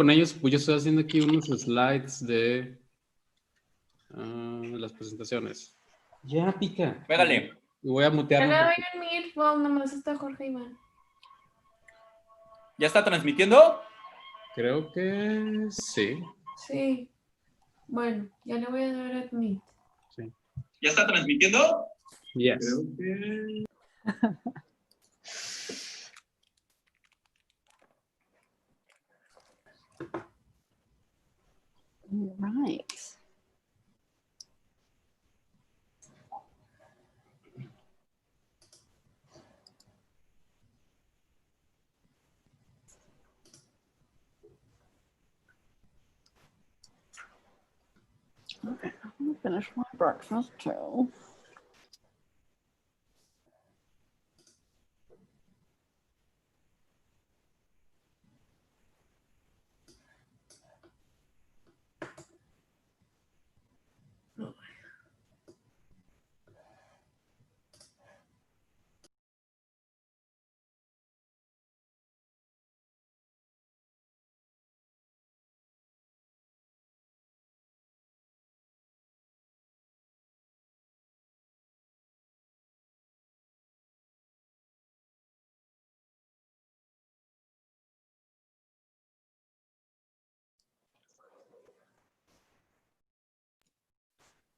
con ellos, pues yo estoy haciendo aquí unos slides de las presentaciones. Ya, pica. Pégale. Y voy a Yo mutearlo. le doy un meatball, nomás está Jorge Iván. ¿Ya está transmitiendo? Creo que sí. Sí. Bueno, ya le voy a dar admit. Sí. ¿Ya está transmitiendo? Yes. Creo que... Right. Okay, I'm gonna finish my breakfast too.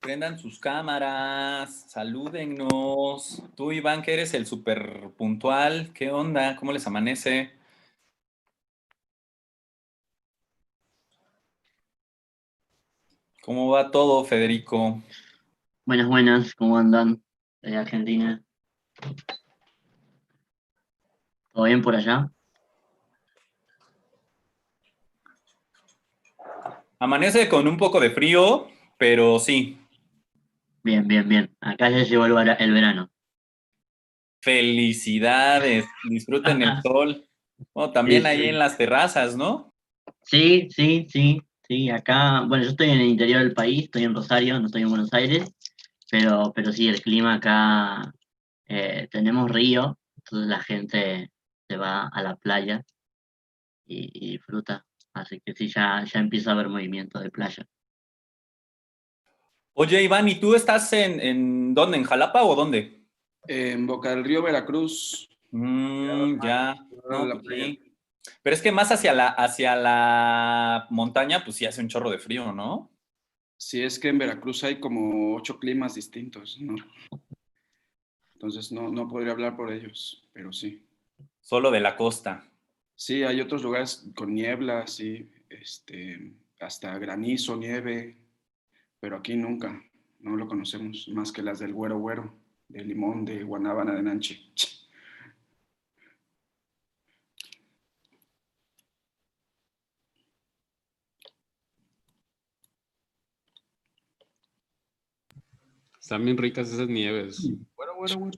Prendan sus cámaras, salúdennos. Tú, Iván, que eres el súper puntual, ¿qué onda? ¿Cómo les amanece? ¿Cómo va todo, Federico? Buenas, buenas, ¿cómo andan? De Argentina. ¿Todo bien por allá? Amanece con un poco de frío, pero sí. Bien, bien, bien. Acá ya llegó el verano. Felicidades, disfruten el sol. Oh, Sí, también ahí en sí. las terrazas, ¿no? Sí, sí, sí, sí. Acá, bueno, yo estoy en el interior del país, estoy en Rosario, no estoy en Buenos Aires, pero sí, el clima acá, tenemos río, entonces la gente se va a la playa y disfruta. Así que sí, ya empieza a haber movimiento de playa. Oye, Iván, ¿y tú estás en dónde? ¿En Jalapa o dónde? En Boca del Río, Veracruz. Ya, no, La pues playa. sí. Pero es que más hacia la montaña, pues sí hace un chorro de frío, ¿no? Sí, es que en Veracruz hay como 8 climas distintos, ¿no? Entonces no podría hablar por ellos, pero sí. Solo de la costa. Sí, hay otros lugares con niebla, sí, hasta granizo, nieve, pero aquí nunca, no lo conocemos, más que las del güero güero, de limón, de guanábana, de nanche. Están bien ricas esas nieves. Bueno.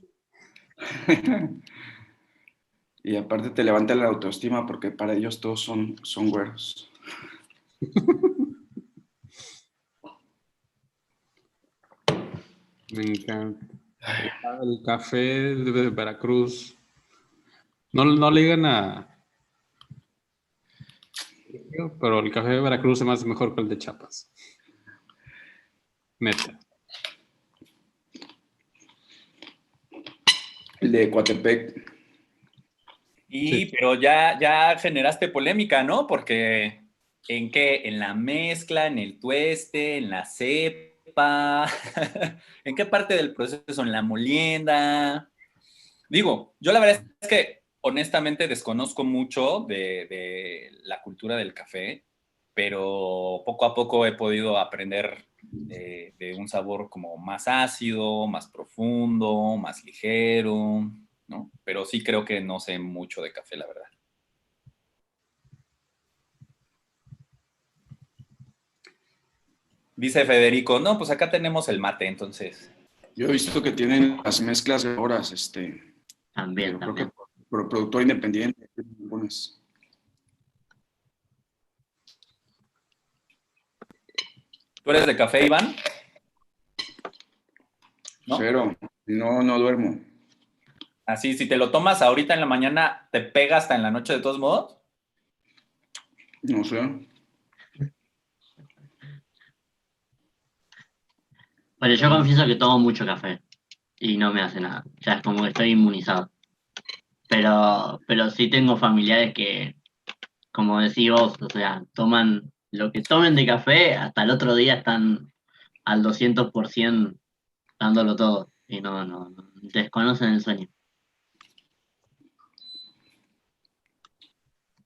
Y aparte te levanta la autoestima porque para ellos todos son güeros. Me encanta. El café de Veracruz. No le digan a... Pero el café de Veracruz se me hace mejor que el de Chiapas. Neta. El de Coatepec. Y, Sí. pero ya generaste polémica, ¿no? Porque ¿en qué? En la mezcla, en el tueste, en la cepa. ¿En qué parte del proceso? ¿En la molienda? Digo, yo la verdad es que honestamente desconozco mucho de la cultura del café, pero poco a poco he podido aprender de un sabor como más ácido, más profundo, más ligero, ¿no? Pero sí creo que no sé mucho de café, la verdad. Dice Federico, no, pues acá tenemos el mate, entonces. Yo he visto que tienen las mezclas de horas, También, pero creo que también. por productor independiente, algunas. ¿Tú eres de café, Iván? ¿No? Cero, no duermo. Así, si te lo tomas ahorita en la mañana, ¿te pega hasta en la noche de todos modos? No sé. Bueno, yo confieso que tomo mucho café y no me hace nada. O sea, es como que estoy inmunizado. Pero sí tengo familiares que, como decís vos, o sea, toman lo que tomen de café, hasta el otro día están al 200% dándolo todo. Y no, desconocen el sueño.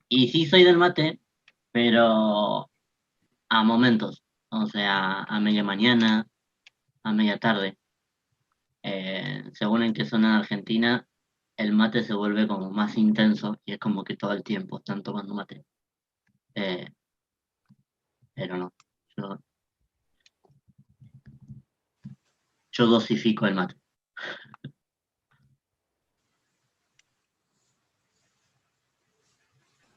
Y sí soy del mate, pero a momentos. O sea, a media mañana, a media tarde. Según en qué zona de Argentina, el mate se vuelve como más intenso y es como que todo el tiempo están tomando mate. Eh, pero no, yo, yo dosifico el mate.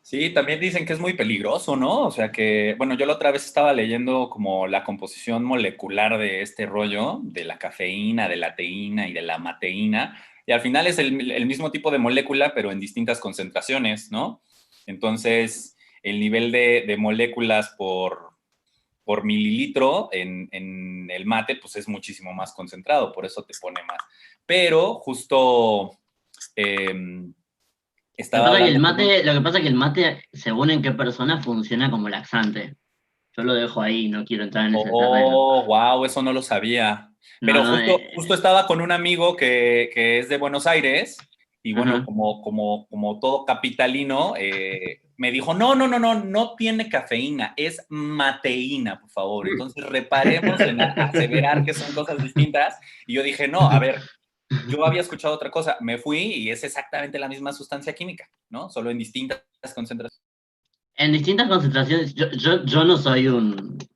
Sí, también dicen que es muy peligroso, ¿no? O sea que, bueno, yo la otra vez estaba leyendo como la composición molecular de este rollo, de la cafeína, de la teína y de la mateína, y al final es el mismo tipo de molécula, pero en distintas concentraciones, ¿no? Entonces, el nivel de moléculas por mililitro en el mate, pues es muchísimo más concentrado, por eso te pone más. Pero justo estaba hablando con un... Lo que pasa es que el mate, según en qué persona, funciona como laxante. Yo lo dejo ahí, no quiero entrar en ese terreno. Oh, wow, eso no lo sabía. No, Pero no, justo estaba con un amigo que es de Buenos Aires y bueno, ajá. como todo capitalino, me dijo, no tiene cafeína, es mateína, por favor. Entonces reparemos en aseverar que son cosas distintas. Y yo dije, no, a ver, yo había escuchado otra cosa, me fui y es exactamente la misma sustancia química, ¿no? Solo en distintas concentraciones. En distintas concentraciones, yo no soy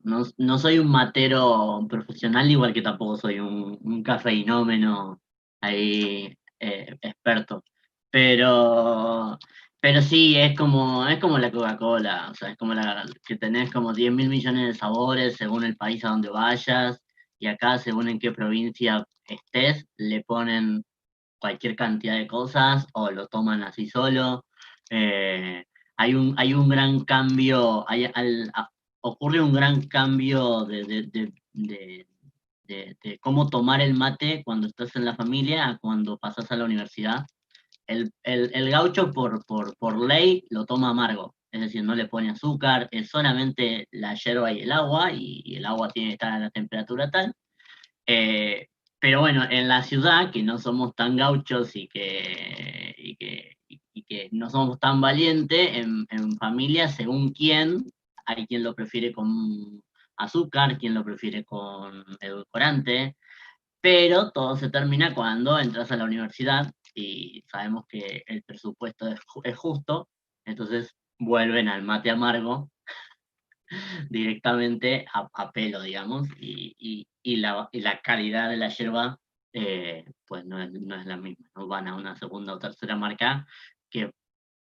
no soy un matero profesional, igual que tampoco soy un cafeinómeno ahí experto. Pero, pero sí, es como la Coca-Cola, o sea, es como que tenés como 10.000 millones de sabores según el país a donde vayas, y acá según en qué provincia estés, le ponen cualquier cantidad de cosas o lo toman así solo. Eh, hay un gran cambio, ocurre un gran cambio de cómo tomar el mate cuando estás en la familia a cuando pasas a la universidad. El gaucho por ley lo toma amargo, es decir, no le pone azúcar, es solamente la yerba y el agua, y el agua tiene que estar a la temperatura tal. Eh, pero bueno, en la ciudad, que no somos tan gauchos y que no somos tan valientes, en familia, según quién, hay quien lo prefiere con azúcar, quien lo prefiere con edulcorante, pero todo se termina cuando entras a la universidad y sabemos que el presupuesto es justo, entonces vuelven al mate amargo directamente a pelo, digamos, y la calidad de la yerba pues no es la misma, ¿no? Van a una segunda o tercera marca que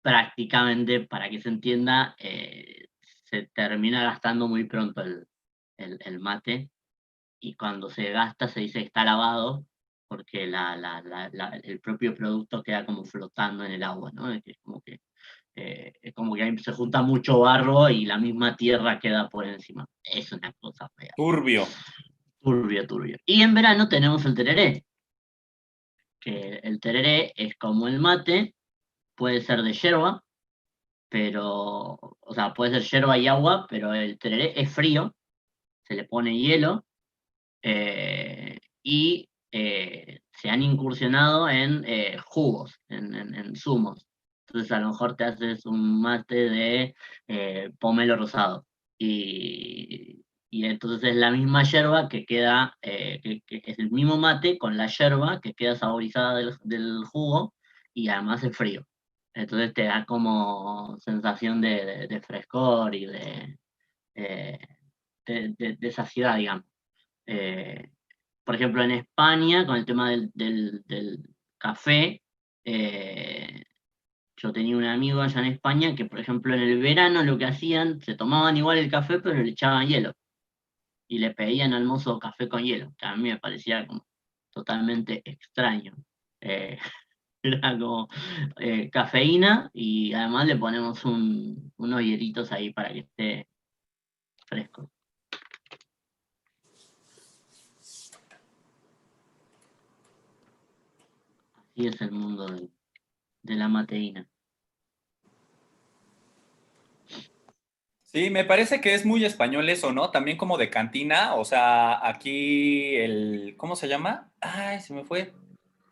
prácticamente, para que se entienda, se termina gastando muy pronto el mate, y cuando se gasta se dice que está lavado, porque el propio producto queda como flotando en el agua, ¿no? Es como que ahí se junta mucho barro y la misma tierra queda por encima. Es una cosa fea. Turbio. Turbio, turbio. Y en verano tenemos el tereré, que el tereré es como el mate, puede ser de yerba, pero, o sea, puede ser yerba y agua, pero el tereré es frío, se le pone hielo, y se han incursionado en jugos, en zumos. Entonces a lo mejor te haces un mate de pomelo rosado. Y entonces es la misma yerba que queda, que es el mismo mate con la yerba que queda saborizada del jugo, y además es frío. Entonces te da como sensación de frescor y eh, de saciedad, digamos. Eh, por ejemplo, en España, con el tema del café, eh, yo tenía un amigo allá en España que, por ejemplo, en el verano lo que hacían, se tomaban igual el café, pero le echaban hielo y le pedían al mozo café con hielo, que a mí me parecía como totalmente extraño. Eh, Era como cafeína y además le ponemos unos hielitos ahí para que esté fresco. Así es el mundo de la mateína. Sí, me parece que es muy español eso, ¿no? También como de cantina, o sea, aquí ¿cómo se llama? Ay, se me fue.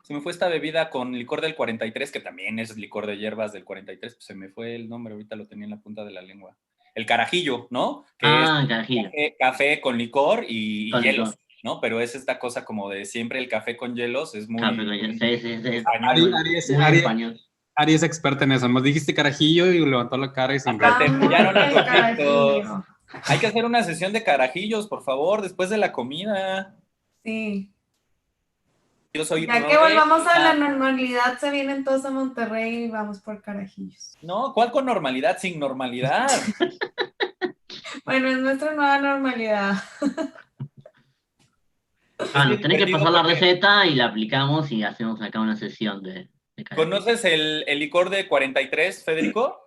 Se me fue esta bebida con licor del 43, que también es licor de hierbas del 43, pues se me fue el nombre, ahorita lo tenía en la punta de la lengua. El carajillo, ¿no? Que es Carajillo. café con licor y Con licor. hielos, ¿no? Pero es esta cosa como de siempre el café con hielos, es Café muy, con hielo. muy Sí, sí, sí. español, Ari, muy, Muy español. Ari es experta en eso. Nos dijiste carajillo y levantó la cara y sonrió. hasta te brillaron los Amo el ojitos. carajillo. Hay que hacer una sesión de carajillos, por favor, después de la comida. Sí. Yo soy Ya que volvamos a la re... normalidad, se vienen todos a Monterrey y vamos por carajillos. No, ¿cuál con normalidad? Sin normalidad. Bueno, es nuestra nueva normalidad. Es Nos bien tenés que divertido pasar la porque receta y la aplicamos y hacemos acá una sesión de carajillo. ¿conoces el licor de 43, Federico?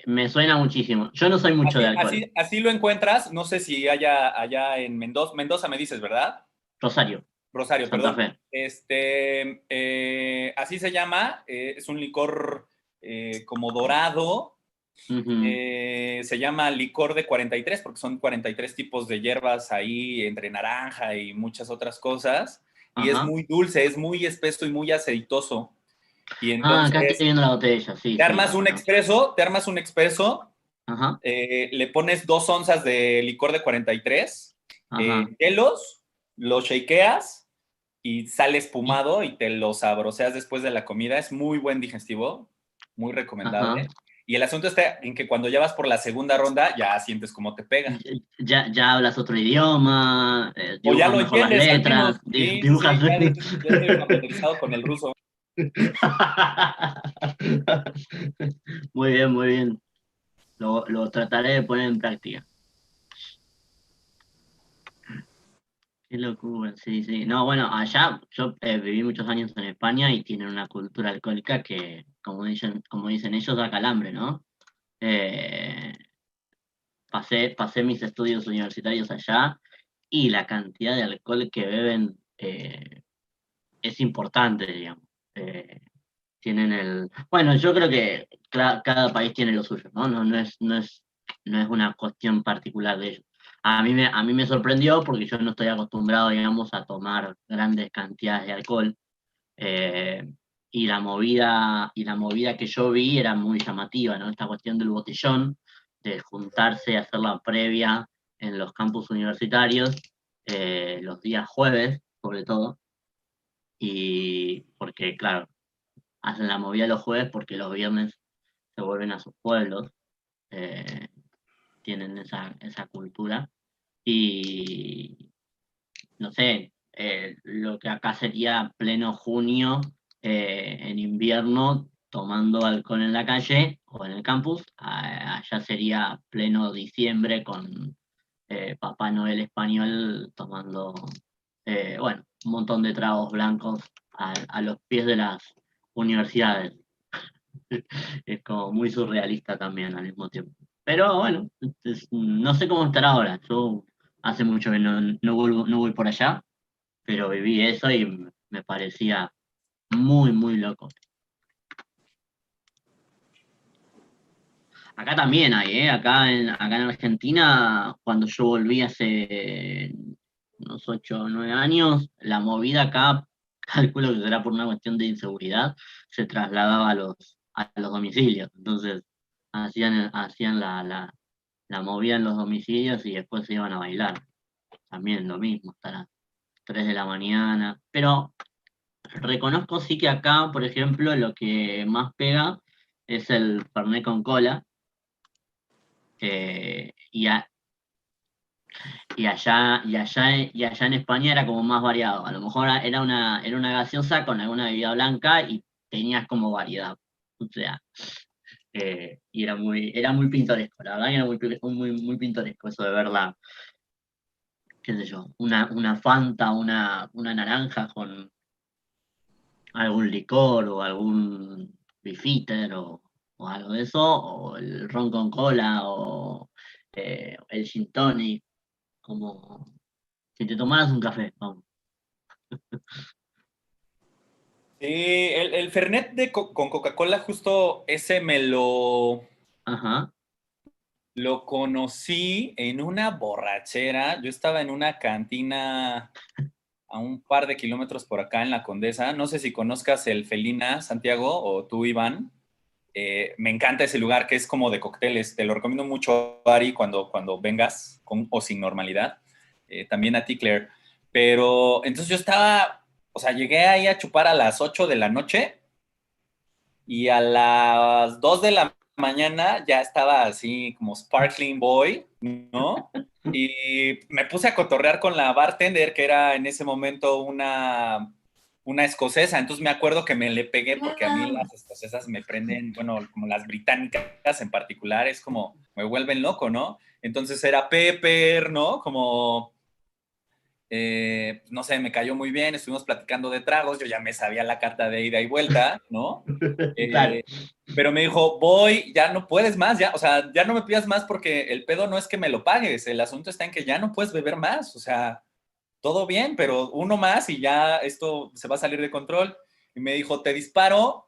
Me suena muchísimo. Yo no soy mucho de alcohol. Así lo encuentras, no sé si haya allá en Mendoza, Mendoza me dices, ¿verdad? Rosario, Rosario, Santa perdón. Fe. Así se llama, es un licor como dorado, Ujú. se llama licor de 43 porque son 43 tipos de hierbas ahí entre naranja y muchas otras cosas, y es Ajá. muy dulce, es muy espeso y muy aceitoso. Y Acá estoy entonces viendo la botella. Sí, te sí, armas la un conozco. expreso, te armas un expreso, Ajá, le pones 2 onzas de licor de 43, ajá. hielos, lo shakeas y sale Y- espumado y te lo sabroseas después de la comida. Es muy buen digestivo, muy Ajá. recomendable. Y el asunto está en que cuando ya vas por la segunda ronda, ya sientes cómo te pega. Ya hablas otro idioma, O ya dibujas lo mejor las entiendes, al letras, menos. Sí, sí, dibujas. sí, ya estoy familiarizado con el ruso. Muy bien, muy bien. Lo trataré de poner en práctica. Qué locura, sí, sí. No, bueno, allá yo viví muchos años en España y tienen una cultura alcohólica que, como dicen ellos, da calambre, ¿no? Eh, pasé mis estudios universitarios allá y la cantidad de alcohol que beben es importante, digamos. Eh, Bueno, yo creo que cada país tiene lo suyo, ¿no? No es una cuestión particular de ellos. A mí me sorprendió porque yo no estoy acostumbrado, digamos, a tomar grandes cantidades de alcohol. eh, y la movida que yo vi era muy llamativa, ¿no? Esta cuestión del botellón, de juntarse, hacer la previa en los campus universitarios, los días jueves, sobre todo, y porque, claro, hacen la movida los jueves porque los viernes se vuelven a sus pueblos, eh, tienen esa cultura. Y no sé, lo que acá sería pleno junio, en invierno, tomando alcohol en la calle o en el campus, allá sería pleno diciembre con Papá Noel español tomando, bueno, un montón de tragos blancos a los pies de las universidades. Es como muy surrealista también al mismo tiempo. Pero bueno, no sé cómo estará ahora. Yo hace mucho que no voy por allá, pero viví eso y me parecía muy, muy loco. Acá también hay, ¿eh? Acá en Argentina, cuando yo volví hace unos 8 o 9 años, la movida acá, calculo que será por una cuestión de inseguridad, se trasladaba a los domicilios. Entonces, hacían la movida en los domicilios y después se iban a bailar. También lo mismo, hasta las 3 de la mañana. Pero reconozco sí que acá, por ejemplo, lo que más pega es el Fernet con cola. eh, y, a- y allá en España era como más variado. A lo mejor era una gaseosa con alguna bebida blanca y tenías como variedad. O sea, y era muy pintoresco. La verdad que era muy pintoresco eso de verla, qué sé yo, una Fanta, una naranja algún licor o algún bifitter o algo de eso, o el ron con cola o el gin tonic, como si te tomaras un café, vamos. Sí, el Fernet con Coca-Cola, justo ese Ajá. lo conocí en una borrachera. Yo estaba en una cantina a un par de kilómetros por acá en la Condesa. No sé si conozcas el Felina, Santiago, o tú, Iván. Me encanta ese lugar que es como de cócteles. Te lo recomiendo mucho, Ari, cuando vengas con o sin normalidad. También a ti, Claire. Pero entonces yo estaba, o sea, llegué ahí a chupar a las 8 de la noche y a las 2 de la mañana ya estaba así como sparkling boy, ¿no? Y me puse a cotorrear con la bartender, que era en ese momento una escocesa. Entonces me acuerdo que me le pegué porque a mí las escocesas me prenden, bueno, como las británicas en particular, es como me vuelven loco, ¿no? Entonces era Pepper, ¿no? Como no sé, me cayó muy bien, estuvimos platicando de tragos, yo ya me sabía la carta de ida y vuelta, ¿no? Claro. Pero me dijo, voy, ya no puedes más, ya, o sea, ya no me pidas más porque el pedo no es que me lo pagues, el asunto está en que ya no puedes beber más, o sea, todo bien, pero uno más y ya esto se va a salir de control. Y me dijo, te disparo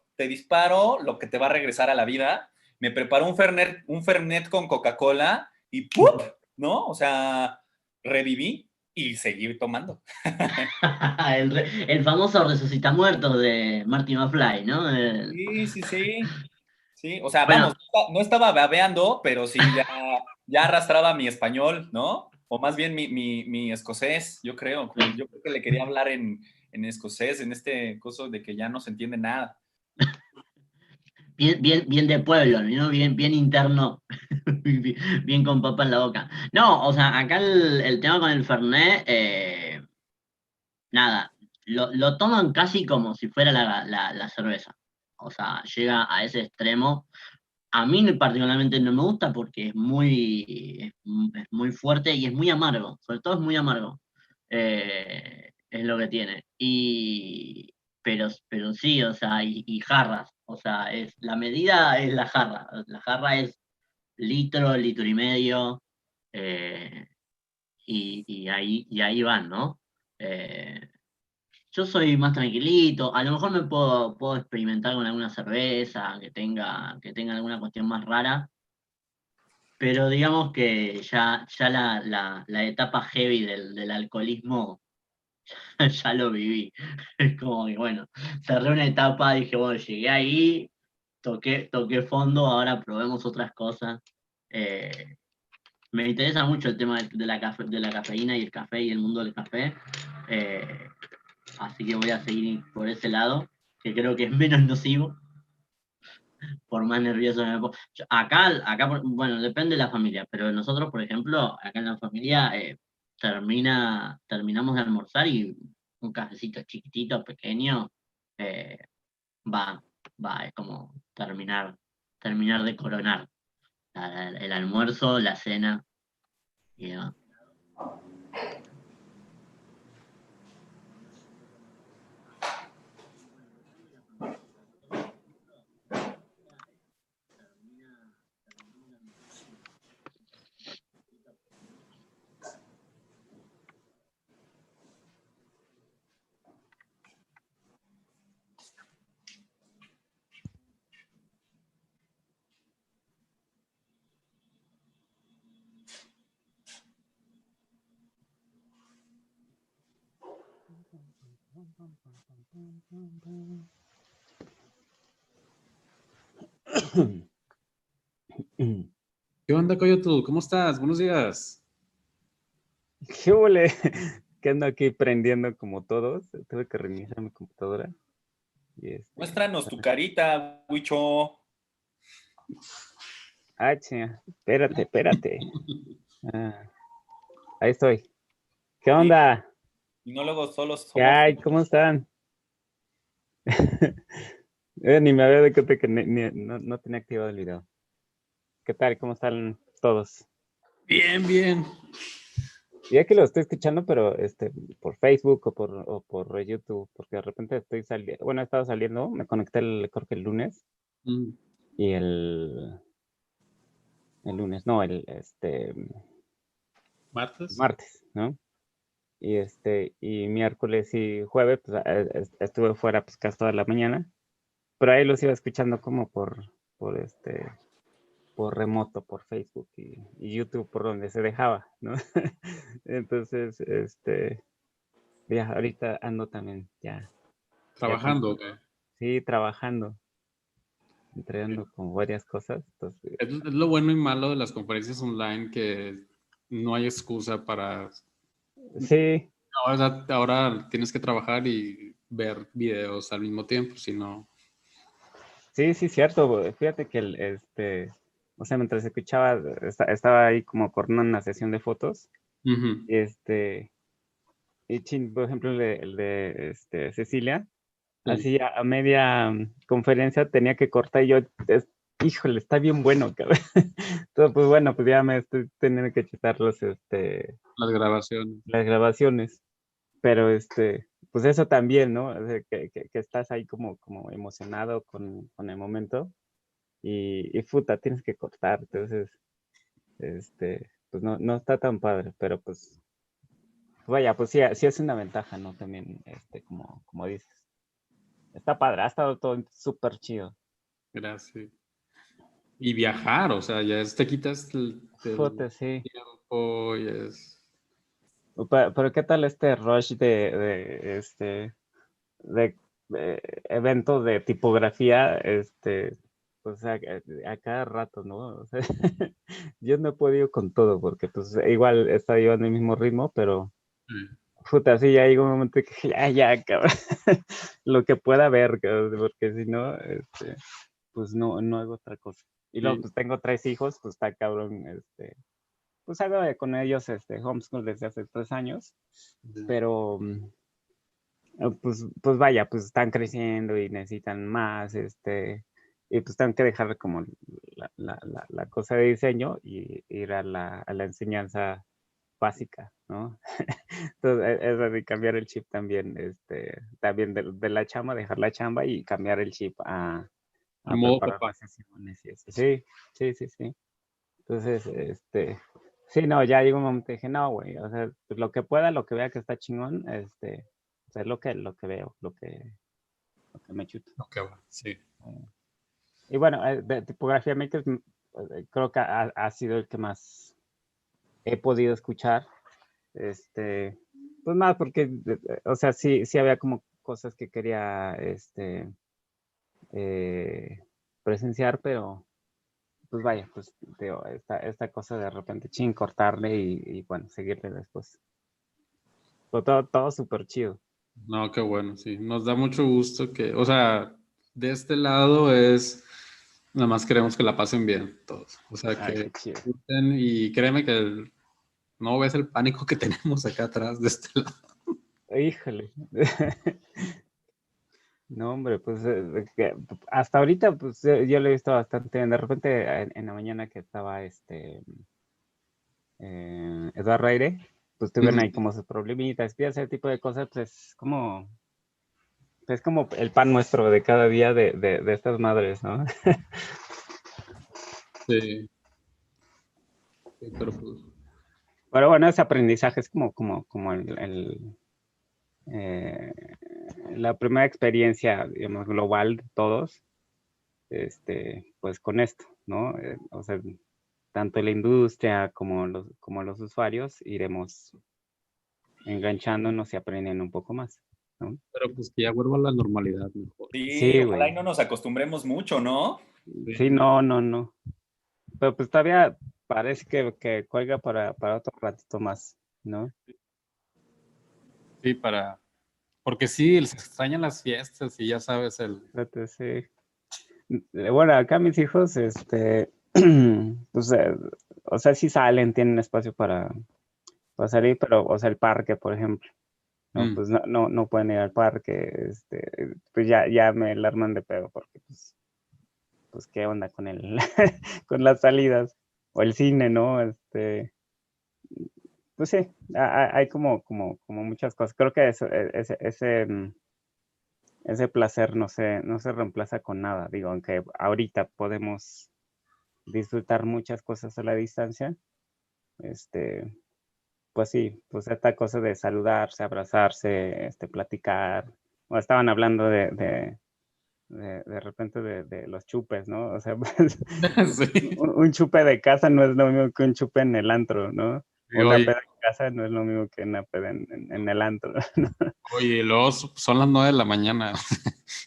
lo que te va a regresar a la vida. Me preparó un Fernet con Coca-Cola y ¡pup! ¿No? O sea, reviví y seguí tomando. El famoso resucita muertos de Marty McFly, ¿no? Sí, sí, sí. Sí, o sea, Bueno, vamos, no estaba babeando, pero sí, ya arrastraba mi español, ¿no? O más bien mi escocés, yo creo. Yo creo que le quería hablar en escocés, en este coso de que ya no se entiende nada. bien de pueblo, ¿no? Bien interno, bien con papa en la boca. No, o sea, acá el tema con el Fernet, nada, lo toman casi como si fuera la cerveza. O sea, llega a ese extremo. A mí particularmente no me gusta porque es muy fuerte y es muy amargo, sobre todo es muy amargo. Es lo que tiene. Pero sí, o sea, y jarras, o sea, la medida es la jarra es litro y medio, eh, y ahí van, ¿no? Eh, yo soy más tranquilito, a lo mejor puedo experimentar con alguna cerveza que tenga alguna cuestión más rara, pero digamos que ya la etapa heavy del alcoholismo ya lo viví. Es como que, bueno, cerré una etapa, dije, bueno, llegué ahí, toqué fondo, ahora probemos otras cosas. Eh, Me interesa mucho el tema de la cafeína y el café y el mundo del café. eh, Así que voy a seguir por ese lado, que creo que es menos nocivo, por más nervioso que me pongo. Acá, bueno, depende de la familia, pero nosotros, por ejemplo, acá en la familia, terminamos de almorzar y un cafecito chiquitito, pequeño, eh, va, es como terminar de coronar el almuerzo, la cena y demás. ¿Qué onda, Coyotu? ¿Cómo estás? Buenos días. ¿Qué huele? Que ando aquí prendiendo como todos. Tuve que reiniciar mi computadora. Y Muéstranos tu carita, Huicho. chinga, espérate. Ah, ahí estoy. ¿Qué Sí, onda? y no luego solo ¿Qué somos. hay? ¿Cómo están? Ni me había dado cuenta que no tenía activado el video. ¿Qué tal? ¿Cómo están todos? Bien, bien. Ya que lo estoy escuchando, pero por Facebook o por YouTube, porque de repente estoy saliendo, bueno, he estado saliendo, me conecté creo que el lunes Mm. y el lunes, no, ¿Martes? martes, ¿no? Y miércoles y jueves, pues estuve fuera pues casi toda la mañana, pero ahí los iba escuchando como por remoto, por Facebook y YouTube, por donde se dejaba, ¿no? Entonces, ya ahorita ando también ya ¿Trabajando o qué? sí, trabajando, entregando como varias cosas, entonces, Es lo bueno y malo de las conferencias online que no hay excusa para... sí, Ahora tienes que trabajar y ver videos al mismo tiempo, si no... sí, cierto, fíjate que o sea, mientras escuchaba, estaba ahí como coordinando una sesión de fotos, Ujú. y por ejemplo, el de Cecilia, Sí. así a media conferencia tenía que cortar y yo, híjole, está bien bueno, cabrón. Entonces, pues bueno, pues ya me estoy teniendo que quitar Las grabaciones. las grabaciones, pero pues eso también, ¿no? O sea, que estás ahí como emocionado con el momento y puta, tienes que cortar, entonces, pues no está tan padre, pero pues vaya, pues sí es una ventaja, ¿no? También, como dices. Está padre, ha estado todo súper chido. Gracias. Y viajar, o sea, te quitas el Fote, sí. tiempo y es... Pero ¿qué tal este rush de eventos de tipografía, pues a cada rato, ¿no? O sea, yo no he podido con todo porque pues igual está llevando el mismo ritmo, pero puta, sí, ya llega un momento que ya, cabrón, lo que pueda ver, cabrón, porque si no, pues no hago otra cosa. Y luego Sí. pues tengo 3 hijos, pues está cabrón, pues hago con ellos homeschool desde hace 3 años, pero pues vaya, pues están creciendo y necesitan más, y pues tengo que dejar como la cosa de diseño y ir a la enseñanza básica, ¿no? Entonces, es de cambiar el chip también, también de la chamba, dejar la chamba y cambiar el chip En a modo preparar papá. las sesiones y eso. Sí, sí. Entonces, sí, no, ya llegó un momento que dije, no, güey, o sea, pues lo que pueda, lo que vea que está chingón, o sea, es lo que veo, lo que me chuto. Ok, va, sí. Y bueno, de Tipografía México, creo que ha sido el que más he podido escuchar, pues más porque, o sea, sí había como cosas que quería, eh, presenciar, pero pues vaya, pues digo, esta cosa de repente cortarle y bueno, seguirle después. Pero todo súper chido. No, qué bueno, sí. Nos da mucho gusto que, o sea, de este lado es, nada más queremos que la pasen bien todos. O sea, Ay, que qué chido. disfruten y créeme que no ves el pánico que tenemos acá atrás de este lado. Híjole. No, hombre, pues hasta ahorita, pues yo lo he visto bastante bien. De repente en la mañana que estaba Eduardo Aire, pues tuvieron ahí como sus problemitas y ese tipo de cosas, pues es como el pan nuestro de cada día de estas madres, ¿no? Sí, sí, pero pues, Pero bueno, ese aprendizaje es como eh, la primera experiencia, digamos, global de todos, pues con esto, ¿no? O sea, tanto la industria como los usuarios iremos enganchándonos y aprendiendo un poco más, ¿no? pero pues que ya vuelva a la normalidad mejor. Sí, Sí, ojalá y güey. no nos acostumbremos mucho, ¿no? Sí, no. Pero pues todavía parece que cuelga para otro ratito más, ¿no? Sí, porque sí, se extrañan las fiestas y ya sabes, Fíjate, sí. Bueno, acá mis hijos, pues, o sea, sí salen, tienen espacio para salir, pero, o sea, el parque, por ejemplo, ¿no? Pues no pueden ir al parque, pues ya me la arman de pedo, porque pues qué onda con con las salidas, o el cine, ¿no? Pues pues sí, hay como muchas cosas. Creo que ese placer no se reemplaza con nada. Digo, aunque ahorita podemos disfrutar muchas cosas a la distancia, pues sí, pues esta cosa de saludarse, abrazarse, platicar. O estaban hablando de repente de los chupes, ¿no? O sea, pues, Sí. un chupe de casa no es lo mismo que un chupe en el antro, ¿no? Una Oye, peda en casa no es lo mismo que una peda en el antro, ¿no? oye, y luego son las 9 de la mañana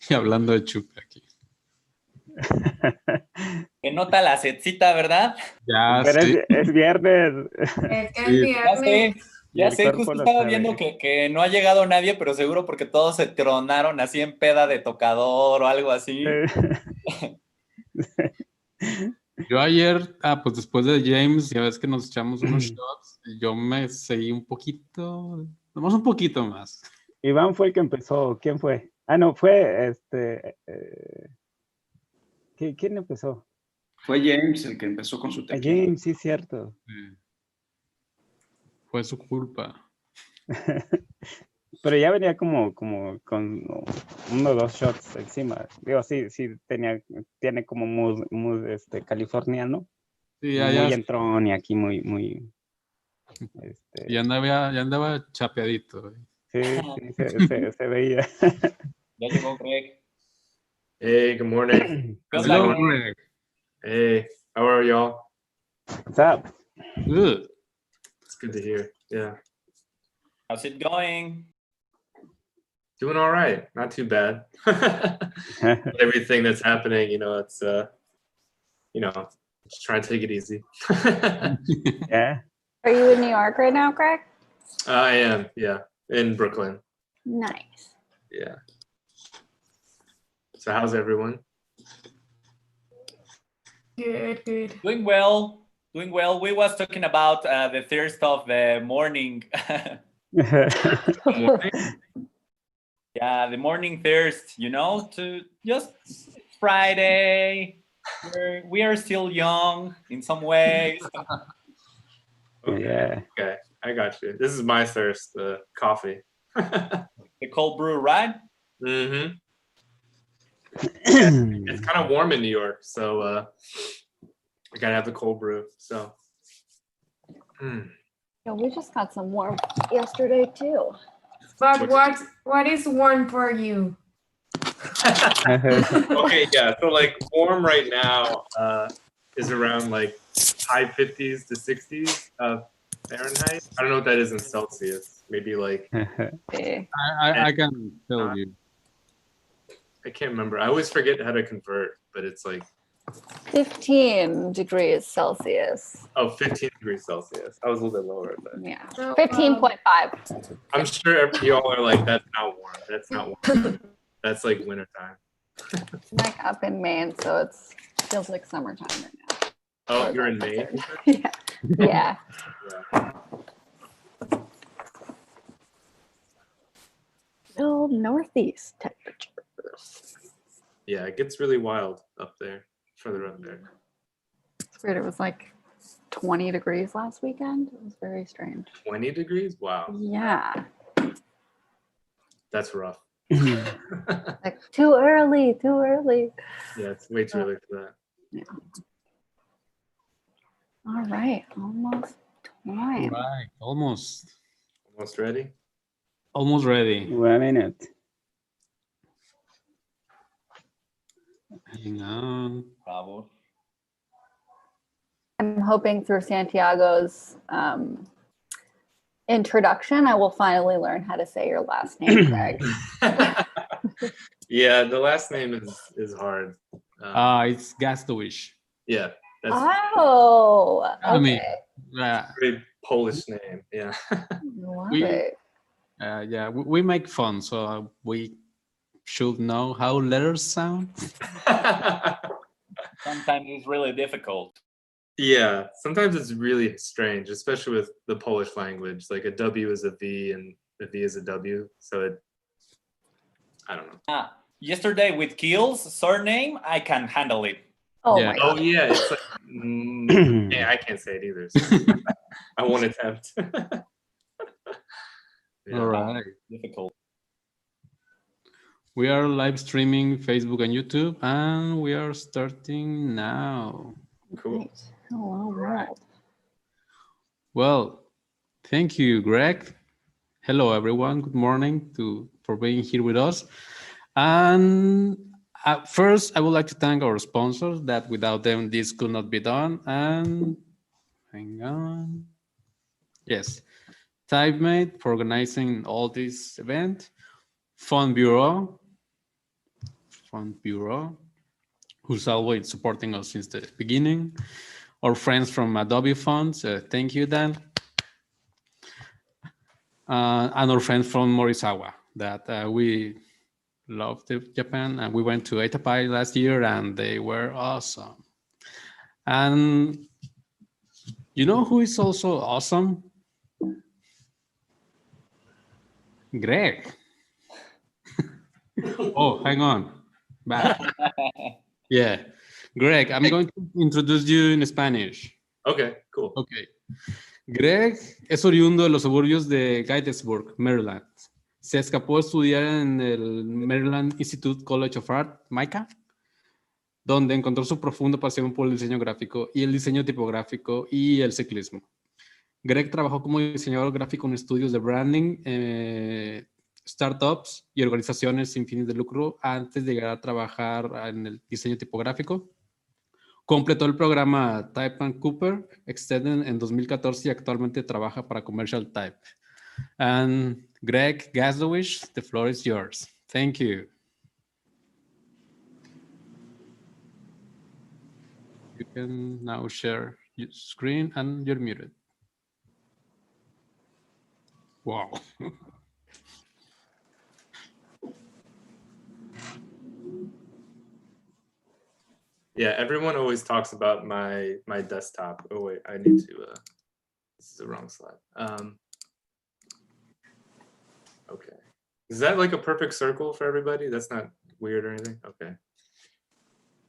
y hablando de chupe aquí. Que nota la setcita, ¿verdad? Ya, Pero sí. es viernes Es que Sí. es Ya sé, viernes. y ya el sé, cuerpo justo lo estaba sabe. viendo que no ha llegado nadie, pero seguro porque todos se tronaron así en peda de tocador o algo así. Yo ayer, pues después de James, ya ves que nos echamos unos shots, y yo me seguí un poquito, nomás un poquito más. Iván fue el que empezó. ¿Quién fue? Ah, no, fue ¿quién empezó? Fue James el que empezó con su A tequila. James, sí, cierto. Fue su culpa. Pero ya venía como con 1 o 2 shots encima. Digo, sí, tiene como mood californiano. Sí, Muy entrón y aquí muy, ya andaba chapeadito. sí, se veía. Ya llegó Greg. Hey, good morning. ¿Qué How's onda, it Hello, going? Greg? Greg. Hey, how are y'all? What's up? Ugh. It's good to hear. Yeah, How's it going? doing all right. Not too bad. Everything that's happening, it's just trying to take it easy. Yeah. Are you in New York right now, Greg? I am, yeah, in Brooklyn. Nice. Yeah. So how's everyone? Good, good. Doing well. Doing well. We was talking about the thirst of the morning. Yeah, the morning thirst, to just Friday. We are still young in some ways. Okay. Yeah. Okay, I got you. This is my thirst, coffee. The cold brew, right? Mm-hmm. It's kind of warm in New York, so I gotta have the cold brew. So. Yeah, we just got some warm yesterday too. But what is warm for you? Okay, yeah. So like warm right now is around like high 50s to 60s Fahrenheit. I don't know what that is in Celsius. Maybe like I can tell you. I can't remember. I always forget how to convert, but it's like 15 degrees Celsius. 15 degrees Celsius. I was a little bit lower, but Yeah. So, 15.5. I'm sure y'all are like, that's not warm. That's not warm. That's like wintertime. Like up in Maine, so it feels like summertime right now. Oh, Or you're in that's Maine? it. Yeah. Yeah. Still northeast temperatures. Yeah, it gets really wild up there, further up there. It's weird. It was like 20 degrees last weekend. It was very strange. 20 degrees? Wow, Yeah. that's rough. Like too early. Yeah, it's way too early for that. Yeah. All right. Almost time. Right, almost Almost ready? ready. 1 minute. Hang on. Bravo. I'm hoping through Santiago's introduction, I will finally learn how to say your last name, Greg. Yeah, the last name is hard. It's Gastowish. Yeah, that's Oh, I mean, okay. yeah, a pretty Polish name. Yeah. Love we- it. yeah, we make fun, so we should know how letters sound. Sometimes it's really difficult. Yeah, sometimes it's really strange, especially with the Polish language. Like a W is a V and a V is a W. So I don't know. Yesterday with Keel's surname, I can handle it. Oh Yeah. my Oh God. yeah, it's like yeah, I can't say it either. So. I won't attempt. Yeah. All right. Difficult. We are live streaming Facebook and YouTube, and we are starting now. Cool. Right. Hello, world. Well, thank you, Greg. Hello, everyone. Good morning for being here with us. And first, I would like to thank our sponsors that without them, this could not be done. And hang on. Yes. TypeMate for organizing all this event. Fund Bureau, who's always supporting us since the beginning. Our friends from Adobe Funds, thank you, Dan. And our friends from Morisawa, that we love Japan, and we went to Etapai last year, and they were awesome. And you know who is also awesome? Greg. Oh, hang on. Back. Yeah. Greg, I'm going to introduce you in Spanish. Okay, cool. Okay. Greg es oriundo de los suburbios de Gettysburg, Maryland. Se escapó a estudiar en el Maryland Institute College of Art, MICA, donde encontró su profunda pasión por el diseño gráfico y el diseño tipográfico y el ciclismo. Greg trabajó como diseñador gráfico en estudios de branding, startups y organizaciones sin fines de lucro antes de llegar a trabajar en el diseño tipográfico. Completó el programa Type & Cooper Extended en 2014 y actualmente trabaja para Commercial Type. And Greg Gazdowich, the floor is yours. Thank you. You can now share your screen and you're muted. Wow. Yeah, everyone always talks about my desktop. Oh wait, I need to. This is the wrong slide. Okay, is that like a perfect circle for everybody? That's not weird or anything. Okay.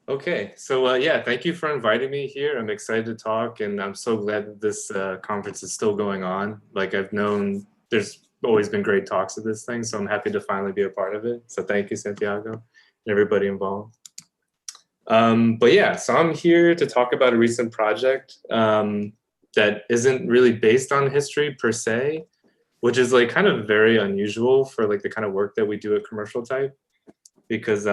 Okay, so yeah, thank you for inviting me here. I'm excited to talk, and I'm so glad that this conference is still going on. Like I've known, there's always been great talks at this thing, so I'm happy to finally be a part of it. So thank you, Santiago, and everybody involved. But yeah, so I'm here to talk about a recent project that isn't really based on history per se, which is like kind of very unusual for like the kind of work that we do at Commercial Type, because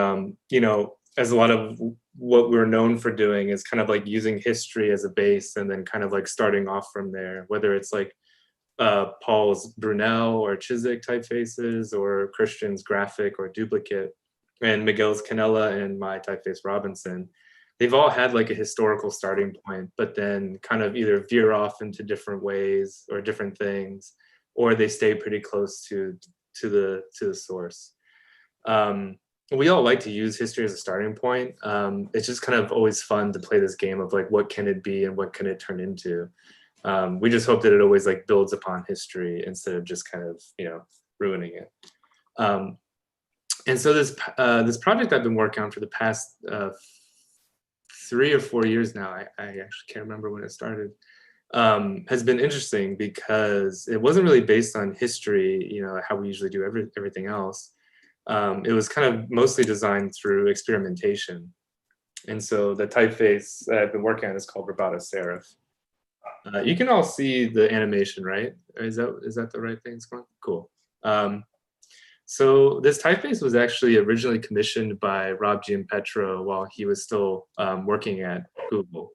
you know, as a lot of what we're known for doing is kind of like using history as a base and then kind of like starting off from there, whether it's like Paul's Brunel or Chiswick typefaces or Christian's Graphic or Duplicate and Miguel's Canella and my typeface Robinson. They've all had like a historical starting point, but then kind of either veer off into different ways or different things, or they stay pretty close to the source. We all like to use history as a starting point. It's just kind of always fun to play this game of like, what can it be and what can it turn into? We just hope that it always like builds upon history instead of just kind of, you know, ruining it. And so this project I've been working on for the past 3 or 4 years now, I actually can't remember when it started, has been interesting because it wasn't really based on history, you know, how we usually do everything else. It was kind of mostly designed through experimentation. And so the typeface that I've been working on is called Roboto Serif. You can all see the animation, right? Is that the right thing? Cool. So this typeface was actually originally commissioned by Rob Giampetro while he was still working at Google.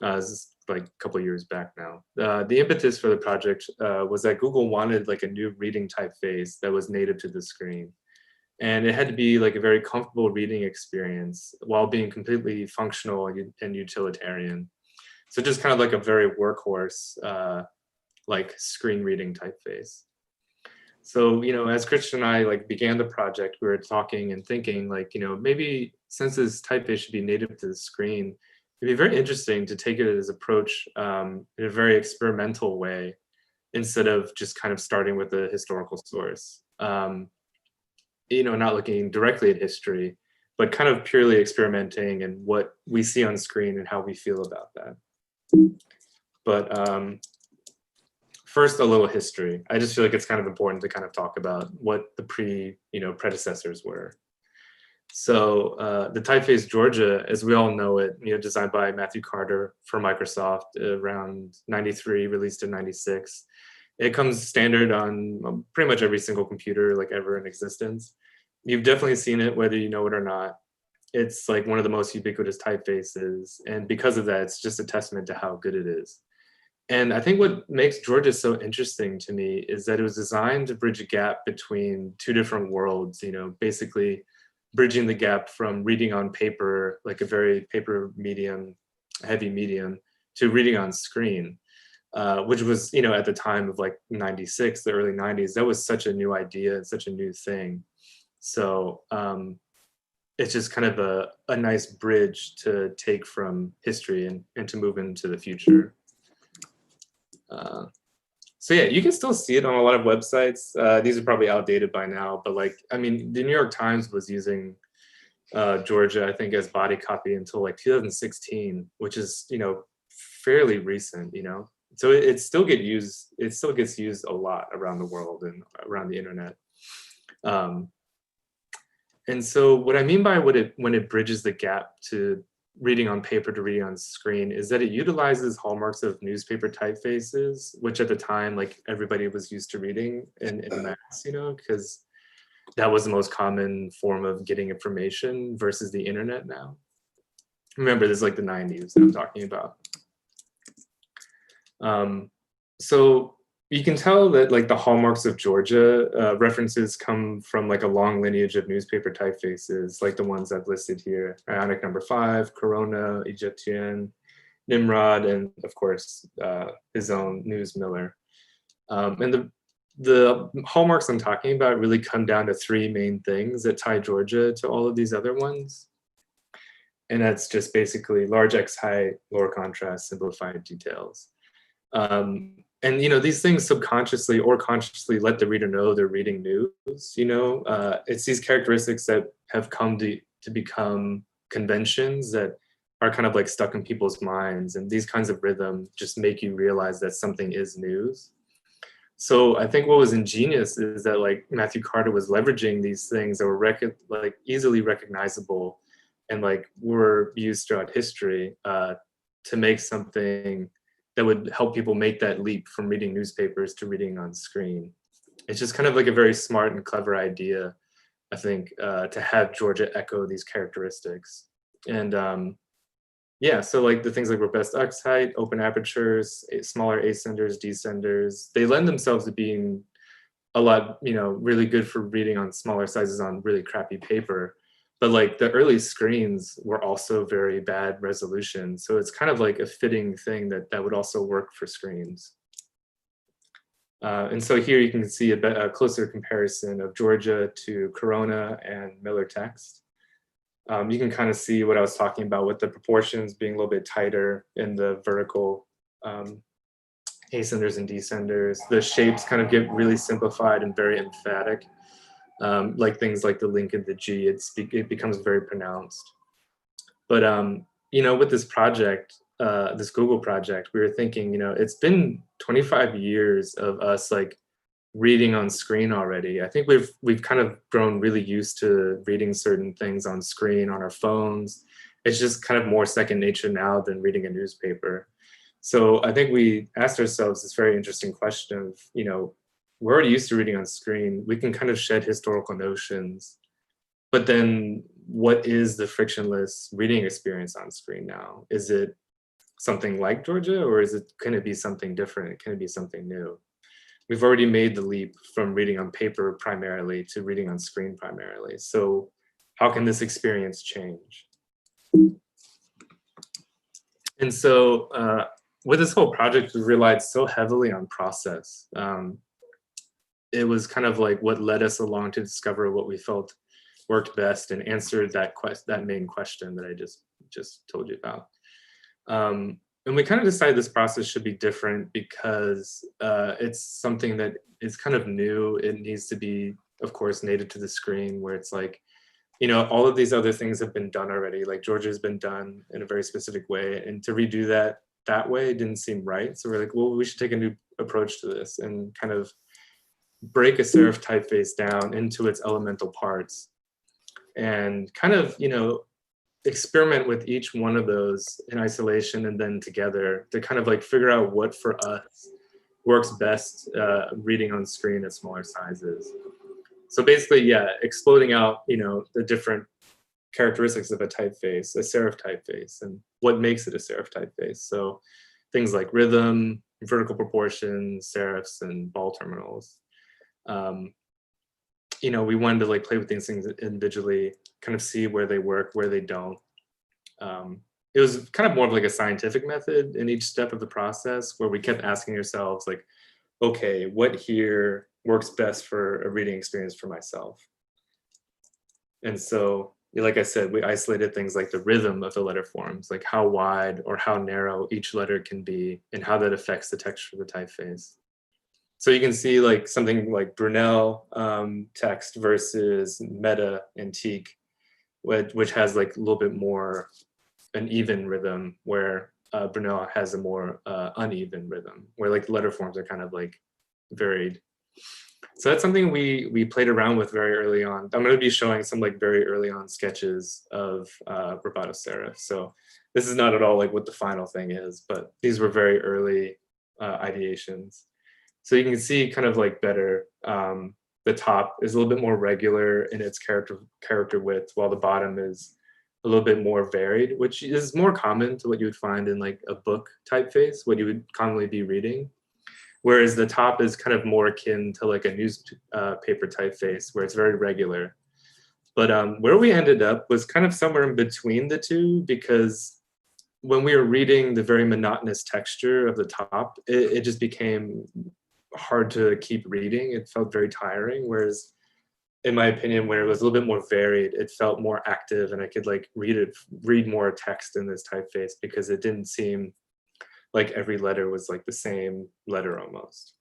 This is like a couple of years back now. The impetus for the project was that Google wanted like a new reading typeface that was native to the screen. And it had to be like a very comfortable reading experience while being completely functional and utilitarian. So just kind of like a very workhorse, like screen reading typeface. So, you know, as Christian and I like began the project, we were talking and thinking like, you know, maybe since this typeface should be native to the screen, it'd be very interesting to take it as approach in a very experimental way instead of just kind of starting with a historical source. You know, not looking directly at history, but kind of purely experimenting and what we see on screen and how we feel about that. But first, a little history. I just feel like it's kind of important to kind of talk about what the predecessors were. So the typeface Georgia, as we all know it, designed by Matthew Carter for Microsoft around 93, released in 96. It comes standard on pretty much every single computer like ever in existence. You've definitely seen it, whether you know it or not. It's like one of the most ubiquitous typefaces. And because of that, it's just a testament to how good it is. And I think what makes Georgia so interesting to me is that it was designed to bridge a gap between two different worlds, basically bridging the gap from reading on paper, like a very paper medium, heavy medium, to reading on screen, which was, at the time of like 96, the early 90s, that was such a new idea and such a new thing. So it's just kind of a nice bridge to take from history and to move into the future. So yeah, you can still see it on a lot of websites. These are probably outdated by now, but the New York Times was using Georgia, I think, as body copy until like 2016, which is, fairly recent, So it still gets used a lot around the world and around the internet. And so what I mean by when it bridges the gap to reading on paper to reading on screen is that it utilizes hallmarks of newspaper typefaces, which at the time, like everybody was used to reading in mass, because that was the most common form of getting information versus the internet now. Remember, this is like the 90s that I'm talking about. So you can tell that like the hallmarks of Georgia references come from like a long lineage of newspaper typefaces, like the ones I've listed here: Ionic number 5, Corona, Egyptian, Nimrod, and of course his own News Miller. And the hallmarks I'm talking about really come down to three main things that tie Georgia to all of these other ones. And that's just basically large X height, lower contrast, simplified details. And these things subconsciously or consciously let the reader know they're reading news. It's these characteristics that have come to become conventions that are kind of like stuck in people's minds, and these kinds of rhythm just make you realize that something is news. So I think what was ingenious is that like Matthew Carter was leveraging these things that were easily recognizable and like were used throughout history to make something that would help people make that leap from reading newspapers to reading on screen. It's just kind of like a very smart and clever idea, I think, to have Georgia echo these characteristics. And yeah, so like the things like robust X height, open apertures, smaller ascenders, descenders, they lend themselves to being a lot, really good for reading on smaller sizes on really crappy paper. But like the early screens were also very bad resolution. So it's kind of like a fitting thing that would also work for screens. And so here you can see a closer comparison of Georgia to Corona and Miller text. You can kind of see what I was talking about with the proportions being a little bit tighter in the vertical ascenders and descenders. The shapes kind of get really simplified and very emphatic. Like things like the link and the G, it becomes very pronounced. But with this project, this Google project, we were thinking, it's been 25 years of us like reading on screen already. I think we've kind of grown really used to reading certain things on screen on our phones. It's just kind of more second nature now than reading a newspaper. So I think we asked ourselves this very interesting question of, we're already used to reading on screen. We can kind of shed historical notions, but then what is the frictionless reading experience on screen now? Is it something like Georgia, or can it be something different? Can it be something new? We've already made the leap from reading on paper primarily to reading on screen primarily. So how can this experience change? And so with this whole project, we relied so heavily on process. It was kind of like what led us along to discover what we felt worked best and answered that main question that I just told you about. And we kind of decided this process should be different because it's something that is kind of new. It needs to be, of course, native to the screen, where it's like, all of these other things have been done already. Like Georgia has been done in a very specific way, and to redo that way didn't seem right. So we're like, well, we should take a new approach to this and kind of break a serif typeface down into its elemental parts and kind of, you know, experiment with each one of those in isolation and then together to kind of like figure out what for us works best reading on screen at smaller sizes. So basically, yeah, exploding out, you know, the different characteristics of a typeface, a serif typeface, and what makes it a serif typeface. So things like rhythm, vertical proportions, serifs, and ball terminals. You know, we wanted to like play with these things individually, kind of see where they work, where they don't. It was kind of more of like a scientific method in each step of the process where we kept asking ourselves like, okay, what here works best for a reading experience for myself? And so, like I said, we isolated things like the rhythm of the letter forms, like how wide or how narrow each letter can be and how that affects the texture of the typeface. So you can see like something like Brunel text versus Meta Antique, which has like a little bit more an even rhythm, where Brunel has a more uneven rhythm, where like the letter forms are kind of like varied. So that's something we played around with very early on. I'm going to be showing some like very early on sketches of rubato serif. So this is not at all like what the final thing is, but these were very early ideations. So you can see kind of like better, the top is a little bit more regular in its character width, while the bottom is a little bit more varied, which is more common to what you would find in like a book typeface, what you would commonly be reading. Whereas the top is kind of more akin to like a newspaper typeface, where it's very regular. But where we ended up was kind of somewhere in between the two, because when we were reading the very monotonous texture of the top, it just became hard to keep reading. It felt very tiring. Whereas in my opinion, where it was a little bit more varied, it felt more active, and I could like read more text in this typeface, because it didn't seem like every letter was like the same letter almost.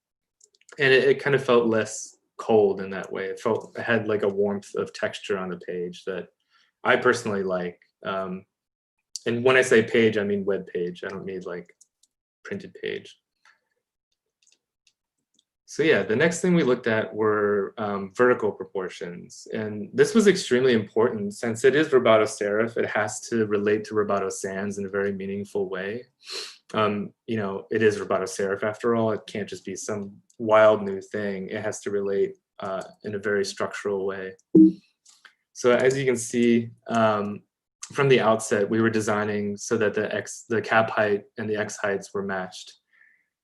And it kind of felt less cold in that way. It had like a warmth of texture on the page that I personally like. And when I say page, I mean web page. I don't mean like printed page. So yeah, the next thing we looked at were vertical proportions. And this was extremely important since it is rubato serif. It has to relate to rubato sans in a very meaningful way. You know, it is rubato serif after all. It can't just be some wild new thing. It has to relate in a very structural way. So as you can see, from the outset, we were designing so that the cap height and the X heights were matched.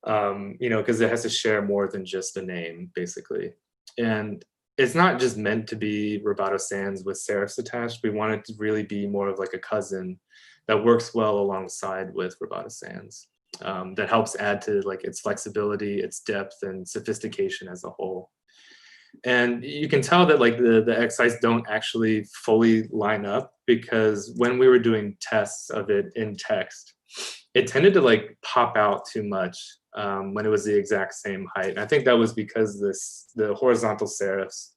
You know, because it has to share more than just a name, basically. And it's not just meant to be rubato sans with serifs attached. We want it to really be more of like a cousin that works well alongside with rubato sans, that helps add to like its flexibility, its depth, and sophistication as a whole. And you can tell that like the X heights don't actually fully line up, because when we were doing tests of it in text, it tended to like pop out too much when it was the exact same height. And I think that was because the horizontal serifs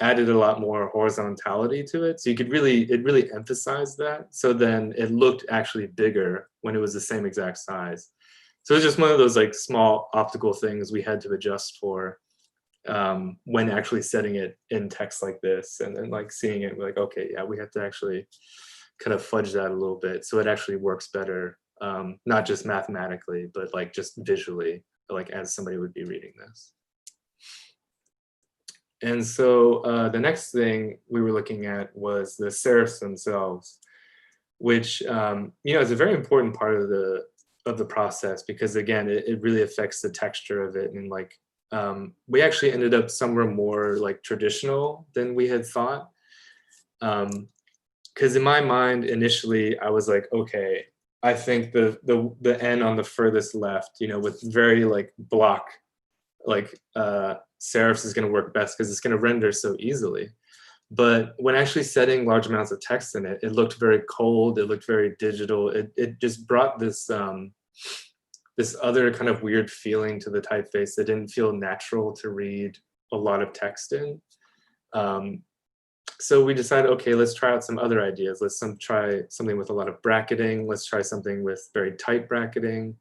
added a lot more horizontality to it. So it really emphasized that. So then it looked actually bigger when it was the same exact size. So it's just one of those like small optical things we had to adjust for when actually setting it in text like this, and then like seeing it, we're like, okay, yeah, we have to actually kind of fudge that a little bit so it actually works better. Not just mathematically, but like just visually, like as somebody would be reading this. And so the next thing we were looking at was the serifs themselves, which you know, is a very important part of the process, because again, it really affects the texture of it. And like we actually ended up somewhere more like traditional than we had thought. Because in my mind, initially, I was like, okay, I think the N on the furthest left, you know, with very like block, like serifs is going to work best because it's going to render so easily. But when actually setting large amounts of text in it, it looked very cold. It looked very digital. It just brought this this other kind of weird feeling to the typeface that didn't feel natural to read a lot of text in. So we decided, okay, let's try out some other ideas. Let's try something with a lot of bracketing. Let's try something with very tight bracketing.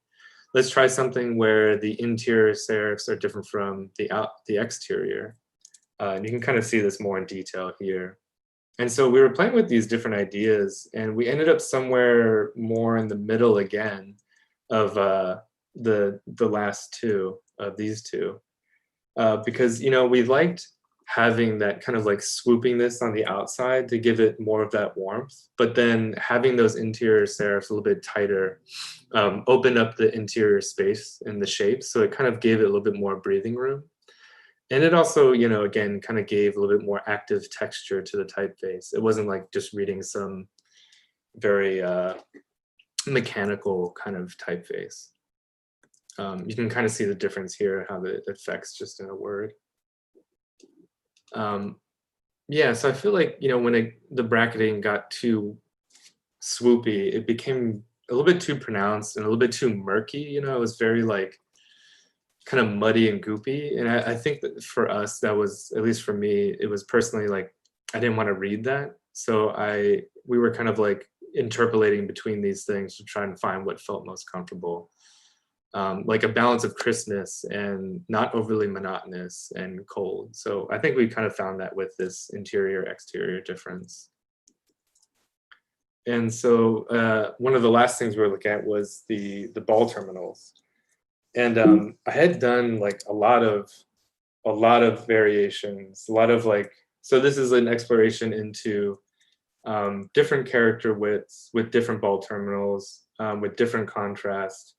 let's try something where the interior serifs are different from the exterior. And you can kind of see this more in detail here. And so we were playing with these different ideas, and we ended up somewhere more in the middle again of the last two of these two, because we liked having that kind of like swoopingness on the outside to give it more of that warmth, but then having those interior serifs a little bit tighter opened up the interior space and the shape, so it kind of gave it a little bit more breathing room. And it also, again, kind of gave a little bit more active texture to the typeface. It wasn't like just reading some very mechanical kind of typeface. You can kind of see the difference here, how it affects just in a word. Yeah, so I feel like, when the bracketing got too swoopy, it became a little bit too pronounced and a little bit too murky. It was very like kind of muddy and goopy. And I think that for us, that was, at least for me, it was personally like, I didn't want to read that. So we were kind of like interpolating between these things to try and find what felt most comfortable. Like a balance of crispness and not overly monotonous and cold. So I think we kind of found that with this interior exterior difference. And so one of the last things we were looking at was the ball terminals. And I had done like a lot of variations, a lot of like, so this is an exploration into different character widths with different ball terminals, with different contrast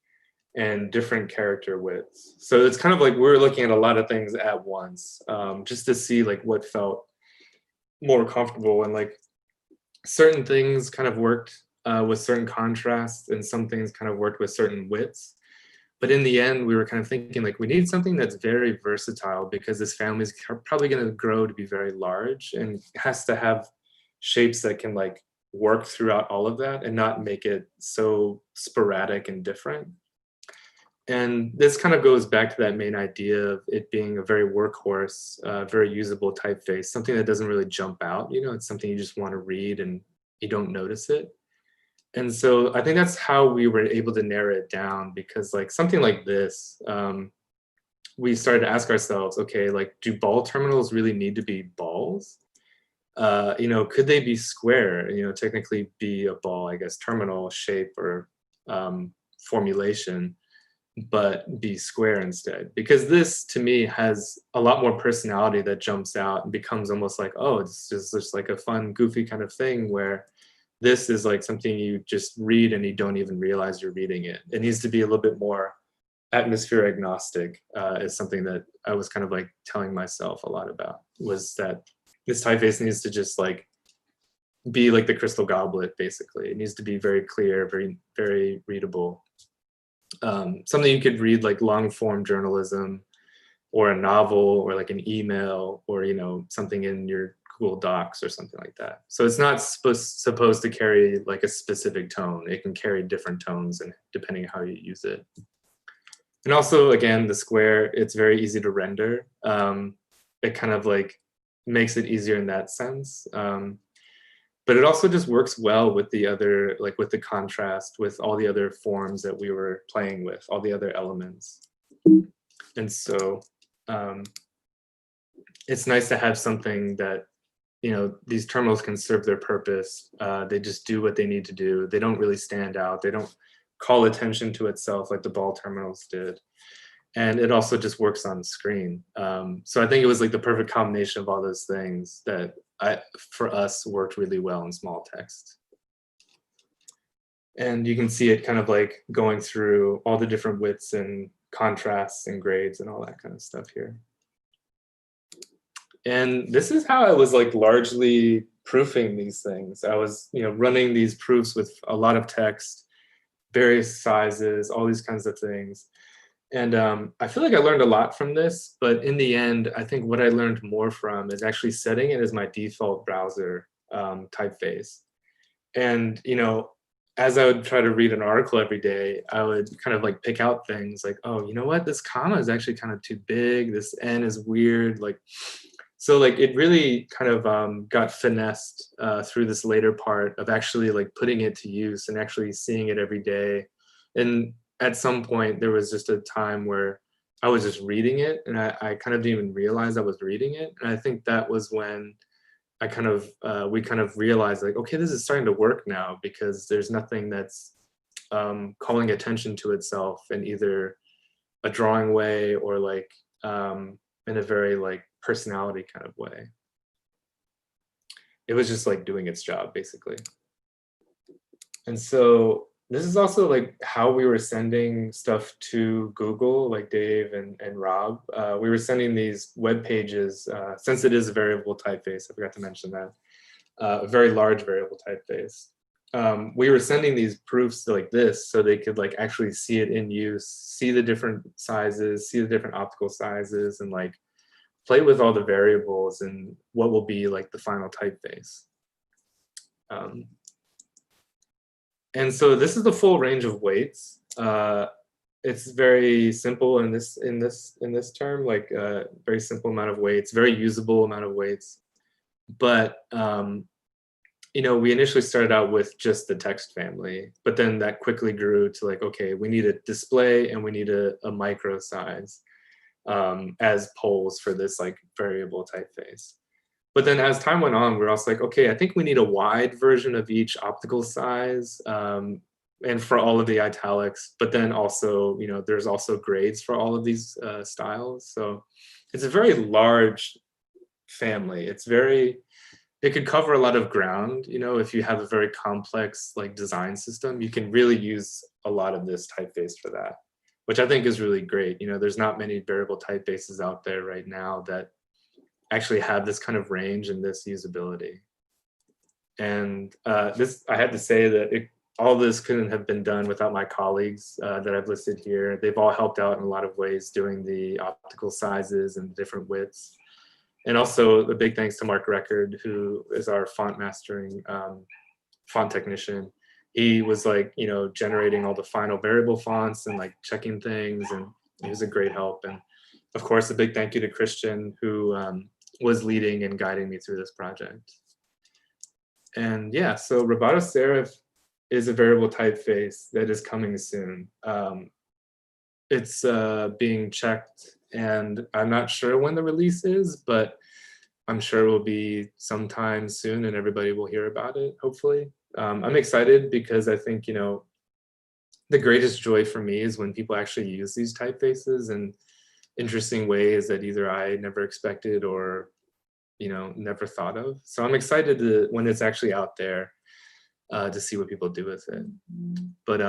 and different character widths. So it's kind of like we're looking at a lot of things at once, just to see like what felt more comfortable. And like certain things kind of worked with certain contrasts, and some things kind of worked with certain widths. But in the end, we were kind of thinking like we need something that's very versatile, because this family is probably going to grow to be very large and has to have shapes that can like work throughout all of that and not make it so sporadic and different. And this kind of goes back to that main idea of it being a very workhorse, very usable typeface, something that doesn't really jump out. It's something you just want to read and you don't notice it. And so I think that's how we were able to narrow it down, because like something like this, we started to ask ourselves, okay, like do ball terminals really need to be balls? Could they be square, technically be a ball, I guess, terminal shape or formulation, but be square instead? Because this to me has a lot more personality that jumps out and becomes almost like, oh, it's just like a fun, goofy kind of thing, where this is like something you just read and you don't even realize you're reading it. It needs to be a little bit more atmosphere agnostic, is something that I was kind of like telling myself a lot about, was that this typeface needs to just like be like the crystal goblet, basically. It needs to be very clear, very, very readable. Something you could read like long form journalism or a novel or like an email or, something in your Google Docs or something like that. So it's not supposed to carry like a specific tone. It can carry different tones, and depending on how you use it. And also, again, the square, it's very easy to render. It kind of like makes it easier in that sense. But it also just works well with the other, like with the contrast, with all the other forms that we were playing with, all the other elements. And so it's nice to have something that, these terminals can serve their purpose. They just do what they need to do. They don't really stand out. They don't call attention to itself like the ball terminals did. And it also just works on screen. So I think it was like the perfect combination of all those things that for us worked really well in small text. And you can see it kind of like going through all the different widths and contrasts and grades and all that kind of stuff here. And this is how I was like largely proofing these things. I was, running these proofs with a lot of text, various sizes, all these kinds of things. And I feel like I learned a lot from this, but in the end, I think what I learned more from is actually setting it as my default browser typeface. And, as I would try to read an article every day, I would kind of like pick out things like, oh, you know what, this comma is actually kind of too big. This N is weird. So like it really kind of got finessed through this later part of actually like putting it to use and actually seeing it every day. And at some point there was just a time where I was just reading it, and I kind of didn't even realize I was reading it. And I think that was when I kind of we kind of realized, like, okay, this is starting to work now, because there's nothing that's calling attention to itself in either a drawing way or like in a very like personality kind of way. It was just like doing its job, basically. And so this is also like how we were sending stuff to Google, like Dave and Rob. We were sending these web pages, since it is a variable typeface, I forgot to mention that, a very large variable typeface. We were sending these proofs like this so they could like actually see it in use, see the different sizes, see the different optical sizes, and like play with all the variables and what will be like the final typeface. And so this is the full range of weights. It's very simple in this term, like very simple amount of weights, very usable amount of weights. But you know, we initially started out with just the text family, but then that quickly grew to like, okay, we need a display and we need a micro size as poles for this like variable typeface. But then as time went on, we're also like, okay, I think we need a wide version of each optical size and for all of the italics, but then also, you know, there's also grades for all of these styles. So it's a very large family. It could cover a lot of ground. You know, if you have a very complex like design system, you can really use a lot of this typeface for that, which I think is really great. You know, there's not many variable typefaces out there right now that actually have this kind of range and this usability. And this, I had to say that all this couldn't have been done without my colleagues that I've listed here. They've all helped out in a lot of ways doing the optical sizes and different widths. And also a big thanks to Mark Record, who is our font mastering font technician. He was like, you know, generating all the final variable fonts and like checking things, and he was a great help. And of course, a big thank you to Christian, who was leading and guiding me through this project. And yeah, so Roboto Serif is a variable typeface that is coming soon. It's being checked, and I'm not sure when the release is, but I'm sure it will be sometime soon and everybody will hear about it, hopefully. I'm excited because I think, you know, the greatest joy for me is when people actually use these typefaces in interesting ways that either I never expected or, you know, never thought of. So I'm excited to, when it's actually out there, to see what people do with it. But,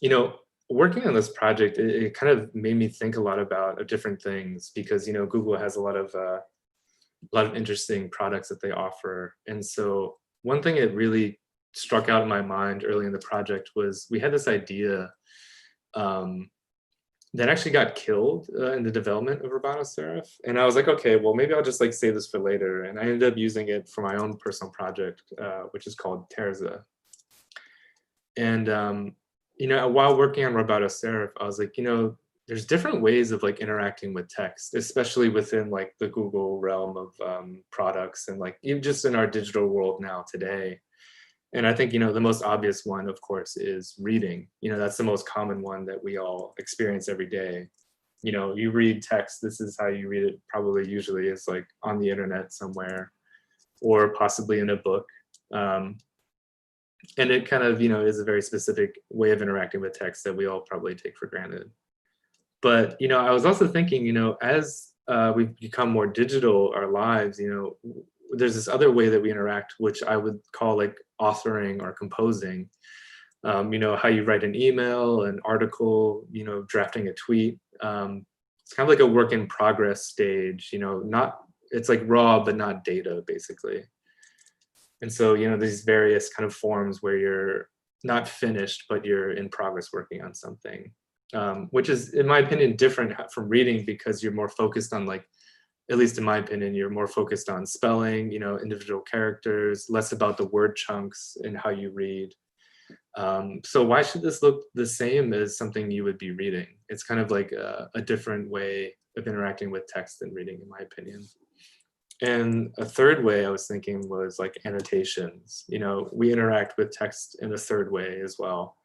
you know, working on this project, it kind of made me think a lot about different things, because, you know, Google has a lot of interesting products that they offer. And so one thing that really struck out in my mind early in the project was we had this idea that actually got killed in the development of Roboto Serif. And I was like, okay, well, maybe I'll just like save this for later. And I ended up using it for my own personal project, which is called Terza. And, you know, while working on Roboto Serif, I was like, you know, there's different ways of like interacting with text, especially within like the Google realm of products and like even just in our digital world now today. And I think, you know, the most obvious one, of course, is reading. You know, that's the most common one that we all experience every day. You know, you read text, this is how you read it probably usually is like on the internet somewhere or possibly in a book. And it kind of, you know, is a very specific way of interacting with text that we all probably take for granted. But, you know, I was also thinking, you know, as we've become more digital, our lives, you know, there's this other way that we interact, which I would call like authoring or composing. You know, how you write an email, an article, you know, drafting a tweet. It's kind of like a work in progress stage, you know, it's like raw, but not data, basically. And so, you know, these various kind of forms where you're not finished, but you're in progress working on something, which is, in my opinion, different from reading, because you're more focused on like, at least in my opinion, you're more focused on spelling, you know, individual characters, less about the word chunks and how you read. So why should this look the same as something you would be reading? It's kind of like a different way of interacting with text than reading, in my opinion. And a third way I was thinking was like annotations. You know, we interact with text in a third way as well.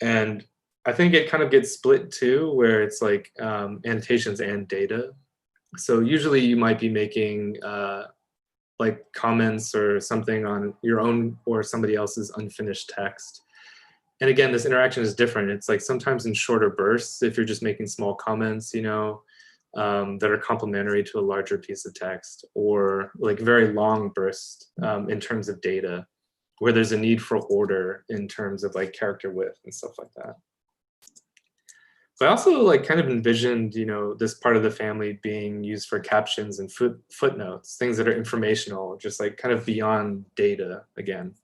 And I think it kind of gets split too, where it's like annotations and data. So usually you might be making like comments or something on your own or somebody else's unfinished text. And again, this interaction is different. It's like sometimes in shorter bursts, if you're just making small comments, you know, that are complementary to a larger piece of text, or like very long bursts in terms of data, where there's a need for order in terms of like character width and stuff like that. But I also like kind of envisioned, you know, this part of the family being used for captions and footnotes, things that are informational, just like kind of beyond data again.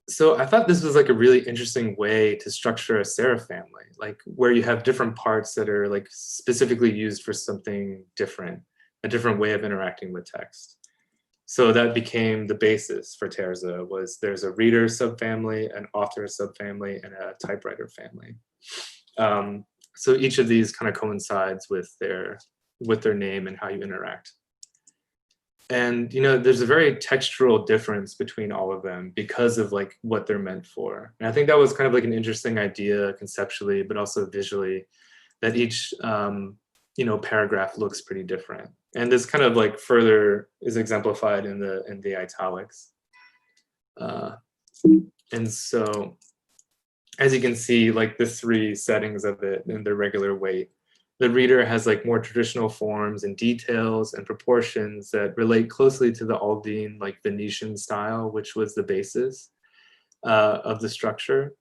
So I thought this was like a really interesting way to structure a serif family, like where you have different parts that are like specifically used for something different, a different way of interacting with text. So that became the basis for Terza. Was there's a reader subfamily, an author subfamily, and a typewriter family. So each of these kind of coincides with their name and how you interact. And you know, there's a very textural difference between all of them because of like what they're meant for. And I think that was kind of like an interesting idea conceptually, but also visually, that each you know, paragraph looks pretty different. And this kind of like further is exemplified in the italics. And so, as you can see, like the three settings of it in their regular weight, the reader has like more traditional forms and details and proportions that relate closely to the Aldine, like Venetian style, which was the basis of the structure.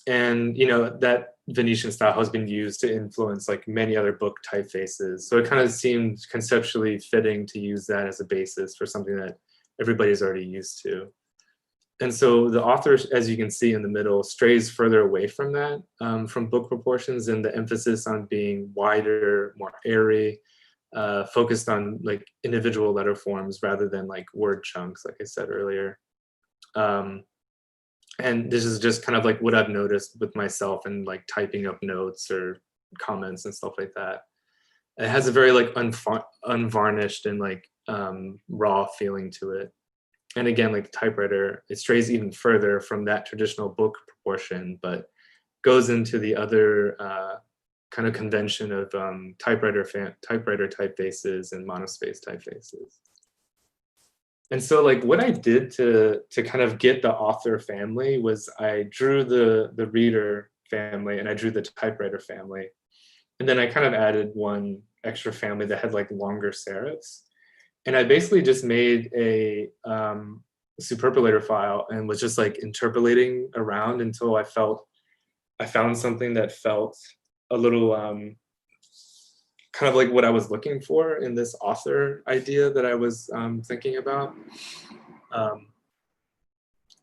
And you know, that Venetian style has been used to influence like many other book typefaces. So it kind of seemed conceptually fitting to use that as a basis for something that everybody's already used to. And so the author, as you can see in the middle, strays further away from that, from book proportions, and the emphasis on being wider, more airy, focused on like individual letter forms rather than like word chunks, like I said earlier. And this is just kind of like what I've noticed with myself and like typing up notes or comments and stuff like that. It has a very like unvarnished and like raw feeling to it. And again, like the typewriter, it strays even further from that traditional book proportion, but goes into the other kind of convention of typewriter typefaces and monospace typefaces. And so like what I did to kind of get the author family was I drew the reader family and I drew the typewriter family. And then I kind of added one extra family that had like longer serifs. And I basically just made a superpolator file and was just like interpolating around until I found something that felt a little kind of like what I was looking for in this author idea that I was thinking about.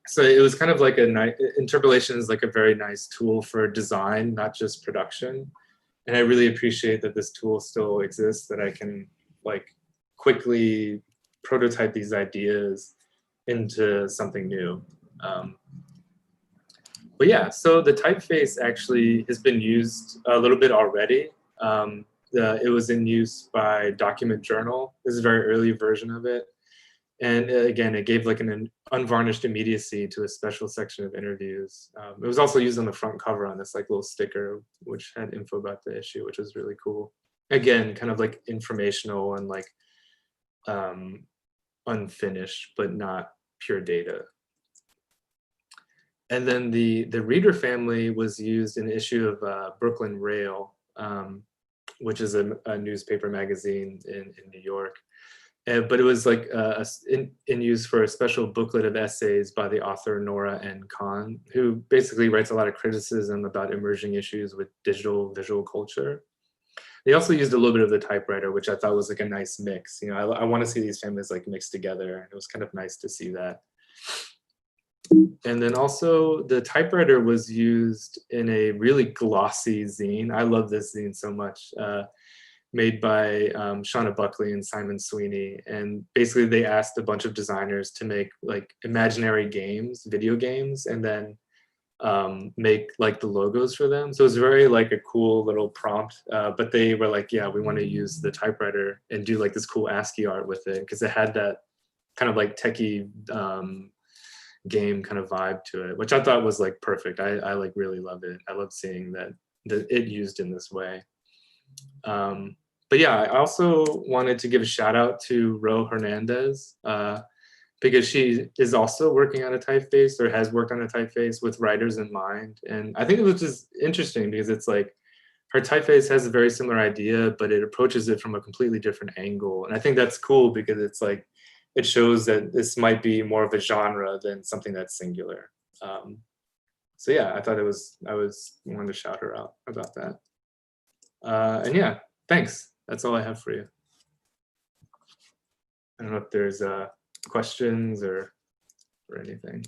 So it was kind of like interpolation is like a very nice tool for design, not just production. And I really appreciate that this tool still exists, that I can like quickly prototype these ideas into something new. But yeah, so the typeface actually has been used a little bit already. It was in use by Document Journal. This is a very early version of it. And again, it gave like an unvarnished immediacy to a special section of interviews. It was also used on the front cover on this like little sticker, which had info about the issue, which was really cool. Again, kind of like informational and like unfinished, but not pure data. And then the reader family was used in an issue of Brooklyn Rail, which is a newspaper magazine in New York. But it was like in use for a special booklet of essays by the author Nora N. Khan, who basically writes a lot of criticism about emerging issues with digital visual culture. They also used a little bit of the typewriter, which I thought was like a nice mix. You know, I want to see these families like mixed together, and it was kind of nice to see that. And then also the typewriter was used in a really glossy zine. I love this zine so much, made by Shauna Buckley and Simon Sweeney. And basically they asked a bunch of designers to make like imaginary games, video games, and then make like the logos for them. So it was very like a cool little prompt, but they were like, yeah, we want to use the typewriter and do like this cool ASCII art with it, because it had that kind of like techie game kind of vibe to it, which I thought was like perfect. I like really loved it. I love seeing that it used in this way. But yeah, I also wanted to give a shout out to Ro Hernandez, because she is also working on a typeface, or has worked on a typeface with writers in mind. And I think it was just interesting because it's like her typeface has a very similar idea, but it approaches it from a completely different angle. And I think that's cool because it's like, it shows that this might be more of a genre than something that's singular. So yeah, I thought I wanted to shout her out about that. And yeah, thanks. That's all I have for you. I don't know if there's questions or anything.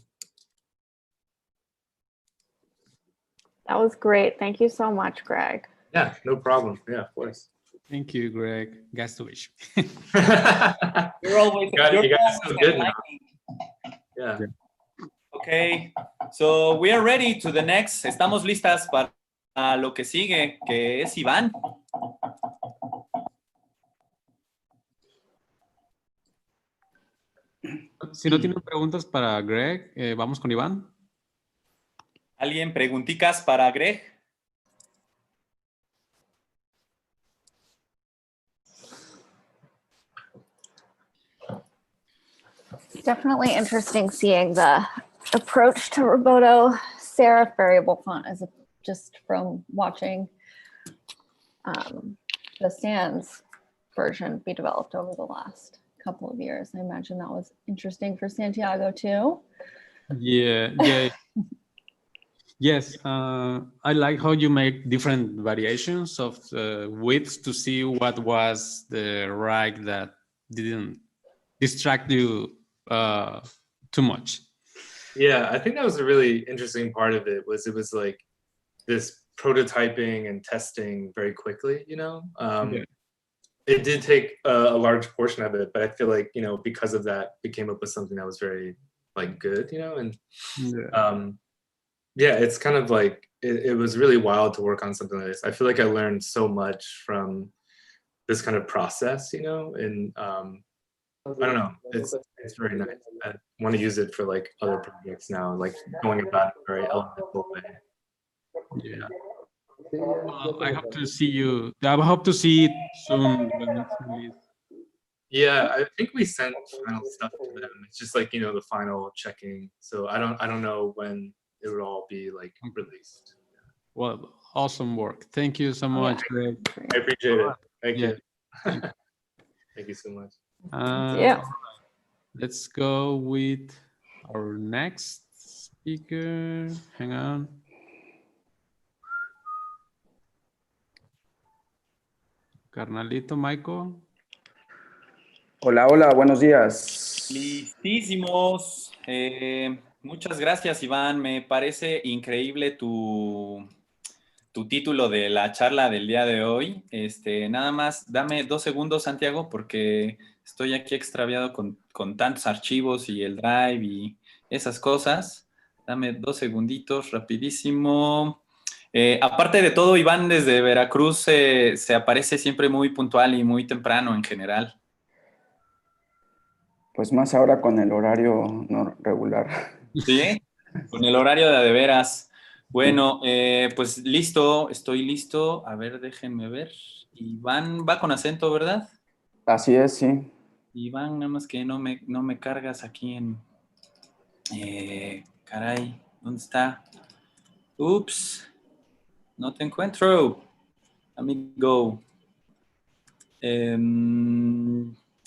That was great. Thank you so much, Greg. Yeah, no problem. Yeah, of course. Thank you, Greg. Gastovich. You're always, You guys you're are always so good now. enlightening. Yeah. Okay, so we are ready to the next. Estamos listas para lo que sigue, que es Iván. Si no tienen preguntas para Greg, vamos con Iván. ¿Alguien pregunticas para Greg? Definitely interesting seeing the approach to Roboto serif variable font as just from watching the Sans version be developed over the last couple of years. I imagine that was interesting for Santiago too. Yeah. Yes, I like how you make different variations of widths to see what was the right that didn't distract you too much. Yeah, I think that was a really interesting part of it. It was like this prototyping and testing very quickly, you know? Yeah. It did take a large portion of it, but I feel like, you know, because of that, we came up with something that was very like good, you know? And yeah, it's kind of like, it was really wild to work on something like this. I feel like I learned so much from this kind of process, you know? And I don't know, it's very nice. I want to use it for like other projects now, like going about it a very elemental way. Yeah. Well, I hope to see you. I hope to see it soon when it's released. Yeah, I think we sent final stuff to them. It's just like, you know, the final checking. So I don't know when it would all be like released. Well, awesome work. Thank you so much, Greg. I appreciate it. Thank Yeah. you. Thank you so much. Yeah. Let's go with our next speaker. Hang on. Carnalito Michael. Hola, hola, buenos días. Listísimos. Muchas gracias, Iván. Me parece increíble tu título de la charla del día de hoy. Nada más, dame 2 segundos, Santiago, porque estoy aquí extraviado con tantos archivos y el Drive y esas cosas. Dame 2 segunditos, rapidísimo. Aparte de todo, Iván desde Veracruz se aparece siempre muy puntual y muy temprano en general. Pues más ahora con el horario no regular. ¿Sí? Con el horario de veras. Bueno, pues listo, estoy listo. A ver, déjenme ver. Iván va con acento, ¿verdad? Así es, sí. Iván, nada más que no me cargas aquí en... caray, ¿dónde está? Ups, no te encuentro, amigo.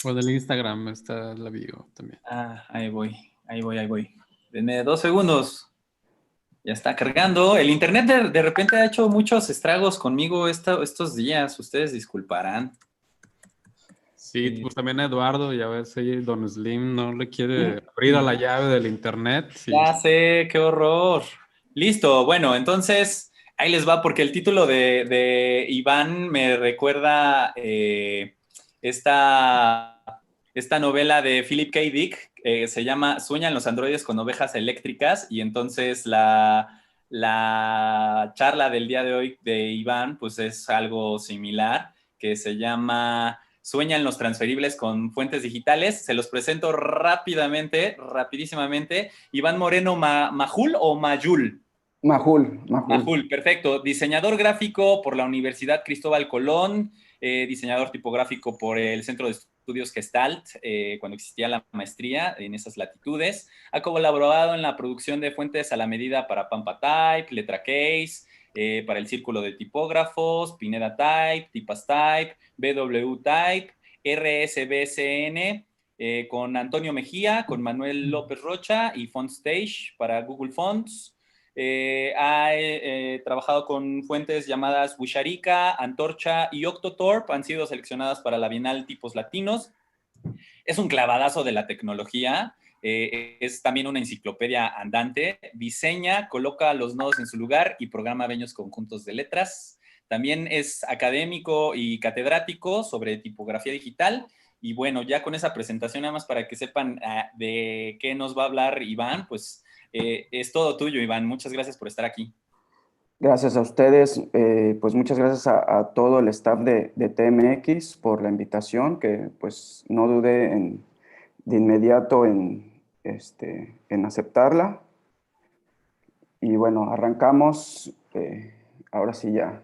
O del Instagram está la bio también. Ahí voy. Denme 2 segundos. Ya está cargando. El internet de repente ha hecho muchos estragos conmigo estos días. Ustedes disculparán. Sí, pues también a Eduardo, ya ves, ahí Don Slim no le quiere abrir a la llave del internet. Sí. Ya sé, qué horror. Listo, bueno, entonces ahí les va, porque el título de Iván me recuerda esta novela de Philip K. Dick, se llama Sueñan los androides con ovejas eléctricas, y entonces la charla del día de hoy de Iván pues es algo similar, que se llama sueñan los transferibles con fuentes digitales. Se los presento rápidamente, rapidísimamente. Iván Moreno Majul o Mayul. Majul. Perfecto. Diseñador gráfico por la Universidad Cristóbal Colón, diseñador tipográfico por el Centro de Estudios Gestalt, cuando existía la maestría en esas latitudes. Ha colaborado en la producción de fuentes a la medida para Pampa Type, Letra Case, para el Círculo de Tipógrafos, Pineda Type, Tipas Type, BW Type, RSBCN, con Antonio Mejía, con Manuel López Rocha y FontStage para Google Fonts. Ha trabajado con fuentes llamadas Wisharica, Antorcha y Octothorpe. Han sido seleccionadas para la Bienal Tipos Latinos. Es un clavadazo de la tecnología. Es también una enciclopedia andante. Diseña, coloca los nodos en su lugar y programa bellos conjuntos de letras. También es académico y catedrático sobre tipografía digital. Y bueno, ya con esa presentación, nada más para que sepan de qué nos va a hablar Iván, pues es todo tuyo, Iván. Muchas gracias por estar aquí. Gracias a ustedes, pues muchas gracias a todo el staff de TMX por la invitación, que pues no dudé de inmediato en aceptarla. Y bueno, arrancamos, ahora sí ya.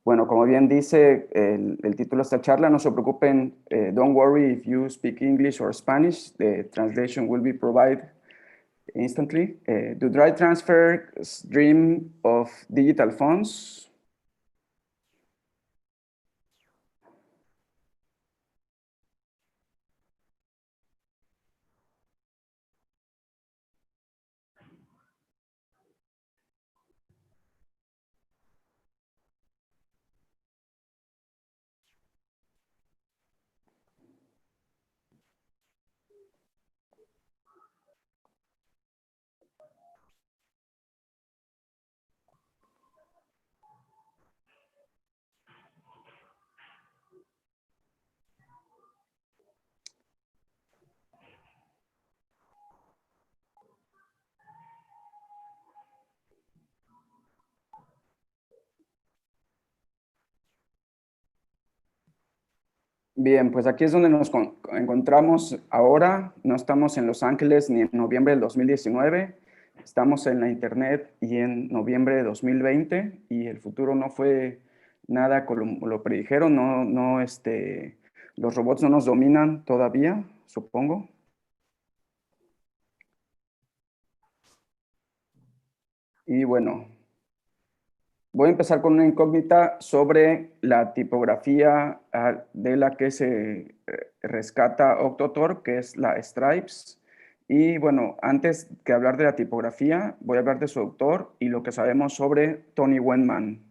Bueno, como bien dice el título de esta charla, no se preocupen, don't worry if you speak English or Spanish, the translation will be provided instantly. Do dry transfers dream of digital fonts? Bien, pues aquí es donde nos encontramos ahora. No estamos en Los Ángeles ni en noviembre del 2019. Estamos en la internet y en noviembre de 2020 y el futuro no fue nada como lo predijeron. Los robots no nos dominan todavía, supongo. Y bueno, voy a empezar con una incógnita sobre la tipografía de la que se rescata Octothorpe, que es la Stripes. Y bueno, antes que hablar de la tipografía, voy a hablar de su autor y lo que sabemos sobre Tony Wendman,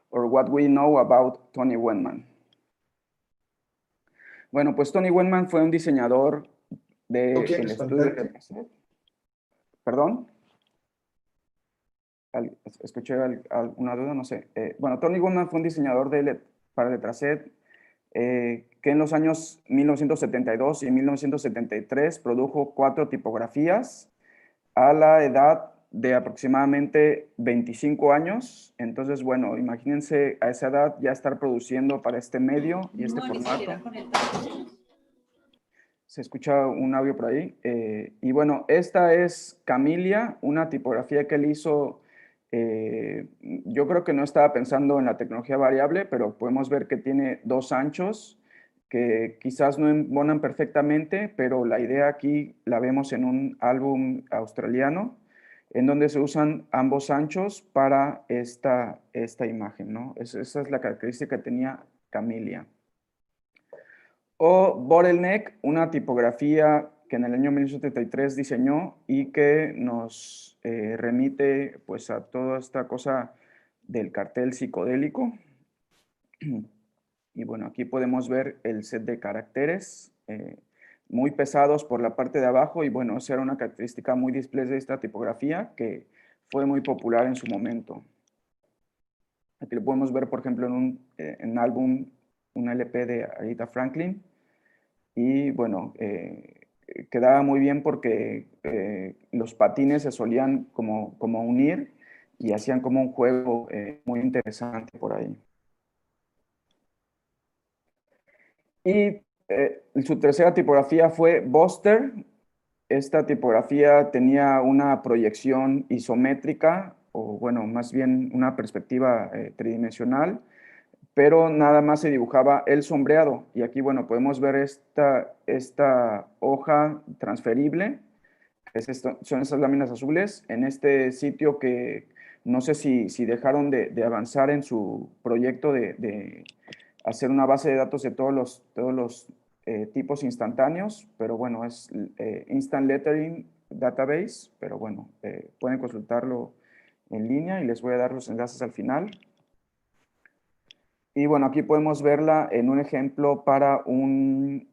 or what we know about Tony Wendman. Bueno, pues Tony Wendman fue un diseñador del estudio de... ¿Perdón? ¿Escuché alguna duda? No sé. Bueno, Tony Wendman fue un diseñador para Letraset que en los años 1972 y 1973 produjo 4 tipografías a la edad de aproximadamente 25 años. Entonces, bueno, imagínense a esa edad ya estar produciendo para este medio y este formato. Se escucha un audio por ahí. Y bueno, esta es Camilia, una tipografía que él hizo. Yo creo que no estaba pensando en la tecnología variable, pero podemos ver que tiene 2 anchos que quizás no embonan perfectamente, pero la idea aquí la vemos en un álbum australiano, en donde se usan ambos anchos para esta imagen, ¿no? Esa es la característica que tenía Camilia. O Bottleneck, una tipografía que en el año 1973 diseñó y que nos remite pues a toda esta cosa del cartel psicodélico. Y bueno, aquí podemos ver el set de caracteres muy pesados por la parte de abajo y bueno, esa era una característica muy display de esta tipografía que fue muy popular en su momento. Aquí lo podemos ver, por ejemplo, en un álbum, un LP de Aretha Franklin. Y bueno, quedaba muy bien porque los patines se solían como unir y hacían como un juego muy interesante por ahí. Y su tercera tipografía fue Buster. Esta tipografía tenía una proyección isométrica, o bueno, más bien una perspectiva tridimensional, pero nada más se dibujaba el sombreado. Y aquí, bueno, podemos ver esta hoja transferible. Son esas láminas azules en este sitio que no sé si dejaron de avanzar en su proyecto de hacer una base de datos de todos los tipos instantáneos, pero bueno, es Instant Lettering Database, pero bueno, pueden consultarlo en línea y les voy a dar los enlaces al final. Y bueno, aquí podemos verla en un ejemplo para un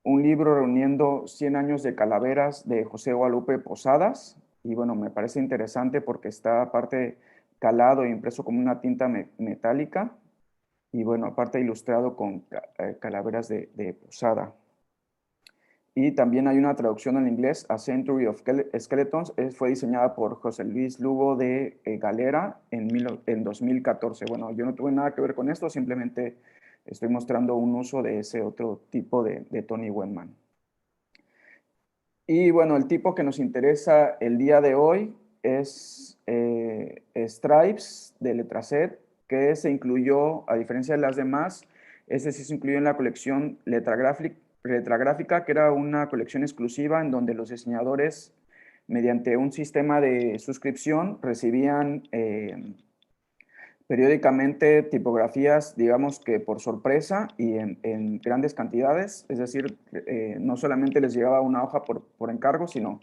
libro reuniendo 100 años de calaveras de José Guadalupe Posadas. Y bueno, me parece interesante porque está aparte calado e impreso como una tinta metálica. Y bueno, aparte ilustrado con calaveras de Posada. Y también hay una traducción al inglés, A Century of Skeletons. Fue diseñada por José Luis Lugo de Galera en 2014. Bueno, yo no tuve nada que ver con esto, simplemente estoy mostrando un uso de ese otro tipo de Tony Wenman. Y bueno, el tipo que nos interesa el día de hoy es Stripes de Letraset, que se incluyó, a diferencia de las demás, ese sí se incluyó en la colección Letra Gráfica, que era una colección exclusiva en donde los diseñadores, mediante un sistema de suscripción, recibían periódicamente tipografías, digamos que por sorpresa y en grandes cantidades, es decir, no solamente les llegaba una hoja por encargo, sino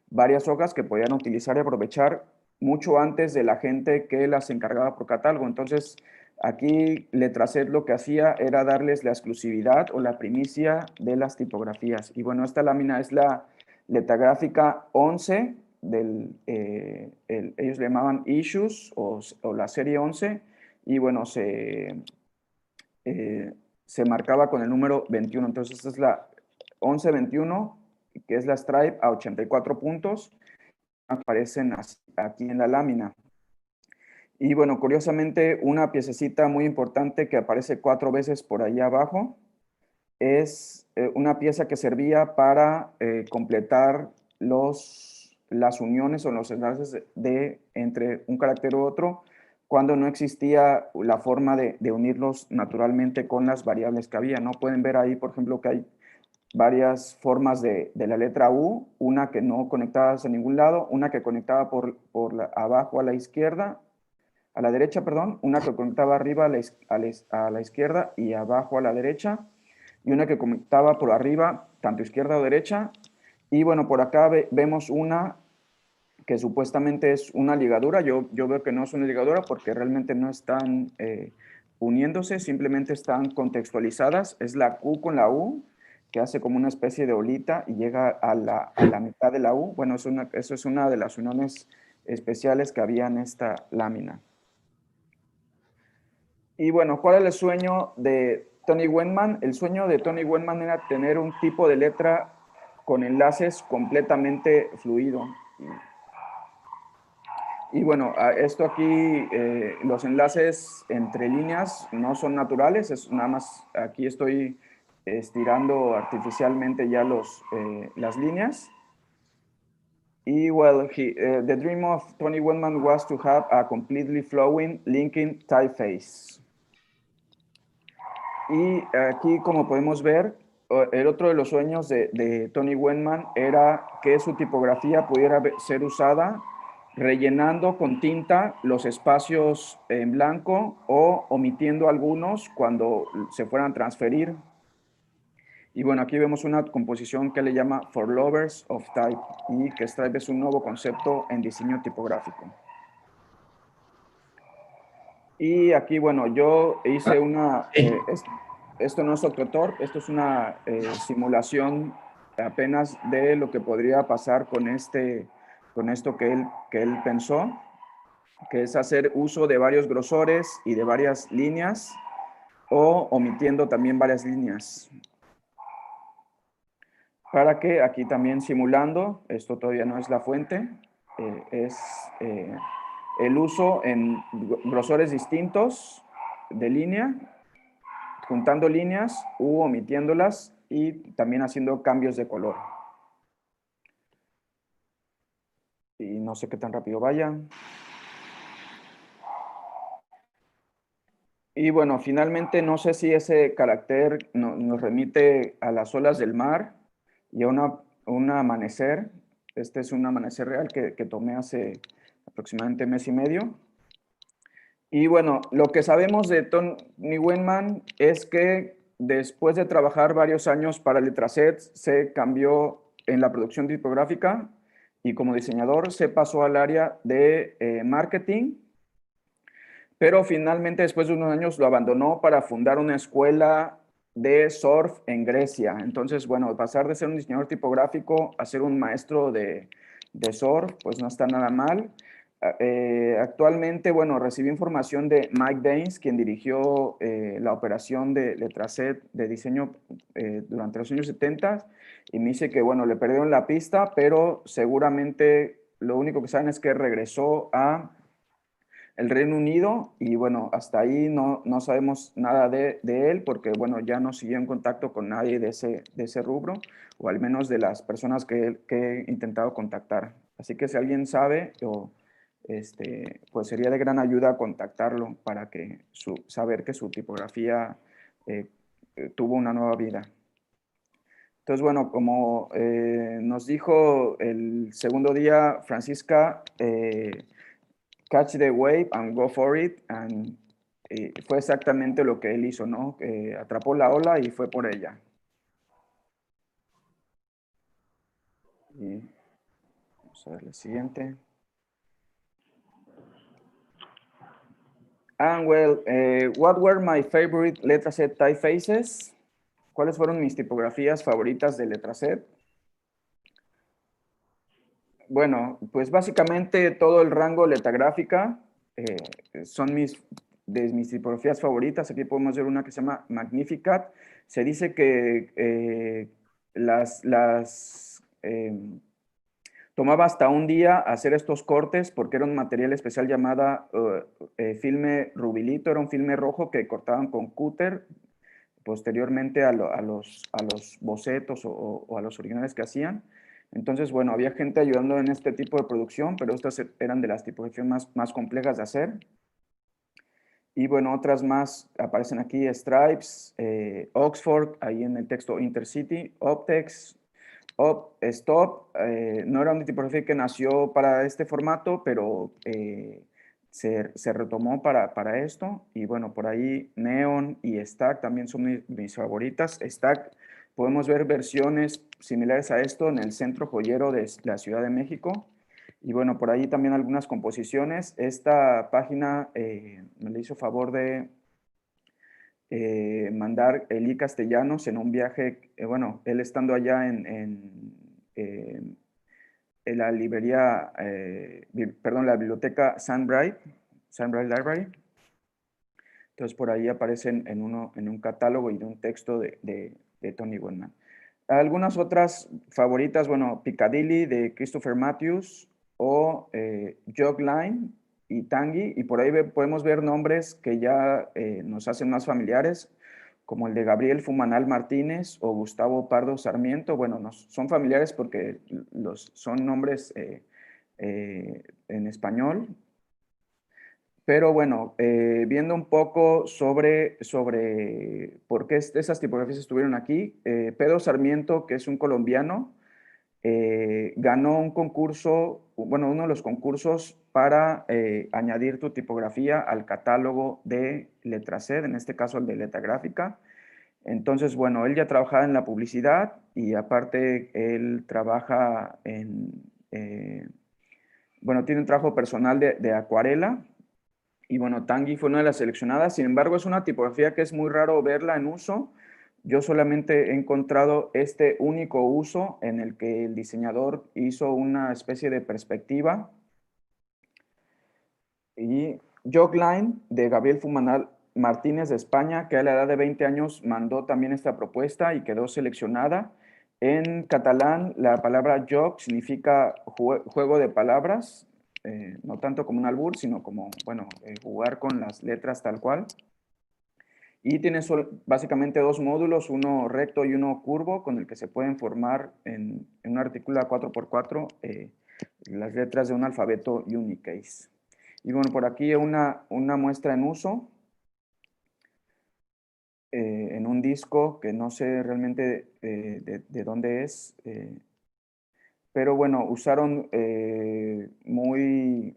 varias hojas que podían utilizar y aprovechar mucho antes de la gente que las encargaba por catálogo. Entonces, aquí Letraset lo que hacía era darles la exclusividad o la primicia de las tipografías. Y bueno, esta lámina es la letra gráfica 11 ellos le llamaban issues o la serie 11 y bueno, se marcaba con el número 21. Entonces esta es la 1121, que es la stripe a 84 puntos, aparecen aquí en la lámina. Y bueno, curiosamente, una piececita muy importante que aparece 4 veces por ahí abajo es una pieza que servía para completar las uniones o los enlaces entre un carácter u otro cuando no existía la forma de unirlos naturalmente con las variables que había, ¿no? Pueden ver ahí, por ejemplo, que hay varias formas de la letra U, una que no conectaba a ningún lado, una que conectaba abajo a la izquierda, a la derecha, perdón, una que conectaba arriba a la izquierda y abajo a la derecha, y una que conectaba por arriba, tanto izquierda o derecha. Y bueno, por acá vemos una que supuestamente es una ligadura. Yo veo que no es una ligadura porque realmente no están uniéndose, simplemente están contextualizadas. Es la Q con la U, que hace como una especie de olita y llega a la mitad de la U. Bueno, eso es una de las uniones especiales que había en esta lámina. Y bueno, ¿cuál es el sueño de Tony Wenman? El sueño de Tony Wenman era tener un tipo de letra con enlaces completamente fluido. Y bueno, esto aquí, los enlaces entre líneas no son naturales, es nada más, aquí estoy estirando artificialmente ya las líneas. Y well, the dream of Tony Wenman was to have a completely flowing linking typeface. Y aquí, como podemos ver, el otro de los sueños de Tony Wenman era que su tipografía pudiera ser usada rellenando con tinta los espacios en blanco o omitiendo algunos cuando se fueran a transferir. Y bueno, aquí vemos una composición que le llama For Lovers of Type y que Type es un nuevo concepto en diseño tipográfico. Y aquí, bueno, yo hice esto no es Octotorp, esto es una simulación apenas de lo que podría pasar con esto que él pensó, que es hacer uso de varios grosores y de varias líneas o omitiendo también varias líneas. Para que aquí también simulando, esto todavía no es la fuente, es el uso en grosores distintos de línea juntando líneas u omitiéndolas y también haciendo cambios de color. Y no sé qué tan rápido vaya. Y bueno, finalmente no sé si ese carácter nos remite a las olas del mar y a un amanecer. Este es un amanecer real que tomé hace aproximadamente mes y medio. Y bueno, lo que sabemos de Tony Wenman es que después de trabajar varios años para Letraset, se cambió en la producción tipográfica y como diseñador se pasó al área de marketing, pero finalmente después de unos años lo abandonó para fundar una escuela de surf en Grecia. Entonces, bueno, pasar de ser un diseñador tipográfico a ser un maestro de surf, pues no está nada mal. Actualmente, bueno, recibí información de Mike Daines, quien dirigió la operación de Letraset de diseño durante los años 70, y me dice que, bueno, le perdieron la pista, pero seguramente lo único que saben es que regresó a el Reino Unido y, bueno, hasta ahí no sabemos nada de él porque, bueno, ya no siguió en contacto con nadie de ese rubro, o al menos de las personas que he intentado contactar. Así que si alguien sabe, pues sería de gran ayuda contactarlo para saber que su tipografía tuvo una nueva vida. Entonces, bueno, como nos dijo el segundo día Francisca, catch the wave and go for it, and fue exactamente lo que él hizo, ¿no? Atrapó la ola y fue por ella. Y vamos a ver la siguiente. And well, what were my favorite Letraset typefaces? ¿Cuáles fueron mis tipografías favoritas de Letraset? Bueno, pues básicamente todo el rango letagráfica son de mis tipografías favoritas. Aquí podemos ver una que se llama Magnificat. Se dice que tomaba hasta un día hacer estos cortes porque era un material especial llamada filme rubilito. Era un filme rojo que cortaban con cúter posteriormente a los bocetos o a los originales que hacían. Entonces, bueno, había gente ayudando en este tipo de producción, pero estas eran de las tipografías más complejas de hacer. Y bueno, otras más aparecen aquí: Stripes, Oxford, ahí en el texto Intercity, Optex, Stop. No era una tipografía que nació para este formato, pero se retomó para esto. Y bueno, por ahí Neon y Stack también son mis favoritas. Stack, podemos ver versiones similares a esto en el Centro Joyero de la Ciudad de México. Y bueno, por ahí también algunas composiciones. Esta página me le hizo favor de mandar Eli Castellanos en un viaje, bueno, él estando allá en la librería, perdón, la biblioteca Sunbright Library. Entonces por ahí aparecen en un catálogo y de un texto de Tony Wenman. Algunas otras favoritas, bueno, Piccadilly de Christopher Matthews o Jogline y Tanguy, y por ahí podemos ver nombres que ya nos hacen más familiares, como el de Gabriel Fumanal Martínez o Gustavo Pardo Sarmiento. Bueno, nos son familiares porque son nombres en español. Pero bueno, viendo un poco sobre por qué esas tipografías estuvieron aquí, Pedro Sarmiento, que es un colombiano, ganó un concurso, bueno, uno de los concursos para añadir tu tipografía al catálogo de Letraset, en este caso el de letra gráfica. Entonces, bueno, él ya trabajaba en la publicidad y aparte él trabaja bueno, tiene un trabajo personal de acuarela. Y bueno, Tanguy fue una de las seleccionadas. Sin embargo, es una tipografía que es muy raro verla en uso. Yo solamente he encontrado este único uso en el que el diseñador hizo una especie de perspectiva. Y Jogline de Gabriel Fumanal Martínez de España, que a la edad de 20 años mandó también esta propuesta y quedó seleccionada. En catalán, la palabra jog significa juego de palabras, no tanto como un albur, sino como, bueno, jugar con las letras tal cual. Y tiene básicamente dos módulos, uno recto y uno curvo, con el que se pueden formar en una artícula 4x4 las letras de un alfabeto Unicase. Y bueno, por aquí una muestra en uso, en un disco que no sé realmente de dónde es, pero bueno, usaron muy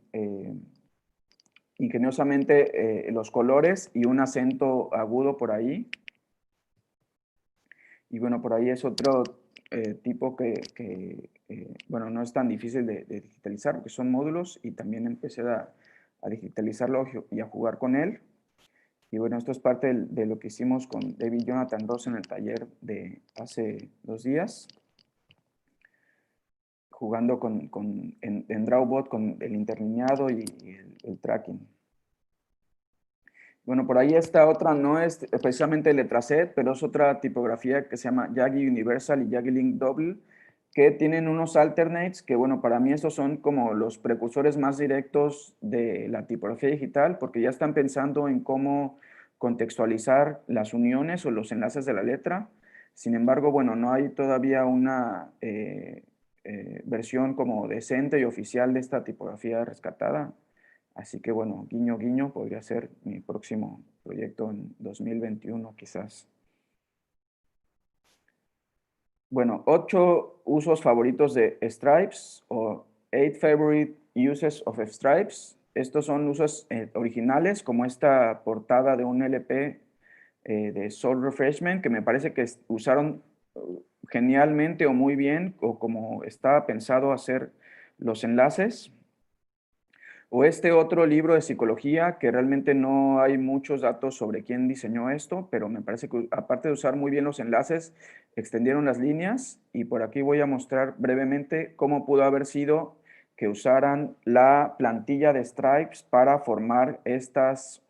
ingeniosamente los colores y un acento agudo por ahí. Y bueno, por ahí es otro tipo que bueno, no es tan difícil de digitalizar porque son módulos, y también empecé a digitalizarlo y a jugar con él. Y bueno, esto es parte de lo que hicimos con David Jonathan Ross en el taller de hace 2 días, jugando en Drawbot con el interlineado y el tracking. Bueno, por ahí esta otra no es precisamente letraset, pero es otra tipografía que se llama Yagi Universal y Yagi Link Double, que tienen unos alternates que, bueno, para mí estos son como los precursores más directos de la tipografía digital, porque ya están pensando en cómo contextualizar las uniones o los enlaces de la letra. Sin embargo, bueno, no hay todavía una versión como decente y oficial de esta tipografía rescatada. Así que bueno, guiño, guiño, podría ser mi próximo proyecto en 2021 quizás. Bueno, 8 usos favoritos de Stripes o 8 favorite uses of Stripes. Estos son usos originales, como esta portada de un LP de Soul Refreshment, que me parece que usaron genialmente o muy bien, o como estaba pensado hacer los enlaces. O este otro libro de psicología, que realmente no hay muchos datos sobre quién diseñó esto, pero me parece que aparte de usar muy bien los enlaces, extendieron las líneas, y por aquí voy a mostrar brevemente cómo pudo haber sido que usaran la plantilla de Stripes para formar estos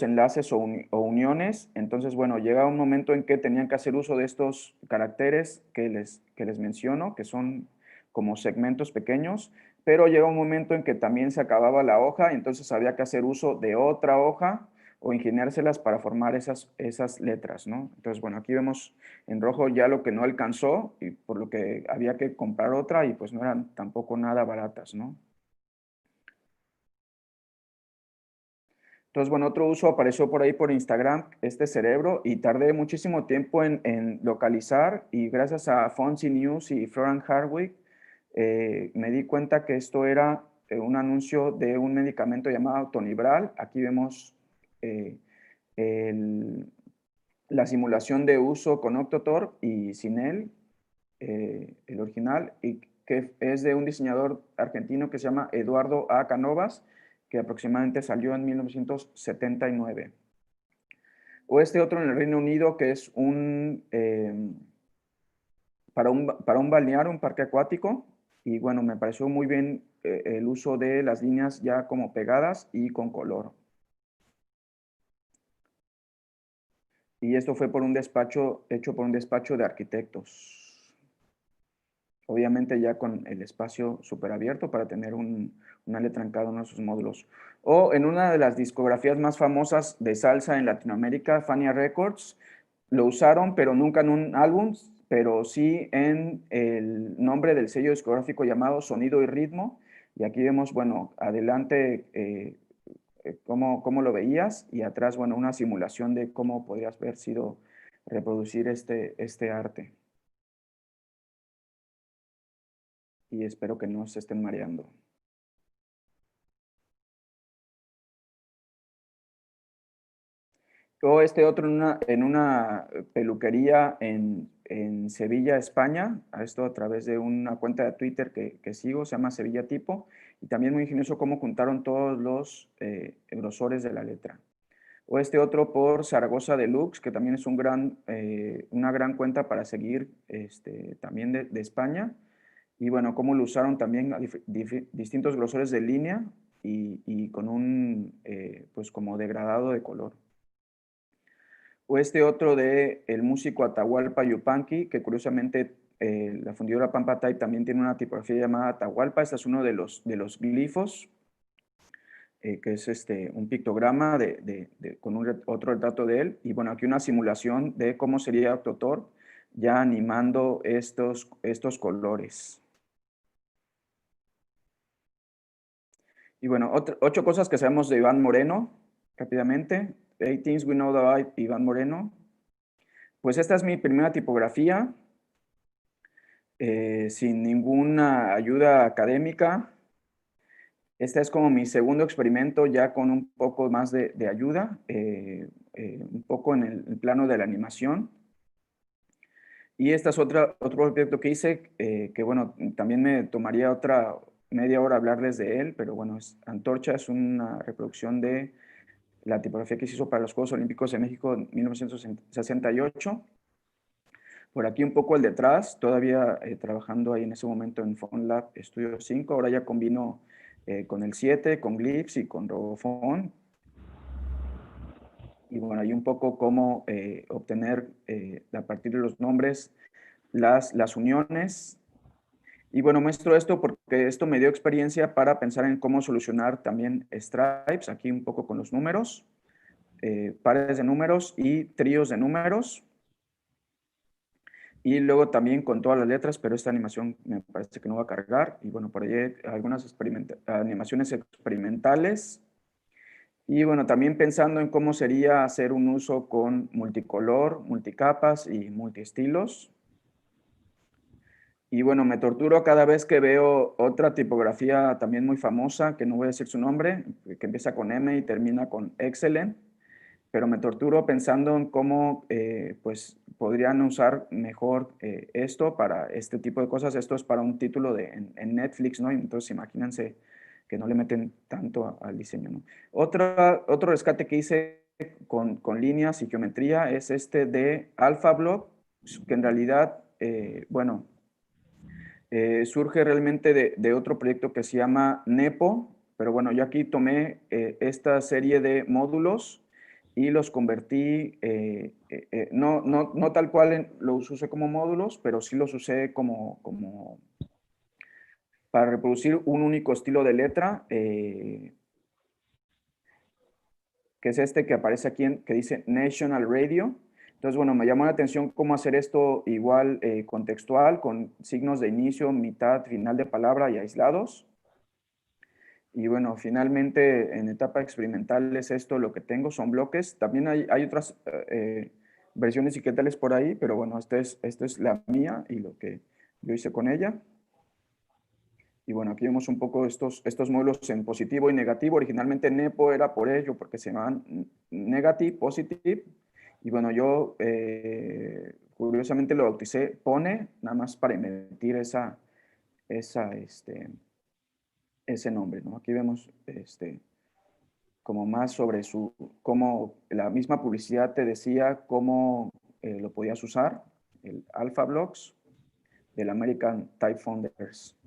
enlaces o uniones. Entonces, bueno, llega un momento en que tenían que hacer uso de estos caracteres que les menciono, que son como segmentos pequeños, pero llega un momento en que también se acababa la hoja, y entonces había que hacer uso de otra hoja o ingeniárselas para formar esas letras, ¿no? Entonces, bueno, aquí vemos en rojo ya lo que no alcanzó, y por lo que había que comprar otra, y pues no eran tampoco nada baratas, ¿no? Entonces, bueno, otro uso apareció por ahí por Instagram, este cerebro, y tardé muchísimo tiempo en localizar, y gracias a Fonzie News y Florian Hardwick, me di cuenta que esto era un anuncio de un medicamento llamado Tonibral. Aquí vemos la simulación de uso con Octotor y sin él, el original, y que es de un diseñador argentino que se llama Eduardo A. Canovas, que aproximadamente salió en 1979. O este otro en el Reino Unido, que es para un balneario, un parque acuático, y bueno, me pareció muy bien el uso de las líneas ya como pegadas y con color. Y esto fue hecho por un despacho de arquitectos. Obviamente ya con el espacio súper abierto para tener una letra en cada uno de sus módulos. O en una de las discografías más famosas de salsa en Latinoamérica, Fania Records, lo usaron, pero nunca en un álbum, pero sí en el nombre del sello discográfico llamado Sonido y Ritmo. Y aquí vemos, bueno, adelante cómo lo veías, y atrás, bueno, una simulación de cómo podrías haber sido reproducir este arte. Y espero que no se estén mareando. O este otro en una peluquería en Sevilla, España, a esto a través de una cuenta de Twitter que sigo, se llama Sevilla Tipo, y también muy ingenioso cómo juntaron todos los grosores de la letra. O este otro por Zaragoza Deluxe, que también es una gran cuenta para seguir también de España. Y bueno, cómo lo usaron también a distintos grosores de línea y con un, pues como degradado de color. O este otro de el músico Atahualpa Yupanqui, que curiosamente la fundidora Pampatay también tiene una tipografía llamada Atahualpa. Este es uno de los glifos que es un pictograma con otro retrato de él. Y bueno, aquí una simulación de cómo sería Octotor ya animando estos colores. Y bueno, 8 cosas que sabemos de Iván Moreno, rápidamente. 8 things we know about Iván Moreno. Pues esta es mi primera tipografía, sin ninguna ayuda académica. Este es como mi segundo experimento ya con un poco más de ayuda, un poco en el plano de la animación. Y este es otro proyecto que hice, que bueno, también me tomaría otra media hora hablarles de él, pero bueno, Antorcha es una reproducción de la tipografía que se hizo para los Juegos Olímpicos de México en 1968. Por aquí un poco el detrás, todavía trabajando ahí en ese momento en PhoneLab Studio 5, ahora ya combino con el 7, con Glyphs y con RoboPhone. Y bueno, hay un poco cómo obtener a partir de los nombres las uniones. Y bueno, muestro esto porque esto me dio experiencia para pensar en cómo solucionar también stripes, aquí un poco con los números, pares de números y tríos de números. Y luego también con todas las letras, pero esta animación me parece que no va a cargar. Y bueno, por ahí hay algunas animaciones experimentales. Y bueno, también pensando en cómo sería hacer un uso con multicolor, multicapas y multiestilos. Y bueno, me torturo cada vez que veo otra tipografía también muy famosa, que no voy a decir su nombre, que empieza con M y termina con Excellent, pero me torturo pensando en cómo pues podrían usar mejor esto para este tipo de cosas. Esto es para un título en Netflix, ¿no? Entonces imagínense que no le meten tanto al diseño, ¿no? Otro rescate que hice con líneas y geometría es este de AlphaBlock, que en realidad, bueno, surge realmente de otro proyecto que se llama Nepo, pero bueno, yo aquí tomé esta serie de módulos y los convertí, no tal cual los usé como módulos, pero sí los usé como para reproducir un único estilo de letra, que es este que aparece aquí, que dice National Radio. Entonces, bueno, me llamó la atención cómo hacer esto igual contextual, con signos de inicio, mitad, final de palabra y aislados. Y bueno, finalmente en etapa experimental es esto lo que tengo, son bloques. También hay otras versiones digitales por ahí, pero bueno, esta es la mía y lo que yo hice con ella. Y bueno, aquí vemos un poco estos módulos en positivo y negativo. Originalmente Nepo era por ello, porque se llamaban Negative, Positive. Y bueno, yo curiosamente lo bauticé Pone, nada más para invertir ese nombre, ¿no? Aquí vemos como más sobre cómo la misma publicidad te decía cómo lo podías usar, el Alpha Blocks del American Typefounders.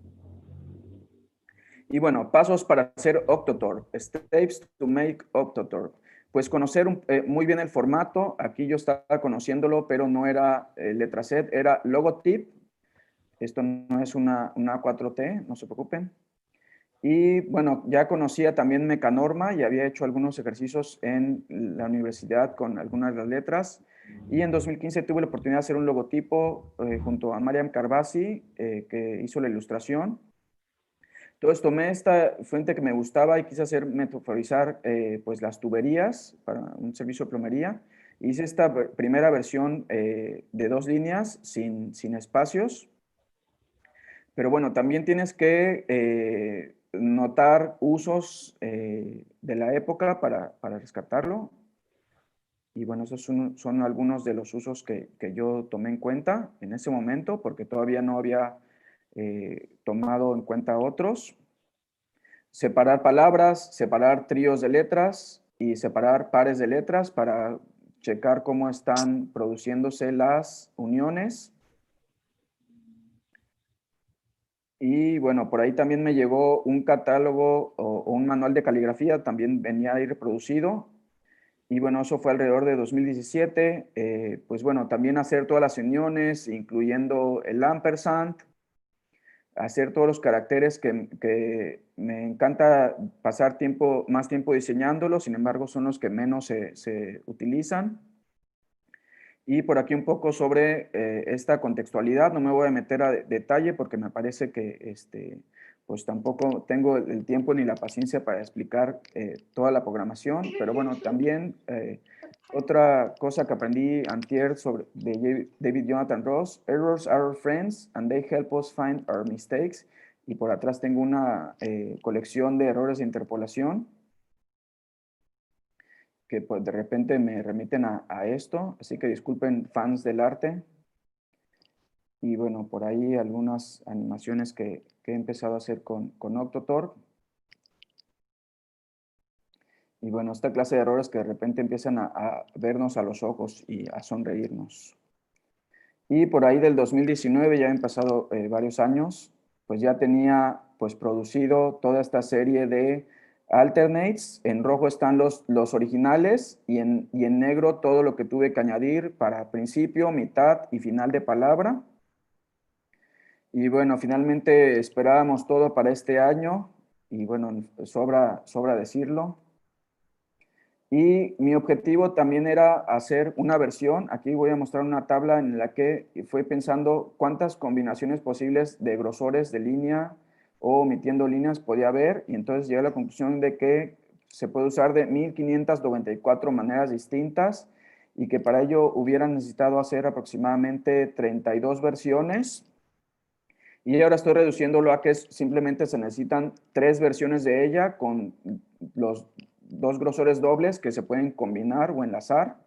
Y bueno, pasos para hacer Octotor, steps to make Octotor. Pues conocer muy bien el formato, aquí yo estaba conociéndolo, pero no era letra set, era logotip. Esto no es una 4T, no se preocupen. Y bueno, ya conocía también Mecanorma y había hecho algunos ejercicios en la universidad con algunas de las letras. Y en 2015 tuve la oportunidad de hacer un logotipo junto a Mariam Carbasi, que hizo la ilustración. Entonces tomé esta fuente que me gustaba y quise hacer metaforizar pues las tuberías para un servicio de plomería. Hice esta primera versión de 2 líneas sin espacios. Pero bueno, también tienes que notar usos de la época para rescatarlo. Y bueno, esos son algunos de los usos que yo tomé en cuenta en ese momento, porque todavía no había tomado en cuenta otros. Separar palabras, separar tríos de letras y separar pares de letras para checar cómo están produciéndose las uniones. Y bueno, por ahí también me llegó un catálogo o un manual de caligrafía, también venía ahí reproducido. Y bueno, eso fue alrededor de 2017. Pues bueno, también hacer todas las uniones, incluyendo el ampersand. hacer todos los caracteres que me encanta pasar más tiempo diseñándolos, sin embargo son los que menos se utilizan. Y por aquí un poco sobre esta contextualidad, no me voy a meter a detalle porque me parece que pues tampoco tengo el tiempo ni la paciencia para explicar toda la programación, pero bueno, también otra cosa que aprendí antier de David Jonathan Ross: errors are our friends and they help us find our mistakes. Y por atrás tengo una colección de errores de interpolación que pues de repente me remiten a esto, así que disculpen fans del arte. Y bueno, por ahí algunas animaciones que he empezado a hacer con Octothorpe. Y bueno, esta clase de errores que de repente empiezan a vernos a los ojos y a sonreírnos. Y por ahí del 2019, ya han pasado varios años, pues ya tenía pues producido toda esta serie de alternates. En rojo están los originales y en negro todo lo que tuve que añadir para principio, mitad y final de palabra. Y bueno, finalmente esperábamos todo para este año y bueno, sobra decirlo. Y mi objetivo también era hacer una versión. Aquí voy a mostrar una tabla en la que fui pensando cuántas combinaciones posibles de grosores de línea o omitiendo líneas podía haber. Y entonces llegué a la conclusión de que se puede usar de 1594 maneras distintas y que para ello hubieran necesitado hacer aproximadamente 32 versiones. Y ahora estoy reduciéndolo a que simplemente se necesitan 3 versiones de ella con los 2 grosores dobles que se pueden combinar o enlazar.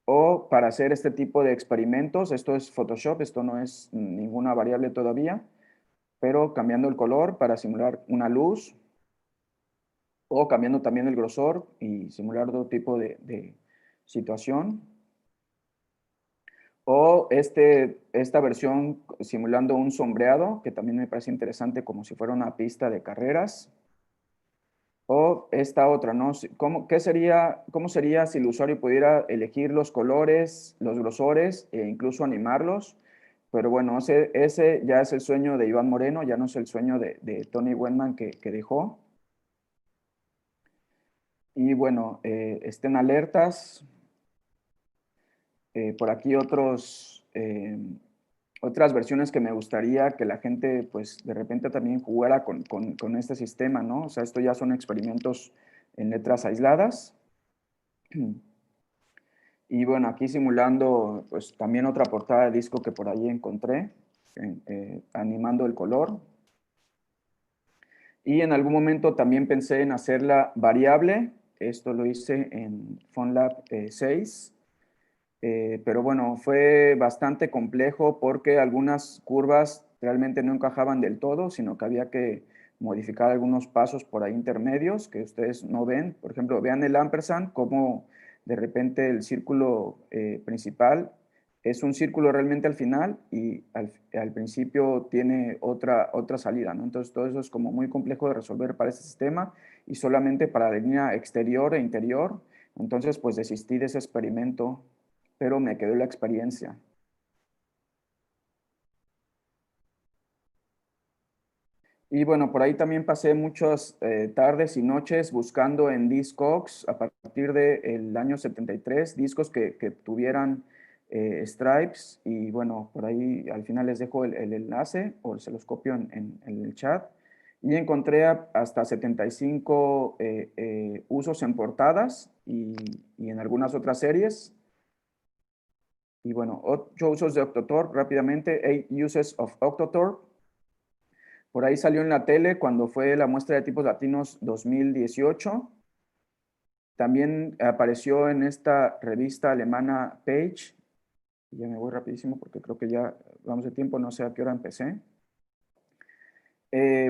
O para hacer este tipo de experimentos, esto es Photoshop, esto no es ninguna variable todavía, pero cambiando el color para simular una luz, o cambiando también el grosor y simular otro tipo de situación. O esta versión simulando un sombreado, que también me parece interesante como si fuera una pista de carreras. O esta otra, ¿no? ¿Cómo sería si el usuario pudiera elegir los colores, los grosores e incluso animarlos? Pero bueno, ese ya es el sueño de Iván Moreno, ya no es el sueño de Tony Wendman que dejó. Y bueno, estén alertas. Por aquí otras versiones que me gustaría que la gente, pues, de repente también jugara con este sistema, ¿no? O sea, esto ya son experimentos en letras aisladas. Y bueno, aquí simulando, pues, también otra portada de disco que por ahí encontré, animando el color. Y en algún momento también pensé en hacerla variable. Esto lo hice en FunLab 6. Pero bueno, fue bastante complejo porque algunas curvas realmente no encajaban del todo, sino que había que modificar algunos pasos por ahí intermedios que ustedes no ven. Por ejemplo, vean el ampersand, como de repente el círculo principal es un círculo realmente al final y al principio tiene otra salida, ¿no? Entonces todo eso es como muy complejo de resolver para este sistema y solamente para la línea exterior e interior. Entonces pues desistí de ese experimento, pero me quedó la experiencia. Y bueno, por ahí también pasé muchas tardes y noches buscando en Discogs a partir del año 73, discos que tuvieran stripes. Y bueno, por ahí al final les dejo el enlace o se los copio en el chat. Y encontré hasta 75 usos en portadas y en algunas otras series. Y bueno, 8 usos de Octothorpe rápidamente, 8 uses of Octothorpe. Por ahí salió en la tele cuando fue la muestra de tipos latinos 2018. También apareció en esta revista alemana Page. Ya me voy rapidísimo porque creo que ya vamos de tiempo, no sé a qué hora empecé.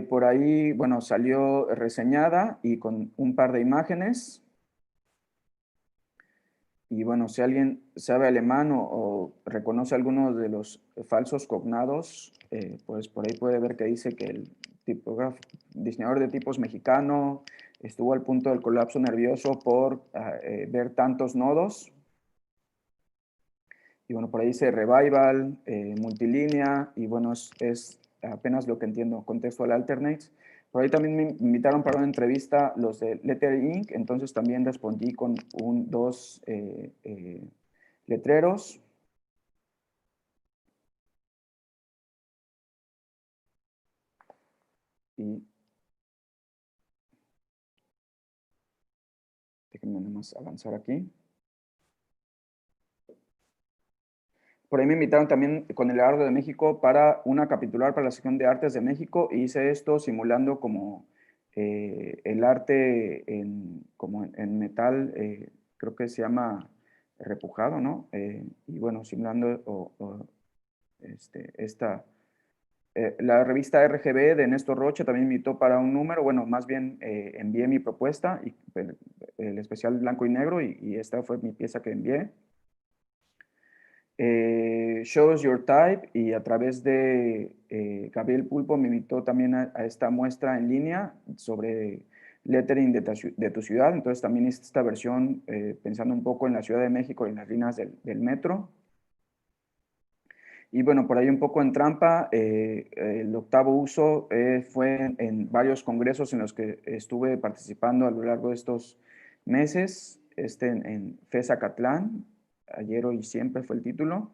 Por ahí, bueno, salió reseñada y con un par de imágenes. Y bueno, si alguien sabe alemán o reconoce algunos de los falsos cognados, pues por ahí puede ver que dice que el diseñador de tipos mexicano estuvo al punto del colapso nervioso por ver tantos nodos. Y bueno, por ahí dice revival, multilínea, y bueno, es apenas lo que entiendo, Contextual Alternates. Por ahí también me invitaron para una entrevista los de Letter Inc., entonces también respondí con dos letreros. Y déjenme nomás avanzar aquí. Por ahí me invitaron también con el Heraldo de México para una capitular para la sección de Artes de México, y hice esto simulando como el arte como en metal, creo que se llama repujado, ¿no? Y bueno, simulando la revista RGB de Néstor Rocha también me invitó para un número, bueno, más bien envié mi propuesta, y el especial blanco y negro, y esta fue mi pieza que envié. Shows Your Type, y a través de Gabriel Pulpo me invitó también a esta muestra en línea sobre lettering de tu ciudad. Entonces también hice esta versión pensando un poco en la Ciudad de México y en las líneas del metro. Y bueno, por ahí un poco en trampa, el octavo uso fue en varios congresos en los que estuve participando a lo largo de estos meses. En FES Acatlán, ayer, hoy y siempre fue el título.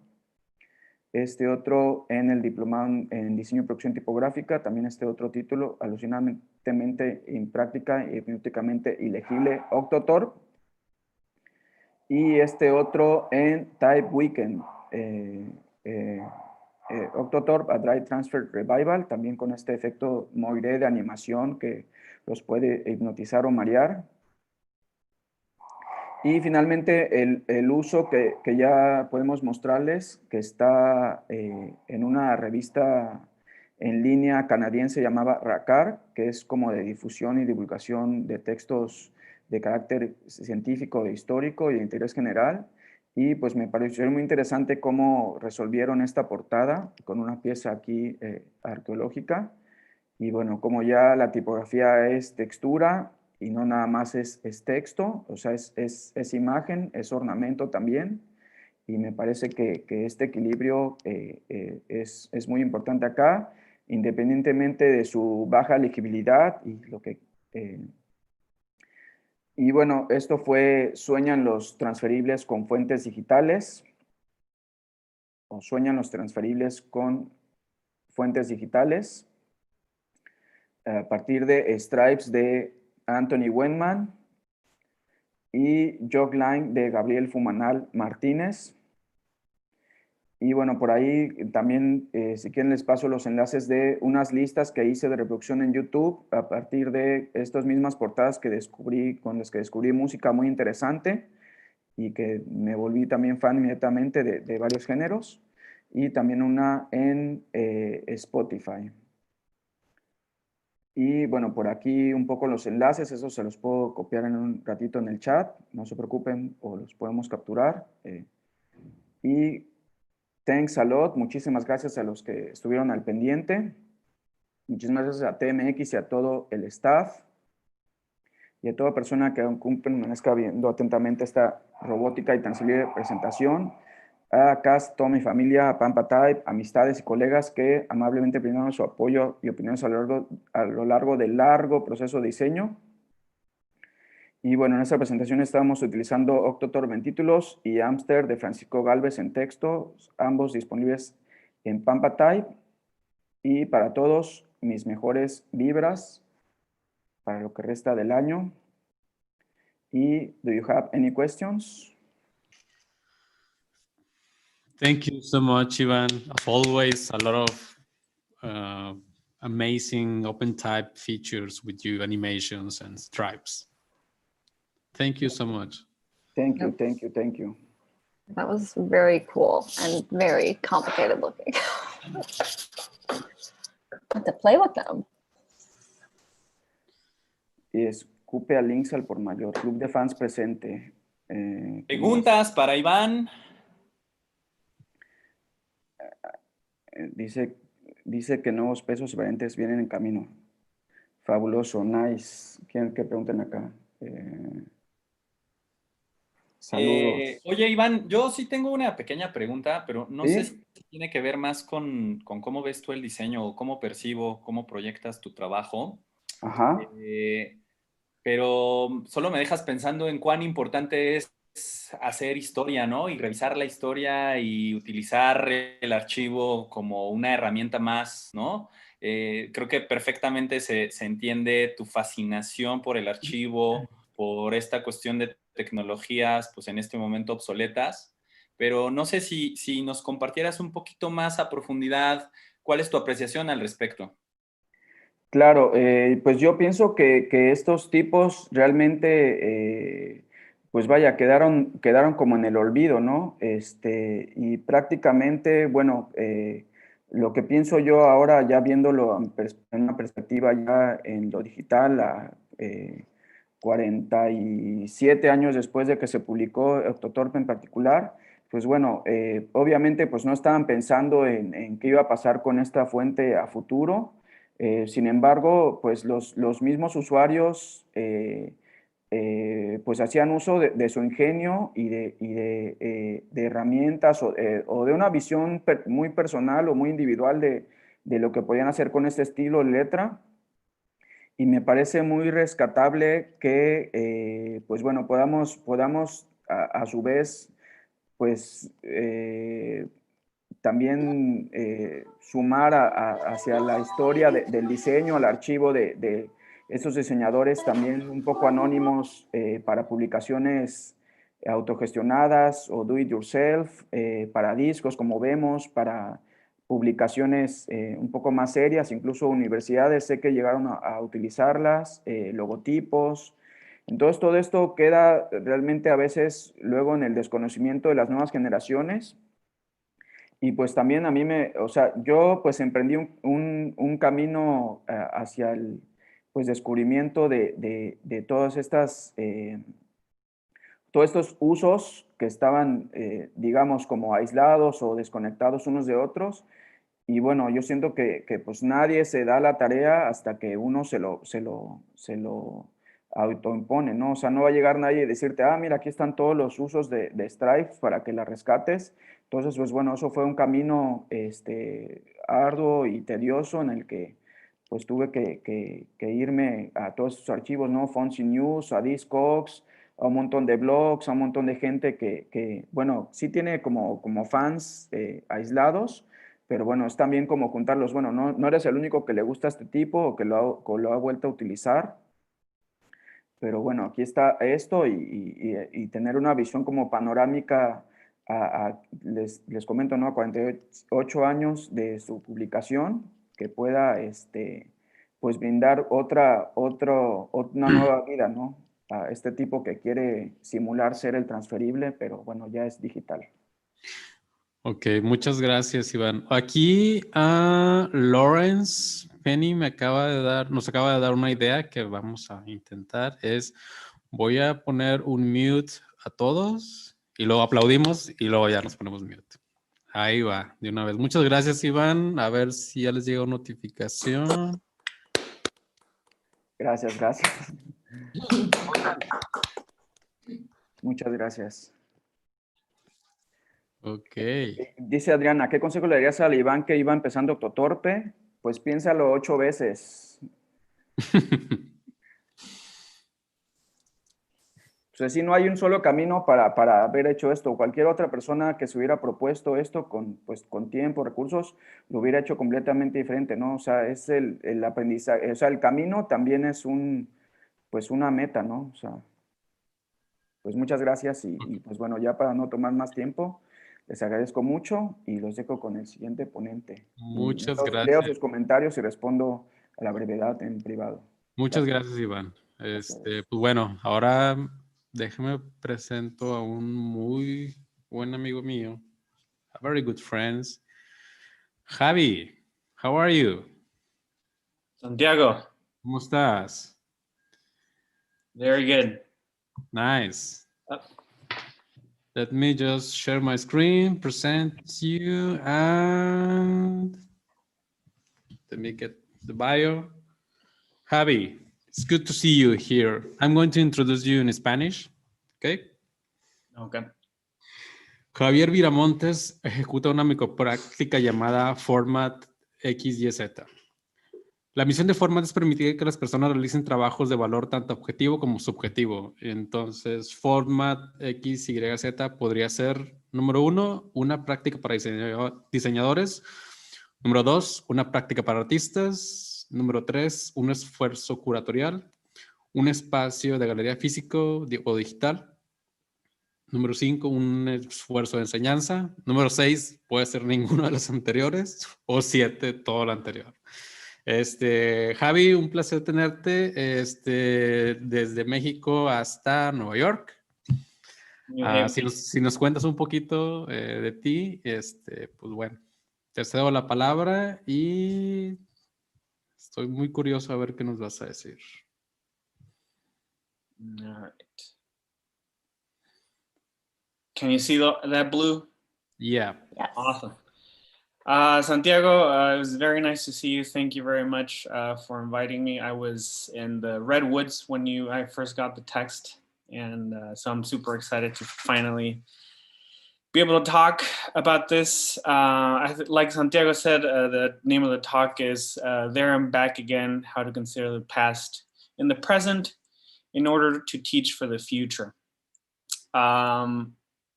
Otro en el diplomado en diseño y producción tipográfica, también otro título, alucinantemente impráctica y hipnóticamente ilegible, Octotorp. Y otro en Type Weekend, Octotorp, a Dry Transfer Revival, también con este efecto moiré de animación que los puede hipnotizar o marear. Y finalmente el uso que ya podemos mostrarles, que está en una revista en línea canadiense llamada RACAR, que es como de difusión y divulgación de textos de carácter científico e histórico y de interés general. Y pues me pareció muy interesante cómo resolvieron esta portada con una pieza aquí arqueológica. Y bueno, como ya la tipografía es textura y no nada más es texto, o sea, es imagen, es ornamento también. Y me parece que este equilibrio es muy importante acá, independientemente de su baja legibilidad y lo que... y bueno, esto fue Sueñan los transferibles con fuentes digitales, o Sueñan los transferibles con fuentes digitales, a partir de Stripes de Anthony Wenman y Jogline de Gabriel Fumanal Martínez. Y bueno, por ahí también, si quieren, les paso los enlaces de unas listas que hice de reproducción en YouTube a partir de estas mismas portadas que descubrí, con las que descubrí música muy interesante y que me volví también fan inmediatamente de varios géneros. Y también una en Spotify. Y bueno, por aquí un poco los enlaces, esos se los puedo copiar en un ratito en el chat, no se preocupen, o los podemos capturar. Y thanks a lot, muchísimas gracias a los que estuvieron al pendiente. Muchísimas gracias a TMX y a todo el staff. Y a toda persona que permanezca viendo atentamente esta robótica y tangible presentación. A Cas, toda mi familia, a Pampa Type, amistades y colegas que amablemente brindaron su apoyo y opiniones a lo largo del largo proceso de diseño. Y bueno, en esta presentación estamos utilizando Octotorp en títulos y Amster de Francisco Gálvez en texto, ambos disponibles en Pampa Type. Y para todos, mis mejores vibras para lo que resta del año. Y do you have any questions? Thank you so much, Ivan. As always, a lot of amazing open type features with you, animations and stripes. Thank you so much. Thank you, thank you, thank you. That was very cool and very complicated looking. Have to play with them. Y escupe a links al por mayor. Club de fans presente. Preguntas para Iván. Dice que nuevos pesos variantes vienen en camino. Fabuloso, nice. ¿Quieren que pregunten acá? Saludos. Oye, Iván, yo sí tengo una pequeña pregunta, pero no ¿Sí? sé si tiene que ver más con cómo ves tú el diseño o cómo percibo, cómo proyectas tu trabajo. Ajá. Pero solo me dejas pensando en cuán importante es hacer historia, ¿no? Y revisar la historia y utilizar el archivo como una herramienta más, ¿no? Creo que perfectamente se entiende tu fascinación por el archivo, por esta cuestión de tecnologías, pues en este momento obsoletas, pero no sé si nos compartieras un poquito más a profundidad cuál es tu apreciación al respecto. Claro, pues yo pienso que estos tipos realmente, pues vaya, quedaron como en el olvido, ¿no? Y prácticamente, bueno, lo que pienso yo ahora, ya viéndolo en una perspectiva ya en lo digital, 47 años después de que se publicó Octotorpe en particular, pues bueno, obviamente pues no estaban pensando en qué iba a pasar con esta fuente a futuro. Sin embargo, pues los mismos usuarios pues hacían uso de su ingenio y de herramientas o de una visión muy personal o muy individual de lo que podían hacer con este estilo de letra. Y me parece muy rescatable que, pues bueno, podamos a su vez, pues también sumar hacia la historia del diseño, al archivo de estos diseñadores también un poco anónimos para publicaciones autogestionadas o do it yourself, para discos, como vemos, para publicaciones un poco más serias, incluso universidades sé que llegaron a utilizarlas, logotipos. Entonces todo esto queda realmente a veces luego en el desconocimiento de las nuevas generaciones. Y pues también a mí o sea, yo pues emprendí un camino hacia el pues descubrimiento de todas estas, todos estos usos que estaban, digamos, como aislados o desconectados unos de otros. Y bueno, yo siento que pues nadie se da la tarea hasta que uno se lo autoimpone, ¿no? O sea, no va a llegar nadie y decirte, ah, mira, aquí están todos los usos de Stripe para que la rescates. Entonces, pues bueno, eso fue un camino arduo y tedioso en el que pues tuve que irme a todos esos archivos, ¿no? Fonzie News, a Discogs, a un montón de blogs, a un montón de gente bueno, sí tiene como fans aislados, pero bueno, es también como juntarlos. Bueno, no eres el único que le gusta este tipo o que lo ha vuelto a utilizar, pero bueno, aquí está esto y tener una visión como panorámica, les comento, ¿no? 48 años de su publicación, que pueda, pues brindar una nueva vida, ¿no? A este tipo que quiere simular ser el transferible, pero bueno, ya es digital. Ok, muchas gracias, Iván. Aquí Lawrence Penny nos acaba de dar una idea que vamos a intentar. Voy a poner un mute a todos y luego aplaudimos y luego ya nos ponemos mute. Ahí va, de una vez. Muchas gracias, Iván. A ver si ya les llegó notificación. Gracias. Muchas gracias. Ok. Dice Adriana, ¿qué consejo le darías al Iván que iba empezando Octotorpe? Pues piénsalo 8 veces. O sea, si no hay un solo camino para haber hecho esto, cualquier otra persona que se hubiera propuesto esto pues, con tiempo, recursos, lo hubiera hecho completamente diferente, ¿no? O sea, es el aprendizaje, o sea, el camino también es pues una meta, ¿no? O sea, pues muchas gracias y pues bueno, ya para no tomar más tiempo, les agradezco mucho y los dejo con el siguiente ponente. Muchas Leo gracias. sus comentarios y respondo a la brevedad en privado. Muchas gracias, Iván. Pues bueno, ahora déjeme presento a un muy buen amigo mío, a very good friends. Javi, how are you? Santiago, ¿Cómo estás? very good. Nice. Let me just share my screen, present you, and let me get the bio. Javi, it's good to see you here. I'm going to introduce you in Spanish, okay? Okay. Javier Viramontes ejecuta una micropráctica llamada Format XYZ. La misión de Format es permitir que las personas realicen trabajos de valor tanto objetivo como subjetivo. Entonces, Format XYZ podría ser, número 1, una práctica para diseñadores. Número 2, una práctica para artistas. Número 3, un esfuerzo curatorial. Un espacio de galería físico o digital. Número 5, un esfuerzo de enseñanza. Número 6, puede ser ninguno de los anteriores. O 7, todo lo anterior. Javi, un placer tenerte desde México hasta Nueva York. Si nos cuentas un poquito de ti, pues bueno, te cedo la palabra y estoy muy curioso a ver qué nos vas a decir. All right. Can you see that blue? Yeah. Yes. Awesome. Santiago, it was very nice to see you. Thank you very much for inviting me. I was in the Redwoods when I first got the text, and so I'm super excited to finally be able to talk about this. Like Santiago said, the name of the talk is There and Back Again, How to Consider the Past in the Present in Order to Teach for the Future.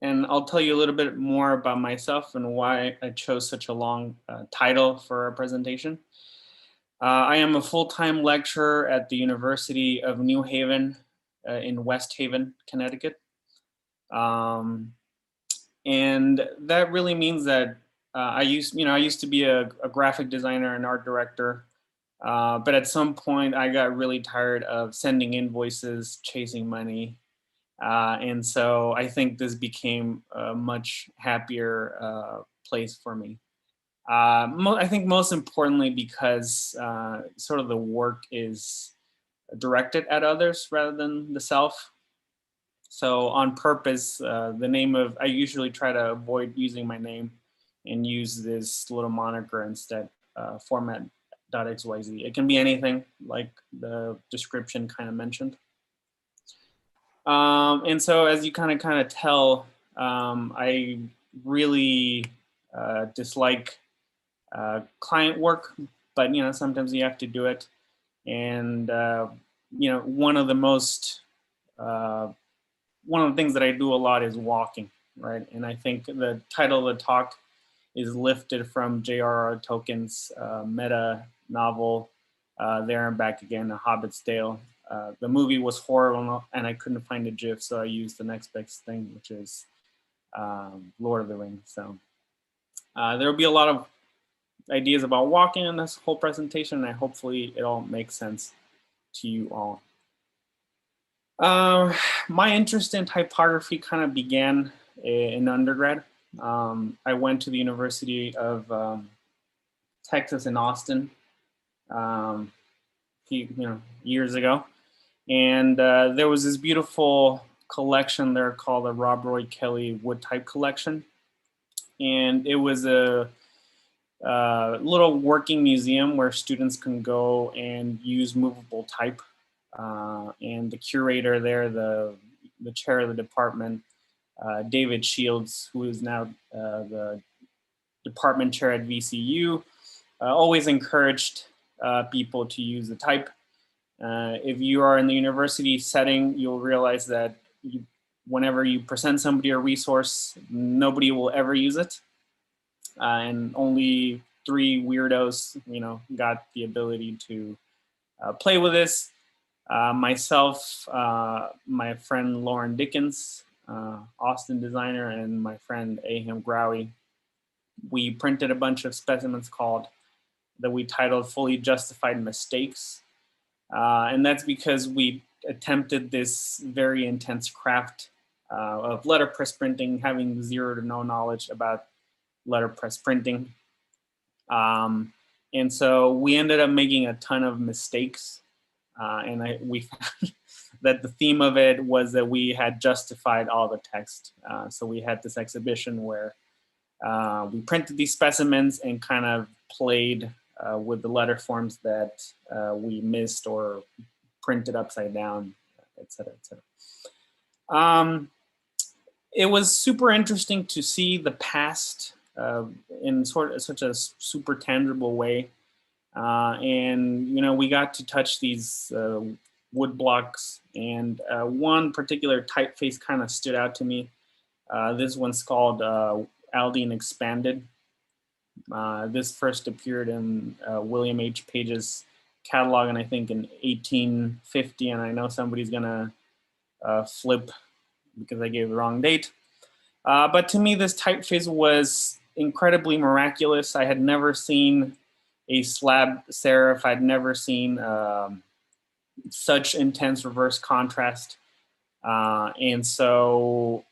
And I'll tell you a little bit more about myself and why I chose such a long title for our presentation. I am a full-time lecturer at the University of New Haven in West Haven, Connecticut. And that really means that I used to be a graphic designer and art director, but at some point I got really tired of sending invoices, chasing money. And so I think this became a much happier place for me. I think most importantly because sort of the work is directed at others rather than the self. So on purpose, I usually try to avoid using my name and use this little moniker instead, format.xyz. It can be anything like the description kind of mentioned. And so as you kind of tell, I really dislike client work, but sometimes you have to do it. And one of the things that I do a lot is walking, right? And I think the title of the talk is lifted from J.R.R. Tolkien's meta novel, There and Back Again, A Hobbit's Tale. The movie was horrible and I couldn't find a GIF, so I used the next best thing, which is Lord of the Rings. So there'll be a lot of ideas about walking in this whole presentation, and hopefully it all makes sense to you all. My interest in typography kind of began in undergrad. I went to the University of Texas in Austin years ago. And there was this beautiful collection there called the Rob Roy Kelly Wood Type Collection. And it was a little working museum where students can go and use movable type. And the curator there, the chair of the department, David Shields, who is now the department chair at VCU, always encouraged people to use the type. If you are in the university setting, you'll realize that whenever you present somebody a resource, nobody will ever use it. And only 3 weirdos, got the ability to play with this. Myself, my friend Lauren Dickens, Austin designer, and my friend Aham Growie. We printed a bunch of specimens that we titled Fully Justified Mistakes. And that's because we attempted this very intense craft of letterpress printing, having zero to no knowledge about letterpress printing. And so we ended up making a ton of mistakes. And we found that the theme of it was that we had justified all the text. So we had this exhibition where we printed these specimens and kind of played with the letter forms that we missed or printed upside down, et cetera, et cetera. it was super interesting to see the past in such a super tangible way. And, you know, we got to touch these wood blocks, and one particular typeface kind of stood out to me. This one's called Aldine Expanded. This first appeared in William H. Page's catalog, and I think in 1850, and I know somebody's gonna flip because I gave the wrong date. But to me, this typeface was incredibly miraculous. I had never seen a slab serif. I'd never seen such intense reverse contrast. And so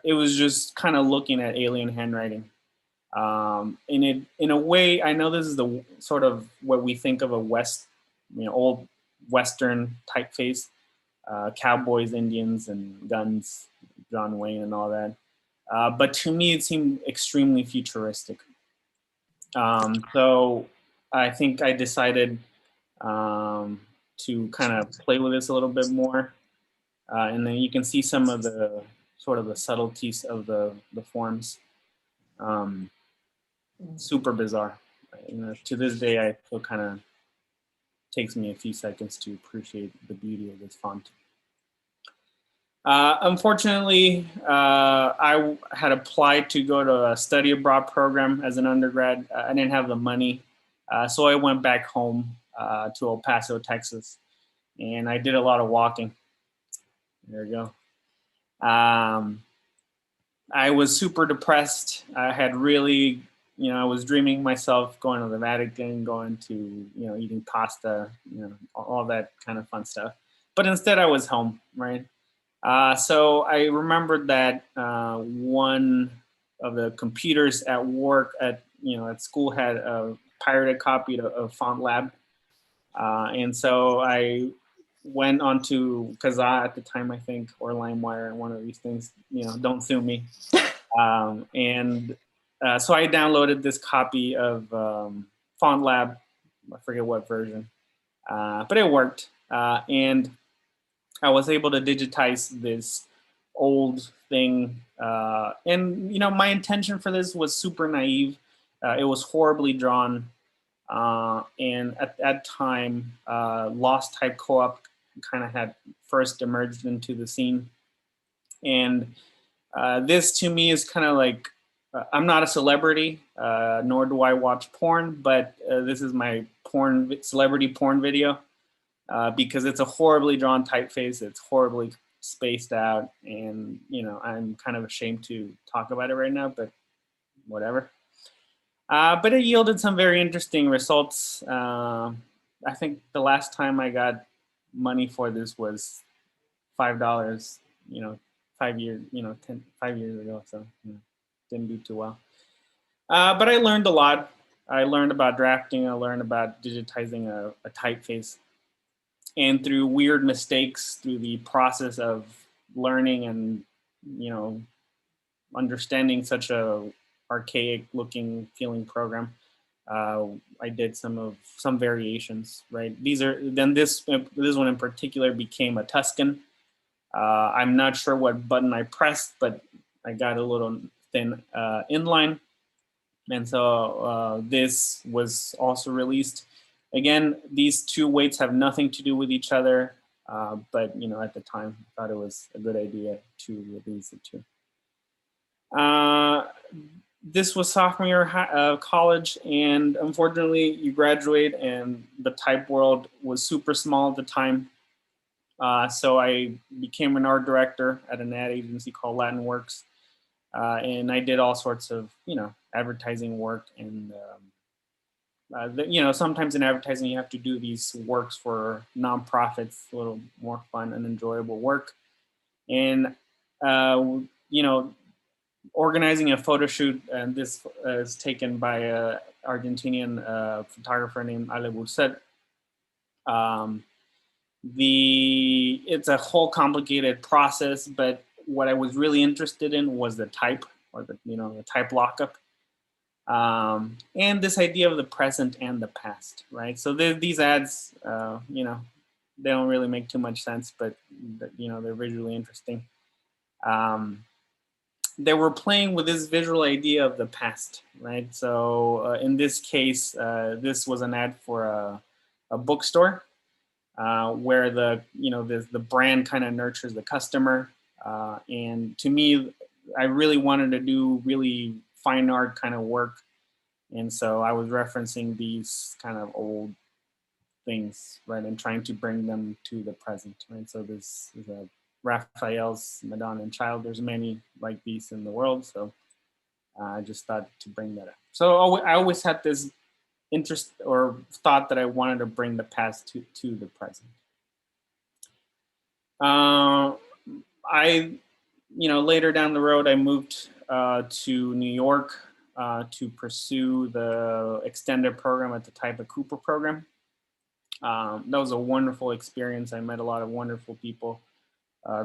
it was just kind of looking at alien handwriting. In a way, I know this is the sort of what we think of a old Western typeface, cowboys, Indians, and guns, John Wayne, and all that. But to me, it seemed extremely futuristic. So I think I decided to kind of play with this a little bit more. And then you can see some of the sort of the subtleties of the forms. Super bizarre. You know, to this day, I still kind of takes me a few seconds to appreciate the beauty of this font. Unfortunately, I had applied to go to a study abroad program as an undergrad. I didn't have the money, so I went back home to El Paso, Texas, and I did a lot of walking. There you go. I was super depressed. I had really, you know, I was dreaming myself going to the Vatican, going to, you know, eating pasta, you know, all that kind of fun stuff. But instead, I was home, right? So I remembered that one of the computers at work at school had a pirated copy of Font Lab. And so I went onto Kazaa at the time, I think, or LimeWire, one of these things, you know, don't sue me. So I downloaded this copy of Font Lab, I forget what version, but it worked. And I was able to digitize this old thing. And, you know, my intention for this was super naive. It was horribly drawn. And at that time, Lost Type Co-op kind of had first emerged into the scene. And this to me is kind of like, I'm not a celebrity, nor do I watch porn, but this is my celebrity porn video. Because it's a horribly drawn typeface, it's horribly spaced out, and you know, I'm kind of ashamed to talk about it right now, but whatever. But it yielded some very interesting results. I think the last time I got money for this was $5, you know, 5 years ago, so you know, didn't do too well. But I learned a lot. I learned about drafting, I learned about digitizing a typeface. And through weird mistakes, through the process of learning and, you know, understanding such a archaic looking feeling program, I did some variations, right? This one in particular became a Tuscan. I'm not sure what button I pressed, but I got a little thin inline. And so this was also released. Again, these two weights have nothing to do with each other, but you know, at the time, I thought it was a good idea to release the two. This was sophomore year of college, and unfortunately, you graduate, and the type world was super small at the time. So I became an art director at an ad agency called Latin Works, and I did all sorts of, you know, advertising work and. You know, sometimes in advertising, you have to do these works for nonprofits, a little more fun and enjoyable work. And, you know, organizing a photo shoot, and this is taken by an Argentinian photographer named Ale Burset. It's a whole complicated process, but what I was really interested in was the type, or the type lockup. And this idea of the present and the past, right? So these ads, you know, they don't really make too much sense, but you know, they're visually interesting. they were playing with this visual idea of the past, right? So in this case, this was an ad for a bookstore where the brand kind of nurtures the customer. And to me, I really wanted to do really fine art kind of work. And so I was referencing these kind of old things, right, and trying to bring them to the present, right? So this is a Raphael's Madonna and Child. There's many like these in the world, so I just thought to bring that up. So I always had this interest or thought that I wanted to bring the past to the present. Later down the road, I moved to New York to pursue the extended program at the Type of Cooper program. That was a wonderful experience. I met a lot of wonderful people,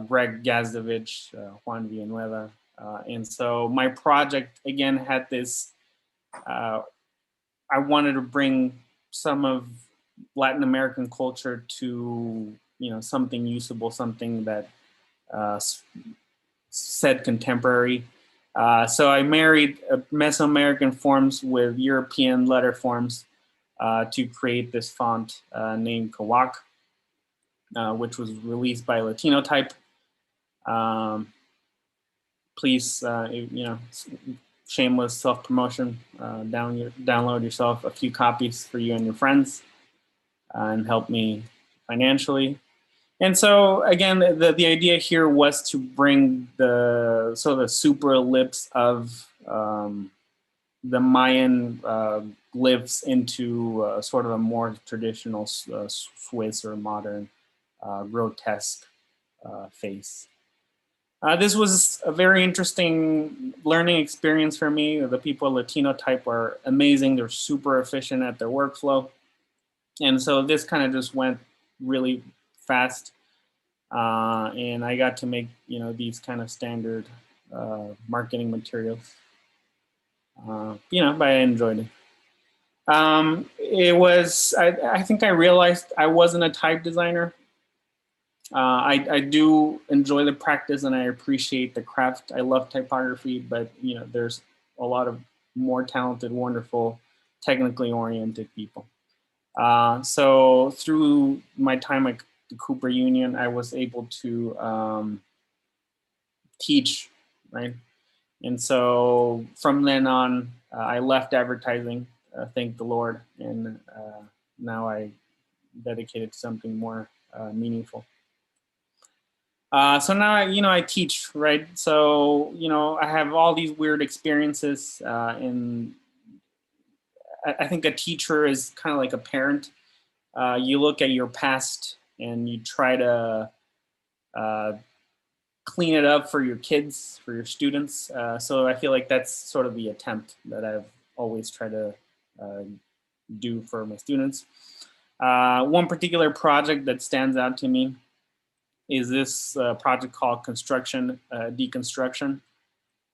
Greg Gazdovich, Juan Villanueva. And so my project, again, had this, I wanted to bring some of Latin American culture to, something usable, something that said contemporary. So I married Mesoamerican forms with European letter forms to create this font named Kawak, which was released by Latino Type. Please, shameless self-promotion, download yourself a few copies for you and your friends and help me financially. And so again, the idea here was to bring the super ellipse of the Mayan glyphs into sort of a more traditional Swiss or modern grotesque face. This was a very interesting learning experience for me. The people at Latino Type are amazing. They're super efficient at their workflow. And so this kind of just went really fast. And I got to make, these kind of standard marketing materials. But I enjoyed it. I think I realized I wasn't a type designer. I do enjoy the practice and I appreciate the craft. I love typography, but there's a lot of more talented, wonderful, technically oriented people. So through my time at the Cooper Union, I was able to teach, right? And so from then on, I left advertising, thank the Lord, and now I dedicated to something more meaningful. So now, I teach, right? So, I have all these weird experiences and I think a teacher is kind of like a parent. You look at your past and you try to clean it up for your kids, for your students. So I feel like that's sort of the attempt that I've always tried to do for my students. One particular project that stands out to me is this project called Construction Deconstruction.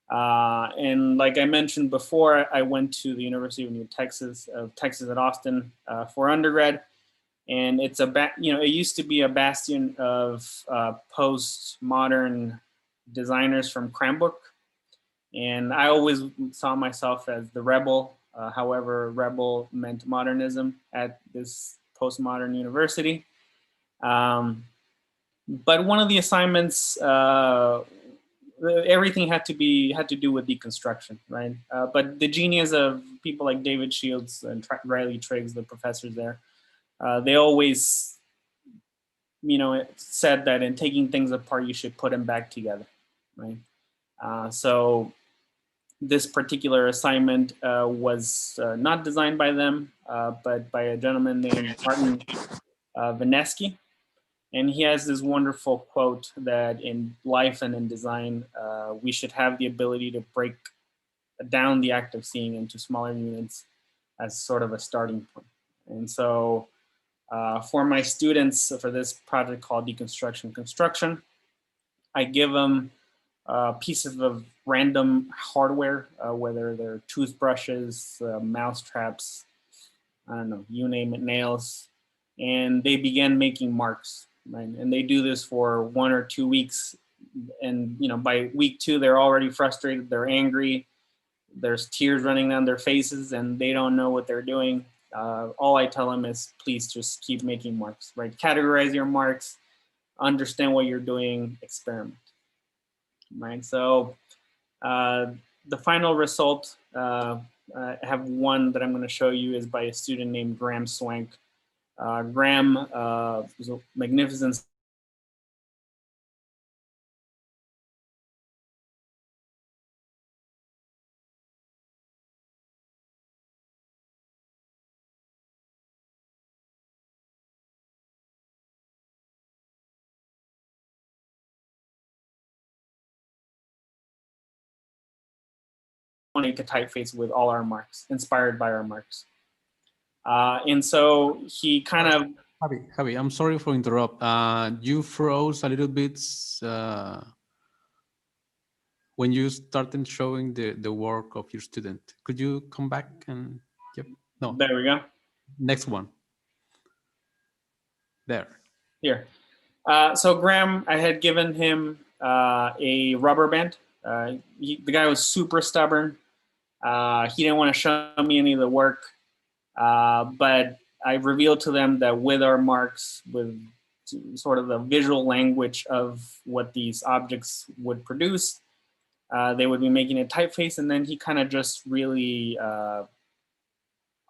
And like I mentioned before, I went to the University of Texas at Austin for undergrad. And it's it used to be a bastion of postmodern designers from Cranbrook. And I always saw myself as the rebel. However, rebel meant modernism at this postmodern university. But one of the assignments, everything had to do with deconstruction, right? But the genius of people like David Shields and Riley Triggs, the professors there, they always, said that in taking things apart, you should put them back together, right? So this particular assignment was not designed by them, but by a gentleman named Martin Vinesky. And he has this wonderful quote that in life and in design, we should have the ability to break down the act of seeing into smaller units as sort of a starting point. And so for my students, for this project called Deconstruction Construction, I give them pieces of random hardware, whether they're toothbrushes, mouse traps, I don't know, you name it, nails, and they begin making marks. Right? And they do this for 1 or 2 weeks, and by week 2, they're already frustrated, they're angry, there's tears running down their faces, and they don't know what they're doing. All I tell them is, please just keep making marks, right? Categorize your marks, understand what you're doing, experiment, right? So the final result, I have one that I'm going to show you, is by a student named Graham Swank. Graham was a magnificent to typeface with all our marks, inspired by our marks. And so he kind of... Javi, I'm sorry for interrupt. You froze a little bit when you started showing the work of your student. Could you come back and... Yep. No. There we go. Next one. There. Here. So Graham, I had given him a rubber band. The guy was super stubborn. He didn't want to show me any of the work, but I revealed to them that with our marks, with sort of the visual language of what these objects would produce, they would be making a typeface, and then he kind of just really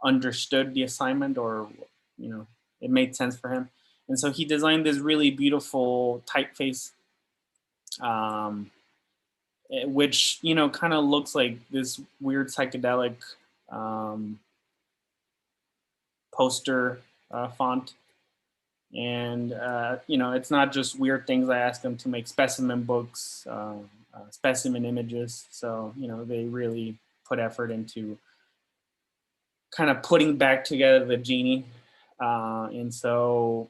understood the assignment, or it made sense for him. And so he designed this really beautiful typeface, which kind of looks like this weird psychedelic poster font. And it's not just weird things. I asked them to make specimen books, specimen images. So they really put effort into kind of putting back together the genie. And so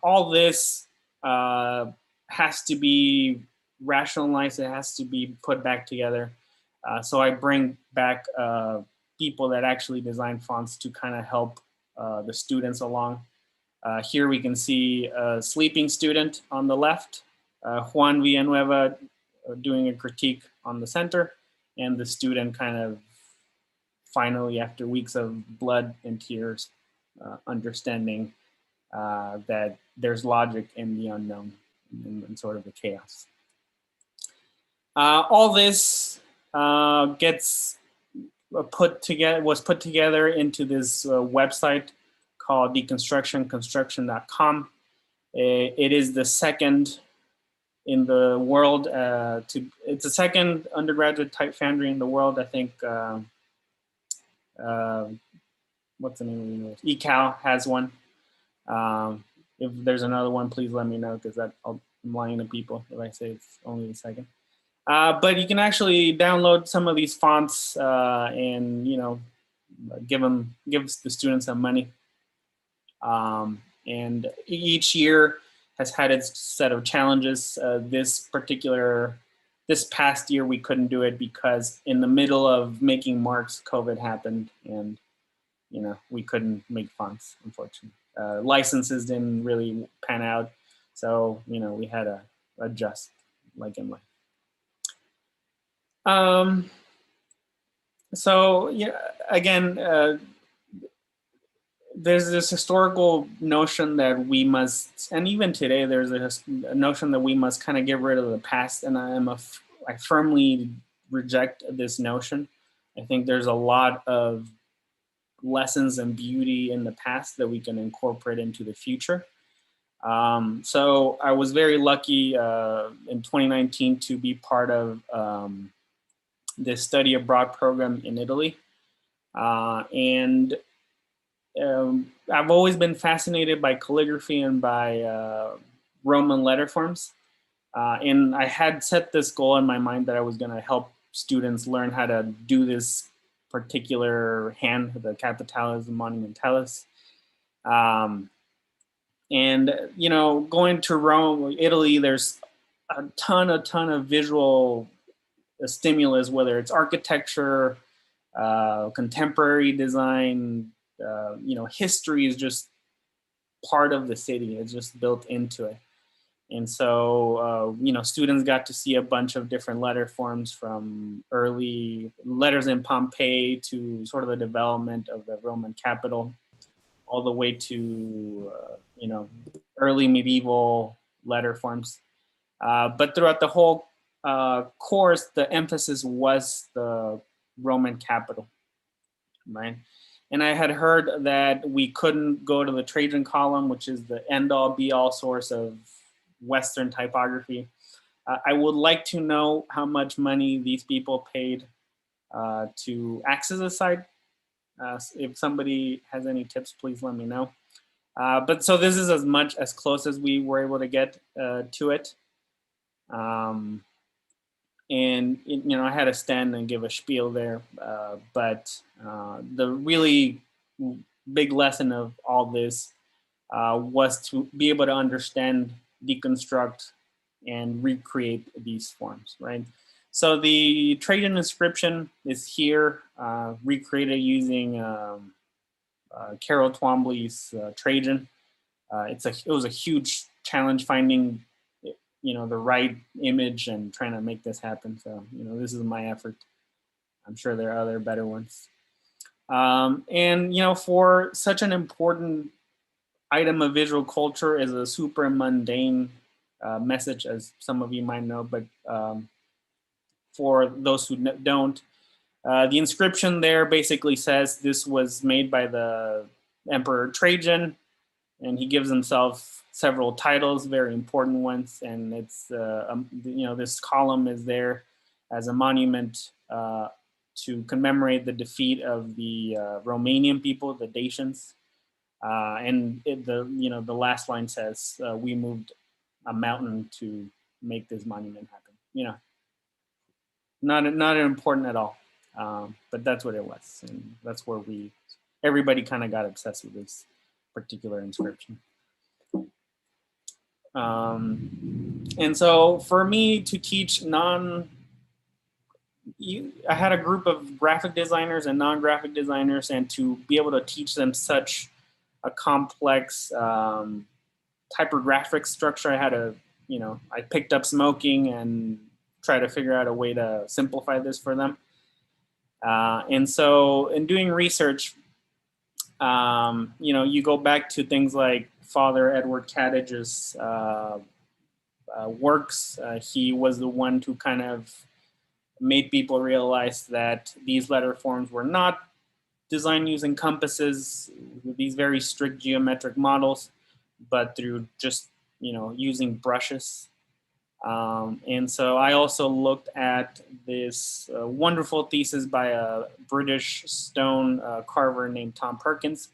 all this has to be rationalized. It has to be put back together. So I bring back people that actually design fonts to kind of help the students along. Here we can see a sleeping student on the left, Juan Villanueva doing a critique on the center, and the student kind of finally, after weeks of blood and tears, understanding that there's logic in the unknown and sort of the chaos. All this was put together into this website called deconstructionconstruction.com. It is the second in the world it's the second undergraduate type foundry in the world. I think what's the name of it? ECAL has one. If there's another one, please let me know, because I'm lying to people if I say it's only the second. But you can actually download some of these fonts and give the students some money. And each year has had its set of challenges. This past year we couldn't do it because in the middle of making marks, COVID happened, and we couldn't make fonts, unfortunately. Licenses didn't really pan out, so we had to adjust, like in life. So yeah, again, there's this historical notion that we must, and even today there's a notion that we must kind of get rid of the past, and I firmly reject this notion. I think there's a lot of lessons and beauty in the past that we can incorporate into the future. So I was very lucky in 2019 to be part of this study abroad program in Italy. And I've always been fascinated by calligraphy and by Roman letter forms. And I had set this goal in my mind that I was going to help students learn how to do this particular hand, the capitalis and monumentalis. And going to Rome, Italy, there's a ton of visual stimulus, whether it's architecture, contemporary design, history is just part of the city. It's just built into it. And so, students got to see a bunch of different letter forms, from early letters in Pompeii to sort of the development of the Roman capital, all the way to, early medieval letter forms. But throughout the whole course, the emphasis was the Roman capital, right? And I had heard that we couldn't go to the Trajan column, which is the end-all be-all source of Western typography. I would like to know how much money these people paid to access the site. If somebody has any tips, please let me know. But so this is as close as we were able to get to it. And I had to stand and give a spiel there, but the really big lesson of all this was to be able to understand, deconstruct, and recreate these forms, right? So the Trajan inscription is here, recreated using Carol Twombly's Trajan. It was a huge challenge finding the right image and trying to make this happen. So, this is my effort. I'm sure there are other better ones. And, for such an important item of visual culture is a super mundane message, as some of you might know, but for those who don't, the inscription there basically says this was made by the Emperor Trajan, and he gives himself several titles, very important ones, and it's this column is there as a monument to commemorate the defeat of the Romanian people, the Dacians, and the last line says, "We moved a mountain to make this monument happen." Not important at all, but that's what it was, and that's where everybody kind of got obsessed with this particular inscription. And so for me to teach I had a group of graphic designers and non-graphic designers, and to be able to teach them such a complex typographic structure, I had to, I picked up smoking and try to figure out a way to simplify this for them. And so in doing research, you go back to things like Father Edward Caddage's works. He was the one who kind of made people realize that these letter forms were not designed using compasses, these very strict geometric models, but through just, using brushes. And so I also looked at this wonderful thesis by a British stone carver named Tom Perkins,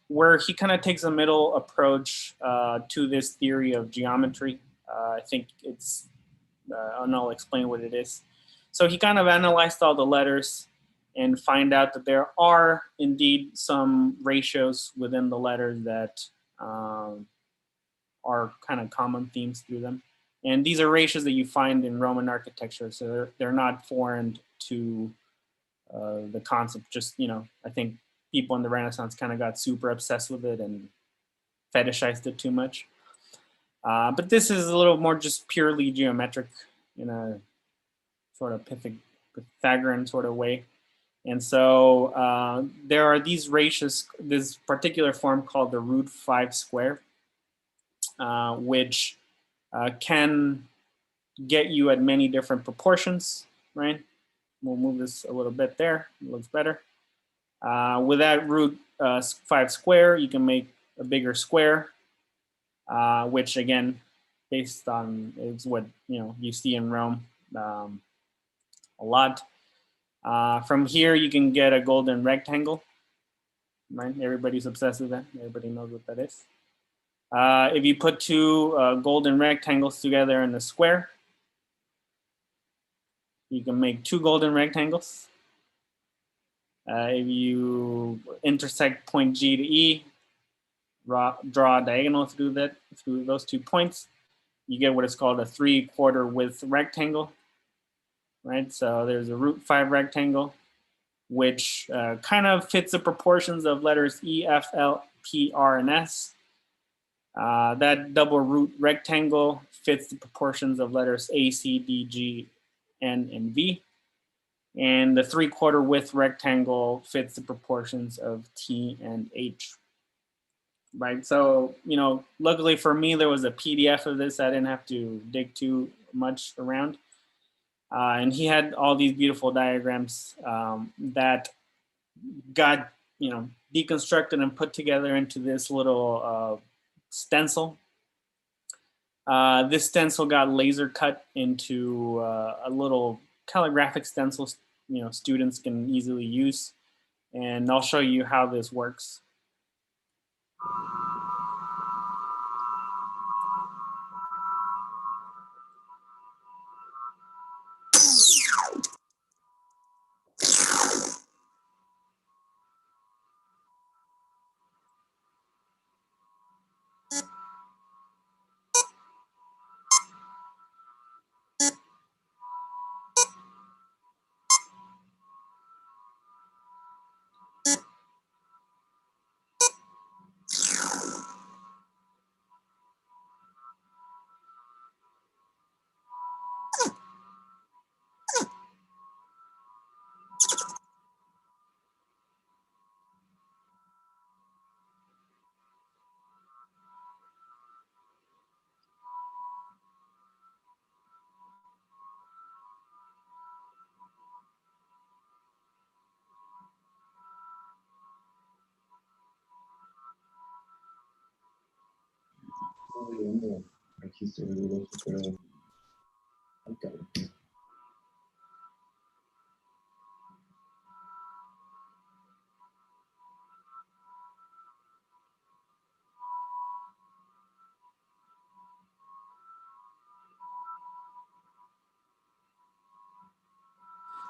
where he kind of takes a middle approach to this theory of geometry. I think it's, and I'll explain what it is. So he kind of analyzed all the letters and find out that there are indeed some ratios within the letters that are kind of common themes through them. And these are ratios that you find in Roman architecture, so they're not foreign to the concept. Just, I think people in the Renaissance kind of got super obsessed with it and fetishized it too much. But this is a little more just purely geometric in a sort of Pythagorean sort of way. And so there are these ratios, this particular form called the root 5 square, which can get you at many different proportions, right? We'll move this a little bit there, it looks better. With that root 5 square, you can make a bigger square, which again, based on, is what you see in Rome a lot. From here, you can get a golden rectangle, right? Everybody's obsessed with that. Everybody knows what that is. If you put two golden rectangles together in a square, you can make 2 golden rectangles. If you intersect point G to E, draw a diagonal through those 2 points, you get what is called a 3/4 width rectangle, right? So there's a root 5 rectangle, which kind of fits the proportions of letters E, F, L, P, R, and S. That double root rectangle fits the proportions of letters A, C, D, G, N, and V. And the 3/4 width rectangle fits the proportions of T and H. Right, so, you know, luckily for me, there was a PDF of this. I didn't have to dig too much around. And he had all these beautiful diagrams that got, you know, deconstructed and put together into this little stencil. This stencil got laser cut into a little calligraphic stencil, you know, students can easily use. And I'll show you how this works.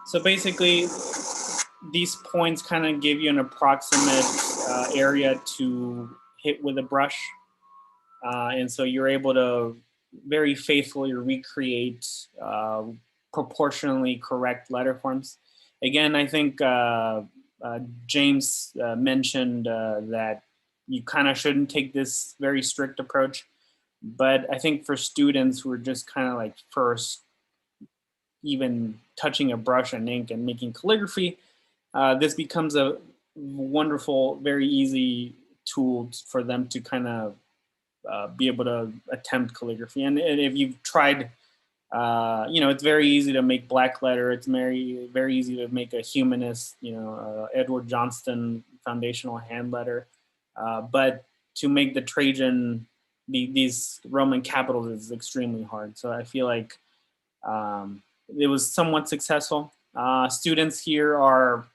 So basically, these points kind of give you an approximate area to hit with a brush. And so you're able to very faithfully recreate proportionally correct letter forms. Again, I think James mentioned that you kind of shouldn't take this very strict approach. But I think for students who are just kind of like first even touching a brush and ink and making calligraphy, this becomes a wonderful, very easy tool for them to kind of be able to attempt calligraphy. And if you've tried, you know, it's very easy to make black letter. It's very, very easy to make a humanist, you know, Edward Johnston foundational hand letter. But to make the Trajan, these Roman capitals is extremely hard. So I feel like it was somewhat successful. Students here are,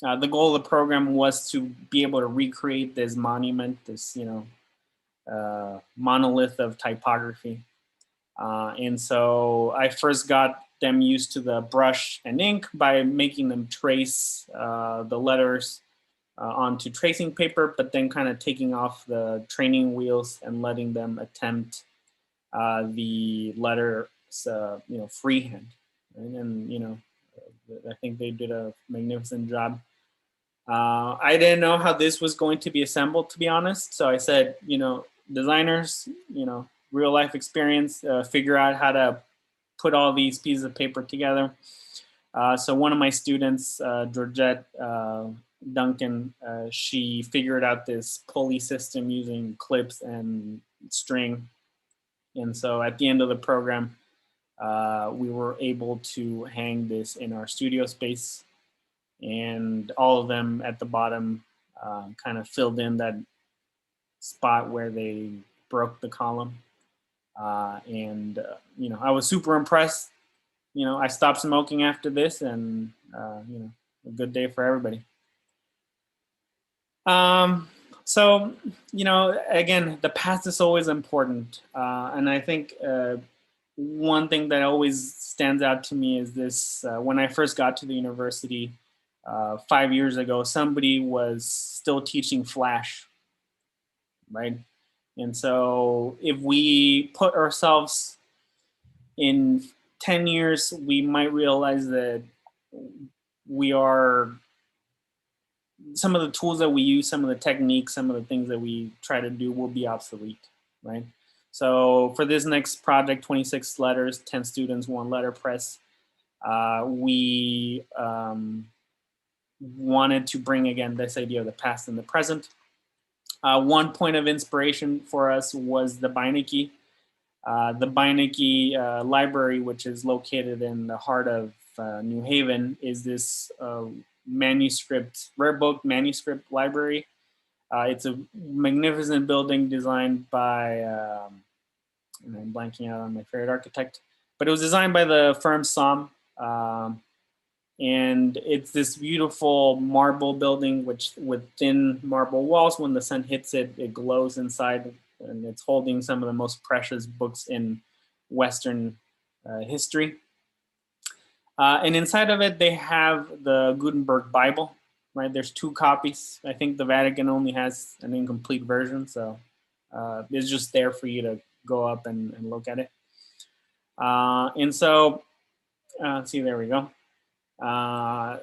the goal of the program was to be able to recreate this monument, this, you know, monolith of typography. And so I first got them used to the brush and ink by making them trace the letters onto tracing paper, but then kind of taking off the training wheels and letting them attempt the letter, you know, freehand. And, you know, I think they did a magnificent job. I didn't know how this was going to be assembled, to be honest. So I said, you know, designers, you know, real life experience, figure out how to put all these pieces of paper together. So one of my students, Georgette Duncan, she figured out this pulley system using clips and string. And so at the end of the program, we were able to hang this in our studio space, and all of them at the bottom kind of filled in that spot where they broke the column. And you know, I was super impressed. You know, I stopped smoking after this, and you know, a good day for everybody. So, you know, again, the past is always important. And I think one thing that always stands out to me is this, when I first got to the university 5 years ago, somebody was still teaching Flash, right? And so if we put ourselves in 10 years, we might realize that we are some of the tools that we use, some of the techniques, some of the things that we try to do will be obsolete, right? So for this next project, 26 letters, 10 students, 1 letterpress, we wanted to bring again this idea of the past and the present. One point of inspiration for us was the Beinecke. The Beinecke Library, which is located in the heart of New Haven, is this manuscript, rare book manuscript library. It's a magnificent building designed by, and I'm blanking out on my favorite architect, but it was designed by the firm Somm. And it's this beautiful marble building, which with thin marble walls, when the sun hits it, it glows inside, and it's holding some of the most precious books in Western history. And inside of it, they have the Gutenberg Bible, right? There's 2 copies. I think the Vatican only has an incomplete version, so it's just there for you to go up and look at it. And so, let's see, there we go.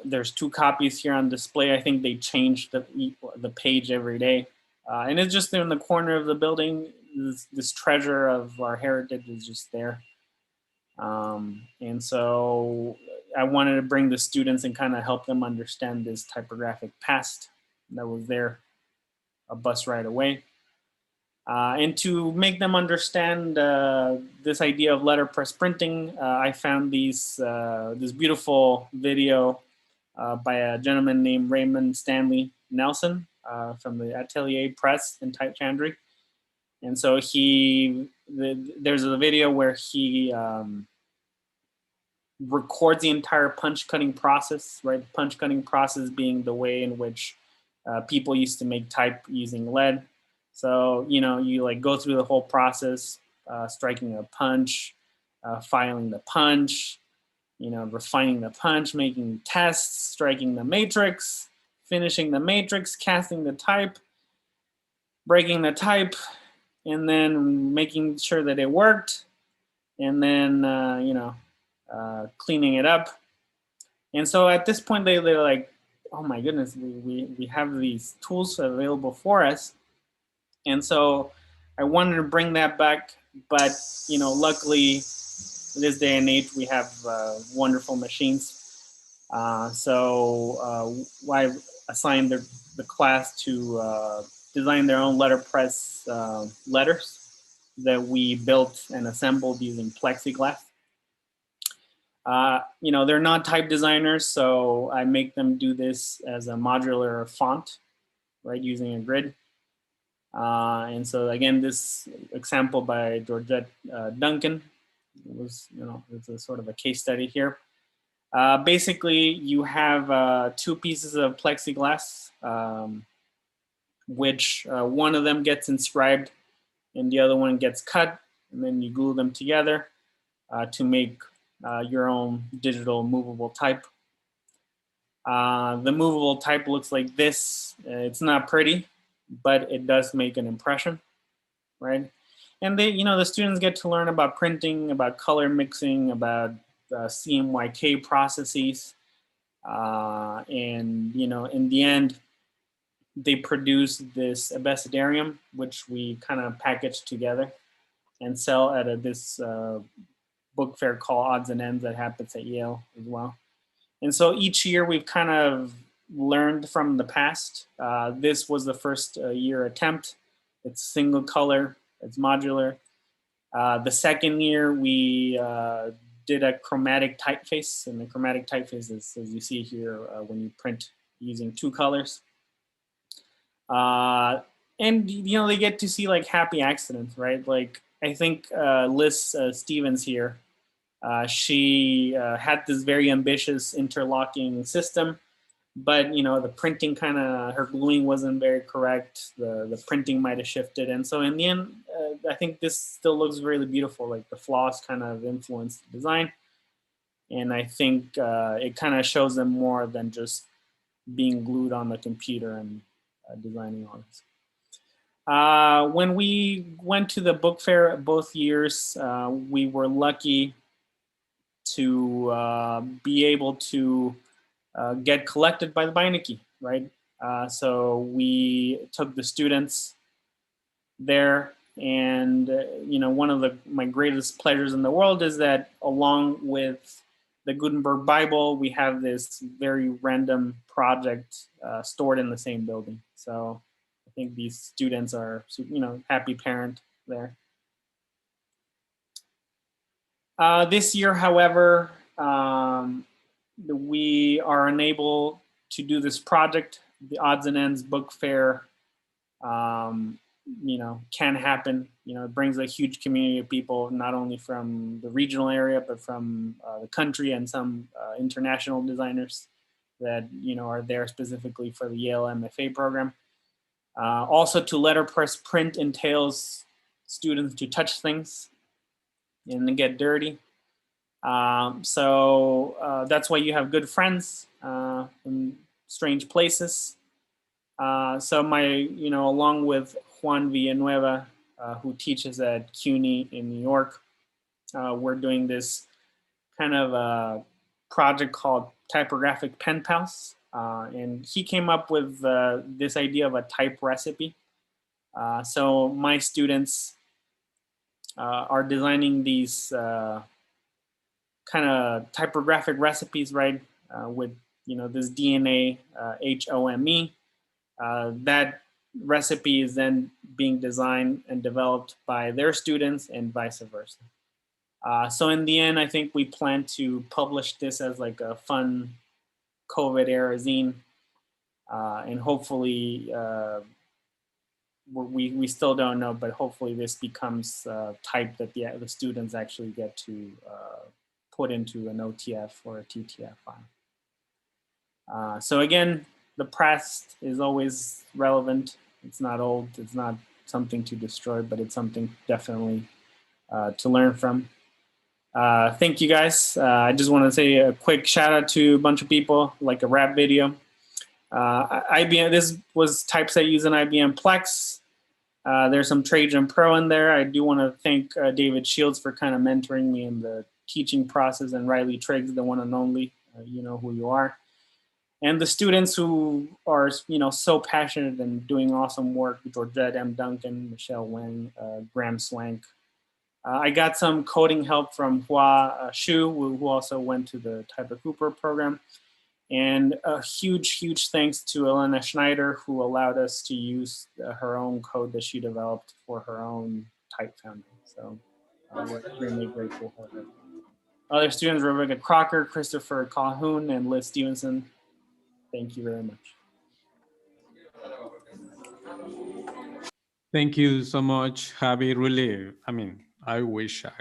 There's 2 copies here on display. I think they change the page every day. And it's just in the corner of the building. This treasure of our heritage is just there. And so I wanted to bring the students and kind of help them understand this typographic past that was there a bus ride away. And to make them understand this idea of letterpress printing, I found this beautiful video by a gentleman named Raymond Stanley Nelson from the Atelier Press in Type Foundry. And so there's a video where he records the entire punch cutting process, right? The punch cutting process being the way in which people used to make type using lead. So, you know, you like go through the whole process, striking a punch, filing the punch, you know, refining the punch, making tests, striking the matrix, finishing the matrix, casting the type, breaking the type, and then making sure that it worked, and then, you know, cleaning it up. And so at this point, they're like, oh my goodness, we have these tools available for us. And so I wanted to bring that back, but, you know, luckily in this day and age, we have wonderful machines. So I assigned the class to design their own letterpress letters that we built and assembled using plexiglass. You know, they're not type designers, so I make them do this as a modular font, right, using a grid. And so again, this example by Georgette Duncan was, you know, it's a sort of a case study here. Basically, you have 2 pieces of plexiglass, which one of them gets inscribed and the other one gets cut, and then you glue them together to make your own digital movable type. The movable type looks like this. It's not pretty, but it does make an impression, right? And they, you know, the students get to learn about printing, about color mixing, about CMYK processes. And, you know, in the end, they produce this abecedarium, which we kind of package together and sell at this book fair called Odds and Ends that happens at Yale as well. And so each year we've kind of learned from the past. This was the first year attempt. It's single color, it's modular. The second year we did a chromatic typeface, and the chromatic typeface is, as you see here, when you print using 2 colors. And, you know, they get to see like happy accidents, right? Like I think Liz Stevens here, she had this very ambitious interlocking system, but, you know, the printing kind of, her gluing wasn't very correct. The printing might have shifted. And so in the end, I think this still looks really beautiful. Like the flaws kind of influenced the design. And I think it kind of shows them more than just being glued on the computer and designing on it. When we went to the book fair both years, we were lucky to be able to get collected by the Beinecke, right? So we took the students there, and one of my greatest pleasures in the world is that along with the Gutenberg Bible, we have this very random project stored in the same building. So I think these students are, happy parent there. This year, however, we are unable to do this project. The Odds and Ends Book Fair, can happen. It brings a huge community of people, not only from the regional area, but from the country, and some international designers that, are there specifically for the Yale MFA program. Also, to letterpress print entails students to touch things and get dirty. So that's why you have good friends in strange places. So along with Juan Villanueva, who teaches at CUNY in New York, we're doing this kind of a project called Typographic Pen Pals. And he came up with this idea of a type recipe. So my students are designing these kind of typographic recipes, right? With this DNA HOME. That recipe is then being designed and developed by their students and vice versa. So in the end, I think we plan to publish this as like a fun COVID era zine, and hopefully we still don't know, but hopefully this becomes type that the students actually get to put into an OTF or a TTF file. So again, the past is always relevant. It's not old. It's not something to destroy, but it's something definitely to learn from. Thank you guys. I just want to say a quick shout out to a bunch of people, like a rap video. IBM, this was typeset using IBM Plex. There's some Trajan Pro in there. I do want to thank David Shields for kind of mentoring me in the teaching process, and Riley Triggs, the one and only, you know who you are. And the students who are, so passionate and doing awesome work, Georgette M. Duncan, Michelle Wang, Graham Swank. I got some coding help from Hua Shu, who also went to the Typer Cooper program. And a huge, huge thanks to Elena Schneider, who allowed us to use her own code that she developed for her own type foundry. So we're extremely grateful for her. Other students, Rebecca Crocker, Christopher Calhoun, and Liz Stevenson. Thank you very much. Thank you so much, Javi. Really, I wish I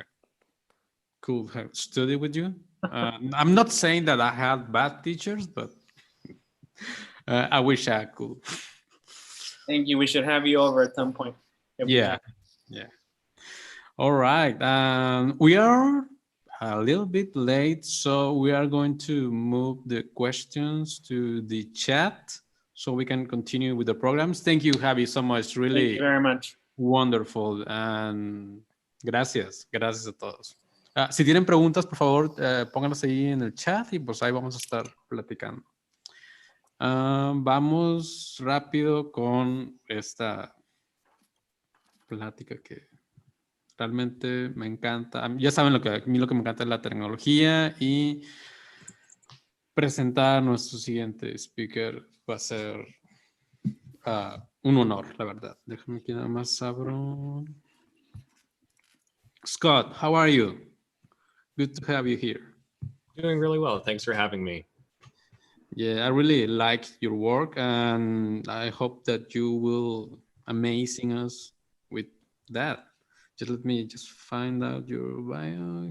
could have studied with you. I'm not saying that I had bad teachers, but I wish I could. Thank you. We should have you over at some point. Yeah. All right. We are a little bit late, so we are going to move the questions to the chat so we can continue with the programs. Thank you, Javi, so much. Really, thank you very much. Wonderful. And gracias a todos. Si tienen preguntas, por favor, pónganlas ahí en el chat y pues ahí vamos a estar platicando. Vamos rápido con esta plática que realmente me encanta. Ya saben a mí lo que me encanta es la tecnología, y presentar a nuestro siguiente speaker va a ser un honor, la verdad. Déjame que nada más abro. Scott, how are you? Good to have you here. Doing really well. Thanks for having me. Yeah, I really like your work, and I hope that you will amazing us with that. Just let me find out your bio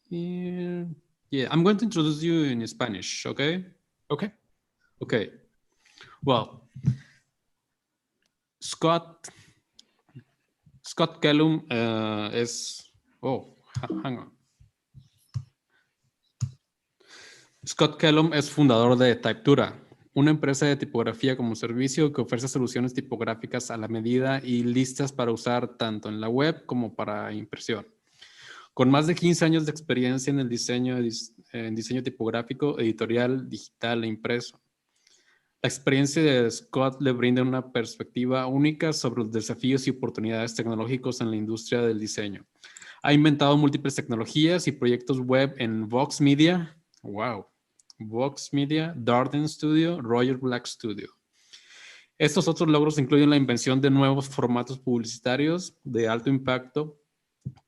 here. Yeah, I'm going to introduce you in Spanish, okay? Okay. Okay. Well, Scott Kellum hang on. Scott Kellum es fundador de Typtura, una empresa de tipografía como servicio que ofrece soluciones tipográficas a la medida y listas para usar tanto en la web como para impresión. Con más de 15 años de experiencia en el diseño tipográfico, editorial, digital e impreso. La experiencia de Scott le brinda una perspectiva única sobre los desafíos y oportunidades tecnológicos en la industria del diseño. Ha inventado múltiples tecnologías y proyectos web en Vox Media, wow, Vox Media, Darden Studio, Roger Black Studio. Estos otros logros incluyen la invención de nuevos formatos publicitarios de alto impacto,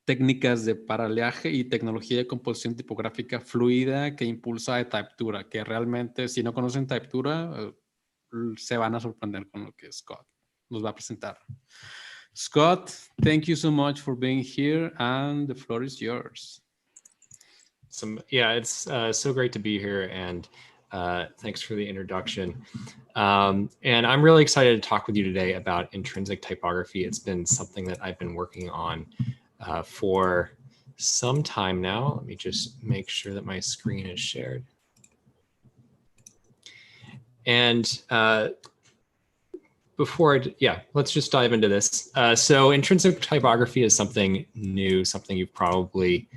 técnicas de paraleaje y tecnología de composición tipográfica fluida que impulsa a Typetura, que realmente si no conocen Typetura se van a sorprender con lo que Scott nos va a presentar. Scott, thank you so much for being here and the floor is yours. Yeah, it's so great to be here, and thanks for the introduction. And I'm really excited to talk with you today about intrinsic typography. It's been something that I've been working on for some time now. Let me just make sure that my screen is shared. And let's just dive into this. So intrinsic typography is something new, something you've probably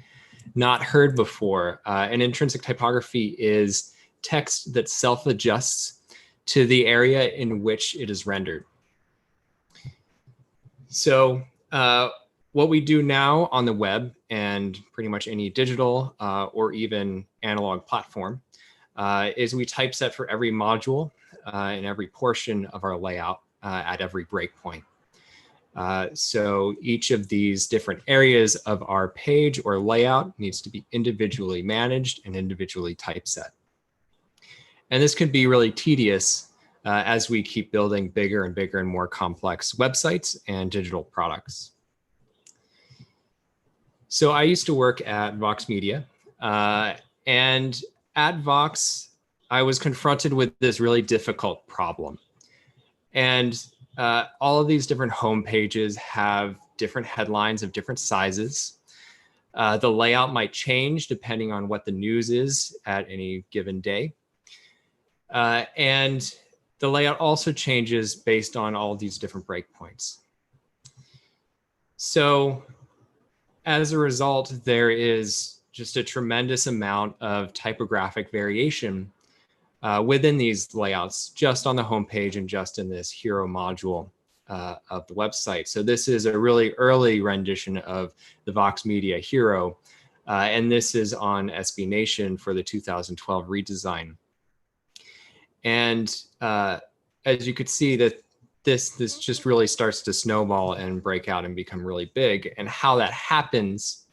not heard before. And intrinsic typography is text that self-adjusts to the area in which it is rendered. So what we do now on the web and pretty much any digital or even analog platform is we typeset for every module and every portion of our layout at every breakpoint. So each of these different areas of our page or layout needs to be individually managed and individually typeset. And this can be really tedious as we keep building bigger and bigger and more complex websites and digital products. So I used to work at Vox Media, and at Vox, I was confronted with this really difficult problem. And all of these different home pages have different headlines of different sizes. The layout might change depending on what the news is at any given day. And the layout also changes based on all these different breakpoints. So as a result, there is just a tremendous amount of typographic variation within these layouts, just on the homepage and just in this hero module of the website. So this is a really early rendition of the Vox Media hero, and this is on SB Nation for the 2012 redesign. And as you could see, that this just really starts to snowball and break out and become really big. And how that happens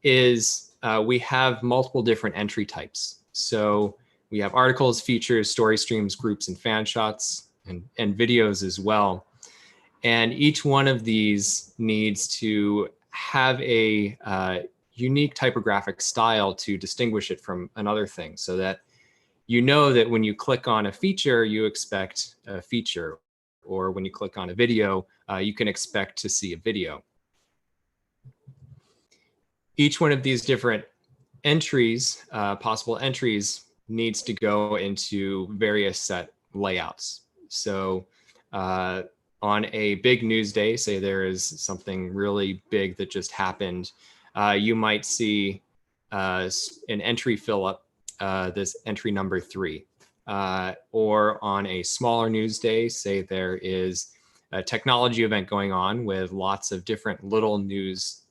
is we have multiple different entry types. So we have articles, features, story streams, groups, and fan shots, and videos as well. And each one of these needs to have a unique typographic style to distinguish it from another thing, so that you know that when you click on a feature, you expect a feature, or when you click on a video, you can expect to see a video. Each one of these different entries, possible entries, needs to go into various set layouts. So on a big news day, say there is something really big that just happened, you might see an entry fill up, this entry number 3. Or on a smaller news day, say there is a technology event going on with lots of different little news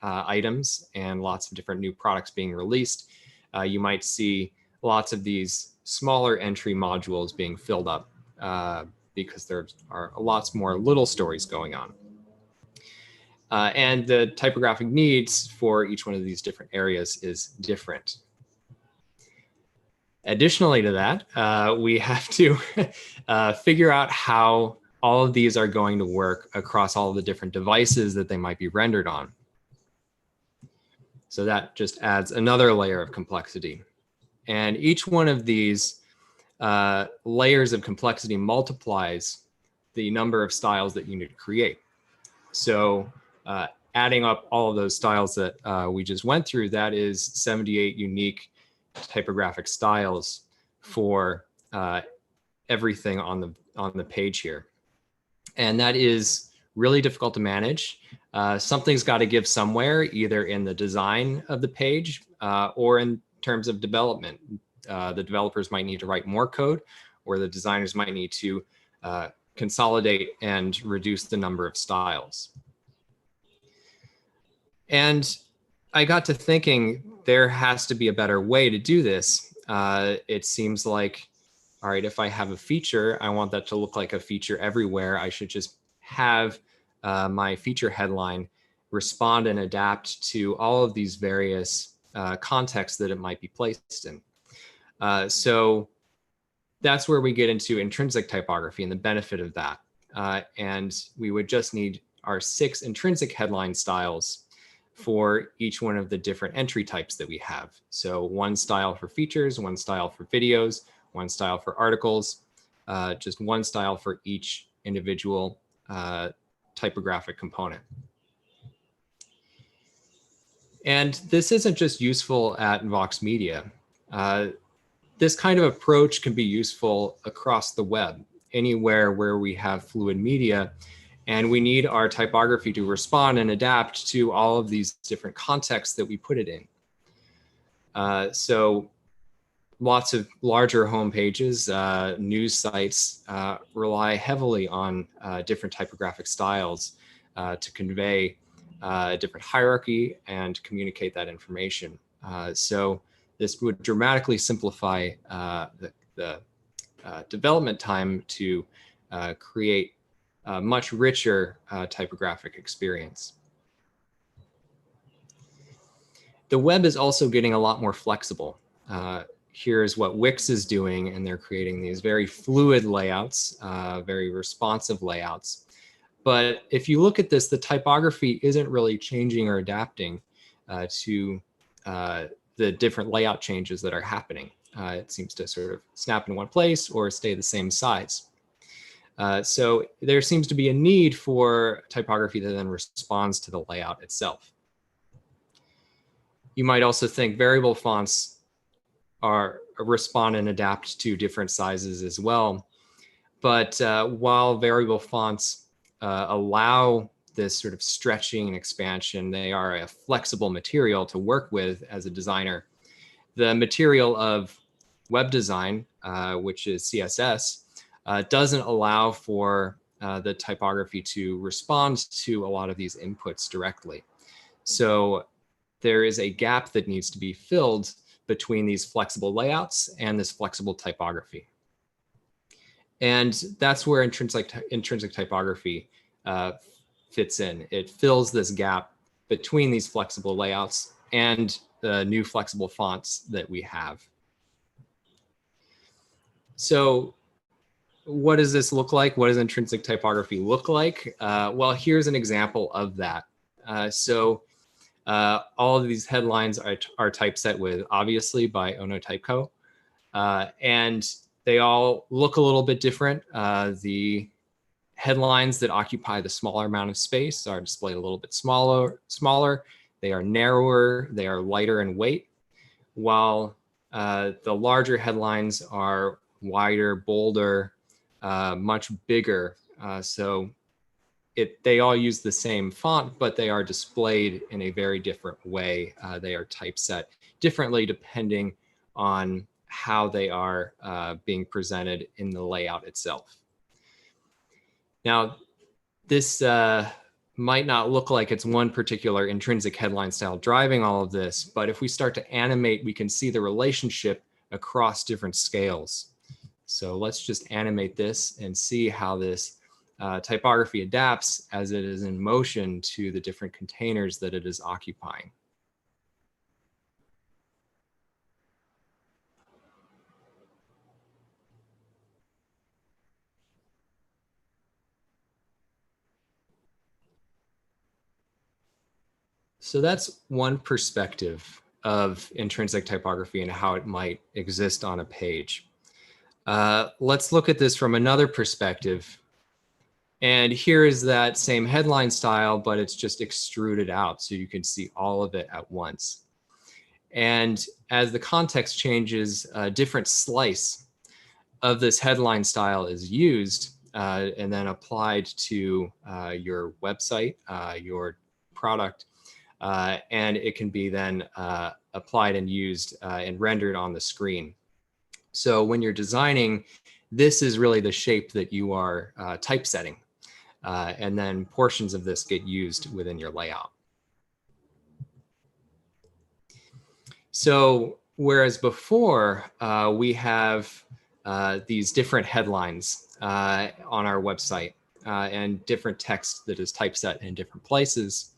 items and lots of different new products being released, you might see lots of these smaller entry modules being filled up because there are lots more little stories going on. And the typographic needs for each one of these different areas is different. Additionally to that, we have to figure out how all of these are going to work across all of the different devices that they might be rendered on. So that just adds another layer of complexity. And each one of these layers of complexity multiplies the number of styles that you need to create. So adding up all of those styles that we just went through, that is 78 unique typographic styles for everything on the page here. And that is really difficult to manage. Something's got to give somewhere, either in the design of the page or in terms of development. The developers might need to write more code, or the designers might need to consolidate and reduce the number of styles. And I got to thinking there has to be a better way to do this. It seems like, all right, if I have a feature, I want that to look like a feature everywhere. I should just have my feature headline respond and adapt to all of these various contexts that it might be placed in. So that's where we get into intrinsic typography and the benefit of that. And we would just need our 6 intrinsic headline styles for each one of the different entry types that we have. So one style for features, one style for videos, one style for articles, just one style for each individual typographic component. And this isn't just useful at Vox Media. This kind of approach can be useful across the web, anywhere where we have fluid media, and we need our typography to respond and adapt to all of these different contexts that we put it in. So lots of larger homepages, news sites rely heavily on different typographic styles to convey a different hierarchy and communicate that information. So this would dramatically simplify the development time to create a much richer typographic experience. The web is also getting a lot more flexible. Here's what Wix is doing, and they're creating these very fluid layouts, very responsive layouts. But if you look at this, the typography isn't really changing or adapting to the different layout changes that are happening. It seems to sort of snap in one place or stay the same size. So there seems to be a need for typography that then responds to the layout itself. You might also think variable fonts respond and adapt to different sizes as well. But while variable fonts allow this sort of stretching and expansion, they are a flexible material to work with as a designer. The material of web design, which is CSS, doesn't allow for the typography to respond to a lot of these inputs directly. So there is a gap that needs to be filled between these flexible layouts and this flexible typography. And that's where intrinsic typography fits in. It fills this gap between these flexible layouts and the new flexible fonts that we have. So what does this look like? What does intrinsic typography look like? Well, here's an example of that. All of these headlines are typeset with Obviously by Ono Typeco. And they all look a little bit different. The headlines that occupy the smaller amount of space are displayed a little bit smaller. They are narrower, they are lighter in weight, while the larger headlines are wider, bolder, much bigger. So they all use the same font, but they are displayed in a very different way. They are typeset differently depending on how they are being presented in the layout itself. Now, this might not look like it's one particular intrinsic headline style driving all of this, but if we start to animate, we can see the relationship across different scales. So let's just animate this and see how this typography adapts as it is in motion to the different containers that it is occupying. So that's one perspective of intrinsic typography and how it might exist on a page. Let's look at this from another perspective. And here is that same headline style, but it's just extruded out so you can see all of it at once. And as the context changes, a different slice of this headline style is used and then applied to your website, your product, and it can be then applied and used and rendered on the screen. So when you're designing, this is really the shape that you are typesetting. And then portions of this get used within your layout. So whereas before we have these different headlines on our website and different text that is typeset in different places.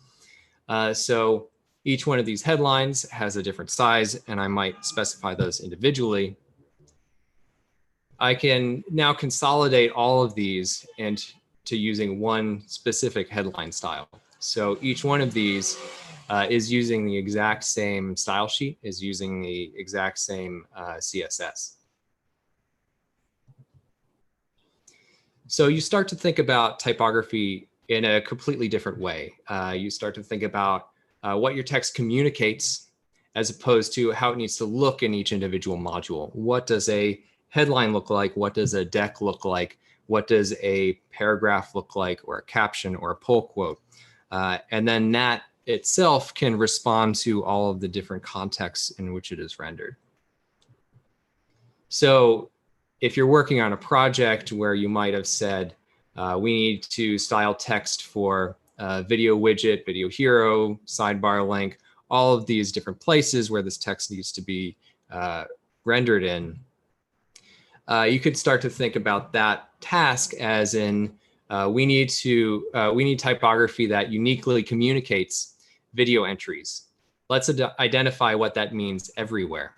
So each one of these headlines has a different size, and I might specify those individually. I can now consolidate all of these into using one specific headline style. So each one of these is using the exact same style sheet, is using the exact same CSS. So you start to think about typography in a completely different way. You start to think about what your text communicates as opposed to how it needs to look in each individual module. What does a headline look like? What does a deck look like? What does a paragraph look like, or a caption or a pull quote? And then that itself can respond to all of the different contexts in which it is rendered. So if you're working on a project where you might have said, we need to style text for video widget, video hero, sidebar link, all of these different places where this text needs to be rendered in, you could start to think about that task as in, we need typography that uniquely communicates video entries. Let's identify what that means everywhere.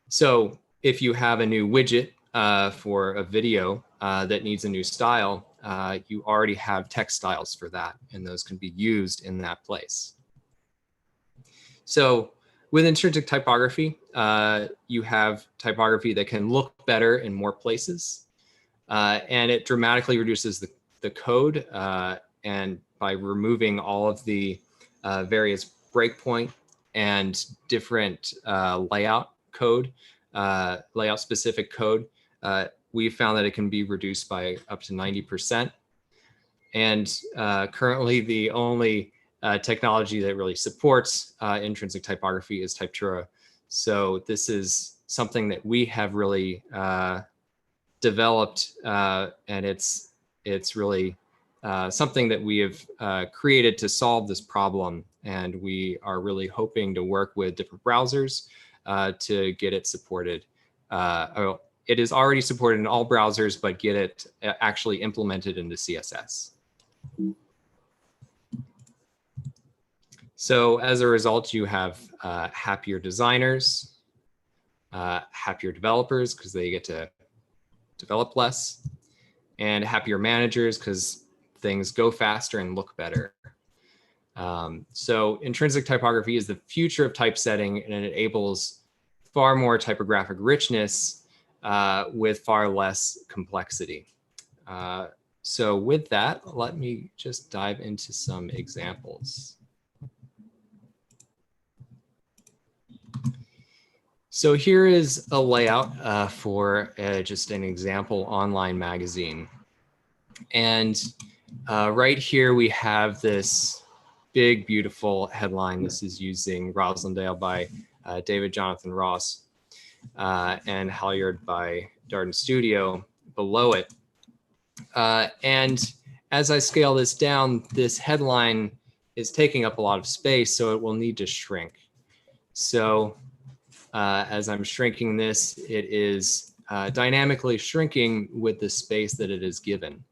So if you have a new widget for a video that needs a new style, you already have text styles for that, and those can be used in that place. So with intrinsic typography, you have typography that can look better in more places, and it dramatically reduces the code, and by removing all of the various breakpoint and different layout code, layout specific code, we found that it can be reduced by up to 90%. And currently the only technology that really supports intrinsic typography is Typtura. So this is something that we have really developed, and it's really something that we have created to solve this problem. And we are really hoping to work with different browsers to get it supported. It is already supported in all browsers, but get it actually implemented into CSS. So as a result, you have happier designers, happier developers because they get to develop less, and happier managers because things go faster and look better. So intrinsic typography is the future of typesetting, and it enables far more typographic richness with far less complexity. So with that, let me just dive into some examples. So here is a layout for just an example online magazine. And right here we have this big, beautiful headline. This is using Roslindale by David Jonathan Ross and Halyard by Darden Studio below it. And as I scale this down, this headline is taking up a lot of space, so it will need to shrink. So as I'm shrinking this, it is dynamically shrinking with the space that it is given.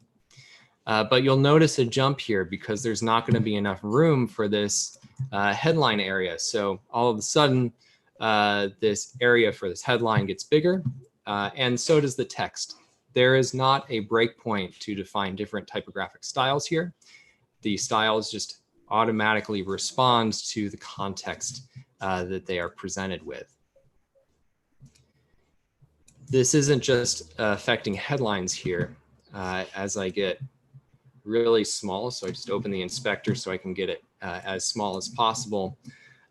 But you'll notice a jump here because there's not going to be enough room for this headline area. So all of a sudden, this area for this headline gets bigger, and so does the text. There is not a breakpoint to define different typographic styles here. The styles just automatically respond to the context that they are presented with. This isn't just affecting headlines here. As I get really small, so I just open the inspector so I can get it as small as possible.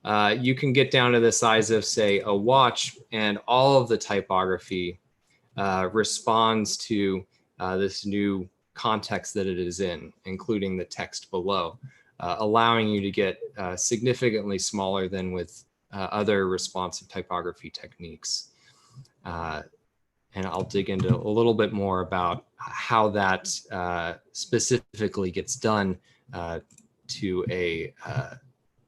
You can get down to the size of, say, a watch, and all of the typography responds to this new context that it is in, including the text below, allowing you to get significantly smaller than with other responsive typography techniques. And I'll dig into a little bit more about how that specifically gets done to a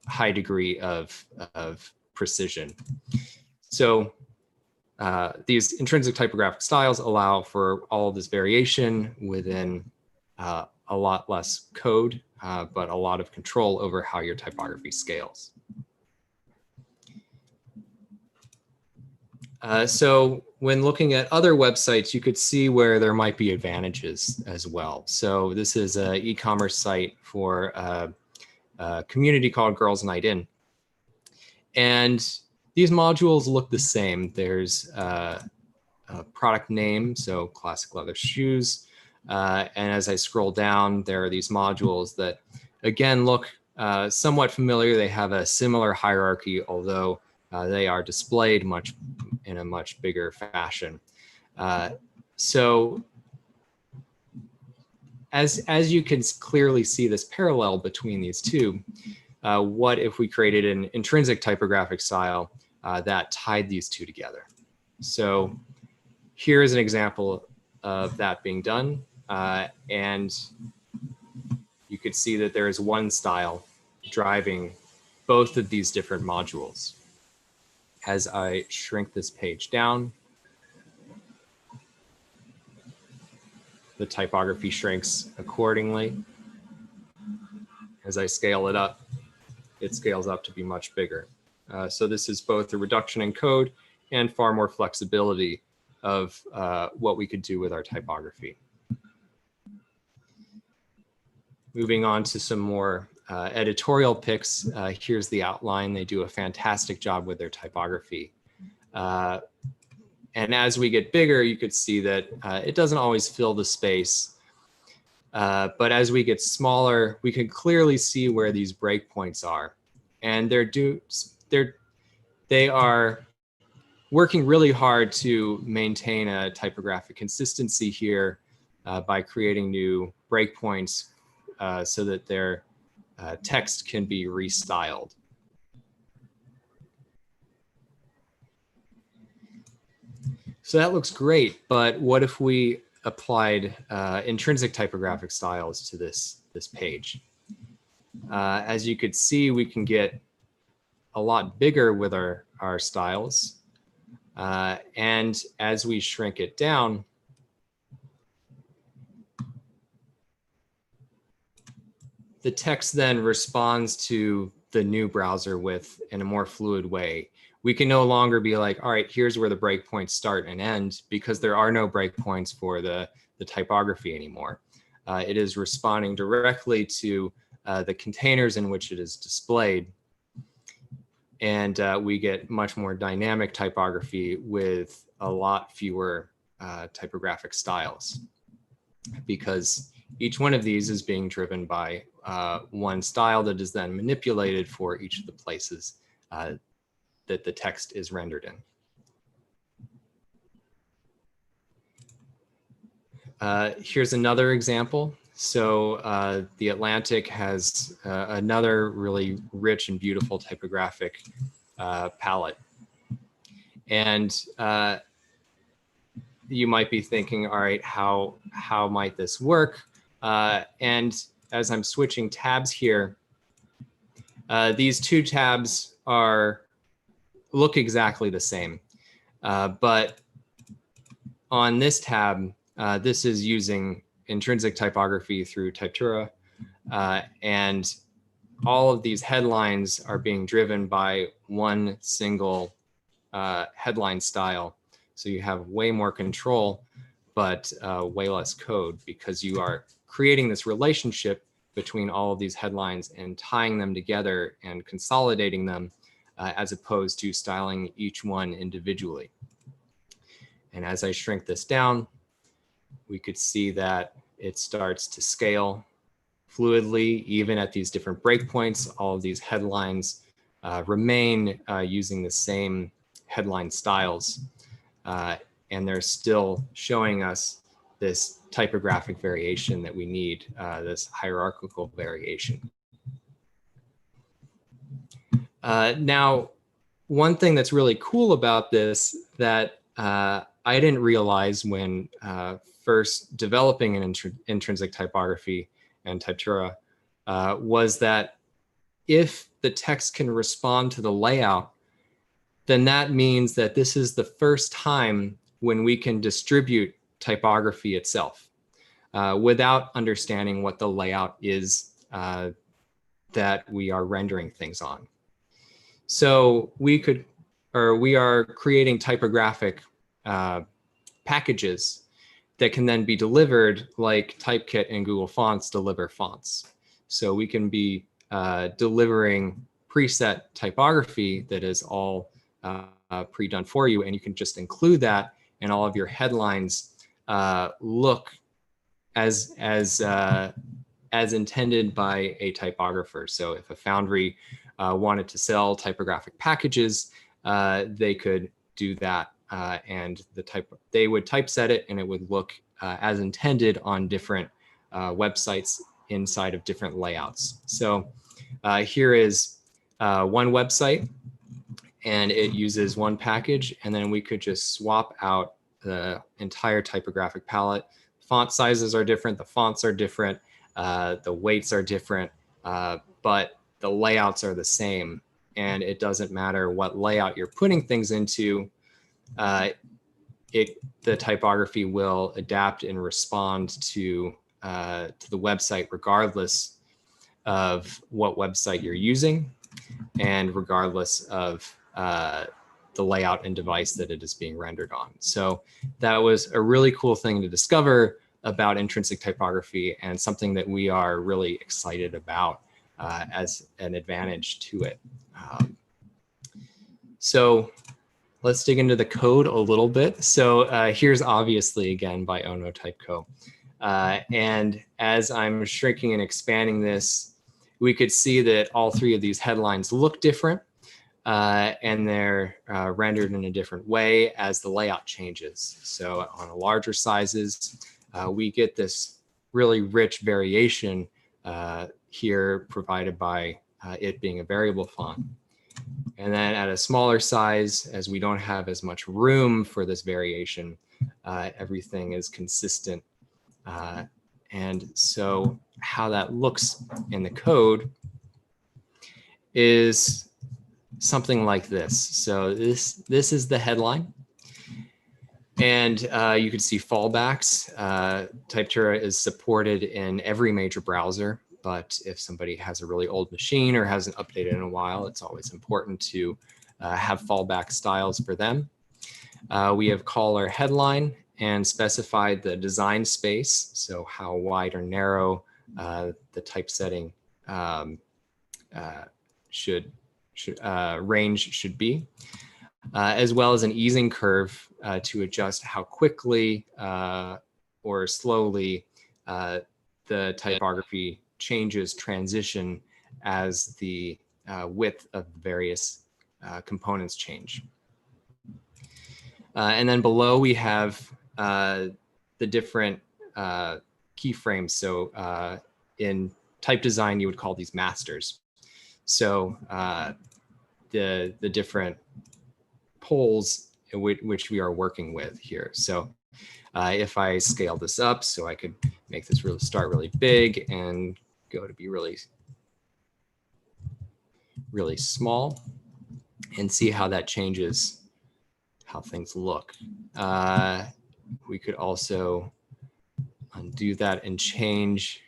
high degree of precision. So these intrinsic typographic styles allow for all of this variation within a lot less code, but a lot of control over how your typography scales. So when looking at other websites, you could see where there might be advantages as well. So this is an e-commerce site for a community called Girls Night In. And these modules look the same. There's a product name, so classic leather shoes. And as I scroll down, there are these modules that, again, look somewhat familiar. They have a similar hierarchy, although they are displayed in a much bigger fashion. So as you can clearly see this parallel between these two, what if we created an intrinsic typographic style that tied these two together? So here is an example of that being done. And you could see that there is one style driving both of these different modules. As I shrink this page down, the typography shrinks accordingly. As I scale it up, it scales up to be much bigger. So this is both a reduction in code and far more flexibility of what we could do with our typography. Moving on to some more editorial picks, here's the outline. They do a fantastic job with their typography. And as we get bigger, you could see that it doesn't always fill the space. But as we get smaller, we can clearly see where these breakpoints are. And they are working really hard to maintain a typographic consistency here by creating new breakpoints so that their text can be restyled. So that looks great, but what if we applied intrinsic typographic styles to this page? As you could see, we can get a lot bigger with our styles. And as we shrink it down, the text then responds to the new browser width in a more fluid way. We can no longer be like, all right, here's where the breakpoints start and end, because there are no breakpoints for the typography anymore. It is responding directly to the containers in which it is displayed. And we get much more dynamic typography with a lot fewer typographic styles, because each one of these is being driven by one style that is then manipulated for each of the places that the text is rendered in. Here's another example. So the Atlantic has another really rich and beautiful typographic palette. And you might be thinking, all right, how might this work? And as I'm switching tabs here, these two tabs look exactly the same. But on this tab, this is using intrinsic typography through Typtura. And all of these headlines are being driven by one single headline style. So you have way more control, but way less code, because you are creating this relationship between all of these headlines and tying them together and consolidating them as opposed to styling each one individually. And as I shrink this down, we could see that it starts to scale fluidly, even at these different breakpoints. All of these headlines remain using the same headline styles. And they're still showing us this typographic variation that we need, this hierarchical variation. Now, one thing that's really cool about this that I didn't realize when first developing an intrinsic typography and Typtura was that if the text can respond to the layout, then that means that this is the first time when we can distribute typography itself without understanding what the layout is that we are rendering things on. So we are creating typographic packages that can then be delivered like Typekit and Google Fonts deliver fonts. So we can be delivering preset typography that is all pre-done for you, and you can just include that, and all of your headlines look as intended by a typographer. So if a foundry wanted to sell typographic packages, they could do that, and they would typeset it, and it would look as intended on different websites inside of different layouts. So here is one website, and it uses one package, and then we could just swap out the entire typographic palette. Font sizes are different, the fonts are different, the weights are different, but the layouts are the same. And it doesn't matter what layout you're putting things into, the typography will adapt and respond to the website regardless of what website you're using and regardless of the layout and device that it is being rendered on. So that was a really cool thing to discover about intrinsic typography, and something that we are really excited about as an advantage to it. So let's dig into the code a little bit. So here's obviously again by Ono Typeco. And as I'm shrinking and expanding this, we could see that all three of these headlines look different, and they're rendered in a different way as the layout changes. So on larger sizes, we get this really rich variation here provided by it being a variable font. And then at a smaller size, as we don't have as much room for this variation, everything is consistent. And so how that looks in the code is something like this. So this is the headline. And you can see fallbacks. Typtura is supported in every major browser, but if somebody has a really old machine or hasn't updated in a while, it's always important to have fallback styles for them. We have color headline and specified the design space, so how wide or narrow the typesetting range should be, as well as an easing curve to adjust how quickly or slowly the typography changes transition as the width of various components change. And then below we have the different keyframes. So in type design, you would call these masters. So the different poles which we are working with here. So if I scale this up, so I could make this start really big and go to be really small, and see how that changes how things look. We could also undo that and change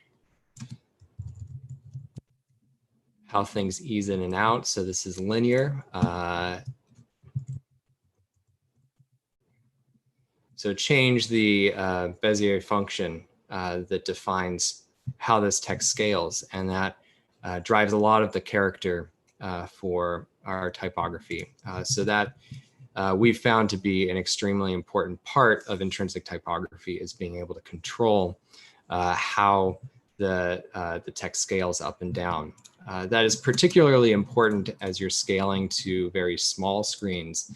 how things ease in and out. So this is linear. So change the Bezier function that defines how this text scales, and that drives a lot of the character for our typography. So that we've found to be an extremely important part of intrinsic typography, is being able to control how the text scales up and down. That is particularly important as you're scaling to very small screens,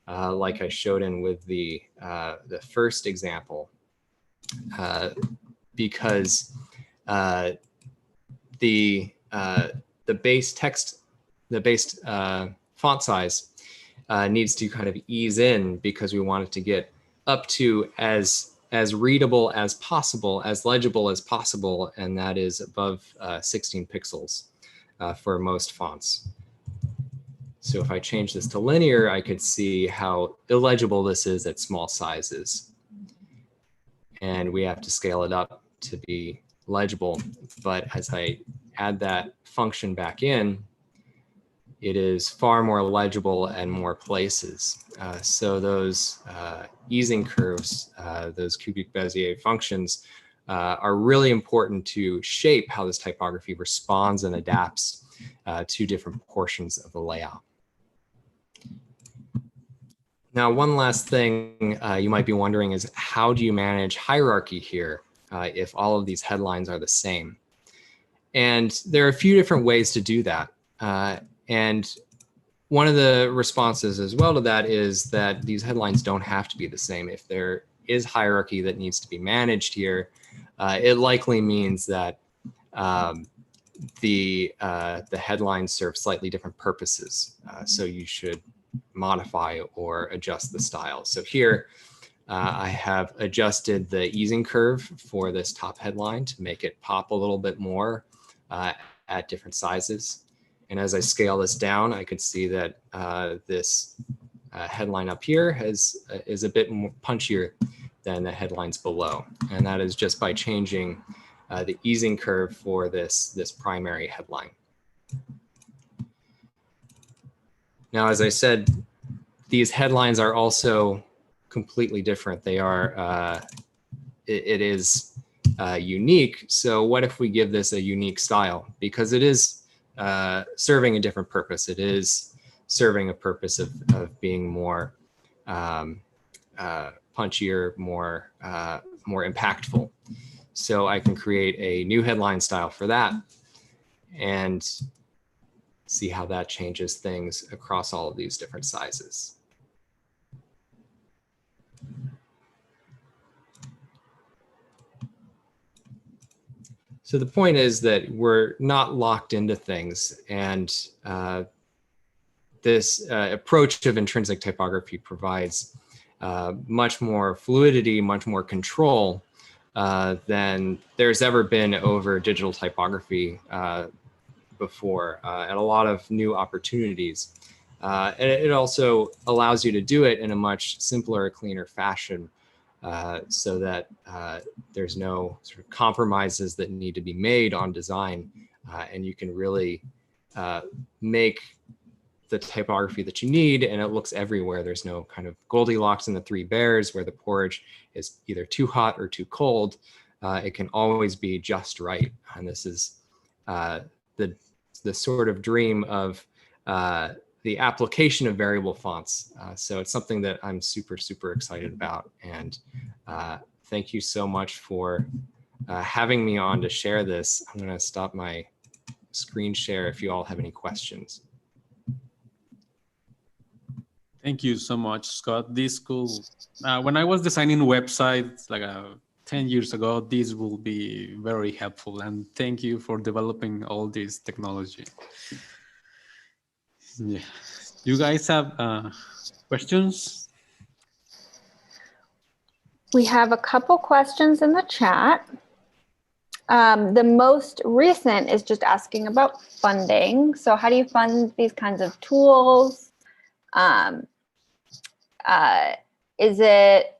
like I showed in with the first example, because the base font size needs to kind of ease in because we want it to get up to as readable as possible, as legible as possible, and that is above 16 pixels for most fonts. So if I change this to linear, I could see how illegible this is at small sizes. And we have to scale it up to be legible. But as I add that function back in, it is far more legible and more places. So those easing curves, those cubic Bezier functions, are really important to shape how this typography responds and adapts to different portions of the layout. Now, one last thing you might be wondering is, how do you manage hierarchy here if all of these headlines are the same? And there are a few different ways to do that. And one of the responses as well to that is that these headlines don't have to be the same. If there is hierarchy that needs to be managed here, it likely means that the headlines serve slightly different purposes. So you should modify or adjust the style. So here I have adjusted the easing curve for this top headline to make it pop a little bit more at different sizes. And as I scale this down, I could see that this headline up here is a bit more punchier than the headlines below. And that is just by changing the easing curve for this primary headline. Now, as I said, these headlines are also completely different. They are, it is unique. So what if we give this a unique style? Because it is serving a different purpose. It is serving a purpose of being more punchier, more impactful. So I can create a new headline style for that and see how that changes things across all of these different sizes. So the point is that we're not locked into things, and this approach of intrinsic typography provides much more fluidity, much more control than there's ever been over digital typography before, and a lot of new opportunities. And it also allows you to do it in a much simpler, cleaner fashion, so that there's no sort of compromises that need to be made on design, and you can really make the typography that you need, and it looks everywhere. There's no kind of Goldilocks and the Three Bears where the porridge is either too hot or too cold. It can always be just right, and this is the sort of dream of the application of variable fonts. So it's something that I'm super, super excited about. And thank you so much for having me on to share this. I'm going to stop my screen share if you all have any questions. Thank you so much, Scott. This cool. When I was designing websites like 10 years ago, this will be very helpful. And thank you for developing all this technology. Yeah. You guys have questions? We have a couple questions in the chat. The most recent is just asking about funding. So how do you fund these kinds of tools? Is it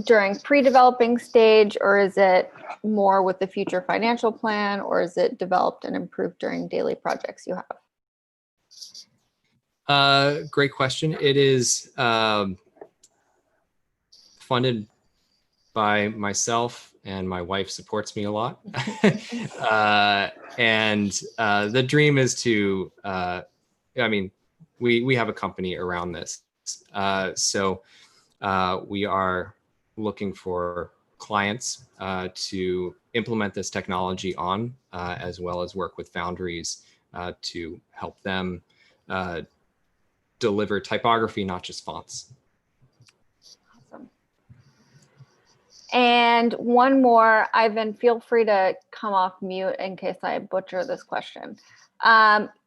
during pre-developing stage, or is it more with the future financial plan, or is it developed and improved during daily projects you have? Great question. It is funded by myself, and my wife supports me a lot. And the dream is to, I mean, we have a company around this. So we are looking for clients to implement this technology on, as well as work with foundries to help them deliver typography, not just fonts. Awesome. And one more, Ivan, feel free to come off mute in case I butcher this question.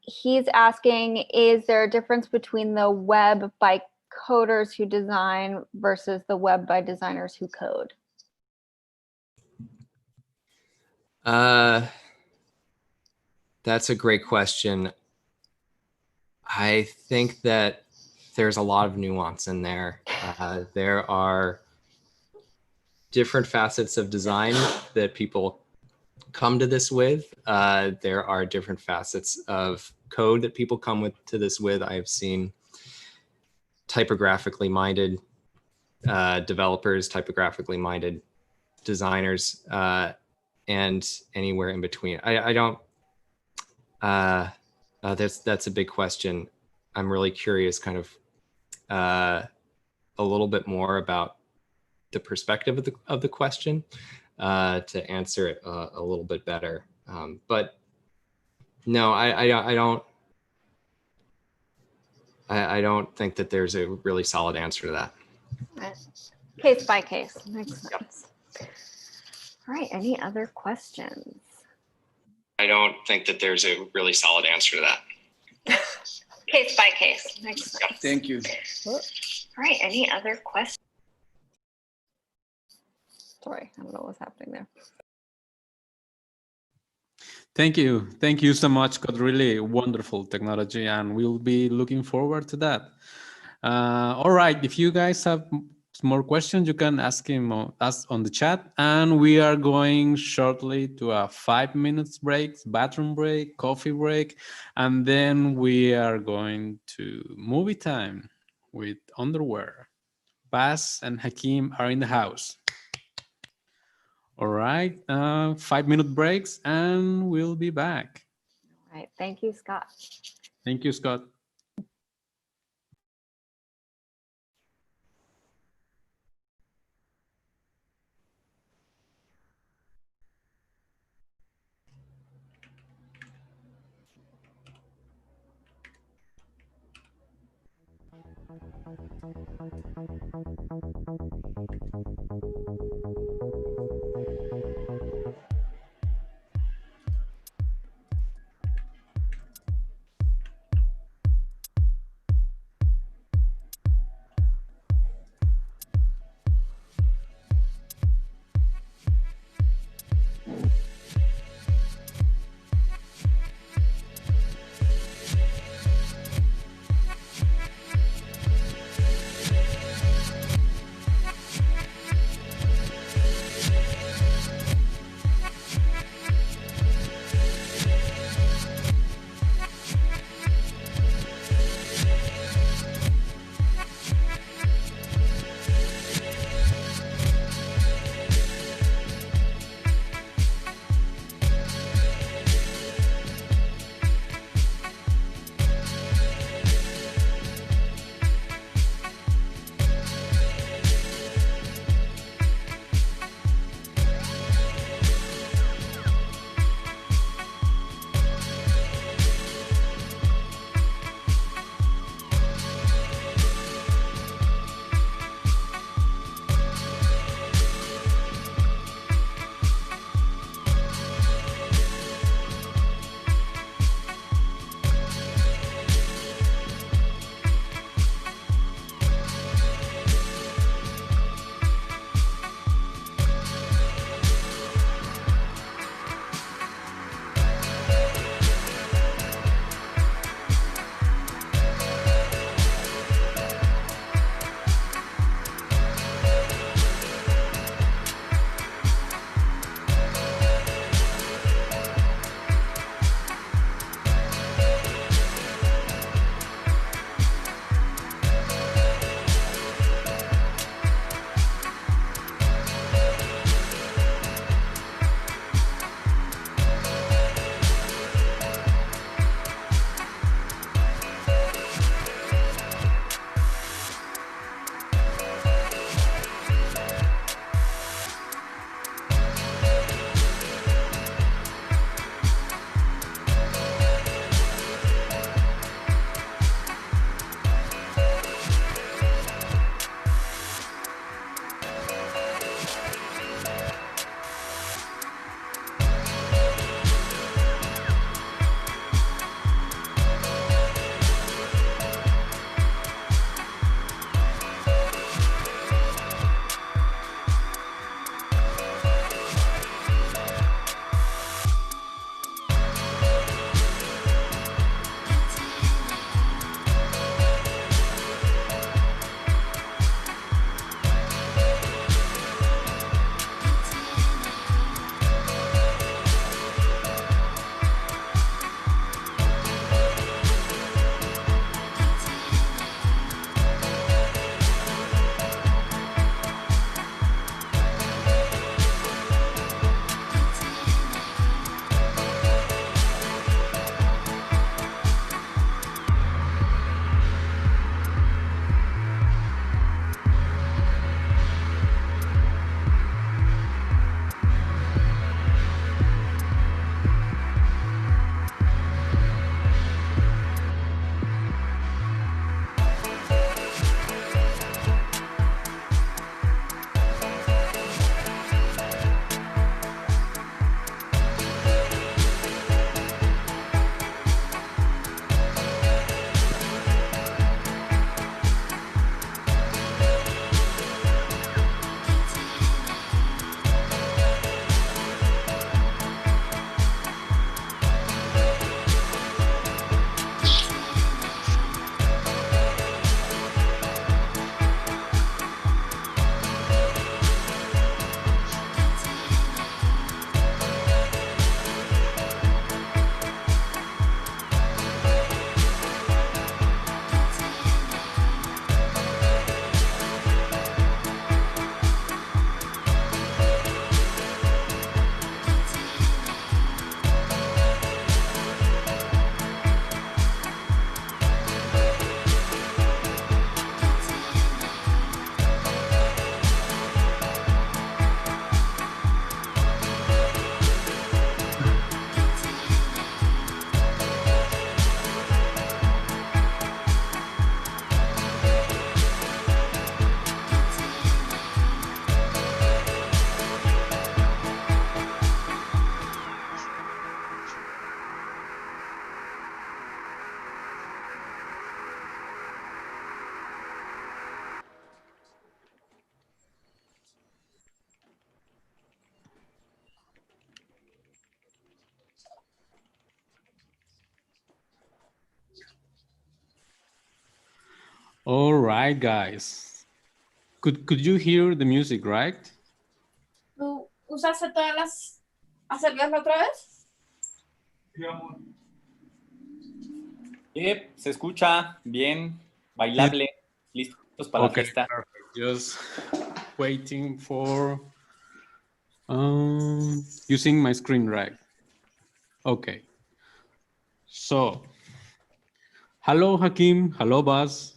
He's asking, is there a difference between the web by coders who design versus the web by designers who code? That's a great question. I think that there's a lot of nuance in there. There are different facets of design that people come to this with. There are different facets of code that people come to this with. I've seen typographically minded developers, typographically minded designers, and anywhere in between. I don't. That's a big question. I'm really curious, kind of, a little bit more about the perspective of the question to answer it a little bit better. But no, I don't think that there's a really solid answer to that. Case by case, makes sense. All right, any other questions? I don't think that there's a really solid answer to that. Case by case, makes sense. Thank you. All right, any other questions? Sorry, I don't know what's happening there. Thank you. Thank you so much, Scott. Really wonderful technology, and we'll be looking forward to that. All right, if you guys have more questions, you can ask on the chat, and we are going shortly to a 5 minutes break, bathroom break, coffee break, and then we are going to movie time with Underwear. Bas and Hakeem are in the house. All right, 5 minute breaks, and we'll be back. All right, thank you, Scott. Thank you, Scott. All right, guys. Could you hear the music, right? ¿Tú usaste todas las hacerlas otra vez? Yep, se escucha bien, bailable, listos para la fiesta. Perfect. Just waiting for using my screen, right? Okay. So, hello, Hakim. Hello, Buzz.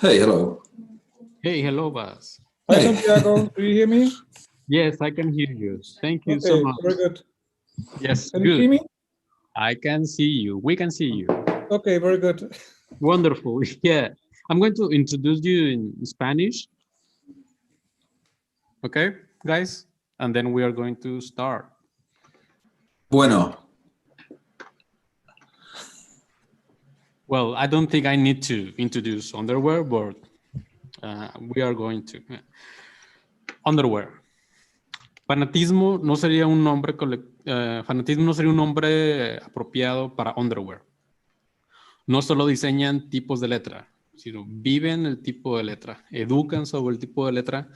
Hey, hello. Hey, hello, Buzz. Hi, Hey. Santiago. Do you hear me? Yes, I can hear you. Thank you so Okay, much. very good. Yes, Can you good. see me? I can see you. We can see you. Okay, very good. Wonderful. Yeah. I'm going to introduce you in Spanish. Okay, guys? And then we are going to start. Bueno, Well, I don't think I need to introduce underwear, but we are going to. Underwear. Fanatismo no sería un nombre fanatismo no sería un nombre apropiado para underwear. No solo diseñan tipos de letra, sino viven el tipo de letra, educan sobre el tipo de letra,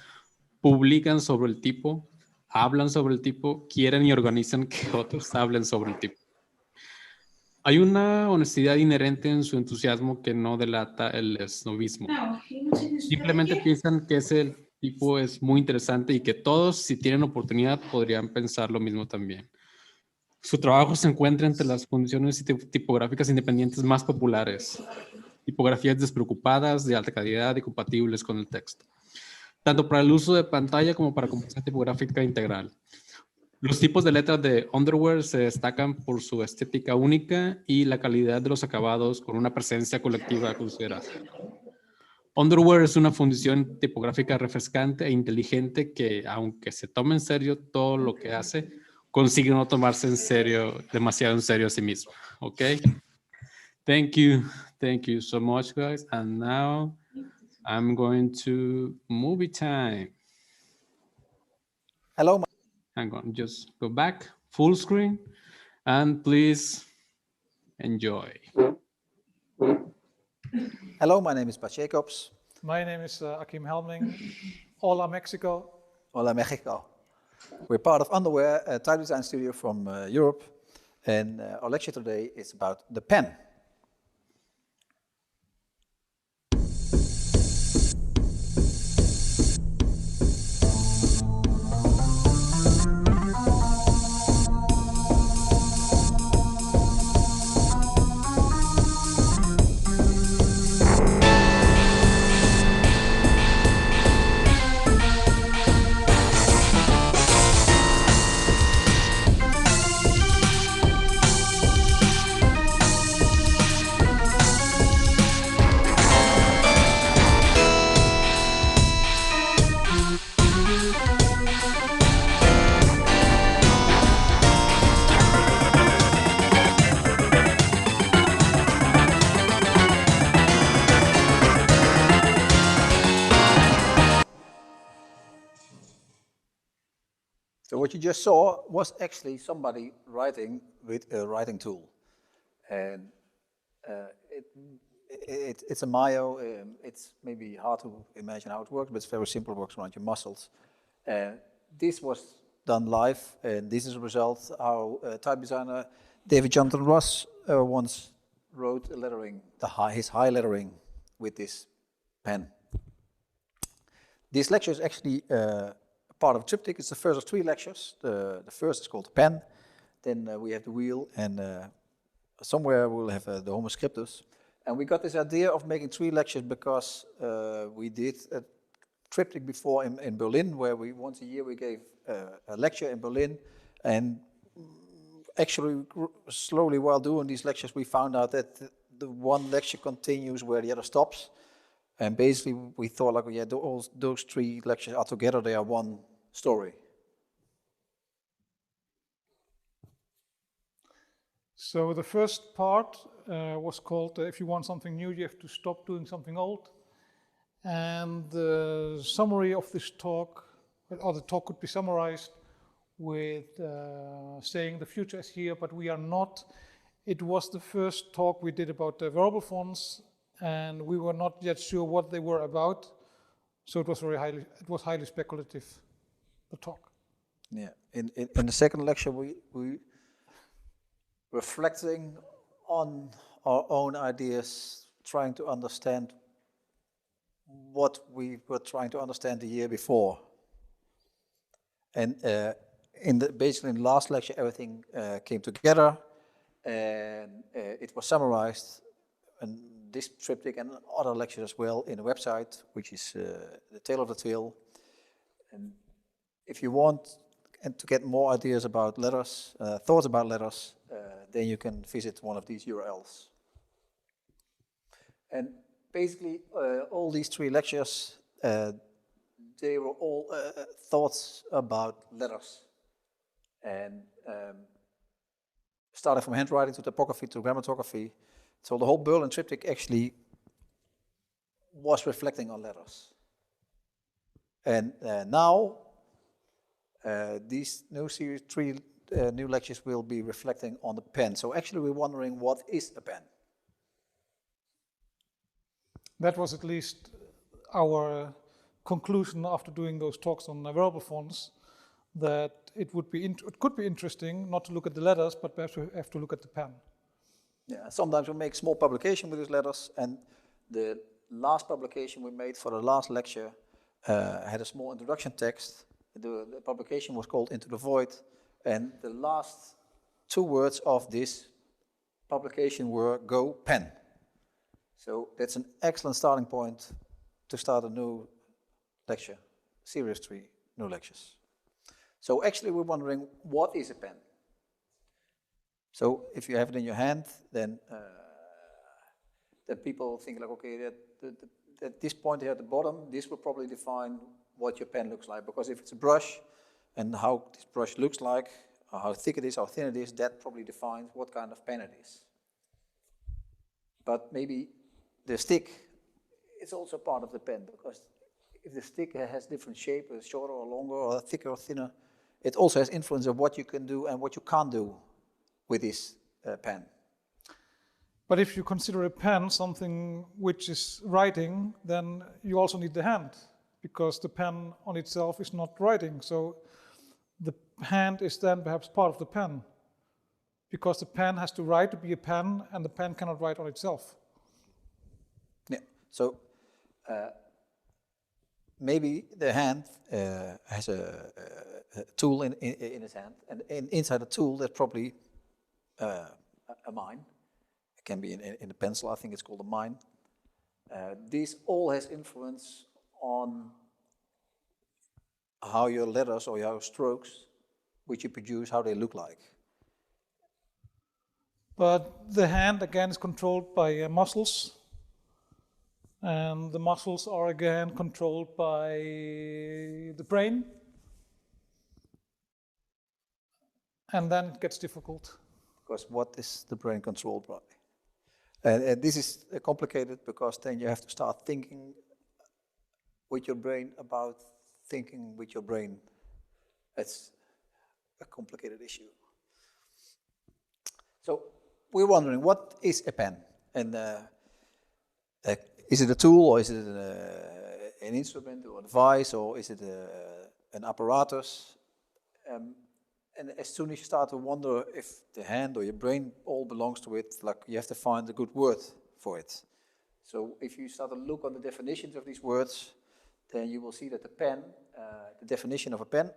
publican sobre el tipo, hablan sobre el tipo, quieren y organizan que otros hablen sobre el tipo. Hay una honestidad inherente en su entusiasmo que no delata el snobismo. Simplemente piensan que ese tipo es muy interesante y que todos, si tienen oportunidad, podrían pensar lo mismo también. Su trabajo se encuentra entre las funciones tipográficas independientes más populares. Tipografías despreocupadas, de alta calidad y compatibles con el texto. Tanto para el uso de pantalla como para composición tipográfica integral. Los tipos de letras de underwear se destacan por su estética única y la calidad de los acabados con una presencia colectiva considerable. Underwear es una fundición tipográfica refrescante e inteligente que, aunque se tome en serio todo lo que hace, consigue no tomarse demasiado en serio a sí mismo. Okay? Thank you so much, guys. And now I'm going to movie time. Hello. Hang on, just go back, full screen, and please enjoy. Hello, my name is Pat Jacobs. My name is Akim Helming. Hola, Mexico. Hola, Mexico. We're part of Underwear, a type design studio from Europe, and our lecture today is about the pen. So what you just saw was actually somebody writing with a writing tool. And it's a Mayo. It's maybe hard to imagine how it works, but it's very simple. It works around your muscles. This was done live, and this is a result. Our type designer, David Jonathan Ross, once wrote a lettering, his high lettering with this pen. This lecture is actually part of a triptych. It's the first of 3 lectures. The first is called the pen. Then we have the wheel, and somewhere we'll have the Homo scriptus. And we got this idea of making 3 lectures because we did a triptych before in Berlin, where once a year we gave a lecture in Berlin. And actually, slowly while doing these lectures, we found out that the one lecture continues where the other stops. And basically, we thought, like, yeah, those 3 lectures are together, they are one story. So the first part was called, if you want something new, you have to stop doing something old. And the summary of this talk, or the talk could be summarized with saying the future is here, but we are not. It was the first talk we did about the variable fonts, and we were not yet sure what they were about. So it was highly speculative, the talk. Yeah, in the second lecture, we reflecting on our own ideas, trying to understand what we were trying to understand the year before. And basically in the last lecture, everything came together, and it was summarized, and this triptych and other lectures as well in a website, which is the Tale of the Tale. And if you want to get more ideas about letters, thoughts about letters, then you can visit one of these URLs. And basically, all these 3 lectures, they were all thoughts about letters. And starting from handwriting to typography to grammatography. So the whole Berlin triptych actually was reflecting on letters. And now, these new series, 3 new lectures will be reflecting on the pen. So actually we're wondering, what is a pen? That was at least our conclusion after doing those talks on variable fonts, that it could be interesting not to look at the letters, but perhaps we have to look at the pen. Yeah, sometimes we make small publication with these letters, and the last publication we made for the last lecture had a small introduction text. The publication was called Into the Void, and the last 2 words of this publication were "Go Pen." So that's an excellent starting point to start a new lecture, series 3 new lectures. So actually we're wondering, what is a pen? So if you have it in your hand, then people think like, okay, at this point here at the bottom, this will probably define what your pen looks like. Because if it's a brush and how this brush looks like, or how thick it is, how thin it is, that probably defines what kind of pen it is. But maybe the stick is also part of the pen, because if the stick has different shape, shorter or longer, or thicker or thinner, it also has influence of what you can do and what you can't do with this pen. But if you consider a pen something which is writing, then you also need the hand, because the pen on itself is not writing. So the hand is then perhaps part of the pen, because the pen has to write to be a pen, and the pen cannot write on itself. Yeah, so maybe the hand has a tool in its hand, and inside the tool there's probably a mine. It can be in a pencil, I think it's called a mine. This all has influence on how your letters or your strokes, which you produce, how they look like. But the hand, again, is controlled by muscles. And the muscles are, again, controlled by the brain. And then it gets difficult. Because what is the brain controlled by? And this is complicated, because then you have to start thinking with your brain about thinking with your brain. That's a complicated issue. So we're wondering, what is a pen? And is it a tool, or is it an instrument or a device, or is it an apparatus? And as soon as you start to wonder if the hand or your brain all belongs to it, like, you have to find a good word for it. So if you start to look on the definitions of these words, then you will see that the pen, the definition of a pen,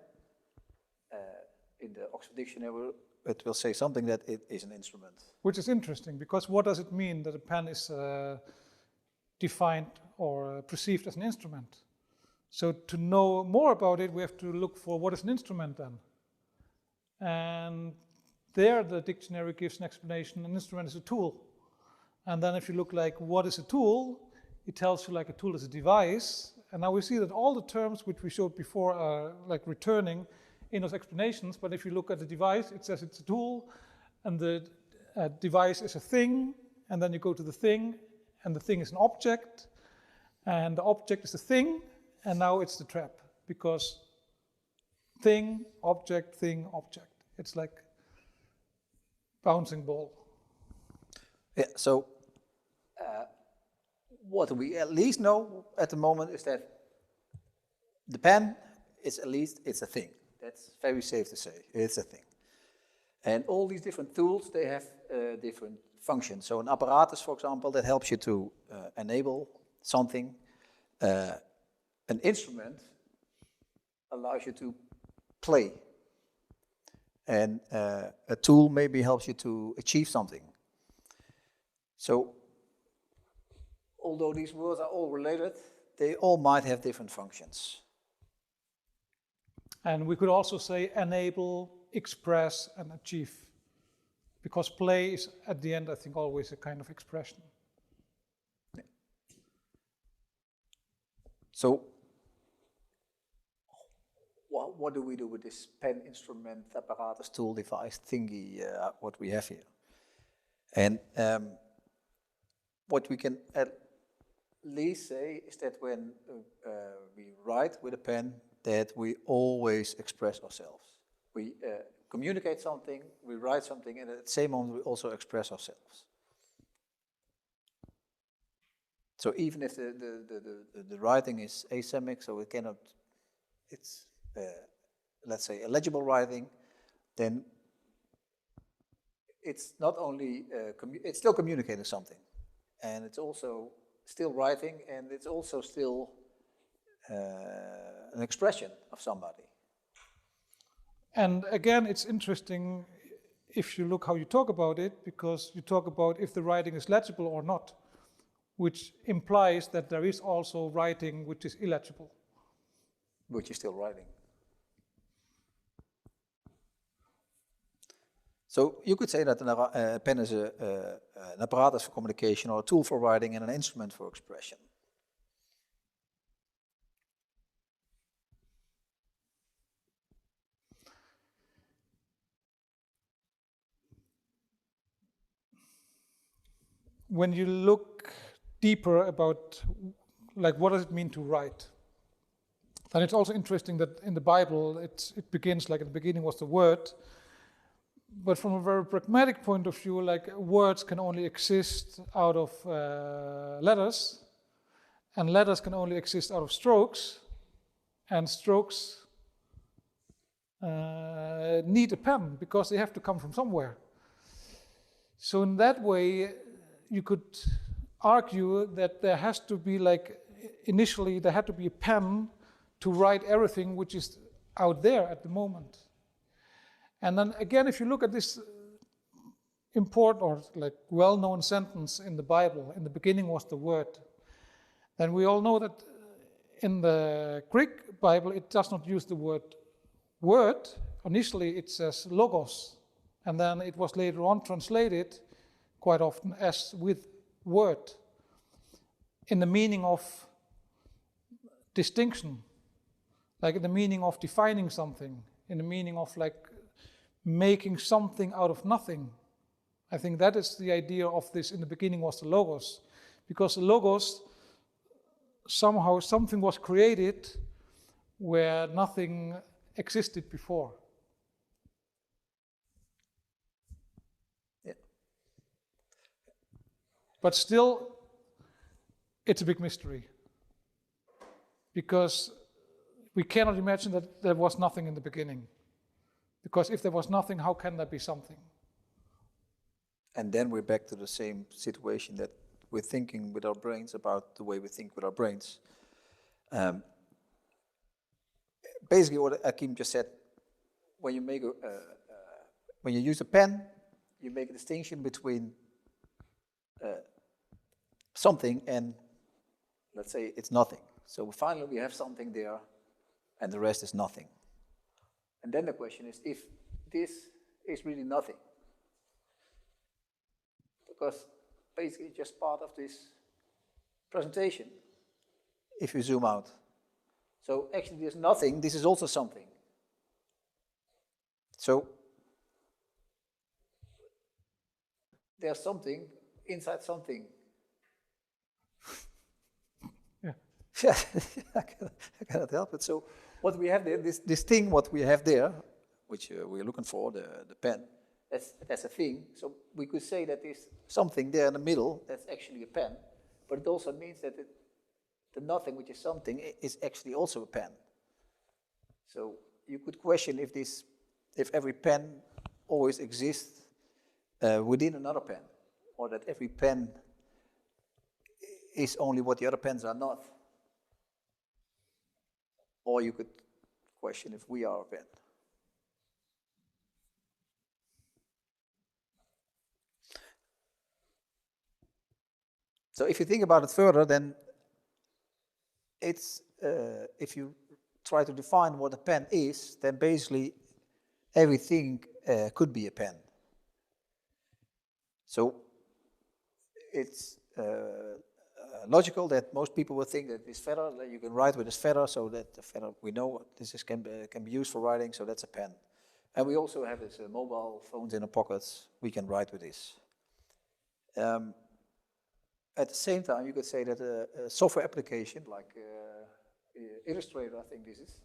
in the Oxford Dictionary, it will say something that it is an instrument. Which is interesting, because what does it mean that a pen is defined or perceived as an instrument? So to know more about it, we have to look for what is an instrument then. And there the dictionary gives an explanation: an instrument is a tool. And then if you look like, what is a tool? It tells you like a tool is a device. And now we see that all the terms which we showed before are like returning in those explanations. But if you look at the device, it says it's a tool, and the device is a thing. And then you go to the thing, and the thing is an object, and the object is the thing, and now it's the trap, because thing, object, thing, object. It's like bouncing ball. Yeah, so what we at least know at the moment is that the pen is at least, it's a thing. That's very safe to say, it's a thing. And all these different tools, they have different functions. So an apparatus, for example, that helps you to enable something. An instrument allows you to play. And a tool maybe helps you to achieve something. So, although these words are all related, they all might have different functions. And we could also say enable, express, and achieve. Because play is, at the end, I think, always a kind of expression. Yeah. So, what do we do with this pen, instrument, apparatus, tool, device, thingy, what we have here? And what we can at least say is that when we write with a pen, that we always express ourselves. We communicate something, we write something, and at the same moment we also express ourselves. So even if the writing is asemic, so it cannot, it's let's say illegible writing, then it's not only, it's still communicating something. And it's also still writing, and it's also still an expression of somebody. And again, it's interesting if you look how you talk about it, because you talk about if the writing is legible or not, which implies that there is also writing which is illegible. Which is still writing. So you could say that a pen is an apparatus for communication, or a tool for writing, and an instrument for expression. When you look deeper about, like, what does it mean to write? Then it's also interesting that in the Bible, it begins, like, at the beginning was the Word. But from a very pragmatic point of view, like, words can only exist out of letters, and letters can only exist out of strokes, and strokes need a pen because they have to come from somewhere. So in that way, you could argue that there has to be, like, initially there had to be a pen to write everything which is out there at the moment. And then again, if you look at this important or like well-known sentence in the Bible, in the beginning was the Word, then we all know that in the Greek Bible, it does not use the word word. Initially, it says logos, and then it was later on translated quite often as with word, in the meaning of distinction, like in the meaning of defining something, in the meaning of like making something out of nothing. I think that is the idea of this. In the beginning was the logos, because the logos, somehow something was created where nothing existed before. Yeah. But still, it's a big mystery, because we cannot imagine that there was nothing in the beginning. Because if there was nothing, how can there be something? And then we're back to the same situation that we're thinking with our brains about the way we think with our brains. Basically, what Akim just said, when you make when you use a pen, you make a distinction between something and, let's say, it's nothing. So finally, we have something there, and the rest is nothing. And then the question is if this is really nothing. Because basically it's just part of this presentation, if you zoom out. So actually there's nothing, this is also something. So there's something inside something. Yeah. I cannot help it. So what we have there, this thing, what we have there, which we're looking for, the pen, that's a thing. So we could say that there's something there in the middle that's actually a pen, but it also means that the nothing, which is something, is actually also a pen. So you could question if every pen always exists within another pen, or that every pen is only what the other pens are not. Or you could question if we are a pen. So if you think about it further, then it's, if you try to define what a pen is, then basically everything could be a pen. So it's logical that most people will think that this feather, that you can write with this feather, so that the feather, we know this is, can be used for writing, so that's a pen. And we also have this mobile phones in our pockets, we can write with this. At the same time, you could say that a software application like Illustrator, I think this is,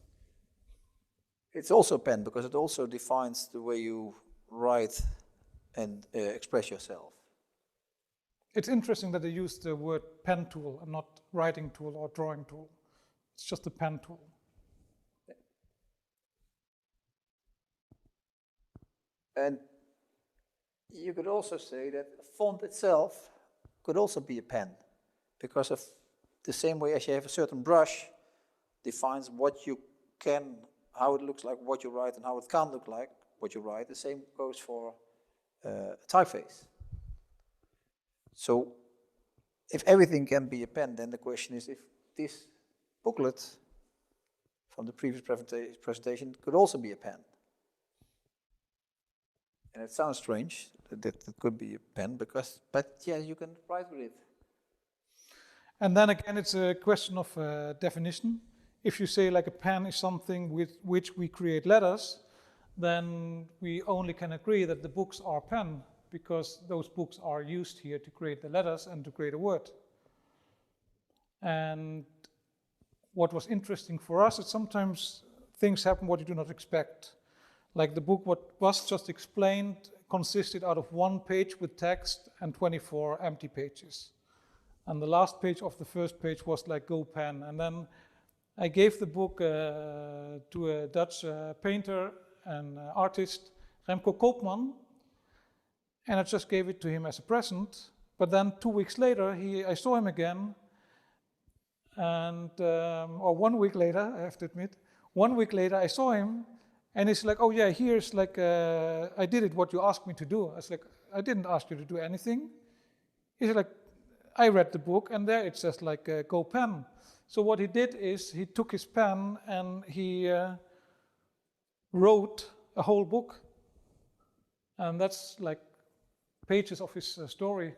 it's also a pen because it also defines the way you write and express yourself. It's interesting that they use the word pen tool and not writing tool or drawing tool. It's just a pen tool. And you could also say that a font itself could also be a pen, because of the same way as you have a certain brush defines what you can, how it looks like what you write and how it can't look like what you write, the same goes for a typeface. So if everything can be a pen, then the question is if this booklet from the previous presentation could also be a pen. And it sounds strange that it could be a pen, because, but yeah, you can write with it. And then again, it's a question of definition. If you say like a pen is something with which we create letters, then we only can agree that the books are pen, because those books are used here to create the letters and to create a word. And what was interesting for us is sometimes things happen what you do not expect. Like the book, what was just explained, consisted out of 1 page with text and 24 empty pages. And the last page of the first page was like go pen. And then I gave the book to a Dutch painter and artist, Remco Koopman, and I just gave it to him as a present. But then 2 weeks later, I saw him again, and or 1 week later, I have to admit, 1 week later I saw him, and he's like, oh yeah, here's like, I did it what you asked me to do. I was like, I didn't ask you to do anything. He's like, I read the book, and there it says like, go pen. So what he did is he took his pen and he wrote a whole book. And that's like pages of his story.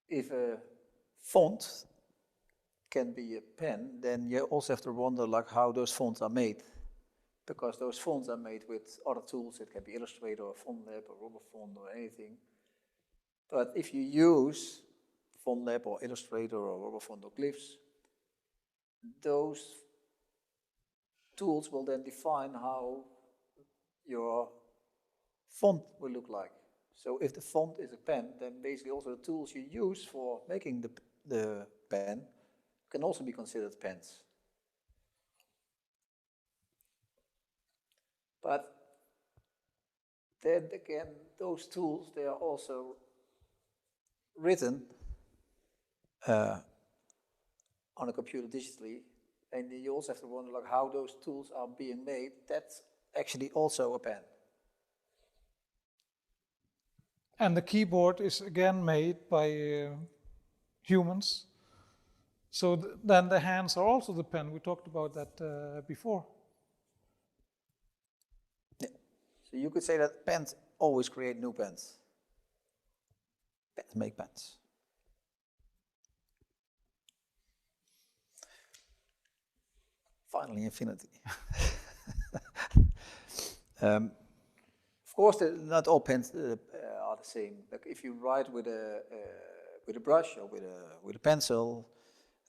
If a font can be a pen, then you also have to wonder like how those fonts are made. Because those fonts are made with other tools. It can be Illustrator or FontLab or RubberFont or anything. But if you use FontLab or Illustrator or RubberFont or Glyphs, those tools will then define how your font will look like. So if the font is a pen, then basically also the tools you use for making the pen can also be considered pens. But then again, those tools, they are also written on a computer digitally, and you also have to wonder like how those tools are being made. That's actually also a pen. And the keyboard is again made by humans. So then the hands are also the pen. We talked about that before. Yeah. So you could say that pens always create new pens. Pens make pens. Finally, infinity. Of course, not all pens are the same. Like if you write with a brush or with a pencil,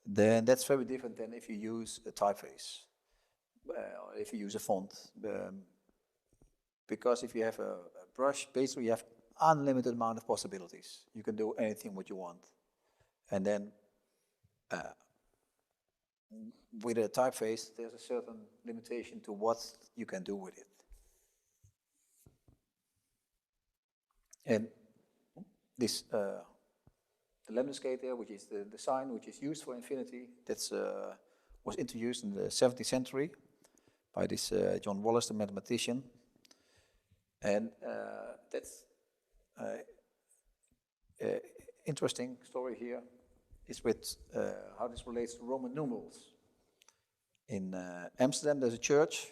then that's very different than if you use a typeface or if you use a font. Because if you have a brush, basically you have unlimited amount of possibilities. You can do anything what you want. And then with a typeface, there's a certain limitation to what you can do with it. And this, the lemniscate there, which is the sign which is used for infinity, that's was introduced in the 17th century by this John Wallis, the mathematician. And that's interesting story here is with how this relates to Roman numerals. In Amsterdam, there's a church.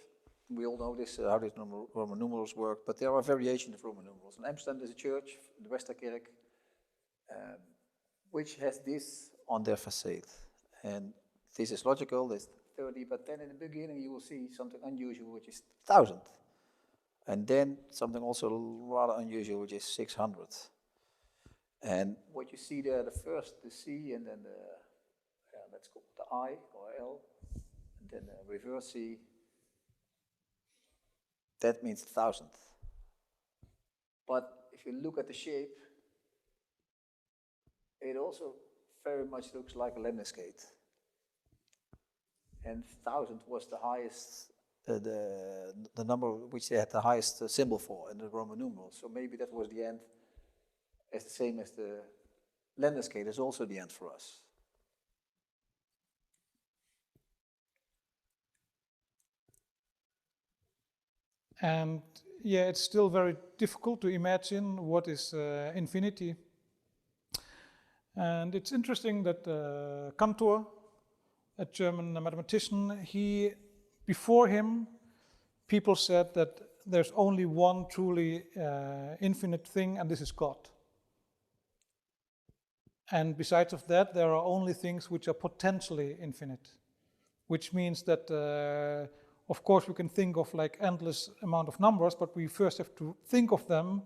We all know this, how these Roman numerals work, but there are variations of Roman numerals. In Amsterdam, there's a church, the Westerkerk, which has this on their facade. And this is logical, there's 30, but then in the beginning you will see something unusual, which is 1,000. And then something also rather unusual, which is 600. And what you see there, the first, the C, and then let's call it the I or L, and then the reverse C, that means 1,000. But if you look at the shape, it also very much looks like a lemniscate. And 1,000 was the highest, the number which they had the highest symbol for in the Roman numerals. So maybe that was the end, as the same as the lemniscate is also the end for us. And yeah, it's still very difficult to imagine what is infinity. And it's interesting that Cantor, a German mathematician, before him, people said that there's only one truly infinite thing, and this is God. And besides of that, there are only things which are potentially infinite, which means that, of course, we can think of like endless amount of numbers, but we first have to think of them,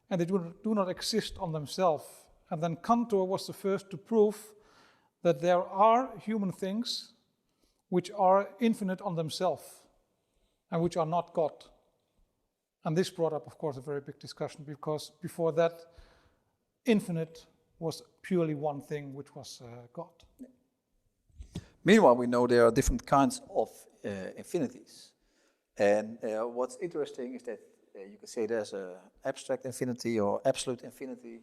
and they do not exist on themselves. And then Cantor was the first to prove that there are human things which are infinite on themselves and which are not God. And this brought up, of course, a very big discussion, because before that, infinite was purely one thing, which was God. Meanwhile, we know there are different kinds of infinities. And what's interesting is that you can say there's an abstract infinity or absolute infinity.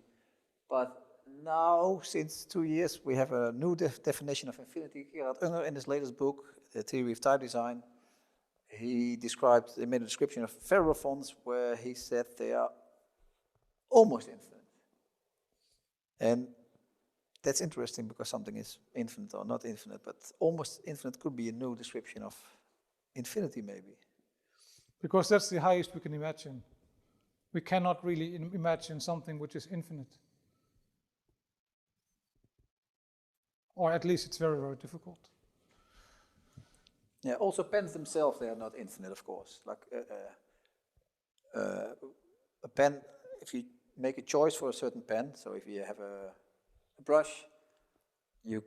But now, since 2 years, we have a new definition of infinity. Gerard Unger, in his latest book, The Theory of Type Design, he made a description of ferrofonts where he said they are almost infinite. And that's interesting because something is infinite or not infinite, but almost infinite could be a new description of infinity, maybe. Because that's the highest we can imagine. We cannot really imagine something which is infinite. Or at least it's very, very difficult. Yeah, also pens themselves, they are not infinite, of course. Like a pen, if you make a choice for a certain pen, so if you have a brush, you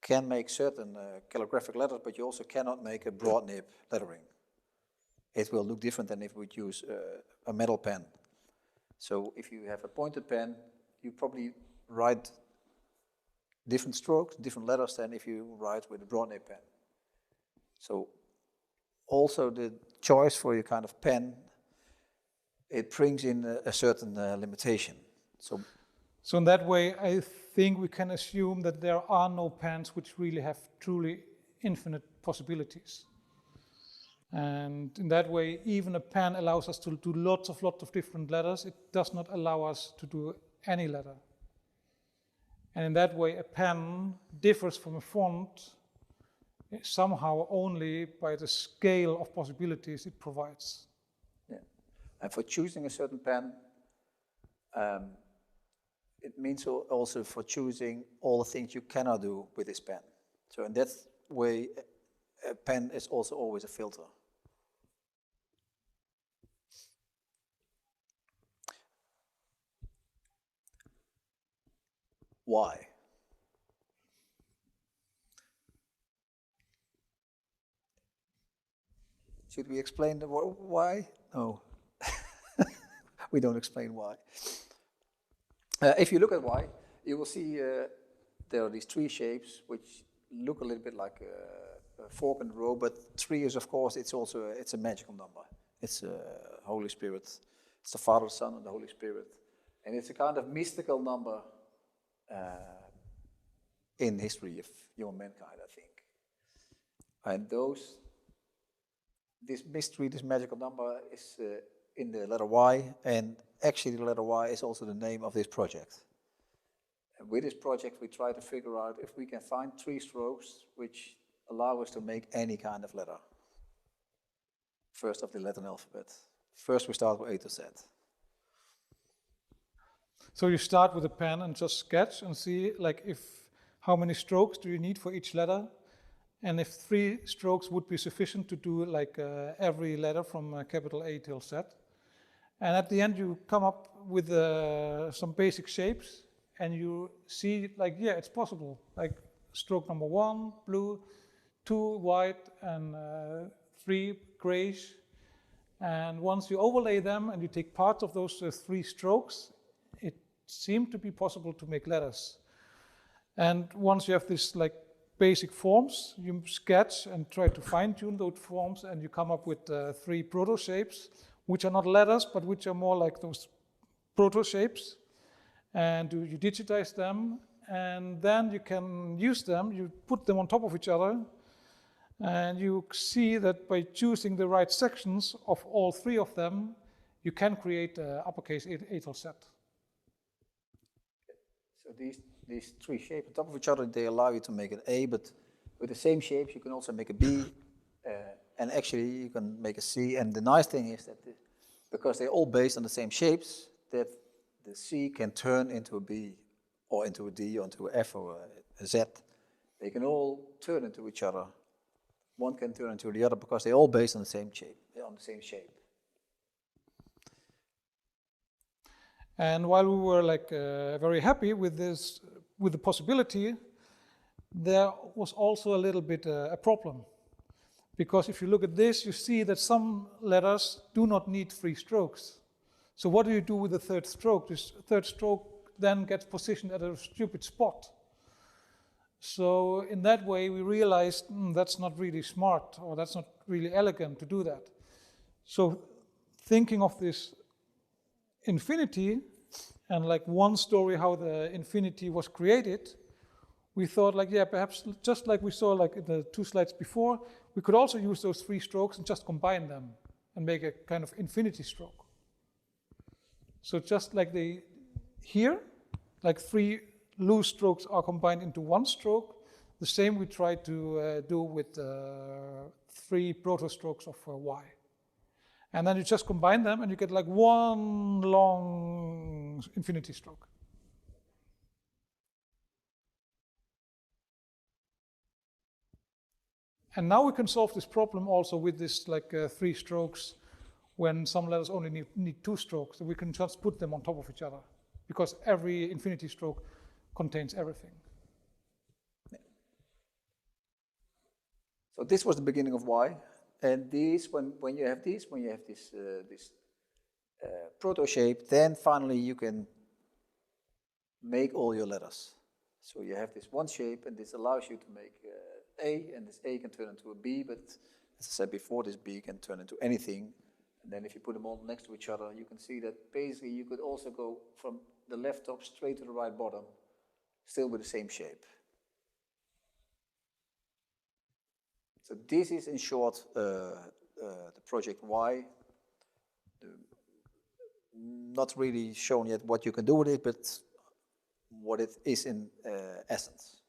can make certain calligraphic letters, but you also cannot make a broad nib lettering. It will look different than if we would use a metal pen. So if you have a pointed pen, you probably write different strokes, different letters than if you write with a broad nib pen. So also the choice for your kind of pen, it brings in a certain limitation. So in that way, I think we can assume that there are no pens which really have truly infinite possibilities. And in that way, even a pen allows us to do lots of different letters. It does not allow us to do any letter. And in that way, a pen differs from a font somehow only by the scale of possibilities it provides. Yeah. And for choosing a certain pen, it means also for choosing all the things you cannot do with this pen. So in that way, a pen is also always a filter. Y. Should we explain the why? No. We don't explain why. If you look at Y, you will see there are these three shapes which look a little bit like a fork in the road, but 3 is, of course, it's a magical number. It's Holy Spirit. It's the Father, the Son, and the Holy Spirit. And it's a kind of mystical number in the history of human mankind, I think. And this mystery, this magical number is in the letter Y, and actually the letter Y is also the name of this project. And with this project, we try to figure out if we can find 3 strokes which allow us to make any kind of letter. First of the Latin alphabet. First we start with A to Z. So you start with a pen and just sketch and see like how many strokes do you need for each letter, and if 3 strokes would be sufficient to do like every letter from capital A till Z. And at the end you come up with some basic shapes, and you see like, yeah, it's possible. Like stroke number 1, blue, 2, white, and 3, grayish. And once you overlay them and you take parts of those 3 strokes, it seemed to be possible to make letters. And once you have this like basic forms, you sketch and try to fine-tune those forms, and you come up with 3 proto shapes, which are not letters, but which are more like those proto shapes. And you digitize them, and then you can use them, you put them on top of each other, and you see that by choosing the right sections of all 3 of them, you can create uppercase A till Z. So these 3 shapes on top of each other, they allow you to make an A, but with the same shapes you can also make a B, and actually you can make a C. And the nice thing is that because they're all based on the same shapes, that the C can turn into a B, or into a D, or into a F, or a Z. They can all turn into each other. One can turn into the other because they're all based on the same shape. And while we were like very happy with this, with the possibility, there was also a little bit a problem. Because if you look at this, you see that some letters do not need 3 strokes. So what do you do with the 3rd stroke? This 3rd stroke then gets positioned at a stupid spot. So in that way, we realized that's not really smart, or that's not really elegant to do that. So thinking of this infinity, and like one story how the infinity was created, we thought like, yeah, perhaps just like we saw like in the 2 slides before, we could also use those 3 strokes and just combine them and make a kind of infinity stroke. So just like here, like 3 loose strokes are combined into 1 stroke, the same we try to do with 3 proto strokes of Y. And then you just combine them and you get like one long infinity stroke. And now we can solve this problem also with this like 3 strokes when some letters only need 2 strokes. So we can just put them on top of each other because every infinity stroke contains everything. So this was the beginning of Y. And these, when you have this proto shape, then finally you can make all your letters. So you have this one shape, and this allows you to make A, and this A can turn into a B, but as I said before, this B can turn into anything. And then if you put them all next to each other, you can see that basically you could also go from the left top straight to the right bottom, still with the same shape. So this is in short the project Y. Not really shown yet what you can do with it, but what it is in essence.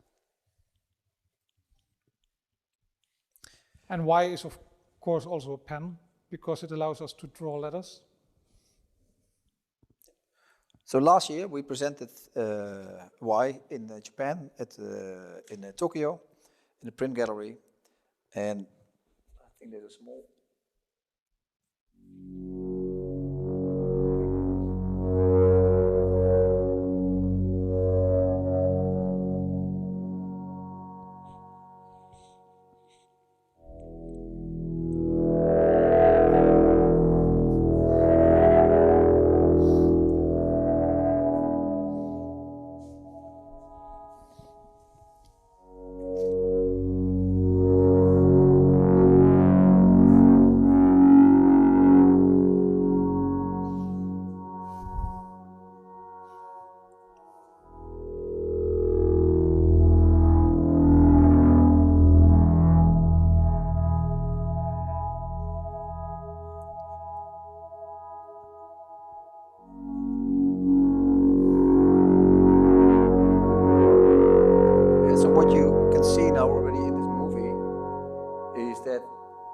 And Y is of course also a pen, because it allows us to draw letters. So last year we presented Y in Japan in Tokyo, in the print gallery, and I think there's a small. so what you can see now already in this movie is that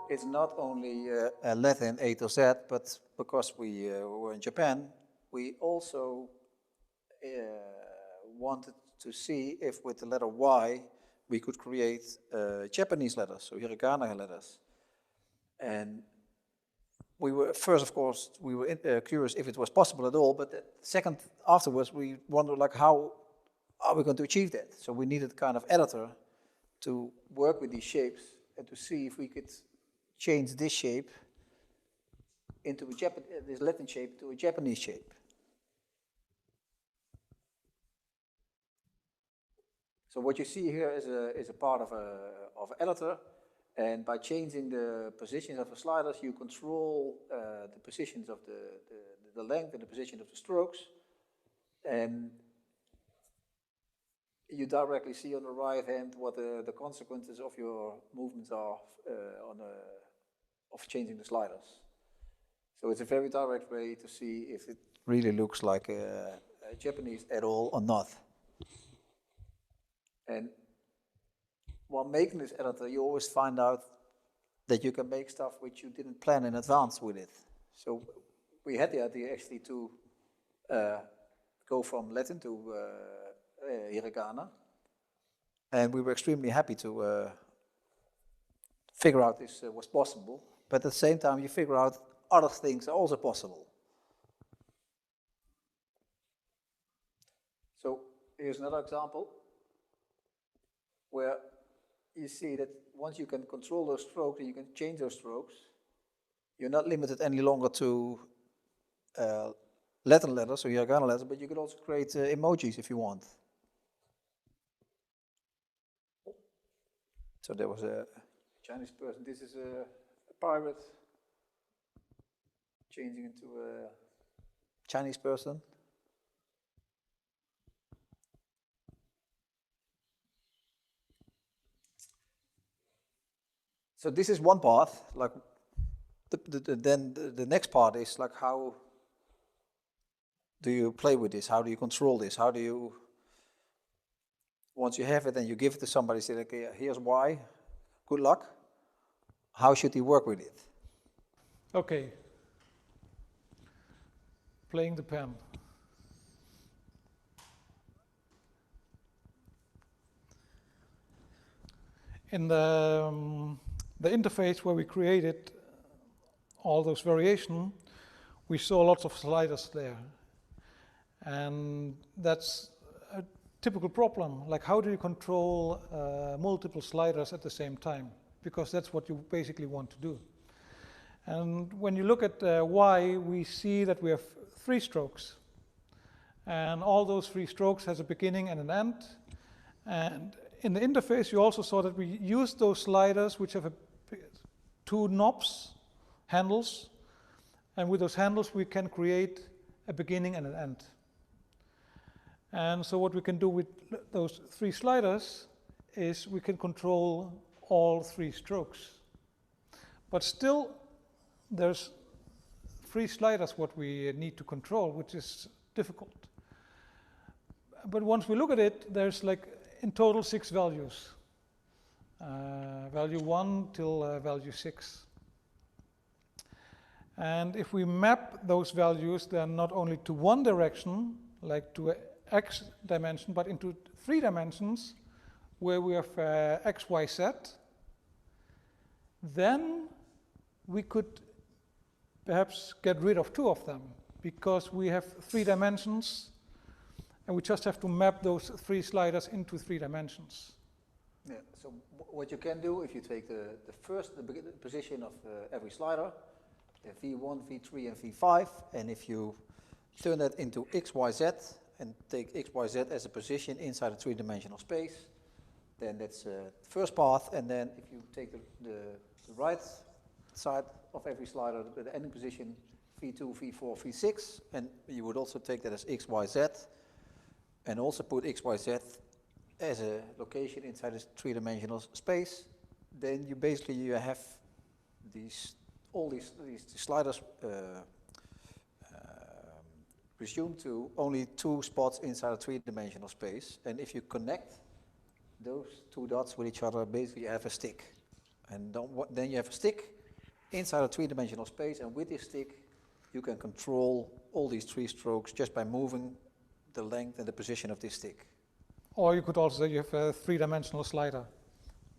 it's not only Latin A to Z, but because we were in Japan, we also wanted to see if with the letter Y we could create Japanese letters, so hiragana letters. And we were first, of course, we were curious if it was possible at all, but second, afterwards, we wondered like how are we going to achieve that? So we needed kind of editor to work with these shapes and to see if we could change this shape into a this Latin shape to a Japanese shape. So what you see here is a part of an editor, and by changing the positions of the sliders, you control the positions of the length and the position of the strokes, and you directly see on the right hand what the consequences of your movements are of changing the sliders. So it's a very direct way to see if it really looks like a Japanese at all or not. And while making this editor, you always find out that you can make stuff which you didn't plan in advance with it. So we had the idea actually to go from Latin to hiragana, and we were extremely happy to figure out this was possible, but at the same time you figure out other things are also possible. So here's another example where you see that once you can control those strokes and you can change those strokes, you're not limited any longer to Latin letters or hiragana letters, but you can also create emojis if you want. So there was a Chinese person. This is a pirate changing into a Chinese person. So this is one part. Like then the next part is like how do you play with this? How do you control this? How do you, once you have it and you give it to somebody, say, okay, here's why, good luck. How should he work with it? Okay. Playing the pen. In the interface where we created all those variation, we saw lots of sliders there. And that's a typical problem. Like, how do you control multiple sliders at the same time? Because that's what you basically want to do. And when you look at Y, we see that we have 3 strokes. And all those 3 strokes has a beginning and an end. And in the interface, you also saw that we used those sliders, which have 2 knobs, handles. And with those handles, we can create a beginning and an end. And so what we can do with those 3 sliders is we can control all 3 strokes. But still, there's 3 sliders what we need to control, which is difficult. But once we look at it, there's like in total 6 values. Value 1 till value 6. And if we map those values then not only to one direction, like to an X dimension, but into 3 dimensions, where we have X, Y, Z, then we could perhaps get rid of 2 of them, because we have 3 dimensions, and we just have to map those 3 sliders into 3 dimensions. Yeah, so what you can do, if you take the position of every slider, V1, V3, and V5, and if you turn that into X, Y, Z, and take X, Y, Z as a position inside a 3-dimensional space, then that's the first path, and then if you take the right side of every slider, the ending position, V2, V4, V6, and you would also take that as X, Y, Z, and also put X, Y, Z as a location inside this 3-dimensional space, then you have all these sliders resume to only 2 spots inside a 3-dimensional space. And if you connect those two dots with each other, basically you have a stick. And then you have a stick inside a three-dimensional space, and with this stick, you can control all these three strokes just by moving the length and the position of this stick. Or you could also say you have a three-dimensional slider,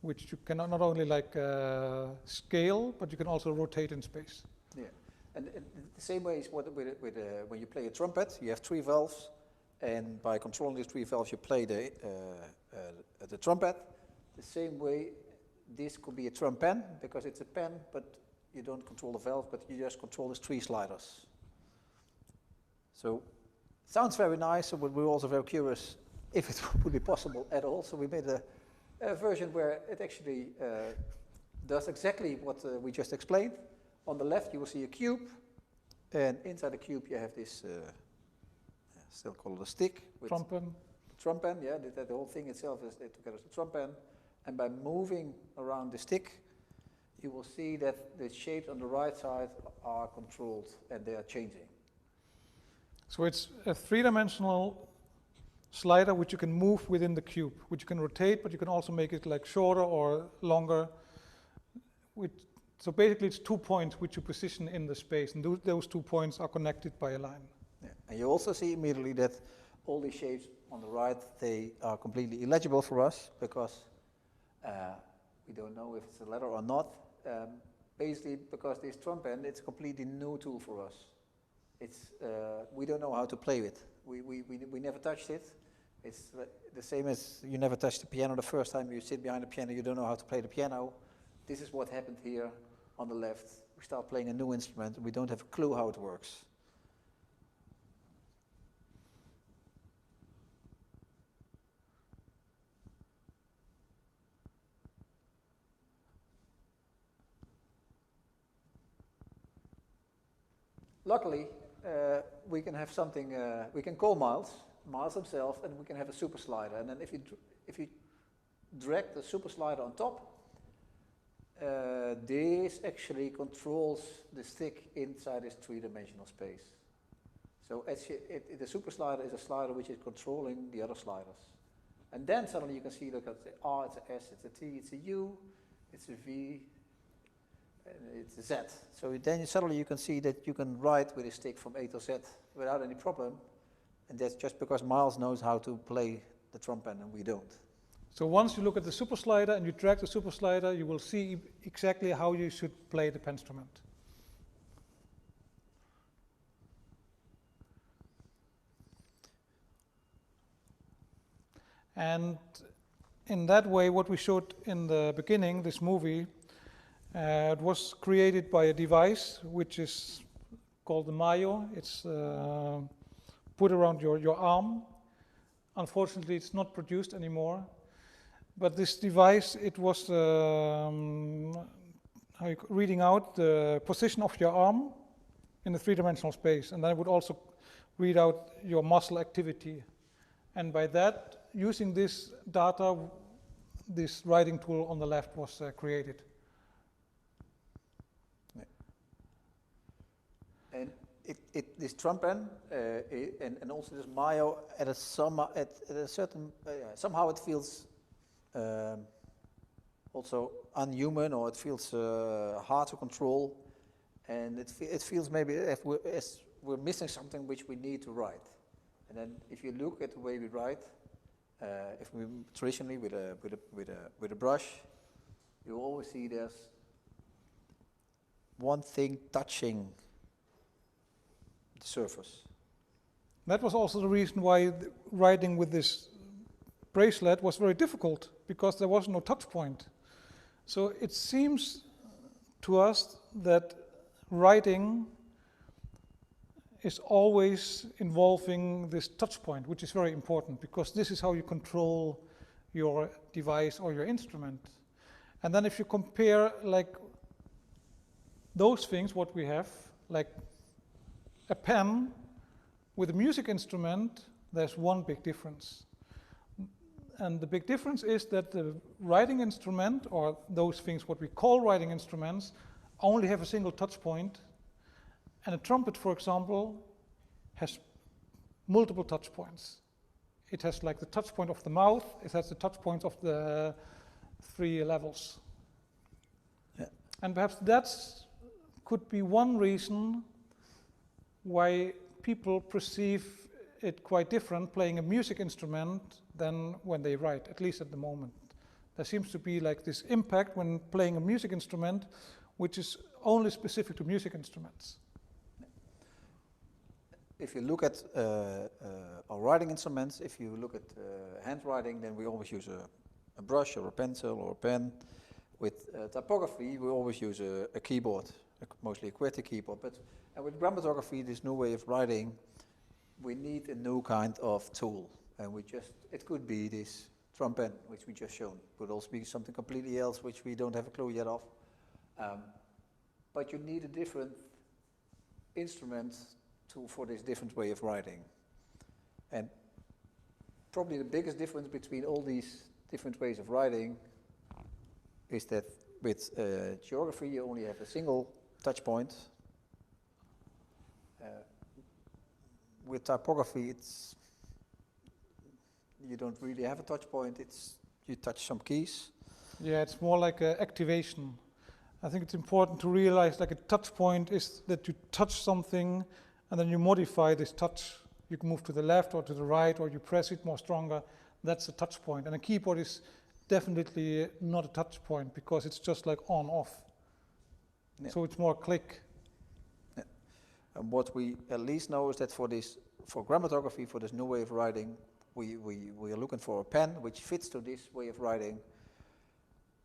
which you can not only like scale, but you can also rotate in space. Yeah, and the same way is when you play a trumpet, you have three valves, and by controlling these three valves, you play the trumpet. The same way, this could be a drum pen, because it's a pen, but you don't control the valve, but you just control these three sliders. So, sounds very nice, but we're also very curious if it would be possible at all. So we made a version where it actually does exactly what we just explained. On the left, you will see a cube, and inside the cube, you have this, still called a stick. With drum pen, yeah, the whole thing itself is together as a drum pen. And by moving around the stick, you will see that the shapes on the right side are controlled and they are changing. So it's a three-dimensional slider which you can move within the cube, which you can rotate, but you can also make it like shorter or longer. So basically it's 2 points which you position in the space, and those 2 points are connected by a line. Yeah. And you also see immediately that all these shapes on the right, they are completely illegible for us, because we don't know if it's a letter or not. Basically, because this drum pen, it's a completely new tool for us. It's we don't know how to play with. We never touched it. It's the same as you never touched the piano the first time you sit behind the piano. You don't know how to play the piano. This is what happened here on the left. We start playing a new instrument. We don't have a clue how it works. Luckily, we can have something, we can call Miles himself, and we can have a super slider. And then if you drag the super slider on top, this actually controls the stick inside this three-dimensional space. So the super slider is a slider which is controlling the other sliders. And then suddenly you can see, look, it's an R, it's an S, it's a T, it's a U, it's a V, it's a Z. So then suddenly you can see that you can write with a stick from A to Z without any problem. And that's just because Miles knows how to play the drum pen and we don't. So once you look at the super slider and you drag the super slider, you will see exactly how you should play the penstrument. And in that way, what we showed in the beginning, this movie, it was created by a device which is called the Mayo. It's put around your arm. Unfortunately, it's not produced anymore. But this device, it was reading out the position of your arm in the three-dimensional space. And then it would also read out your muscle activity. And by that, using this data, this writing tool on the left was created. And this drum pen and also this Mayo at a certain somehow it feels also unhuman, or it feels hard to control, and it feels maybe if we're missing something which we need to write. And then if you look at the way we write, if we traditionally with a brush, you always see there's one thing touching the surface. That was also the reason why writing with this bracelet was very difficult, because there was no touch point. So it seems to us that writing is always involving this touch point, which is very important, because this is how you control your device or your instrument. And then if you compare like those things, what we have, like a pen with a music instrument, there's one big difference. And the big difference is that the writing instrument, or those things what we call writing instruments, only have a single touch point. And a trumpet, for example, has multiple touch points. it has like the touch point of the mouth, it has the touch points of the 3 levels. Yeah. And perhaps that could be one reason why people perceive it quite different playing a music instrument than when they write, at least at the moment. There seems to be like this impact when playing a music instrument, which is only specific to music instruments. If you look at our writing instruments, if you look at handwriting, then we always use a brush or a pencil or a pen. With typography, we always use a keyboard, mostly a QWERTY keyboard. And with grammatography, this new way of writing, we need a new kind of tool. And it could be this drum pen, which we just shown. Could also be something completely else, which we don't have a clue yet of. But you need a different instrument for this different way of writing. And probably the biggest difference between all these different ways of writing is that with geography you only have a single touch point. With typography you don't really have a touch point, you touch some keys. Yeah, it's more like activation. I think it's important to realize like a touch point is that you touch something and then you modify this touch. You can move to the left or to the right, or you press it more stronger. That's a touch point. And a keyboard is definitely not a touch point because it's just like on off. Yeah. So it's more click. Yeah. And what we at least know is that for grammatography, for this new way of writing, we are looking for a pen which fits to this way of writing.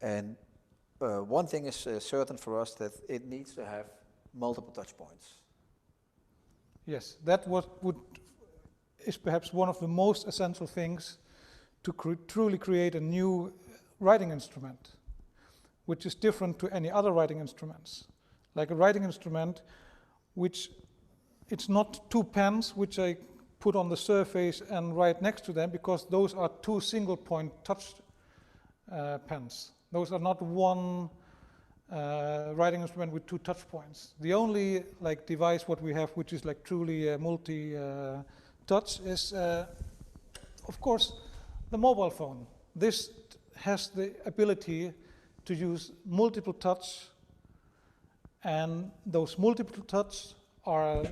And one thing is certain for us, that it needs to have multiple touch points. Yes, that is perhaps one of the most essential things to truly create a new writing instrument, which is different to any other writing instruments. Like a writing instrument, which it's not 2 pens which I put on the surface and write next to them, because those are 2 single point touch pens. Those are not one writing instrument with 2 touch points. The only like device what we have which is like truly multi-touch is of course the mobile phone. This has the ability to use multiple touch, and those multiple touch are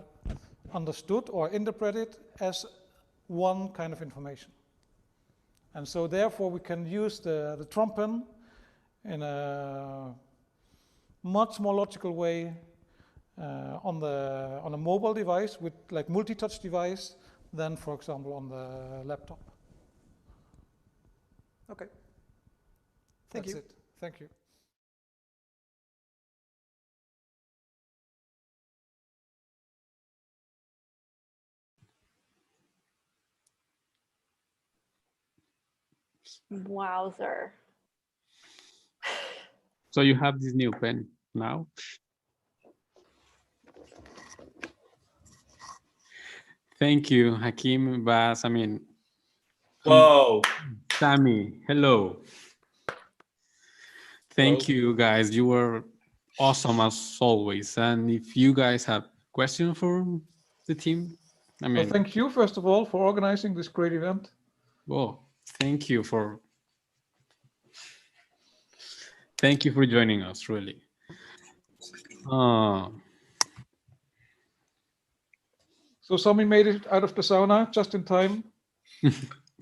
understood or interpreted as one kind of information. And so therefore we can use the drum pen in a much more logical way on a mobile device with like multi-touch device than, for example, on the laptop. Okay. That's it. Thank you. Wowzer. So you have this new pen now? Thank you, Hakim, Bas, Whoa. Sammy, hello. Thank you, guys. You were awesome as always. And if you guys have questions for the team, Well, thank you, first of all, for organizing this great event. Well, thank you for joining us, really. So Sami made it out of the sauna just in time.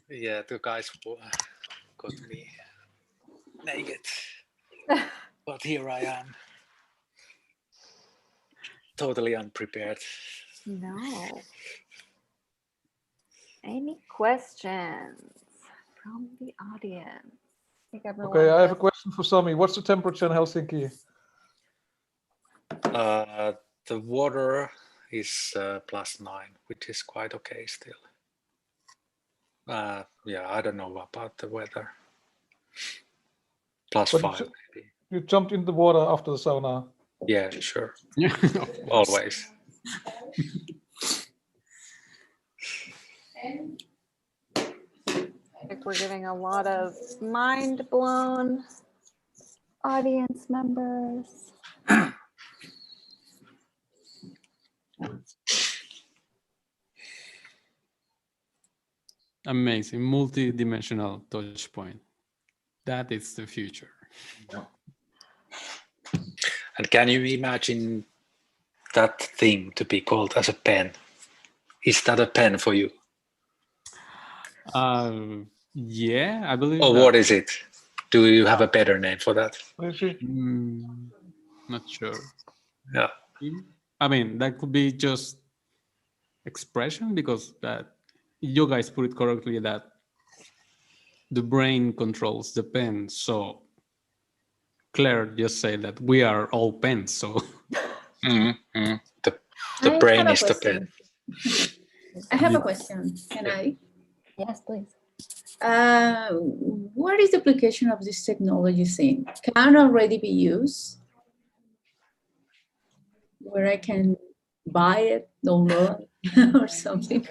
Yeah, the guys got me naked. But here I am. Totally unprepared. No. Any questions from the audience? I think everyone Okay, I have a question for Sami. What's the temperature in Helsinki? The water is +9, which is quite okay still. Yeah, I don't know about the weather. +5 maybe. You jumped in the water after the sauna? Yeah, sure. Always. I think we're getting a lot of mind blown audience members. Amazing, multi-dimensional touch point. That is the future. And can you imagine that thing to be called as a pen? Is that a pen for you? Yeah, I believe. Or what is it? Do you have a better name for that? Not sure. Yeah. I mean, that could be just expression, because that you guys put it correctly that the brain controls the pen. So Claire just said that we are all pens. So the I brain have a is the question. pen. I have a question. Can I? Yes, please. What is the application of this technology thing? Can already be used where I can buy it, download it, or something?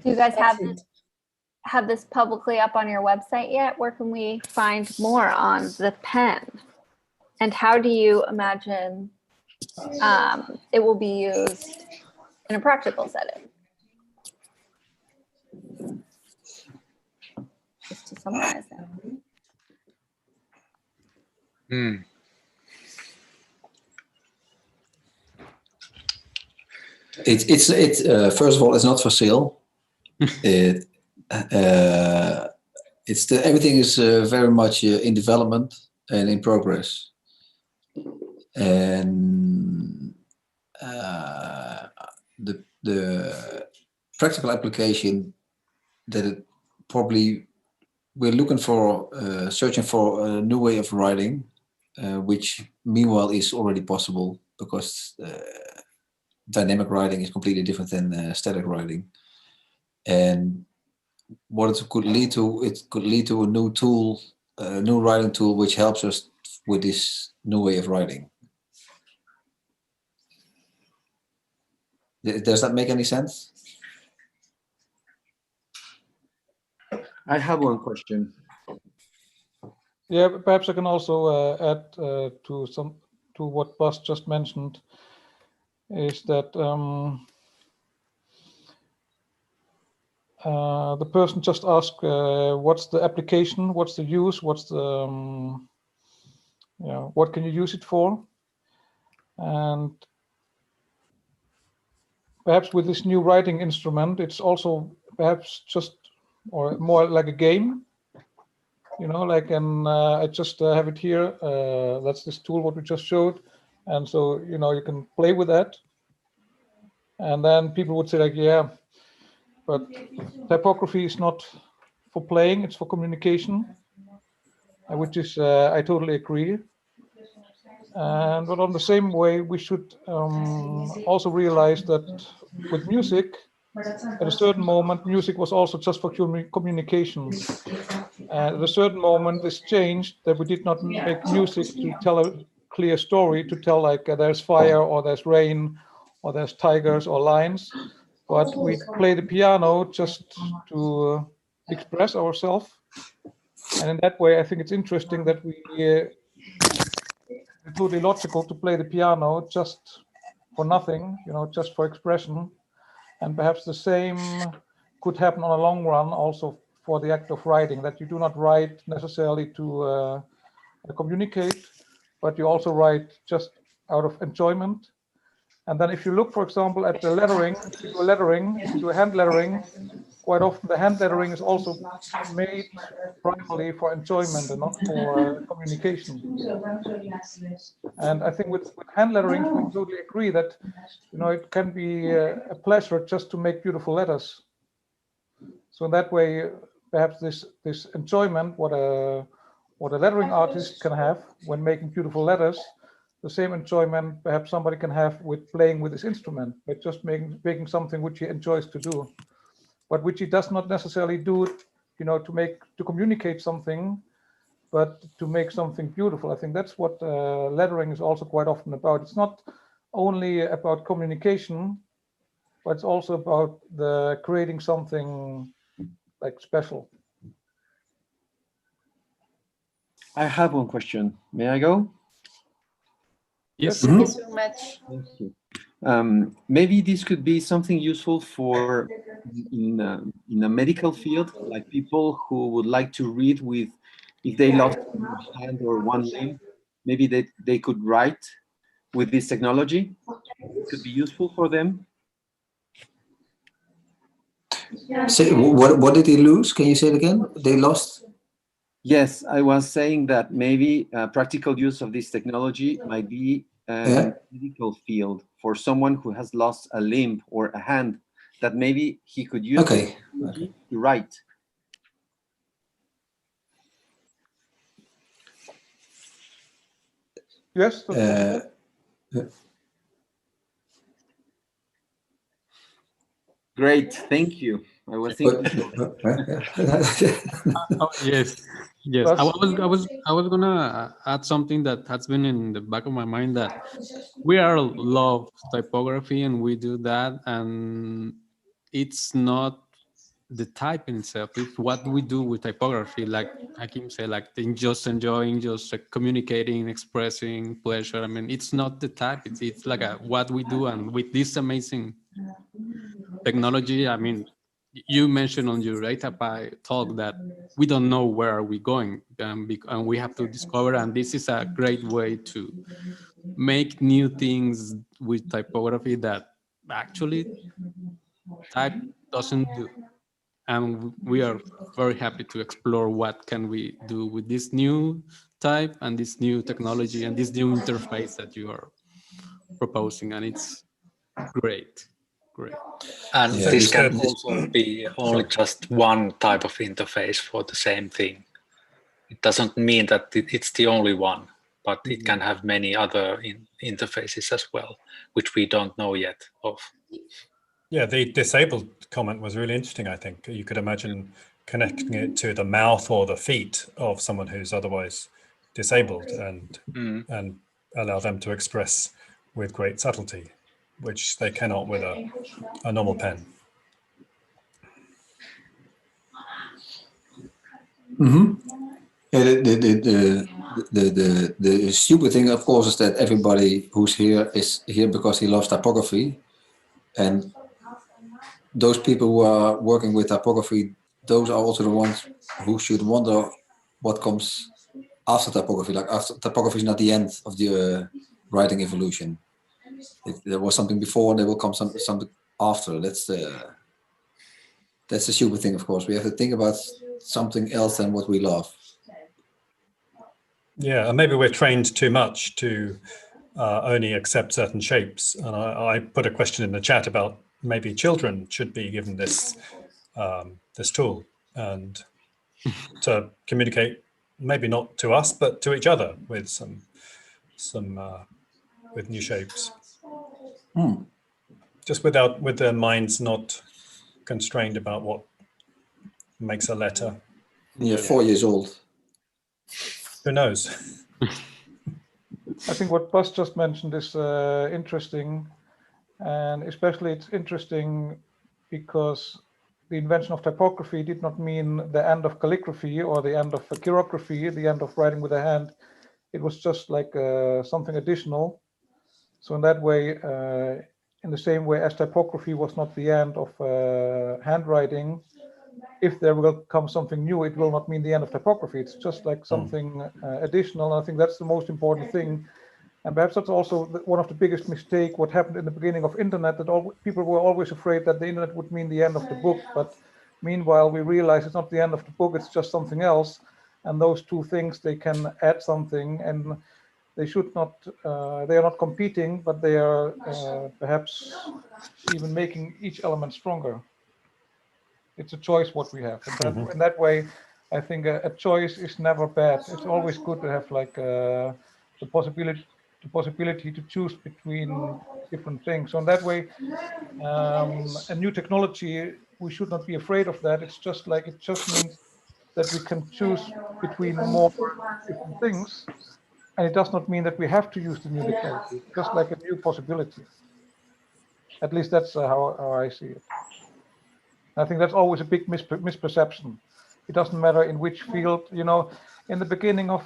Do you guys That's have this publicly up on your website yet? Where can we find more on the pen? And how do you imagine it will be used in a practical setting? Just to summarize that. It's first of all, it's not for sale. Everything is very much in development and in progress. And the practical application that it probably we're looking for, searching for a new way of writing, which meanwhile is already possible, because dynamic writing is completely different than static writing. And what it could lead to, a new tool, a new writing tool, which helps us with this new way of writing. Does that make any sense? I have one question. Yeah, perhaps I can also add to what Bas just mentioned, is that the person just asked, what's the application, what's the use, what's the what can you use it for? And perhaps with this new writing instrument, it's also perhaps just, or more like a game, like I just have it here. That's this tool what we just showed. And so, you can play with that. And then people would say like, yeah, but typography is not for playing, it's for communication, which is, I totally agree. But on the same way, we should also realize that with music, at a certain moment, music was also just for communication. And at a certain moment, this changed, that we did not make music to tell a clear story, to tell like there's fire, or there's rain, or there's tigers or lions, but we play the piano just to express ourselves. And in that way, I think it's interesting that we it's totally logical to play the piano just for nothing, just for expression. And perhaps the same could happen on a long run also for the act of writing, that you do not write necessarily to communicate, but you also write just out of enjoyment. And then if you look, for example, at the lettering, if you do hand lettering, quite often the hand lettering is also made primarily for enjoyment and not for communication. And I think with hand lettering, we totally agree that, it can be a pleasure just to make beautiful letters. So in that way, perhaps this enjoyment, what a lettering artist can have when making beautiful letters, the same enjoyment perhaps somebody can have with playing with this instrument, by just making something which he enjoys to do, but which he does not necessarily do, to communicate something, but to make something beautiful. I think that's what lettering is also quite often about. It's not only about communication, but it's also about creating something like special. I have one question. May I go? Yes. Thank you so much. Thank you. Maybe this could be something useful for in a medical field, like people who would like to read with, if they lost a hand or one limb, maybe they could write with this technology. It could be useful for them. Say, what did they lose? Can you say it again? They lost? Yes, I was saying that maybe practical use of this technology might be in the medical field for someone who has lost a limb or a hand, that maybe he could use this technology to write. Yes. Great, thank you. I was thinking. Yes. I was gonna add something that has been in the back of my mind, that we are love typography and we do that, and it's not the type in itself, it's what we do with typography. Like Hakim said, like just enjoying, just communicating, expressing pleasure. I mean, it's not the type, it's like what we do. And with this amazing technology, I mean, you mentioned on your ATAPI talk that we don't know where are we going, and we have to discover, and this is a great way to make new things with typography that actually type doesn't do. And we are very happy to explore what can we do with this new type and this new technology and this new interface that you are proposing, and it's great. And Yeah, this this can can- also be only just one type of interface for the same thing. It doesn't mean that it's the only one, but it can have many other interfaces as well, which we don't know yet of. Yeah, the disabled comment was really interesting, I think. You could imagine connecting it to the mouth or the feet of someone who's otherwise disabled and allow them to express with great subtlety, which they cannot with a normal pen. Yeah, the stupid thing, of course, is that everybody who's here is here because he loves typography, and those people who are working with typography, those are also the ones who should wonder what comes after typography. Like, after typography is not the end of the writing evolution. There was something before, and there will come something after. That's the stupid thing. Of course, we have to think about something else than what we love. Yeah, and maybe we're trained too much to only accept certain shapes. And I put a question in the chat about maybe children should be given this this tool and to communicate, maybe not to us, but to each other with some with new shapes. Just with their minds not constrained about what makes a letter. You're 4 years old. Who knows? I think what Bas just mentioned is interesting, and especially it's interesting because the invention of typography did not mean the end of calligraphy or the end of chirography, the end of writing with a hand. It was just like something additional. So in that way, in the same way as typography was not the end of handwriting, if there will come something new, it will not mean the end of typography. It's just like something additional. I think that's the most important thing. And perhaps that's also one of the biggest mistakes, what happened in the beginning of internet, that people were always afraid that the internet would mean the end of the book. But meanwhile, we realize it's not the end of the book, it's just something else. And those two things, they can add something, and they should not, they are not competing, but they are perhaps even making each element stronger. It's a choice what we have. And in that way, I think a choice is never bad. It's always good to have like the possibility to choose between different things. So in that way, a new technology, we should not be afraid of that. It's just like, it just means that we can choose between more different things. And it does not mean that we have to use the new technology, just like a new possibility. At least that's how I see it. I think that's always a big misperception. It doesn't matter in which field, you know, in the beginning of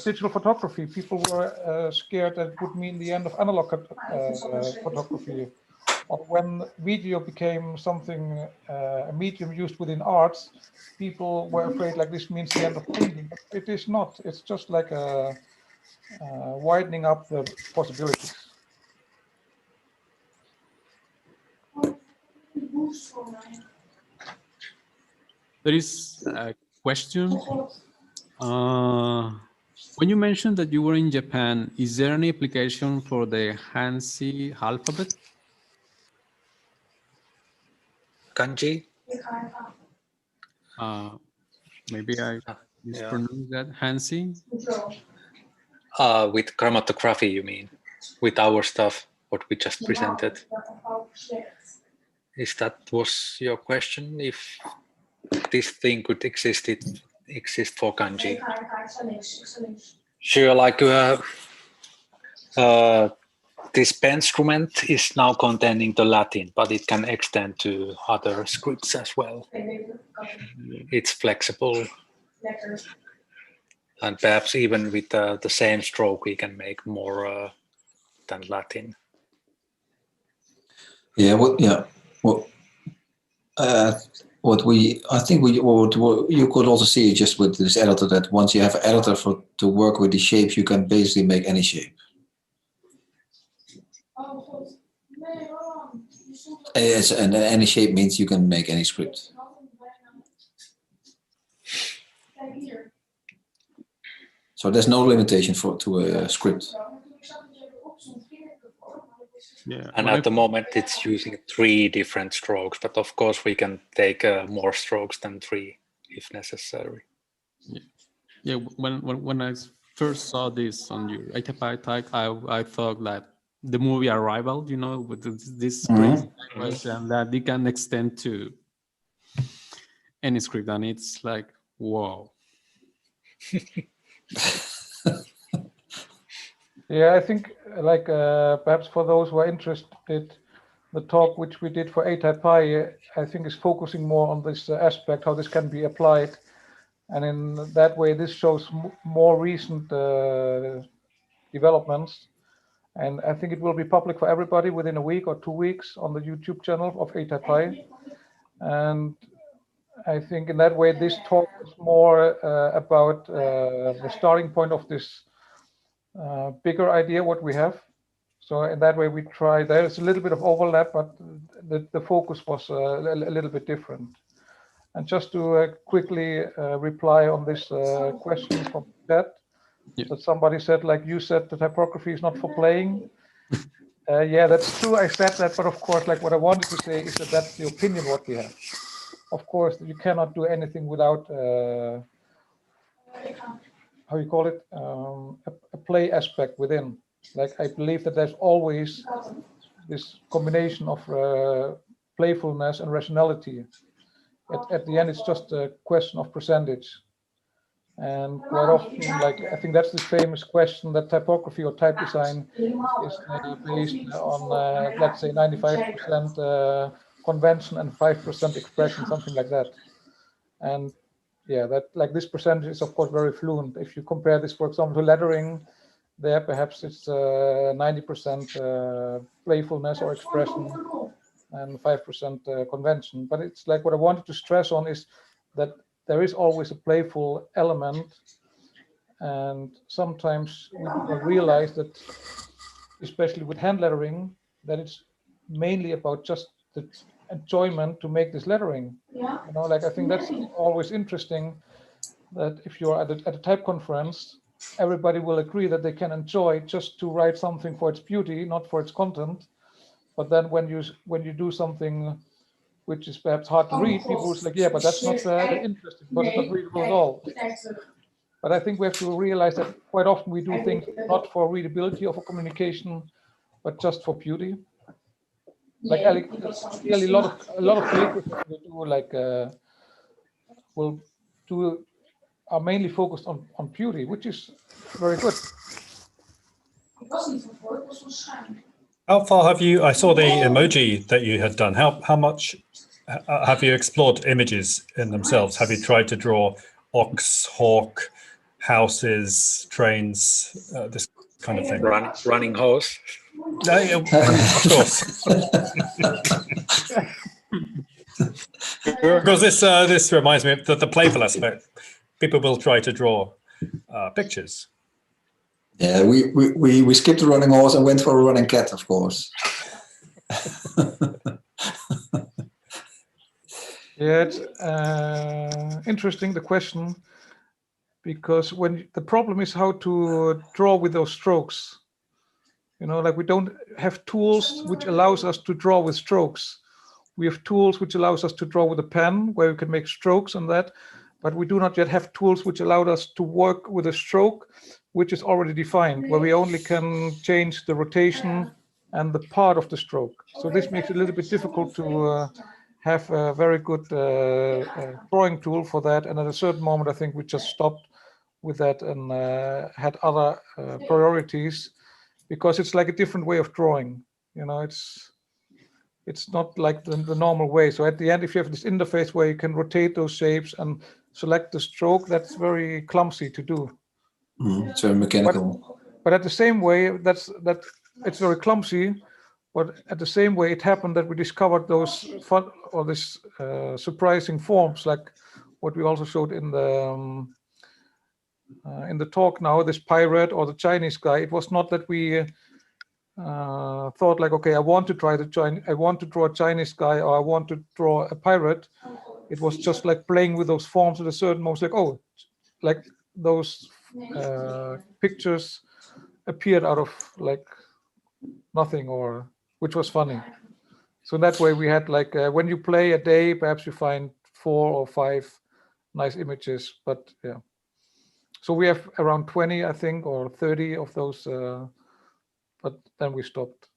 digital photography, people were scared that it would mean the end of analog photography. Or when video became something, a medium used within arts, people were afraid like this means the end of painting. But it is not. It's just like widening up the possibilities. There is a question. When you mentioned that you were in Japan, is there any application for the Hansi alphabet? Kanji? Maybe I mispronounced that. Hansi? With chromatography, you mean? With our stuff, what we just presented? Is that was your question? If this thing could exist for kanji? Sure, like this pen instrument is now containing the Latin, but it can extend to other scripts as well. It's flexible. And perhaps even with the same stroke, we can make more than Latin. Yeah, what you could also see just with this editor that once you have an editor to work with the shapes, you can basically make any shape. And any shape means you can make any script. So there's no limitation to a script. Yeah. And at the moment, it's using 3 different strokes, but of course we can take more strokes than 3 if necessary. Yeah. When I first saw this on your Itapaitak, I thought that the movie Arrival, you know, with this script language, and that it can extend to any script, and it's like, whoa. Yeah, I think like perhaps for those who are interested, the talk which we did for A-Type Pi, I think is focusing more on this aspect, how this can be applied. And in that way, this shows more recent developments. And I think it will be public for everybody within a week or 2 weeks on the YouTube channel of A-Type Pi. And I think in that way, this talk is more about the starting point of this bigger idea what we have. So in that way we try, there's a little bit of overlap, but the focus was a little bit different. And just to quickly reply on this question from chat, that somebody said, like you said, the typography is not for playing. Yeah, that's true, I said that, but of course, like what I wanted to say is that that's the opinion what we have. Of course, you cannot do anything without how you call it, a play aspect within. Like I believe that there's always this combination of playfulness and rationality. At the end, it's just a question of percentage. And quite often, like I think that's the famous question that typography or type design is based on, let's say, 95% convention and 5% expression, something like that. And yeah, that like this percentage is of course very fluent. If you compare this, for example, to lettering, there perhaps it's 90% playfulness or expression and 5% convention. But it's like what I wanted to stress on is that there is always a playful element, and sometimes we don't realize that, especially with hand lettering, that it's mainly about just the enjoyment to make this lettering. Yeah. You know, like I think that's always interesting, that if you're at a type conference, everybody will agree that they can enjoy just to write something for its beauty, not for its content. But then when you do something which is perhaps hard to read, people will say, like, yeah, but that's not interesting, but it's not readable at all. But I think we have to realize that quite often we do things not for readability or for communication, but just for beauty. Like clearly a lot of calligraphers will do like are mainly focused on beauty, which is very good. How far have you, I saw the emoji that you had done. How much have you explored images in themselves? Have you tried to draw ox, hawk, houses, trains, this kind of thing. Running hose. Yeah, of course. Because this reminds me that the playful aspect, people will try to draw pictures. Yeah, we skipped the running horse and went for a running cat, of course. Yeah, it's interesting, the question, because when the problem is how to draw with those strokes. You know, like we don't have tools which allows us to draw with strokes. We have tools which allows us to draw with a pen, where we can make strokes and that, but we do not yet have tools which allowed us to work with a stroke which is already defined, where we only can change the rotation and the part of the stroke. So this makes it a little bit difficult to have a very good drawing tool for that. And at a certain moment, I think we just stopped with that and had other priorities, because it's like a different way of drawing. You know, it's not like the normal way. So at the end, if you have this interface where you can rotate those shapes and select the stroke, that's very clumsy to do. It's very mechanical. But at the same way, it's very clumsy. But at the same way, it happened that we discovered those fun or this surprising forms, like what we also showed in the talk now. This pirate or the Chinese guy. It was not that we thought like, okay, I want to draw a Chinese guy, or I want to draw a pirate. It was just like playing with those forms at a certain moment, like, oh, like those pictures appeared out of like nothing, or which was funny. So that way we had like when you play a day, perhaps you find 4 or 5 nice images. But yeah, so we have around 20, I think, or 30 of those. But then we stopped.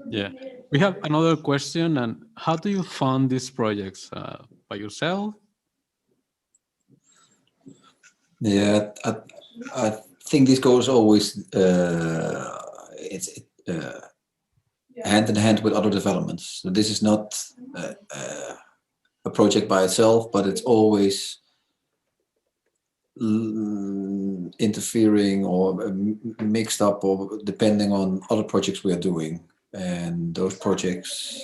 Yeah, we have another question. And how do you fund these projects? By yourself? Yeah, I think this goes always hand in hand with other developments. So this is not a project by itself, but it's always interfering or mixed up, or depending on other projects we are doing. And those projects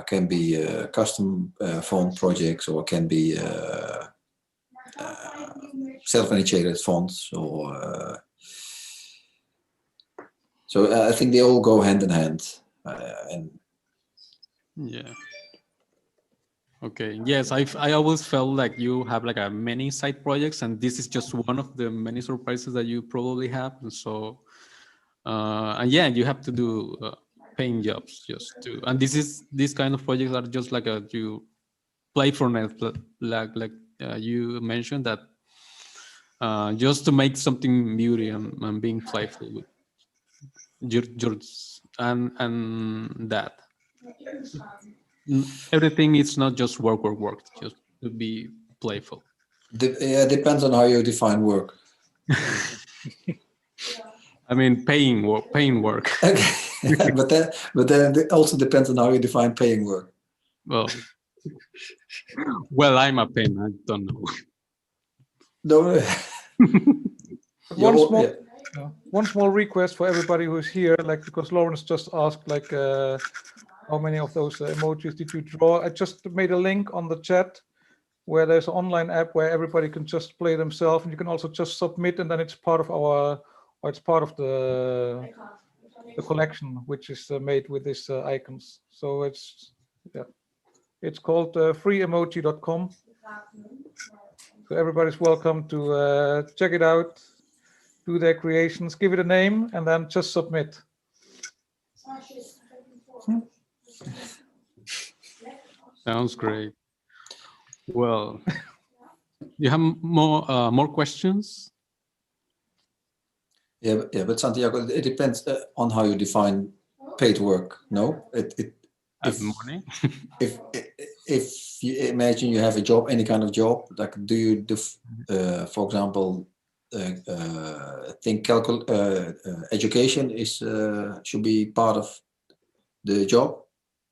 can be custom font projects, or can be self-initiated fonts, or so I think they all go hand in hand. And Yeah. Okay. Yes, I always felt like you have like a many side projects, and this is just one of the many surprises that you probably have. And so, and yeah, you have to do paying jobs just to. And these kind of projects are just like you playfulness, like you mentioned that just to make something beauty and being playful with your and that. Everything is not just work, just to be playful. Yeah, depends on how you define work. I mean, paying work. Okay. but then it also depends on how you define paying work. Well, I'm a paying. I don't know. No. One small request for everybody who's here, like, because Lawrence just asked like how many of those emojis did you draw. I just made a link on the chat where there's an online app where everybody can just play themselves, and you can also just submit, and then it's part of the collection, which is made with these icons. So it's called freeemoji.com. So everybody's welcome to check it out, do their creations, give it a name, and then just submit. Sounds great. Well, you have more questions? Yeah, but Santiago, it depends on how you define paid work. No, money. if you imagine you have a job, any kind of job, like do you for example, think education should be part of the job.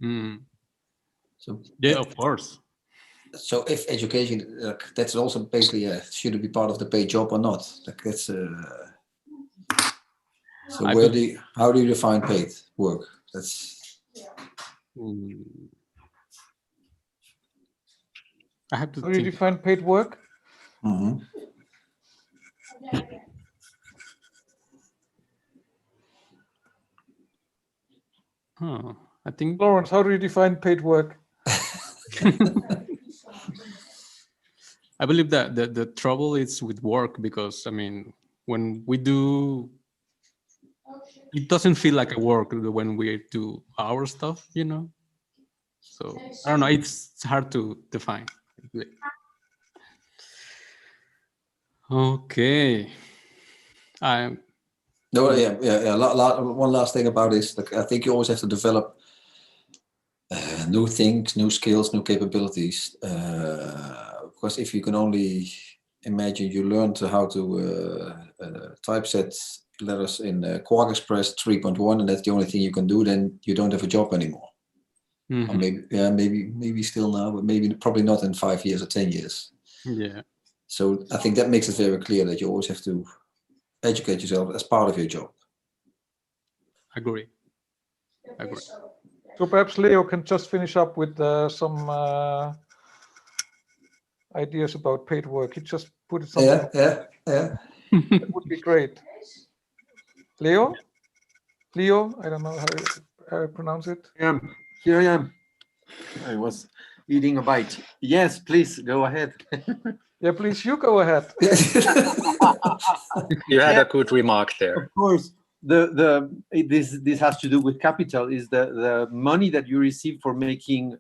Mm. So yeah, of course. So if education, that's also basically should it be part of the paid job or not? Like that's so how do you define paid work? That's I have to How do you think. define paid work? Mm-hmm. I think Lawrence, how do you define paid work? I believe that the trouble is with work, because I mean, when we do, it doesn't feel like a work when we do our stuff, you know. So I don't know. It's hard to define. Okay. No, yeah. One last thing about this, like I think you always have to develop new things, new skills, new capabilities. Because if you can only imagine you learned how to typeset letters in Quark Express 3.1, and that's the only thing you can do, then you don't have a job anymore. Mm-hmm. Or maybe still now, but probably not in 5 years or 10 years. Yeah. So I think that makes it very clear that you always have to educate yourself as part of your job. Agree. So perhaps Leo can just finish up with some ideas about paid work. He just put it something. Yeah. That would be great. Leo, I don't know how you pronounce it. Here I am. I was eating a bite. Yes, please go ahead. Yeah, please, you go ahead. You had a good remark there. Of course, this has to do with capital. Is the money that you receive for making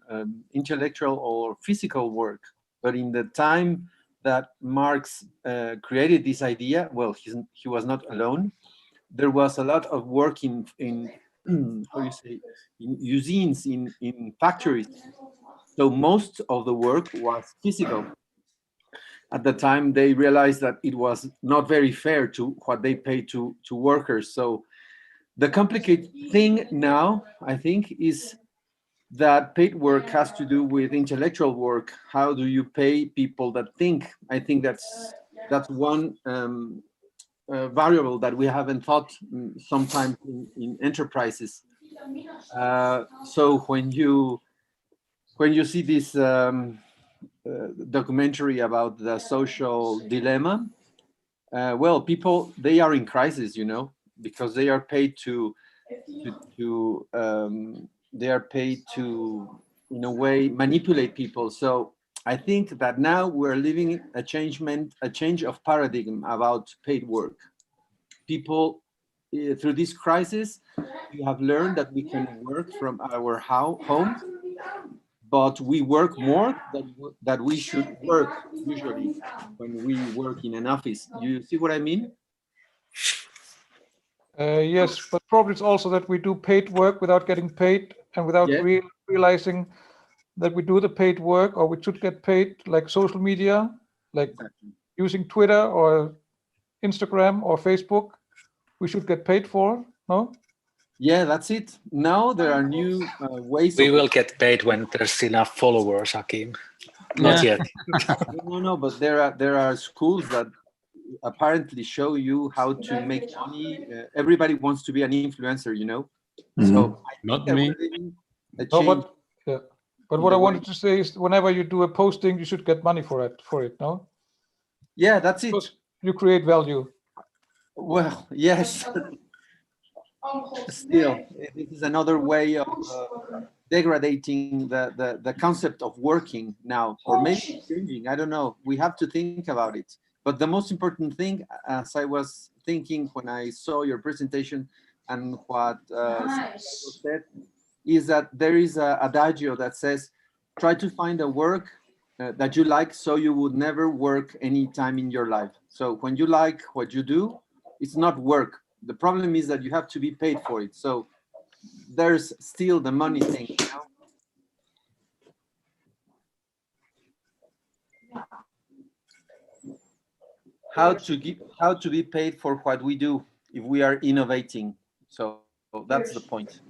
intellectual or physical work. But in the time that Marx created this idea, well, he was not alone. There was a lot of work in how you say, in usines, in factories. So most of the work was physical. At the time, they realized that it was not very fair to what they paid to workers. So the complicated thing now, I think, is that paid work has to do with intellectual work. How do you pay people that think? I think that's one variable that we haven't thought sometimes in enterprises. So when you see this documentary about the social dilemma, well, people, they are in crisis, you know, because they are paid to in a way manipulate people. So I think that now we're living a change of paradigm about paid work. People through this crisis, we have learned that we can work from our homes, but we work more than we should work usually when we work in an office. You see what I mean? Yes, but probably it's also that we do paid work without getting paid and without realizing that we do the paid work, or we should get paid, like social media, like using Twitter or Instagram or Facebook. We should get paid for, no? Yeah, that's it. Now there are new ways. We will get paid when there's enough followers, Hakim. Not yet. No, but there are schools that apparently show you how to make money. Everybody wants to be an influencer, you know. So I think that we're living a change. But what I wanted to say is, whenever you do a posting, you should get money for it, no? Yeah, that's it. Because you create value. Well, yes. Still, this is another way of degrading the concept of working now, or maybe changing. I don't know. We have to think about it. But the most important thing, as I was thinking when I saw your presentation and what said, is that there is a adagio that says, try to find a work that you like, so you would never work any time in your life. So when you like what you do, it's not work. The problem is that you have to be paid for it. So there's still the money thing, you know? How to be paid for what we do if we are innovating. So that's the point.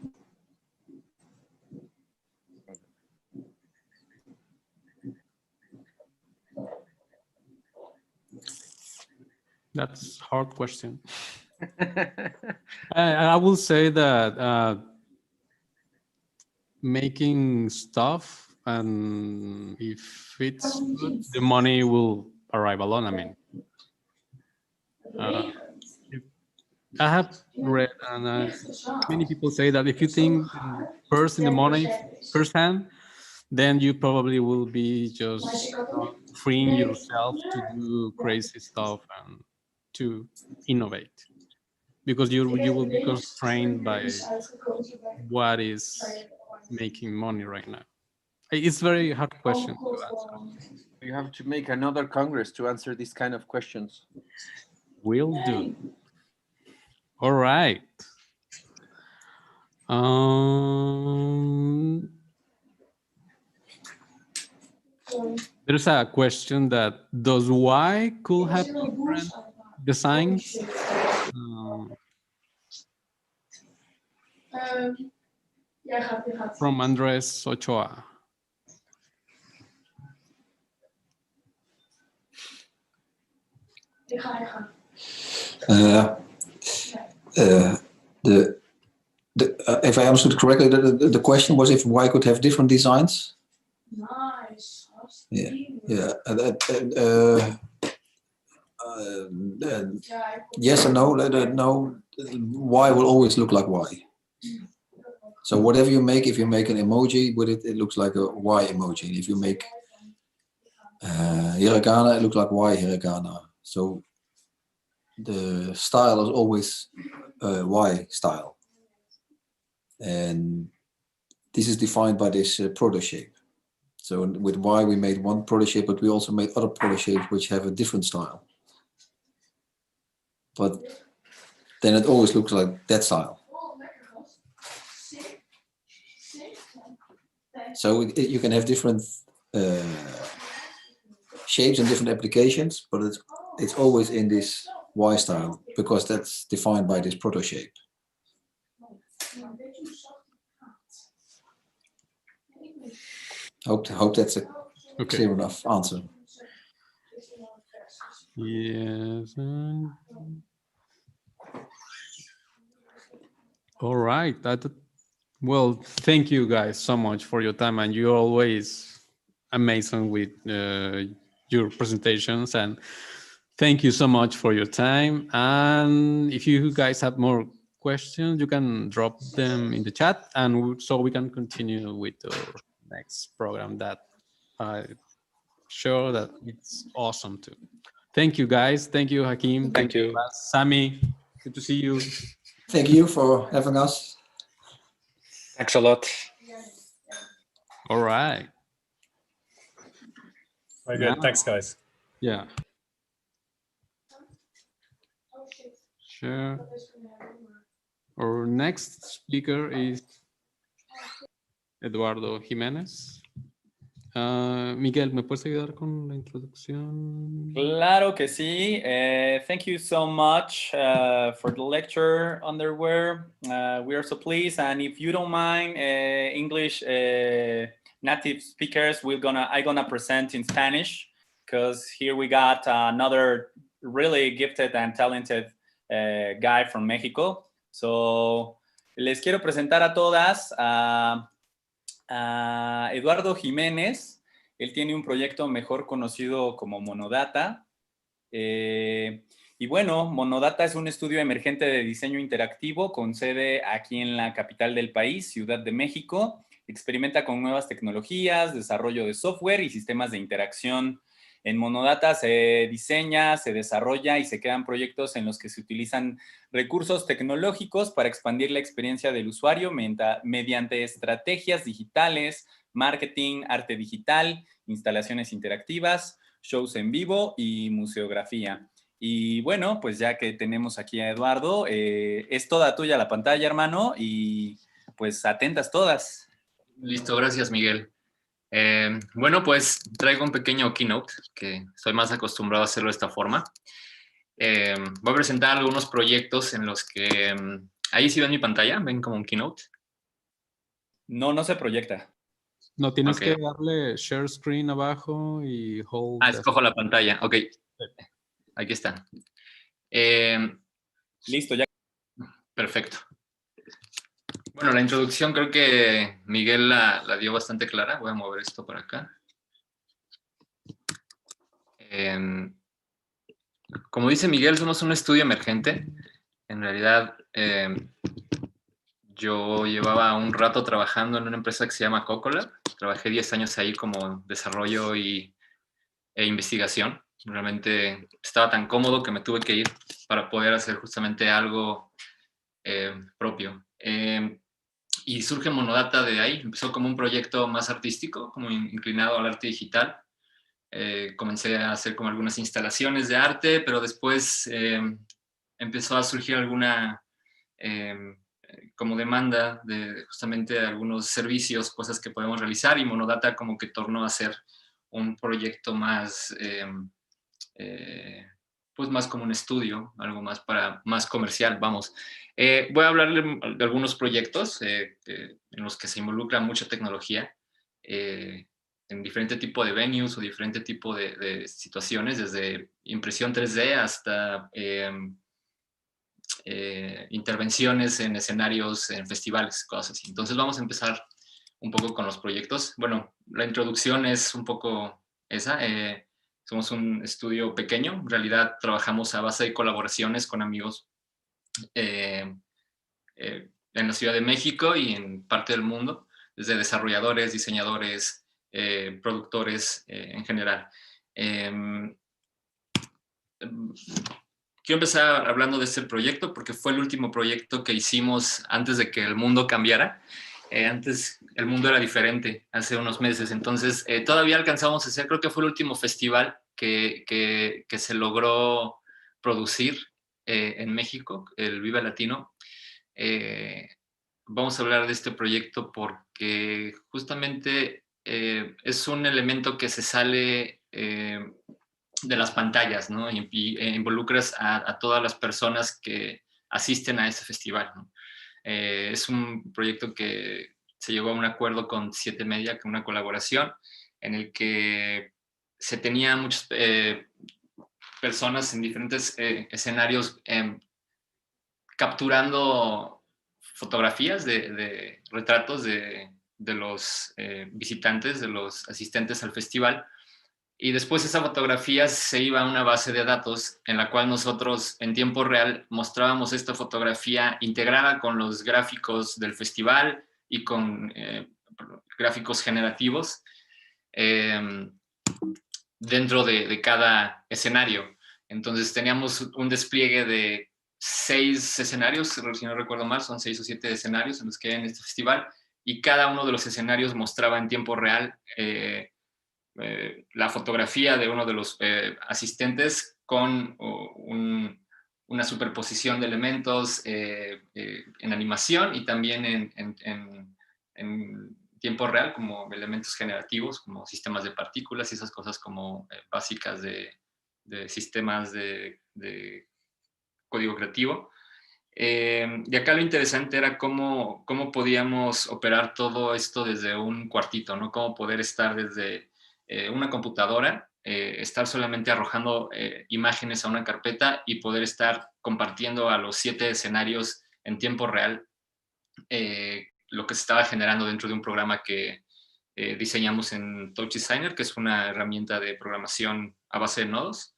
That's a hard question. I will say that making stuff, and if it's good, the money will arrive alone. I mean, I have read, and many people say that if you think first in the money firsthand, then you probably will be just freeing yourself to do crazy stuff and to innovate, because you will be constrained by what is making money right now. It's a very hard question to answer. You have to make another Congress to answer these kind of questions. Will do. All right. There's a question that does Y could have different designs? From Andres Ochoa. If I understood correctly, the question was if Y could have different designs. Nice. Yeah, yeah. Yes and no. No, Y will always look like Y. So whatever you make, if you make an emoji with it, it looks like a Y emoji. And if you make hiragana, it looks like Y hiragana. So the style is always Y style. And this is defined by this proto shape. So with Y, we made one proto shape, but we also made other proto shapes which have a different style. But then it always looks like that style. So you can have different shapes and different applications, but it's always in this Y style because that's defined by this proto shape. Hope that's a clear enough answer. Yes. All right. Well, thank you guys so much for your time, and you're always amazing with your presentations. And thank you so much for your time. And if you guys have more questions, you can drop them in the chat, and so we can continue with our next program that I'm sure that it's awesome too. Thank you guys. Thank you, Hakeem. Thank you. Sammy, good to see you. Thank you for having us. Thanks a lot. All right. Very good. Thanks, guys. Yeah. Sure. Our next speaker is Eduardo Jiménez. Miguel, ¿me puedes ayudar con la introducción? Claro que sí. Thank you so much for the lecture, Underwear. We are so pleased, and if you don't mind, English native speakers, I'm gonna present in Spanish, because here we got another really gifted and talented guy from Mexico. So les quiero presentar a todas a Eduardo Jiménez. Él tiene un proyecto mejor conocido como Monodata. Y bueno, Monodata es un estudio emergente de diseño interactivo con sede aquí en la capital del país, Ciudad de México. Experimenta con nuevas tecnologías, desarrollo de software y sistemas de interacción. En Monodata se diseña, se desarrolla y se crean proyectos en los que se utilizan recursos tecnológicos para expandir la experiencia del usuario mediante estrategias digitales, marketing, arte digital, instalaciones interactivas, shows en vivo y museografía. Y bueno, pues ya que tenemos aquí a Eduardo, es toda tuya la pantalla, hermano, y pues atentas todas. Listo, gracias, Miguel. Bueno, pues traigo un pequeño keynote, que estoy más acostumbrado a hacerlo de esta forma. Voy a presentar algunos proyectos en los que... ahí sí ven mi pantalla, ven como un keynote. No, no se proyecta. No, tienes que darle share screen abajo y hold. Escojo la pantalla, ok. Aquí está. Listo, ya. Perfecto. Bueno, la introducción creo que Miguel la dio bastante clara. Voy a mover esto para acá. Como dice Miguel, somos un estudio emergente. En realidad, yo llevaba un rato trabajando en una empresa que se llama Cocolab. Trabajé 10 años ahí como desarrollo e investigación. Realmente estaba tan cómodo que me tuve que ir para poder hacer justamente algo propio. Y surge Monodata de ahí. Empezó como un proyecto más artístico, como inclinado al arte digital. Comencé a hacer como algunas instalaciones de arte, pero después empezó a surgir alguna como demanda de justamente algunos servicios, cosas que podemos realizar, y Monodata como que tornó a ser un proyecto más, pues más como un estudio, algo más comercial, vamos. Voy a hablarle de algunos proyectos en los que se involucra mucha tecnología, en diferente tipo de venues o diferente tipo de situaciones, desde impresión 3D hasta intervenciones en escenarios, en festivales, cosas así. Entonces vamos a empezar un poco con los proyectos. Bueno, la introducción es un poco esa. Somos un estudio pequeño. En realidad trabajamos a base de colaboraciones con amigos en la Ciudad de México y en parte del mundo, desde desarrolladores, diseñadores, productores en general. Quiero empezar hablando de este proyecto porque fue el último proyecto que hicimos antes de que el mundo cambiara. Antes el mundo era diferente, hace unos meses. Entonces, todavía alcanzamos a hacer, creo que fue el último festival que se logró producir en México, el Viva Latino. Vamos a hablar de este proyecto porque justamente es un elemento que se sale de las pantallas, ¿no? Y involucras a todas las personas que asisten a ese festival, ¿no? Es un proyecto que se llegó a un acuerdo con 7 Media, con una colaboración en el que se tenían muchas personas en diferentes escenarios capturando fotografías de retratos de los visitantes, de los asistentes al festival. Y después esa fotografía se iba a una base de datos en la cual nosotros en tiempo real mostrábamos esta fotografía integrada con los gráficos del festival y con gráficos generativos dentro de cada escenario. Entonces teníamos un despliegue de 6 escenarios, si no recuerdo mal, son 6 o 7 escenarios en los que hay en este festival, y cada uno de los escenarios mostraba en tiempo real la fotografía de uno de los asistentes con una superposición de elementos en animación y también en tiempo real, como elementos generativos, como sistemas de partículas y esas cosas como básicas de sistemas de código creativo. Y acá lo interesante era cómo podíamos operar todo esto desde un cuartito, ¿no? Cómo poder estar desde una computadora, estar solamente arrojando imágenes a una carpeta y poder estar compartiendo a los 7 escenarios en tiempo real lo que se estaba generando dentro de un programa que diseñamos en Touch Designer, que es una herramienta de programación a base de nodos.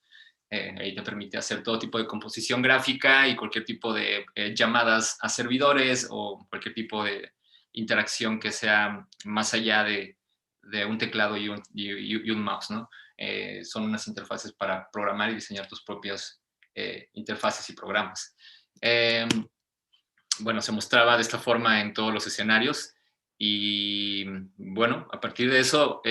Ahí te permite hacer todo tipo de composición gráfica y cualquier tipo de llamadas a servidores o cualquier tipo de interacción que sea más allá de un teclado y un mouse, ¿no? Son unas interfaces para programar y diseñar tus propias interfaces y programas. Bueno, se mostraba de esta forma en todos los escenarios y bueno, a partir de eso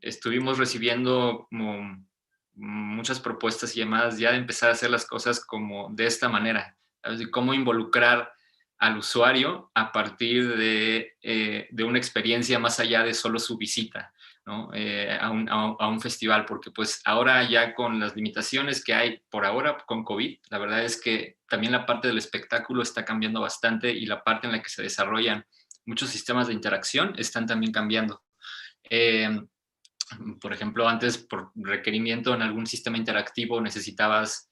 estuvimos recibiendo como muchas propuestas y llamadas ya de empezar a hacer las cosas como de esta manera, ¿sabes? De cómo involucrar al usuario a partir de una experiencia más allá de solo su visita, ¿no? A un festival, porque pues ahora ya con las limitaciones que hay por ahora con COVID, la verdad es que también la parte del espectáculo está cambiando bastante y la parte en la que se desarrollan muchos sistemas de interacción están también cambiando. Por ejemplo, antes por requerimiento en algún sistema interactivo necesitabas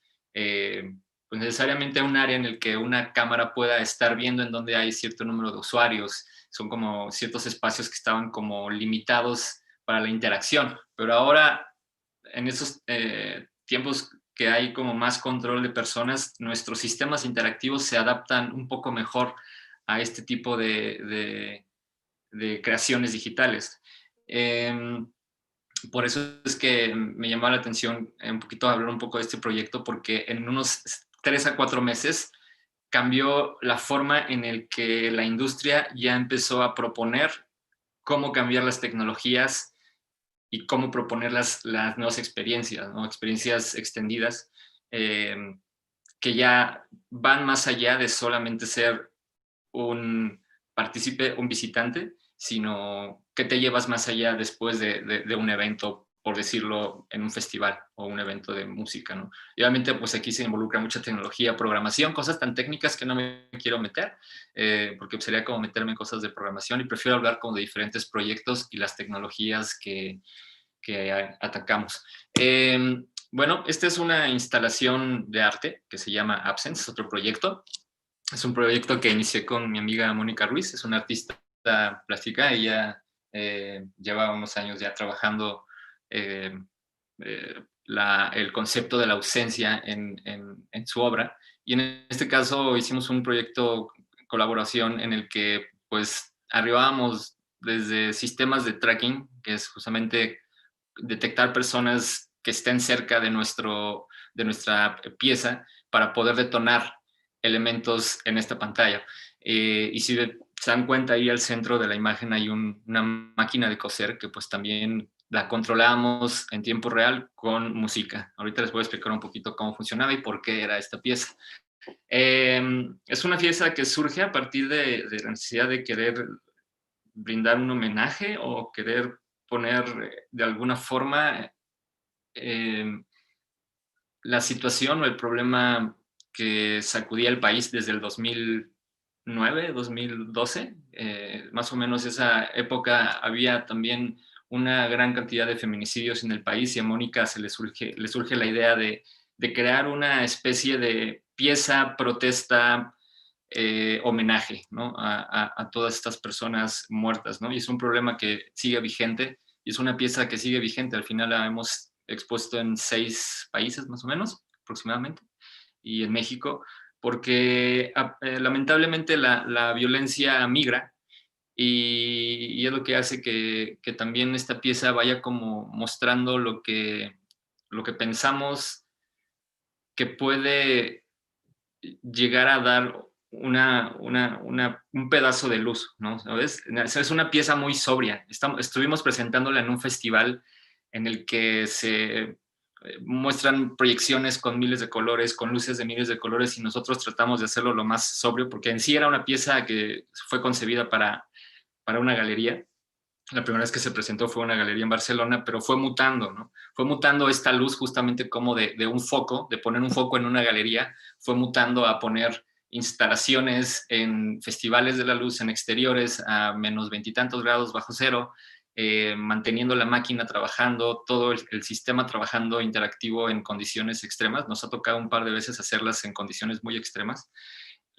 pues necesariamente un área en el que una cámara pueda estar viendo en donde hay cierto número de usuarios. Son como ciertos espacios que estaban como limitados para la interacción. Pero ahora, en esos tiempos que hay como más control de personas, nuestros sistemas interactivos se adaptan un poco mejor a este tipo de creaciones digitales. Por eso es que me llamó la atención un poquito hablar un poco de este proyecto, porque en unos 3 a 4 meses cambió la forma en el que la industria ya empezó a proponer cómo cambiar las tecnologías y cómo proponer las nuevas experiencias, ¿no? Experiencias extendidas que ya van más allá de solamente ser un partícipe, un visitante, sino que te llevas más allá después de un evento, por decirlo, en un festival o un evento de música, ¿no? Y obviamente, pues aquí se involucra mucha tecnología, programación, cosas tan técnicas que no me quiero meter, porque sería como meterme en cosas de programación, y prefiero hablar como de diferentes proyectos y las tecnologías que atacamos. Bueno, esta es una instalación de arte que se llama Absence, es otro proyecto. Es un proyecto que inicié con mi amiga Mónica Ruiz, es una artista plástica. Ella lleva unos años ya trabajando el concepto de la ausencia en su obra. Y en este caso hicimos un proyecto colaboración en el que pues arribábamos desde sistemas de tracking, que es justamente detectar personas que estén cerca de nuestra pieza para poder detonar elementos en esta pantalla. Y si se dan cuenta, ahí al centro de la imagen hay una máquina de coser que pues también la controlamos en tiempo real con música. Ahorita les voy a explicar un poquito cómo funcionaba y por qué era esta pieza. Es una pieza que surge a partir de la necesidad de querer brindar un homenaje o querer poner de alguna forma la situación o el problema que sacudía el país desde el 2009, 2012, más o menos esa época había también una gran cantidad de feminicidios en el país, y a Mónica le surge la idea de crear una especie de pieza, protesta, homenaje, ¿no? a todas estas personas muertas, ¿no? Y es un problema que sigue vigente, y es una pieza que sigue vigente. Al final la hemos expuesto en 6 países más o menos, aproximadamente, y en México, porque lamentablemente la violencia migra, y es lo que hace que también esta pieza vaya como mostrando lo que pensamos que puede llegar a dar un pedazo de luz, ¿no? ¿Sabes? Es una pieza muy sobria. Estuvimos presentándola en un festival en el que se muestran proyecciones con miles de colores, con luces de miles de colores, y nosotros tratamos de hacerlo lo más sobrio, porque en sí era una pieza que fue concebida para una galería. La primera vez que se presentó fue una galería en Barcelona, pero fue mutando, ¿no? Fue mutando esta luz justamente como de un foco, de poner un foco en una galería, fue mutando a poner instalaciones en festivales de la luz, en exteriores, a menos 20 y tantos grados bajo cero, manteniendo la máquina trabajando, todo el sistema trabajando interactivo en condiciones extremas. Nos ha tocado un par de veces hacerlas en condiciones muy extremas.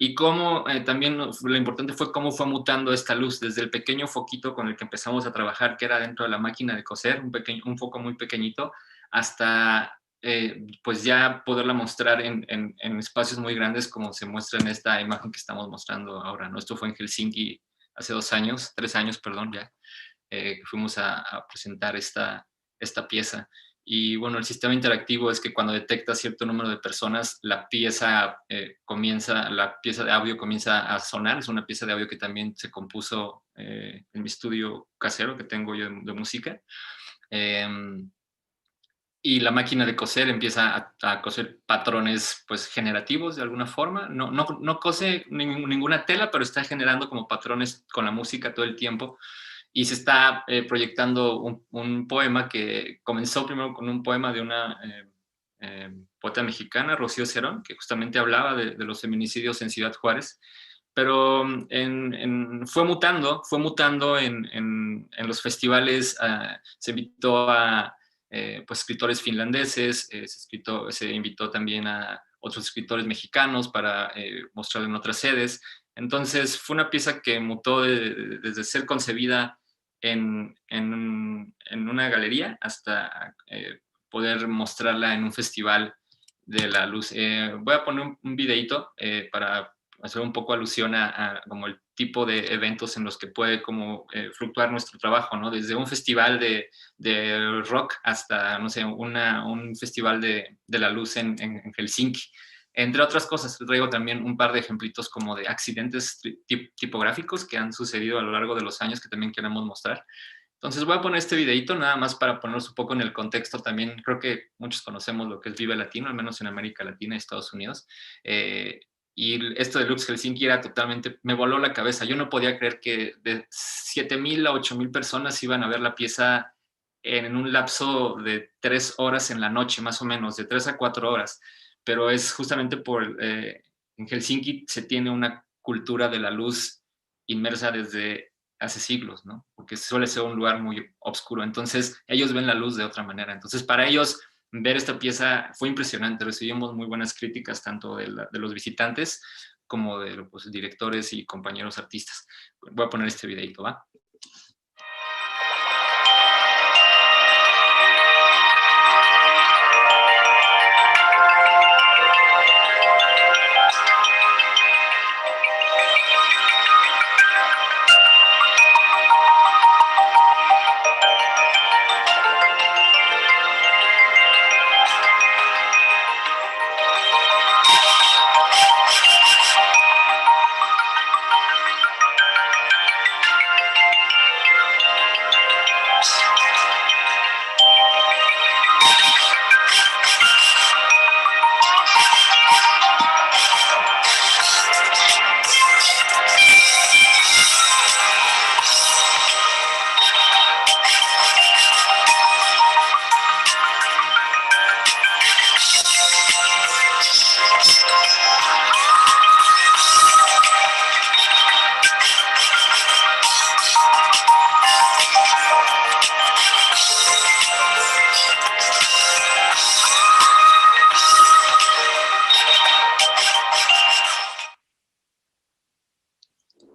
Y cómo también lo importante fue cómo fue mutando esta luz, desde el pequeño foquito con el que empezamos a trabajar, que era dentro de la máquina de coser, un foco muy pequeñito, hasta pues ya poderla mostrar en espacios muy grandes, como se muestra en esta imagen que estamos mostrando ahora, ¿no? Esto fue en Helsinki hace 3 años, perdón, ya, que fuimos a presentar esta pieza. Y bueno, el sistema interactivo es que cuando detecta cierto número de personas, la pieza de audio comienza a sonar. Es una pieza de audio que también se compuso en mi estudio casero que tengo yo de música. Y la máquina de coser empieza a coser patrones pues generativos de alguna forma. No cose ninguna tela, pero está generando como patrones con la música todo el tiempo. Y se está proyectando un poema que comenzó primero con un poema de una poeta mexicana, Rocío Cerón, que justamente hablaba de los feminicidios en Ciudad Juárez, pero fue mutando en los festivales. Se invitó a pues, escritores finlandeses, se invitó también a otros escritores mexicanos para mostrarla en otras sedes. Entonces fue una pieza que mutó desde ser concebida en una galería hasta poder mostrarla en un festival de la luz. Voy a poner un videito para hacer un poco alusión a como el tipo de eventos en los que puede como fluctuar nuestro trabajo, ¿no? Desde un festival de rock hasta, no sé, un festival de la luz en Helsinki. Entre otras cosas, traigo también un par de ejemplitos como de accidentes tipográficos que han sucedido a lo largo de los años que también queremos mostrar. Entonces voy a poner este videito nada más para ponernos un poco en el contexto también. Creo que muchos conocemos lo que es Vive Latino, al menos en América Latina y Estados Unidos. Y esto de Lux Helsinki era totalmente, me voló la cabeza. Yo no podía creer que de 7,000 a 8,000 personas iban a ver la pieza en un lapso de 3 horas en la noche, más o menos, de 3 a 4 horas. Pero es justamente en Helsinki se tiene una cultura de la luz inmersa desde hace siglos, ¿no? Porque suele ser un lugar muy oscuro. Entonces, ellos ven la luz de otra manera. Entonces, para ellos, ver esta pieza fue impresionante. Recibimos muy buenas críticas, tanto de los visitantes como de los directores y compañeros artistas. Voy a poner este videito, ¿va?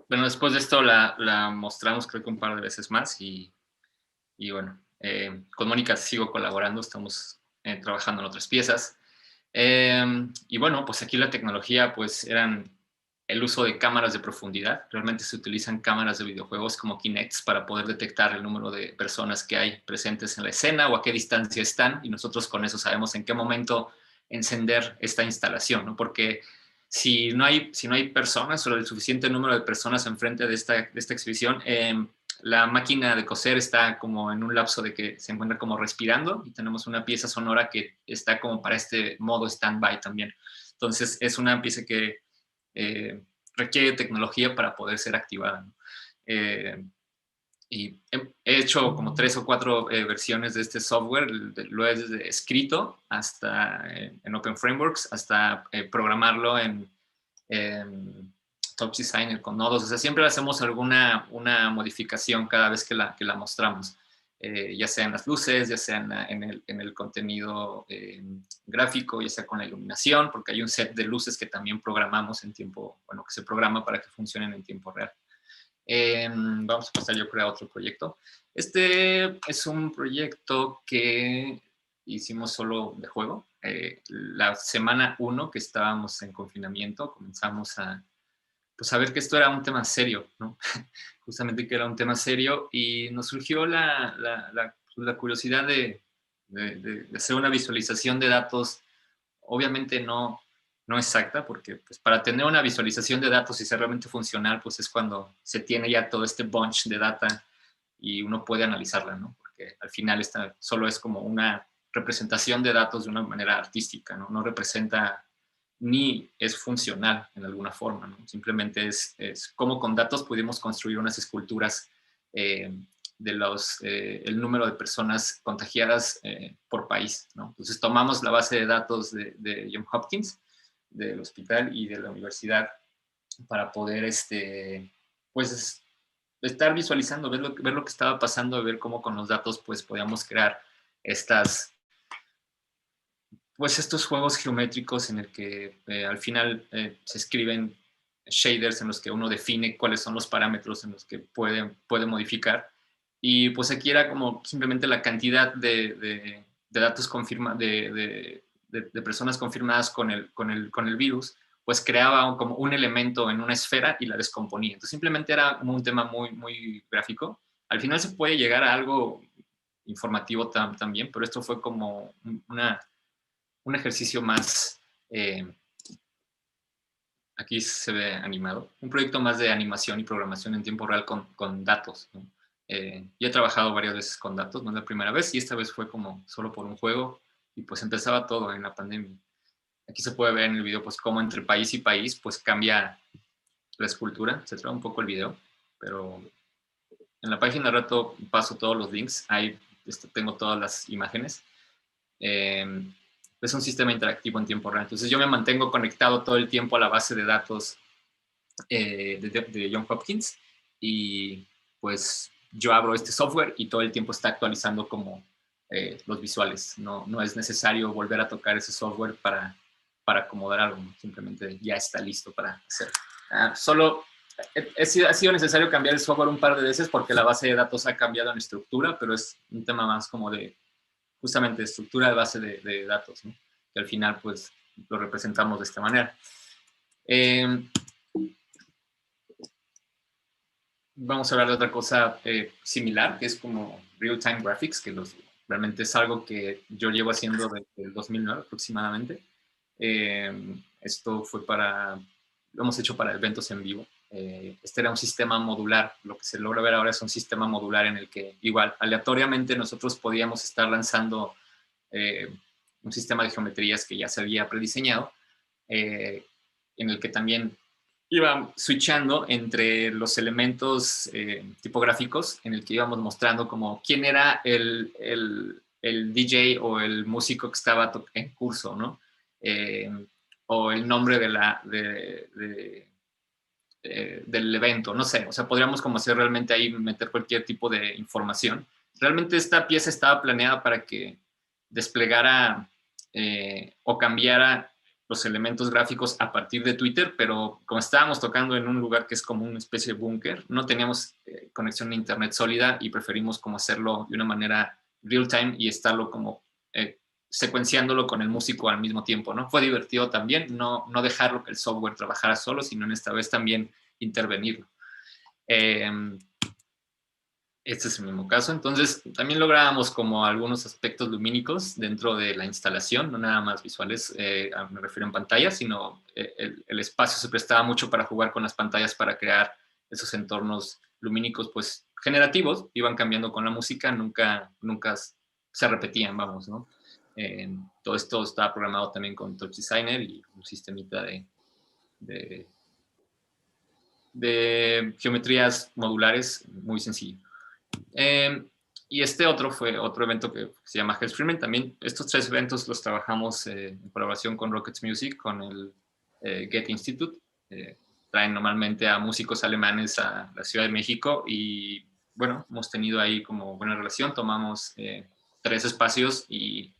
Bueno, después de esto la mostramos creo que un par de veces más y bueno, con Mónica sigo colaborando, estamos trabajando en otras piezas. Y bueno, pues aquí la tecnología pues eran el uso de cámaras de profundidad. Realmente se utilizan cámaras de videojuegos como Kinects para poder detectar el número de personas que hay presentes en la escena o a qué distancia están, y nosotros con eso sabemos en qué momento encender esta instalación, ¿no? Porque si no hay personas o el suficiente número de personas enfrente de esta exhibición, la máquina de coser está como en un lapso de que se encuentra como respirando y tenemos una pieza sonora que está como para este modo stand-by también. Entonces es una pieza que requiere tecnología para poder ser activada, ¿no? Y he hecho como 3 o 4 versiones de este software, lo he desde escrito hasta en Open Frameworks, hasta programarlo en Touch Designer con nodos. O sea, siempre hacemos una modificación cada vez que la mostramos, ya sea en las luces, ya sea en el contenido gráfico, ya sea con la iluminación, porque hay un set de luces que también programamos en tiempo, bueno, que se programa para que funcionen en tiempo real. Vamos a pasar yo creo a otro proyecto. Este es un proyecto que hicimos solo de juego. La semana 1 que estábamos en confinamiento comenzamos a ver que esto era un tema serio, ¿no? Justamente que era un tema serio, y nos surgió la curiosidad de hacer una visualización de datos, obviamente no exacta, porque pues, para tener una visualización de datos y ser realmente funcional, pues es cuando se tiene ya todo este bunch de data y uno puede analizarla, ¿no? Porque al final esta solo es como una representación de datos de una manera artística, ¿no? No representa ni es funcional en alguna forma, ¿no? Simplemente es cómo con datos pudimos construir unas esculturas de el número de personas contagiadas por país, ¿no? Entonces tomamos la base de datos de Johns Hopkins, del hospital y de la universidad para poder pues estar visualizando, ver lo que estaba pasando, ver cómo con los datos pues podíamos crear estas pues estos juegos geométricos en el que al final se escriben shaders en los que uno define cuáles son los parámetros en los que puede modificar. Y pues aquí era como simplemente la cantidad de datos de personas confirmadas con el virus, pues creaba como un elemento en una esfera y la descomponía. Entonces simplemente era como un tema muy, muy gráfico. Al final se puede llegar a algo informativo también, pero esto fue como un ejercicio más, aquí se ve animado, un proyecto más de animación y programación en tiempo real con datos, ¿no? Yo he trabajado varias veces con datos, no es la primera vez, y esta vez fue como solo por un juego, y pues empezaba todo en la pandemia. Aquí se puede ver en el video pues cómo entre país y país pues cambia la escultura, se traba un poco el video, pero en la página de rato paso todos los links, ahí tengo todas las imágenes. Es un sistema interactivo en tiempo real. Entonces yo me mantengo conectado todo el tiempo a la base de datos de Johns Hopkins y pues yo abro este software y todo el tiempo está actualizando como los visuales. No es necesario volver a tocar ese software para acomodar algo, simplemente ya está listo para hacer. Solo ha sido necesario cambiar el software un par de veces porque la base de datos ha cambiado en estructura, pero es un tema más como de justamente estructura de base de datos, ¿no? Que al final pues lo representamos de esta manera. Vamos a hablar de otra cosa similar, que es como real-time graphics, que realmente es algo que yo llevo haciendo desde el 2009 aproximadamente. Esto fue lo hemos hecho para eventos en vivo. Este era un sistema modular. Lo que se logra ver ahora es un sistema modular en el que igual aleatoriamente nosotros podíamos estar lanzando un sistema de geometrías que ya se había prediseñado, en el que también iba switchando entre los elementos tipográficos, en el que íbamos mostrando como quién era el DJ o el músico que estaba en curso, ¿no? O el nombre del evento, no sé, o sea, podríamos como hacer realmente ahí, meter cualquier tipo de información. Realmente esta pieza estaba planeada para que desplegara o cambiara los elementos gráficos a partir de Twitter, pero como estábamos tocando en un lugar que es como una especie de búnker, no teníamos conexión a internet sólida y preferimos como hacerlo de una manera real time y estarlo como secuenciándolo con el músico al mismo tiempo, ¿no? Fue divertido también, no dejarlo que el software trabajara solo, sino en esta vez también intervenirlo. Este es el mismo caso. Entonces, también lográbamos como algunos aspectos lumínicos dentro de la instalación, no nada más visuales, me refiero en pantallas, sino el espacio se prestaba mucho para jugar con las pantallas para crear esos entornos lumínicos, pues, generativos, iban cambiando con la música, nunca se repetían, vamos, ¿no? Todo esto estaba programado también con Touch Designer y un sistemita de geometrías modulares muy sencillo. Y este otro fue otro evento que se llama Hellscreaming. También estos tres eventos los trabajamos en colaboración con Rockets Music, con el Goethe Institute. Traen normalmente a músicos alemanes a la Ciudad de México y bueno, hemos tenido ahí como buena relación. Tomamos 3 espacios y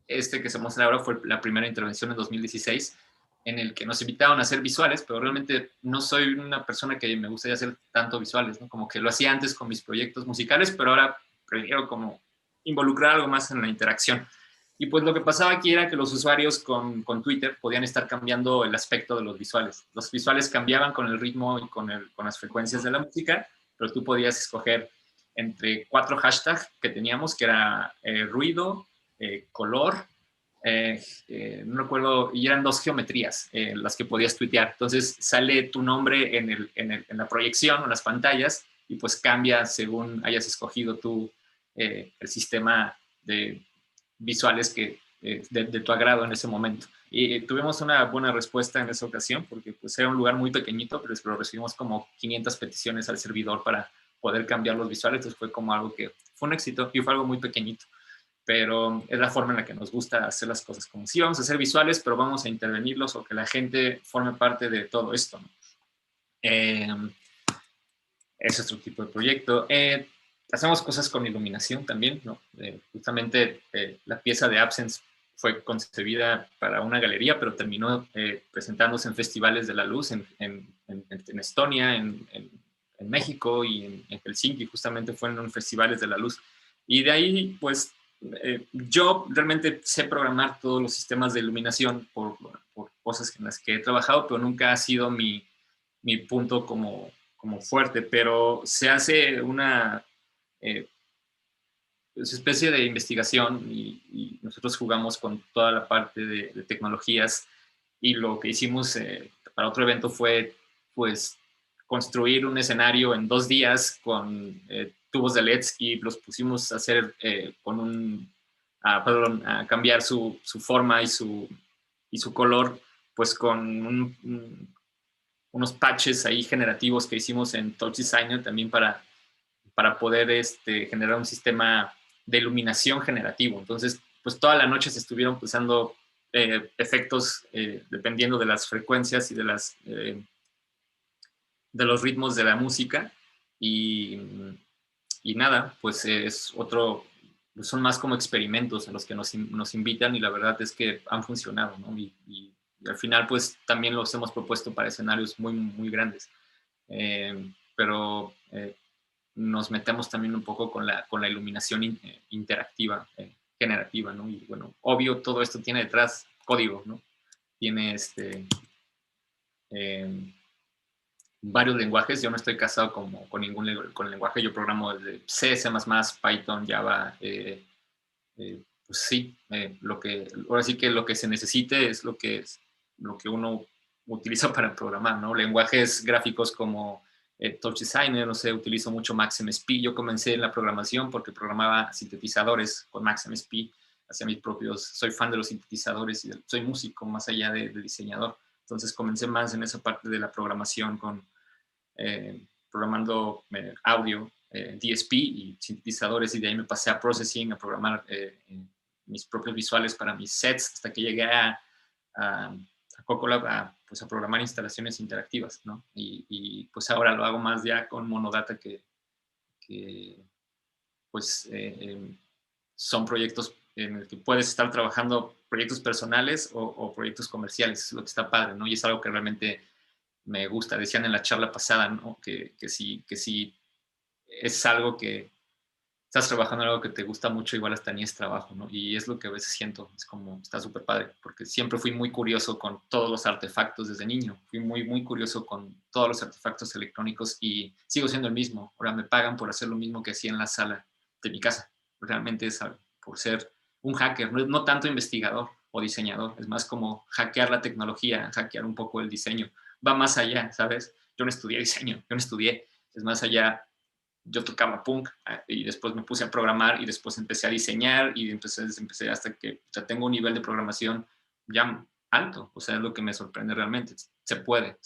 este que se muestra ahora fue la primera intervención en 2016 en el que nos invitaron a hacer visuales, pero realmente no soy una persona que me gustaría hacer tanto visuales, ¿no? Como que lo hacía antes con mis proyectos musicales, pero ahora prefiero como involucrar algo más en la interacción. Y pues lo que pasaba aquí era que los usuarios con Twitter podían estar cambiando el aspecto de los visuales. Los visuales cambiaban con el ritmo y con las frecuencias de la música, pero tú podías escoger entre 4 hashtags que teníamos, que era ruido, color, no recuerdo, y eran 2 geometrías las que podías tuitear. Entonces sale tu nombre en la proyección o en las pantallas y pues cambia según hayas escogido tú el sistema de visuales que de tu agrado en ese momento. Y tuvimos una buena respuesta en esa ocasión porque pues era un lugar muy pequeñito, pero recibimos como 500 peticiones al servidor para poder cambiar los visuales. Entonces fue como algo que fue un éxito y fue algo muy pequeñito, pero es la forma en la que nos gusta hacer las cosas, como si vamos a hacer visuales, pero vamos a intervenirlos o que la gente forme parte de todo esto, ¿no? Ese es otro tipo de proyecto. Hacemos cosas con iluminación también, ¿no? Justamente la pieza de Absence fue concebida para una galería, pero terminó presentándose en festivales de la luz en Estonia, en México y en Helsinki, justamente fueron en festivales de la luz. Y de ahí, pues, yo realmente sé programar todos los sistemas de iluminación por cosas en las que he trabajado, pero nunca ha sido mi punto como fuerte, pero se hace una especie de investigación y nosotros jugamos con toda la parte de tecnologías y lo que hicimos para otro evento fue, pues, construir un escenario en 2 días con tubos de LEDs y los pusimos a hacer a cambiar su forma y su color, pues con unos patches ahí generativos que hicimos en Touch Designer también para poder generar un sistema de iluminación generativo. Entonces, pues toda la noche se estuvieron usando efectos dependiendo de las frecuencias y de los ritmos de la música y nada, pues son más como experimentos a los que nos invitan y la verdad es que han funcionado, ¿no? Y al final pues también los hemos propuesto para escenarios muy, muy grandes. Pero nos metemos también un poco con la iluminación interactiva, generativa, ¿no? Y bueno, obvio todo esto tiene detrás código, ¿no? Tiene varios lenguajes. Yo no estoy casado con ningún lenguaje. Yo programo desde C, C++, Python, Java. Pues sí, ahora sí que lo que se necesite es lo que uno utiliza para programar, ¿no? Lenguajes gráficos como Touch Designer, no sé, utilizo mucho MaxMSP. Yo comencé en la programación porque programaba sintetizadores con MaxMSP, hacía mis propios, soy fan de los sintetizadores y soy músico más allá de diseñador. Entonces comencé más en esa parte de la programación programando audio, DSP y sintetizadores, y de ahí me pasé a processing, a programar mis propios visuales para mis sets, hasta que llegué a Cocolab pues a programar instalaciones interactivas, ¿no? Y pues ahora lo hago más ya con monodata que pues son proyectos en el que puedes estar trabajando proyectos personales o proyectos comerciales, es lo que está padre, ¿no? Y es algo que realmente me gusta. Decían en la charla pasada, ¿no? Que sí es algo que estás trabajando en algo que te gusta mucho, igual hasta ni es trabajo, ¿no? Y es lo que a veces siento, es como, está súper padre, porque siempre fui muy curioso con todos los artefactos desde niño, fui muy, muy curioso con todos los artefactos electrónicos y sigo siendo el mismo. Ahora me pagan por hacer lo mismo que hacía en la sala de mi casa. Realmente es por ser un hacker, no tanto investigador o diseñador, es más como hackear la tecnología, hackear un poco el diseño. Va más allá, ¿sabes? Yo no estudié diseño, yo no estudié, es más allá. Yo tocaba punk y después me puse a programar y después empecé a diseñar y empecé hasta que ya tengo un nivel de programación ya alto. O sea, es lo que me sorprende realmente. Se puede.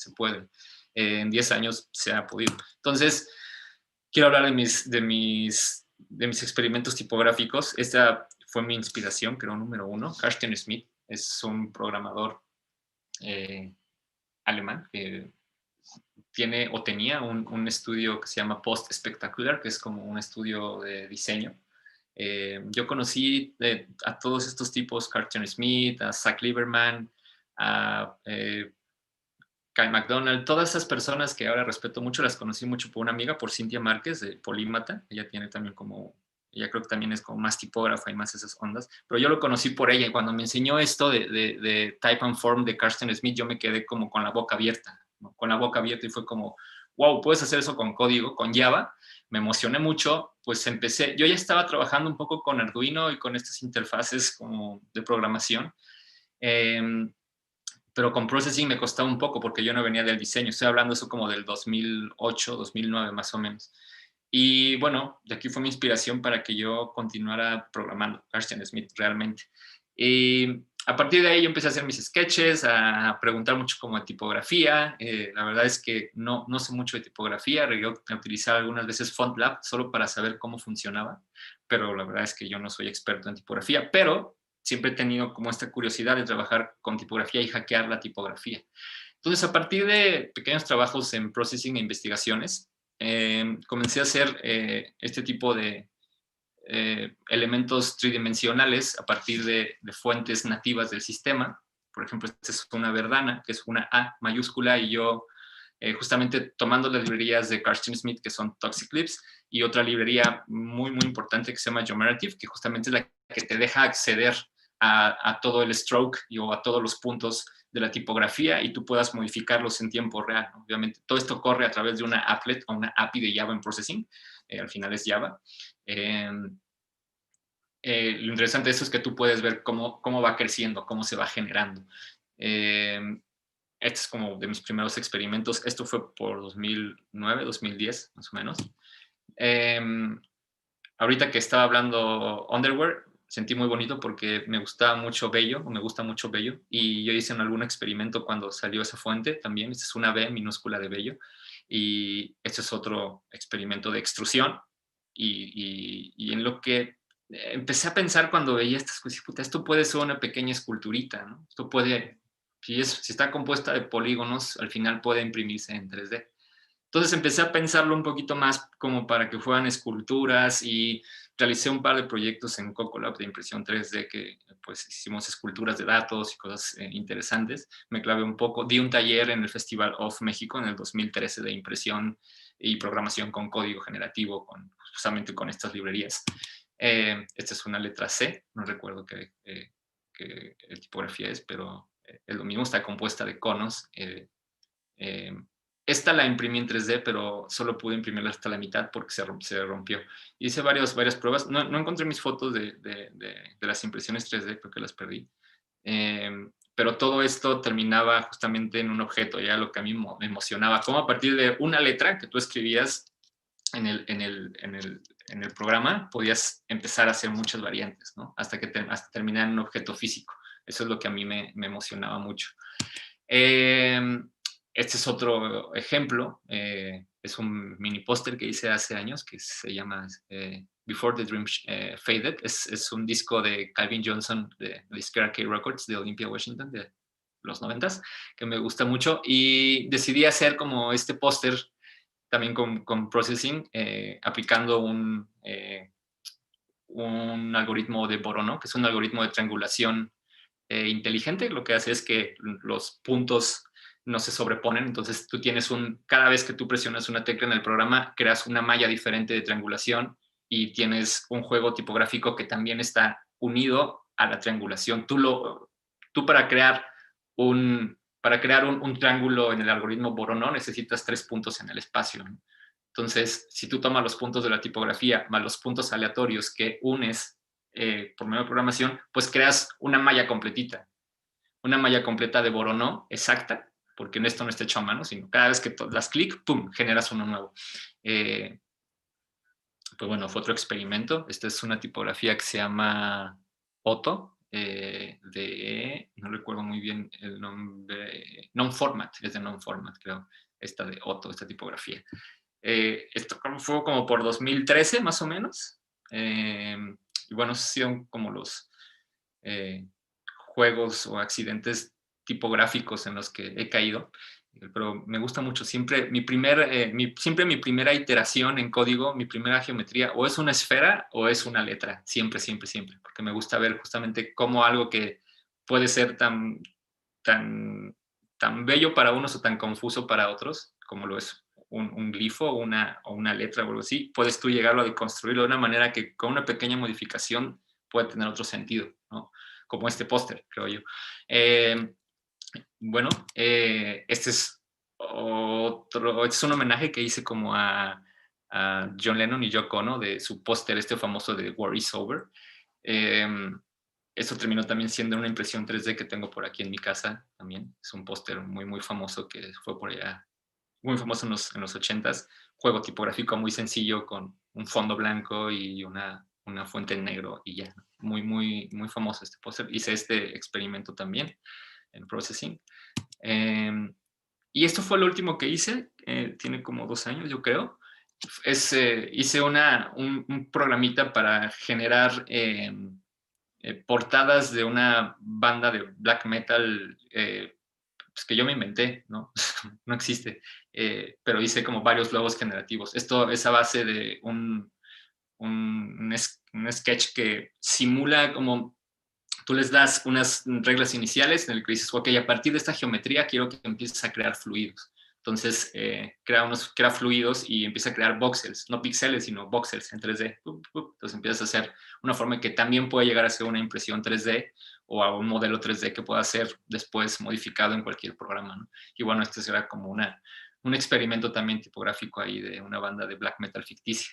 En 10 años se ha podido. Entonces, quiero hablar de mis experimentos tipográficos. Esta fue mi inspiración, creo, número 1. Carsten Smith es un programador alemán que tenía un estudio que se llama Post Spectacular, que es como un estudio de diseño. Yo conocí a todos estos tipos, Carsten Smith, a Zach Lieberman, a Kyle McDonald, todas esas personas que ahora respeto mucho, las conocí mucho por una amiga, por Cintia Márquez, de Polímata. Ella tiene también ella creo que también es como más tipógrafa y más esas ondas, pero yo lo conocí por ella y cuando me enseñó esto de Type and Form de Carsten Smith, yo me quedé como con la boca abierta, ¿no? Con la boca abierta y fue como, wow, ¿puedes hacer eso con código, con Java? Me emocioné mucho, pues yo ya estaba trabajando un poco con Arduino y con estas interfaces como de programación, pero con processing me costaba un poco porque yo no venía del diseño, estoy hablando eso como del 2008, 2009 más o menos. Y bueno, de aquí fue mi inspiración para que yo continuara programando, Carsten Smith, realmente. Y a partir de ahí yo empecé a hacer mis sketches, a preguntar mucho como de tipografía. La verdad es que no sé mucho de tipografía, llegué a utilizar algunas veces FontLab solo para saber cómo funcionaba, pero la verdad es que yo no soy experto en tipografía, pero siempre he tenido como esta curiosidad de trabajar con tipografía y hackear la tipografía. Entonces, a partir de pequeños trabajos en processing e investigaciones, comencé a hacer este tipo de elementos tridimensionales a partir de fuentes nativas del sistema. Por ejemplo, esta es una verdana, que es una A mayúscula, y yo justamente tomando las librerías de Carsten Smith, que son Toxic Clips, y otra librería muy, muy importante que se llama Generative, que justamente es la que te deja acceder a todo el stroke o a todos los puntos de la tipografía y tú puedas modificarlos en tiempo real, ¿no? Obviamente, todo esto corre a través de una applet o una API de Java en Processing. Al final es Java. Lo interesante de esto es que tú puedes ver cómo va creciendo, cómo se va generando. Este es como de mis primeros experimentos. Esto fue por 2009, 2010, más o menos. Ahorita que estaba hablando Underwear, sentí muy bonito porque me gusta mucho Bello, y yo hice algún experimento cuando salió esa fuente también. Esta es una B minúscula de Bello, y este es otro experimento de extrusión, y en lo que empecé a pensar cuando veía estas cosas, puta, esto puede ser una pequeña esculturita, ¿no? Esto puede, si está compuesta de polígonos, al final puede imprimirse en 3D. Entonces empecé a pensarlo un poquito más como para que fueran esculturas, y realicé un par de proyectos en Cocolab de impresión 3D que pues hicimos esculturas de datos y cosas interesantes. Me clavé un poco, di un taller en el Festival of México en el 2013 de impresión y programación con código generativo, justamente con estas librerías. Esta es una letra C, no recuerdo qué tipografía es, pero es lo mismo, está compuesta de conos. Esta la imprimí en 3D, pero solo pude imprimirla hasta la mitad porque se rompió. Hice varias pruebas. No encontré mis fotos de las impresiones 3D, creo que las perdí. Pero todo esto terminaba justamente en un objeto, ya lo que a mí me emocionaba. Como a partir de una letra que tú escribías en el programa, podías empezar a hacer muchas variantes, ¿no? Hasta terminar en un objeto físico. Eso es lo que a mí me emocionaba mucho. Este es otro ejemplo, es un mini póster que hice hace años que se llama Before the Dream Faded. Es un disco de Calvin Johnson de Disquera K Records de Olympia, Washington, de los 90s, que me gusta mucho, y decidí hacer como este póster también con Processing, aplicando un algoritmo de Voronoi, que es un algoritmo de triangulación inteligente. Lo que hace es que los puntos no se sobreponen, entonces tú tienes cada vez que tú presionas una tecla en el programa, creas una malla diferente de triangulación y tienes un juego tipográfico que también está unido a la triangulación. Tú para crear un triángulo en el algoritmo Voronoi necesitas 3 puntos en el espacio, ¿no? Entonces, si tú tomas los puntos de la tipografía más los puntos aleatorios que unes por medio de programación, pues creas una malla completita, una malla completa de Voronoi exacta, porque en esto no está hecho a mano, sino cada vez que das clic, ¡pum!, generas uno nuevo. Pues bueno, fue otro experimento. Esta es una tipografía que se llama Otto, no recuerdo muy bien el nombre, Non-Format, es de Non-Format, creo, esta de Otto, esta tipografía. Esto fue como por 2013, más o menos. Y bueno, son como los juegos o accidentes tipográficos en los que he caído, pero me gusta mucho. Siempre mi primera iteración en código, mi primera geometría, o es una esfera o es una letra, siempre, porque me gusta ver justamente cómo algo que puede ser tan bello para unos o tan confuso para otros, como lo es un glifo o una letra o algo así, puedes tú llegarlo a deconstruirlo de una manera que con una pequeña modificación puede tener otro sentido, ¿no? Como este póster, creo yo. Bueno, este es un homenaje que hice como a John Lennon y Yoko Ono de su póster este famoso de War is Over. Esto terminó también siendo una impresión 3D que tengo por aquí en mi casa también. Es un póster muy, muy famoso que fue por allá, muy famoso en los 80s. Juego tipográfico muy sencillo con un fondo blanco y una fuente en negro y ya. Muy, muy, muy famoso este póster. Hice este experimento también en Processing. Y esto fue lo último que hice. Tiene como 2 años, yo creo. Hice un programita para generar portadas de una banda de black metal pues que yo me inventé, ¿no? No existe, pero hice como varios logos generativos. Esto es a base de un un sketch que simula como tú les das unas reglas iniciales en el que dices, ok, a partir de esta geometría quiero que empieces a crear fluidos. Entonces, crea fluidos y empieza a crear voxels, no píxeles, sino voxels en 3D. Entonces empiezas a hacer una forma que también puede llegar a ser una impresión 3D o a un modelo 3D que pueda ser después modificado en cualquier programa, ¿no? Y bueno, este será como un experimento también tipográfico ahí de una banda de black metal ficticia.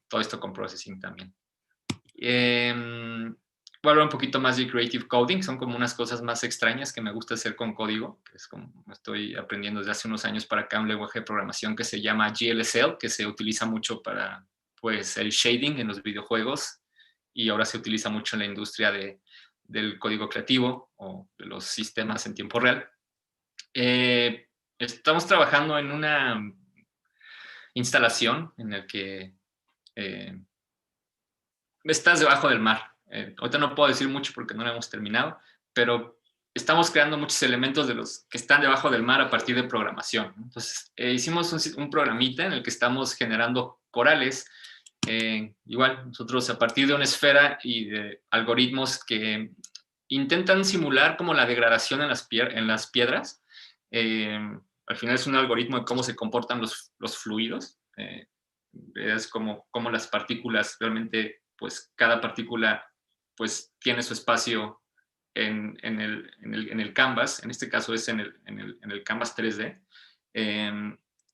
Todo esto con processing también. Voy a hablar un poquito más de creative coding, son como unas cosas más extrañas que me gusta hacer con código, que es como estoy aprendiendo desde hace unos años para acá un lenguaje de programación que se llama GLSL, que se utiliza mucho para pues el shading en los videojuegos y ahora se utiliza mucho en la industria del código creativo o de los sistemas en tiempo real. Estamos trabajando en una instalación en la que estás debajo del mar. Ahorita no puedo decir mucho porque no lo hemos terminado, pero estamos creando muchos elementos de los que están debajo del mar a partir de programación. Entonces, hicimos un programita en el que estamos generando corales. Igual, nosotros a partir de una esfera y de algoritmos que intentan simular como la degradación en las piedras. Al final es un algoritmo de cómo se comportan los fluidos. Es como las partículas realmente, pues cada partícula pues tiene su espacio en el canvas, en este caso es en el canvas 3D,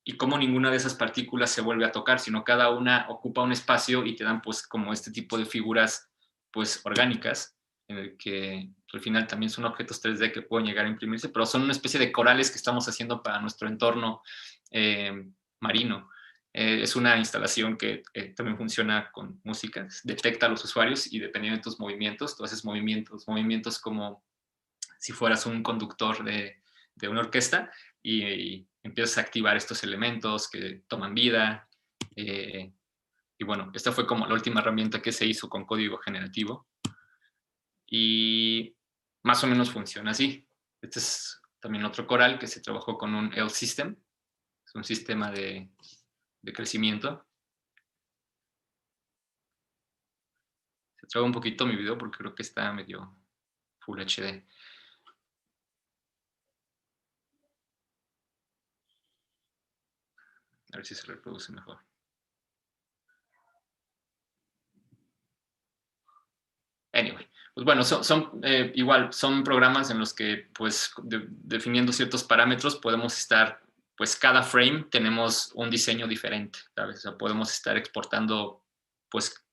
y cómo ninguna de esas partículas se vuelve a tocar, sino cada una ocupa un espacio y te dan pues como este tipo de figuras pues orgánicas, en el que al final también son objetos 3D que pueden llegar a imprimirse, pero son una especie de corales que estamos haciendo para nuestro entorno marino. Es una instalación que también funciona con música, detecta a los usuarios y dependiendo de tus movimientos, tú haces movimientos como si fueras un conductor de una orquesta y empiezas a activar estos elementos que toman vida. Y bueno, esta fue como la última herramienta que se hizo con código generativo y más o menos funciona así. Este es también otro coral que se trabajó con un L system, es un sistema de crecimiento. Se traba un poquito mi video porque creo que está medio Full HD. A ver si se reproduce mejor. Anyway, pues bueno, igual, son programas en los que, pues, definiendo ciertos parámetros, podemos estar, pues, cada frame tenemos un diseño diferente, ¿sabes? O sea, podemos estar exportando, pues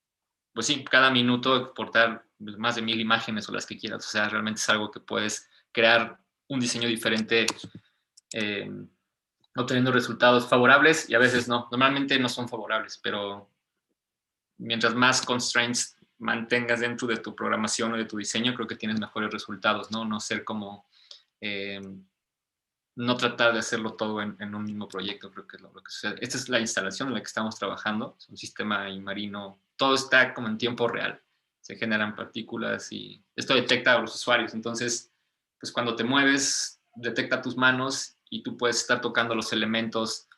sí, cada minuto exportar más de 1000 imágenes o las que quieras. O sea, realmente es algo que puedes crear un diseño diferente, obteniendo resultados favorables y a veces no. Normalmente no son favorables, pero mientras más constraints mantengas dentro de tu programación o de tu diseño, creo que tienes mejores resultados, ¿no? No ser como, no tratar de hacerlo todo en un mismo proyecto, creo que es lo que sucede. Esta es la instalación en la que estamos trabajando, es un sistema marino, todo está como en tiempo real, se generan partículas y esto detecta a los usuarios, entonces, pues cuando te mueves, detecta tus manos y tú puedes estar tocando los elementos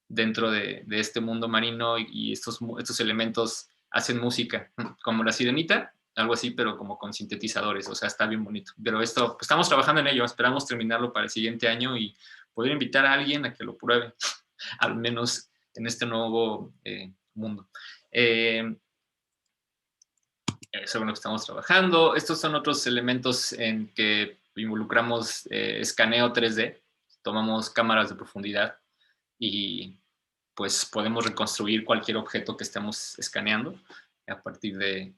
dentro de este mundo marino y estos elementos hacen música, como la sirenita, algo así, pero como con sintetizadores, o sea, está bien bonito. Pero esto, pues estamos trabajando en ello, esperamos terminarlo para el siguiente año y poder invitar a alguien a que lo pruebe, al menos en este nuevo mundo. Eso es lo que estamos trabajando. Estos son otros elementos en que involucramos escaneo 3D, tomamos cámaras de profundidad y pues podemos reconstruir cualquier objeto que estemos escaneando a partir de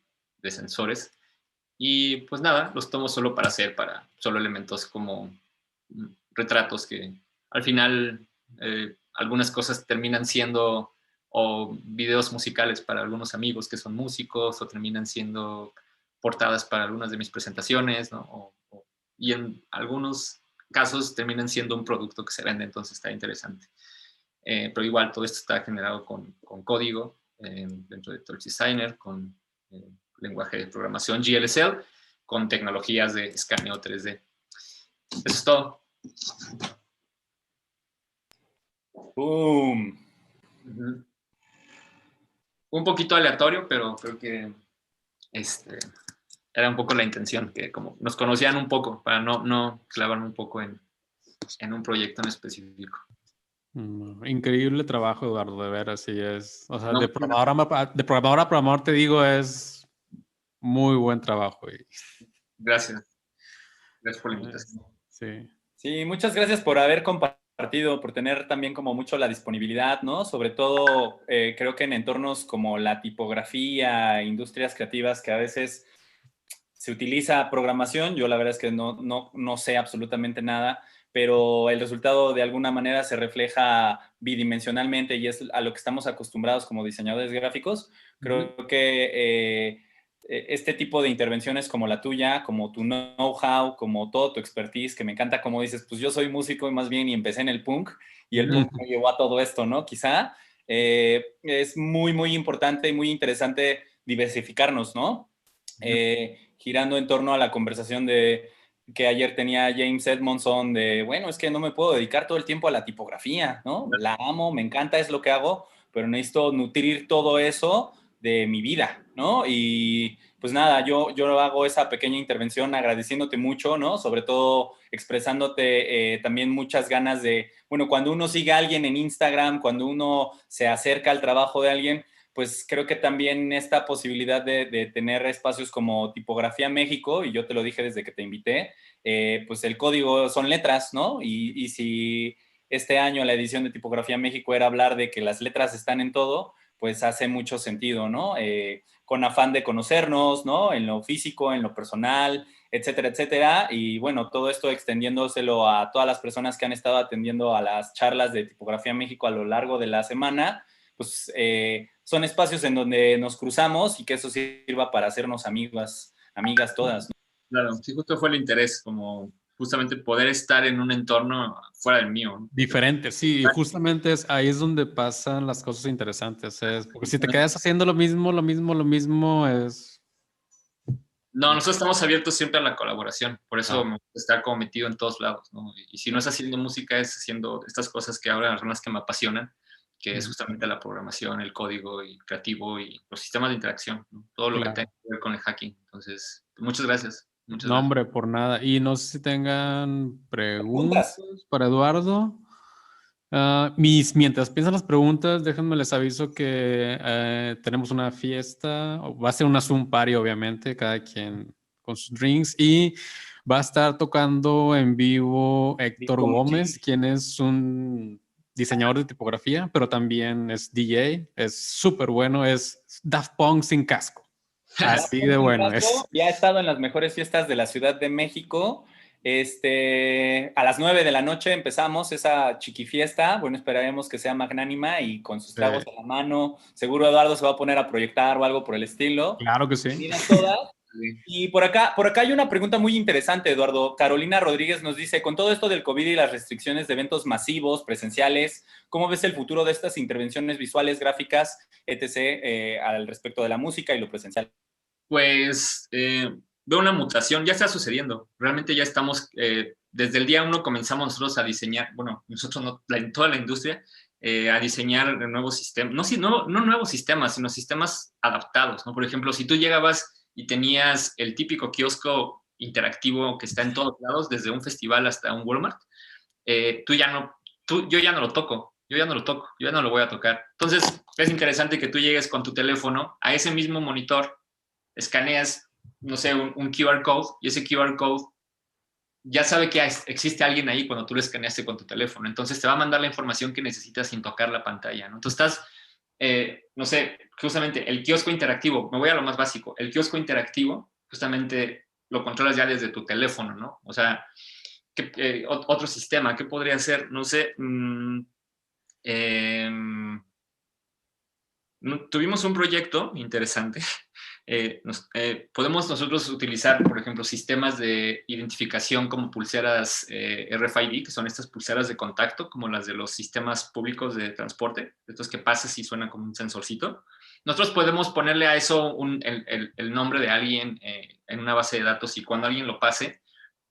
sensores. Y pues nada, los tomo solo para solo elementos como retratos que al final algunas cosas terminan siendo o videos musicales para algunos amigos que son músicos o terminan siendo portadas para algunas de mis presentaciones, ¿no? Y en algunos casos terminan siendo un producto que se vende, entonces está interesante. Pero igual todo esto está generado con código dentro de Torch Designer, con lenguaje de programación GLSL, con tecnologías de escaneo 3D. Eso es todo. ¡Boom! un poquito aleatorio, pero creo que era un poco la intención, que como nos conocían un poco, para no clavarme un poco en un proyecto en específico. Increíble trabajo, Eduardo, de veras, sí es. O sea, No, de programador a programador, te digo, es muy buen trabajo. Gracias. Gracias por la invitación. Sí. Sí, muchas gracias por haber compartido, por tener también como mucho la disponibilidad, ¿no? Sobre todo, creo que en entornos como la tipografía, industrias creativas, que a veces se utiliza programación, yo la verdad es que no sé absolutamente nada, pero el resultado de alguna manera se refleja bidimensionalmente y es a lo que estamos acostumbrados como diseñadores gráficos. Creo que este tipo de intervenciones como la tuya, como tu know-how, como todo tu expertise, que me encanta como dices, pues yo soy músico y más bien y empecé en el punk y el punk me llevó a todo esto, ¿no? Quizá es muy importante y muy interesante diversificarnos, ¿no? Girando en torno a la conversación que ayer tenía James Edmondson de, bueno, es que no me puedo dedicar todo el tiempo a la tipografía, ¿no? La amo, me encanta, es lo que hago, pero necesito nutrir todo eso de mi vida, ¿no? Y pues nada, yo hago esa pequeña intervención agradeciéndote mucho, ¿no? Sobre todo expresándote también muchas ganas de, bueno, cuando uno sigue a alguien en Instagram, cuando uno se acerca al trabajo de alguien, pues creo que también esta posibilidad de tener espacios como Tipografía México, y yo te lo dije desde que te invité, pues el código son letras, ¿no? Y si este año la edición de Tipografía México era hablar de que las letras están en todo, pues hace mucho sentido, ¿no? Con afán de conocernos, ¿no? En lo físico, en lo personal, etcétera, etcétera. Y bueno, todo esto extendiéndoselo a todas las personas que han estado atendiendo a las charlas de Tipografía México a lo largo de la semana, pues son espacios en donde nos cruzamos y que eso sirva para hacernos amigas todas, ¿no? Claro, sí, justo fue el interés, como justamente poder estar en un entorno fuera del mío, ¿no? Diferente, sí, y justamente ahí es donde pasan las cosas interesantes, porque si te quedas haciendo lo mismo, es... No, nosotros estamos abiertos siempre a la colaboración, por eso me gusta estar como metido en todos lados, ¿no? Y si no es haciendo música, es haciendo estas cosas que ahora son las que me apasionan, que es justamente la programación, el código y creativo y los sistemas de interacción, ¿no? Todo lo que tenga que ver con el hacking. Entonces, muchas gracias. No, hombre, por nada. Y no sé si tengan preguntas para Eduardo. Mientras piensan las preguntas, déjenme les aviso que tenemos una fiesta, va a ser una Zoom party obviamente, cada quien con sus drinks, y va a estar tocando en vivo Héctor Gómez, quien es un diseñador de tipografía, pero también es DJ, es súper bueno, es Daft Punk sin casco. Así de bueno es. Ya he estado en las mejores fiestas de la Ciudad de México. A las 9 de la noche empezamos esa chiquifiesta. Bueno, esperaremos que sea magnánima y con sus tragos a la mano. Seguro Eduardo se va a poner a proyectar o algo por el estilo. Claro que sí. Todas. Y por acá hay una pregunta muy interesante, Eduardo. Carolina Rodríguez nos dice, con todo esto del COVID y las restricciones de eventos masivos, presenciales, ¿cómo ves el futuro de estas intervenciones visuales, gráficas, etc., al respecto de la música y lo presencial? Pues veo una mutación, ya está sucediendo. Realmente ya estamos, desde el día 1 comenzamos nosotros a diseñar, bueno, nosotros no, toda la industria, a diseñar nuevos sistemas, no nuevos sistemas, sino sistemas adaptados, ¿no? Por ejemplo, si tú llegabas y tenías el típico kiosco interactivo que está en todos lados, desde un festival hasta un Walmart, yo ya no lo toco, yo ya no lo voy a tocar. Entonces, es interesante que tú llegues con tu teléfono a ese mismo monitor, escaneas, no sé, un QR code y ese QR code ya sabe que existe alguien ahí cuando tú lo escaneaste con tu teléfono. Entonces te va a mandar la información que necesitas sin tocar la pantalla, ¿no? Entonces estás, no sé, justamente el kiosco interactivo, me voy a lo más básico, el kiosco interactivo justamente lo controlas ya desde tu teléfono, ¿no? O sea, otro sistema, ¿qué podría ser? No sé, tuvimos un proyecto interesante. Podemos nosotros utilizar, por ejemplo, sistemas de identificación como pulseras RFID, que son estas pulseras de contacto, como las de los sistemas públicos de transporte, estos que pasas y suenan como un sensorcito. Nosotros podemos ponerle a eso el nombre de alguien en una base de datos y cuando alguien lo pase,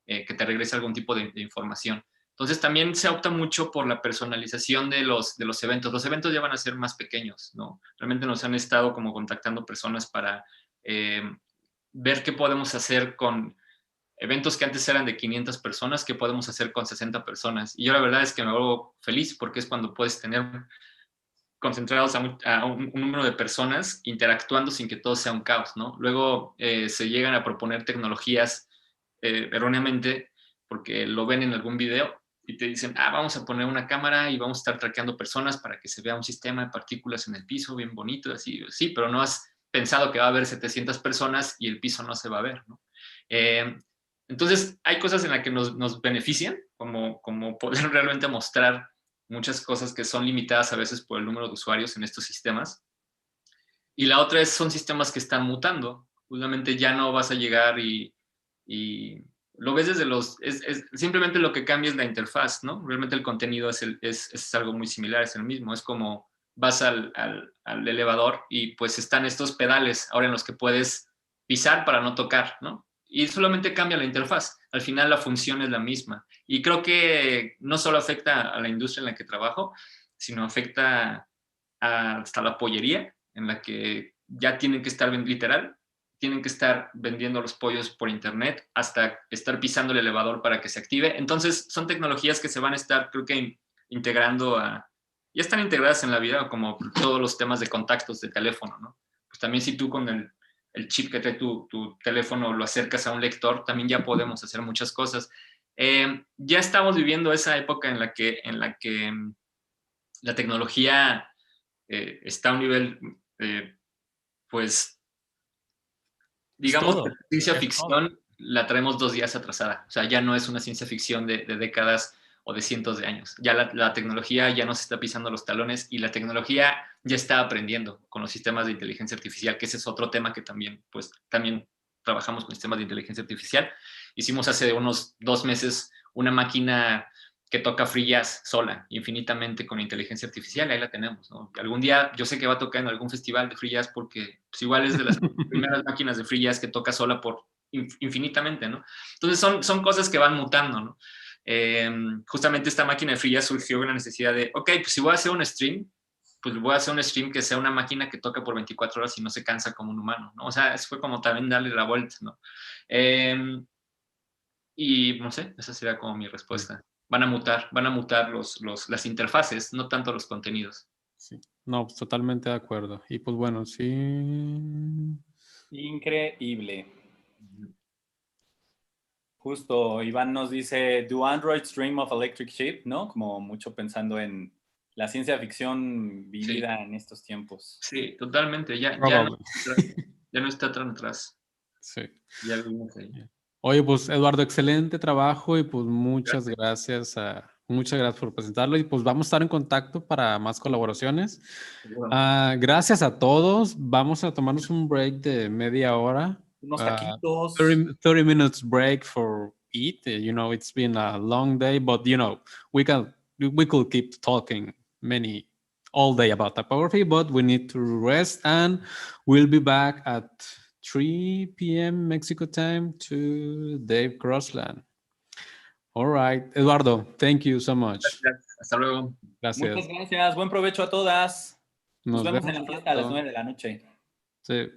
que te regrese algún tipo de información. Entonces también se opta mucho por la personalización de los eventos. Los eventos ya van a ser más pequeños, ¿no? Realmente nos han estado como contactando personas para ver qué podemos hacer con eventos que antes eran de 500 personas, qué podemos hacer con 60 personas. Y yo la verdad es que me vuelvo feliz porque es cuando puedes tener concentrados a un número de personas interactuando sin que todo sea un caos, ¿no? Luego se llegan a proponer tecnologías erróneamente porque lo ven en algún video y te dicen, vamos a poner una cámara y vamos a estar traqueando personas para que se vea un sistema de partículas en el piso bien bonito, así, sí, pero no has pensado que va a haber 700 personas y el piso no se va a ver, ¿no? Entonces, hay cosas en las que nos benefician, como poder realmente mostrar muchas cosas que son limitadas a veces por el número de usuarios en estos sistemas. Y la otra son sistemas que están mutando. Justamente ya no vas a llegar y lo ves desde simplemente lo que cambia es la interfaz, ¿no? Realmente el contenido es algo muy similar, es el mismo. Es como vas al elevador y pues están estos pedales ahora en los que puedes pisar para no tocar, ¿no? Y solamente cambia la interfaz. Al final la función es la misma. Y creo que no solo afecta a la industria en la que trabajo, sino afecta hasta la pollería, en la que ya tienen que estar, literal, tienen que estar vendiendo los pollos por internet hasta estar pisando el elevador para que se active. Entonces, son tecnologías que se van a estar, creo que, integrando ya están integradas en la vida, como todos los temas de contactos de teléfono, ¿no? Pues también si tú con el chip que trae tu teléfono lo acercas a un lector, también ya podemos hacer muchas cosas. Ya estamos viviendo esa época en la que la tecnología está a un nivel, pues, digamos que la ciencia ficción la traemos 2 días atrasada. O sea, ya no es una ciencia ficción de décadas o de cientos de años. Ya la tecnología ya nos está pisando los talones y la tecnología ya está aprendiendo con los sistemas de inteligencia artificial, que ese es otro tema que también trabajamos con sistemas de inteligencia artificial. Hicimos hace unos 2 meses una máquina que toca free jazz sola, infinitamente con inteligencia artificial, ahí la tenemos, ¿no? Algún día yo sé que va a tocar en algún festival de free jazz porque pues, igual es de las primeras máquinas de free jazz que toca sola por infinitamente, ¿no? Entonces son cosas que van mutando, ¿no? Justamente esta máquina de free jazz surgió con la necesidad de, ok, pues si voy a hacer un stream, pues voy a hacer un stream que sea una máquina que toca por 24 horas y no se cansa como un humano, ¿no? O sea, eso fue como también darle la vuelta, ¿no? Y no sé, esa sería como mi respuesta. Van a mutar las interfaces, no tanto los contenidos. Sí. No, pues totalmente de acuerdo. Y pues bueno, sí. Increíble. Justo, Iván nos dice, ¿Do androids dream of electric sheep? ¿No? Como mucho pensando en la ciencia ficción vivida en estos tiempos. Sí, totalmente. Ya no está tan atrás. Sí. Ya vivimos ahí. Oye, pues Eduardo, excelente trabajo y pues muchas gracias por presentarlo y pues vamos a estar en contacto para más colaboraciones. Gracias a todos. Vamos a tomarnos un break de media hora. Unos taquitos. 30 minutes break for eat. You know, it's been a long day, but you know, we could keep talking all day about typography, but we need to rest and we'll be back at 3 p.m. Mexico time to Dave Crossland. All right, Eduardo, thank you so much. Gracias. Hasta luego. Gracias. Muchas gracias. Buen provecho a todas. Nos vemos en la fiesta a las 9 de la noche. Sí.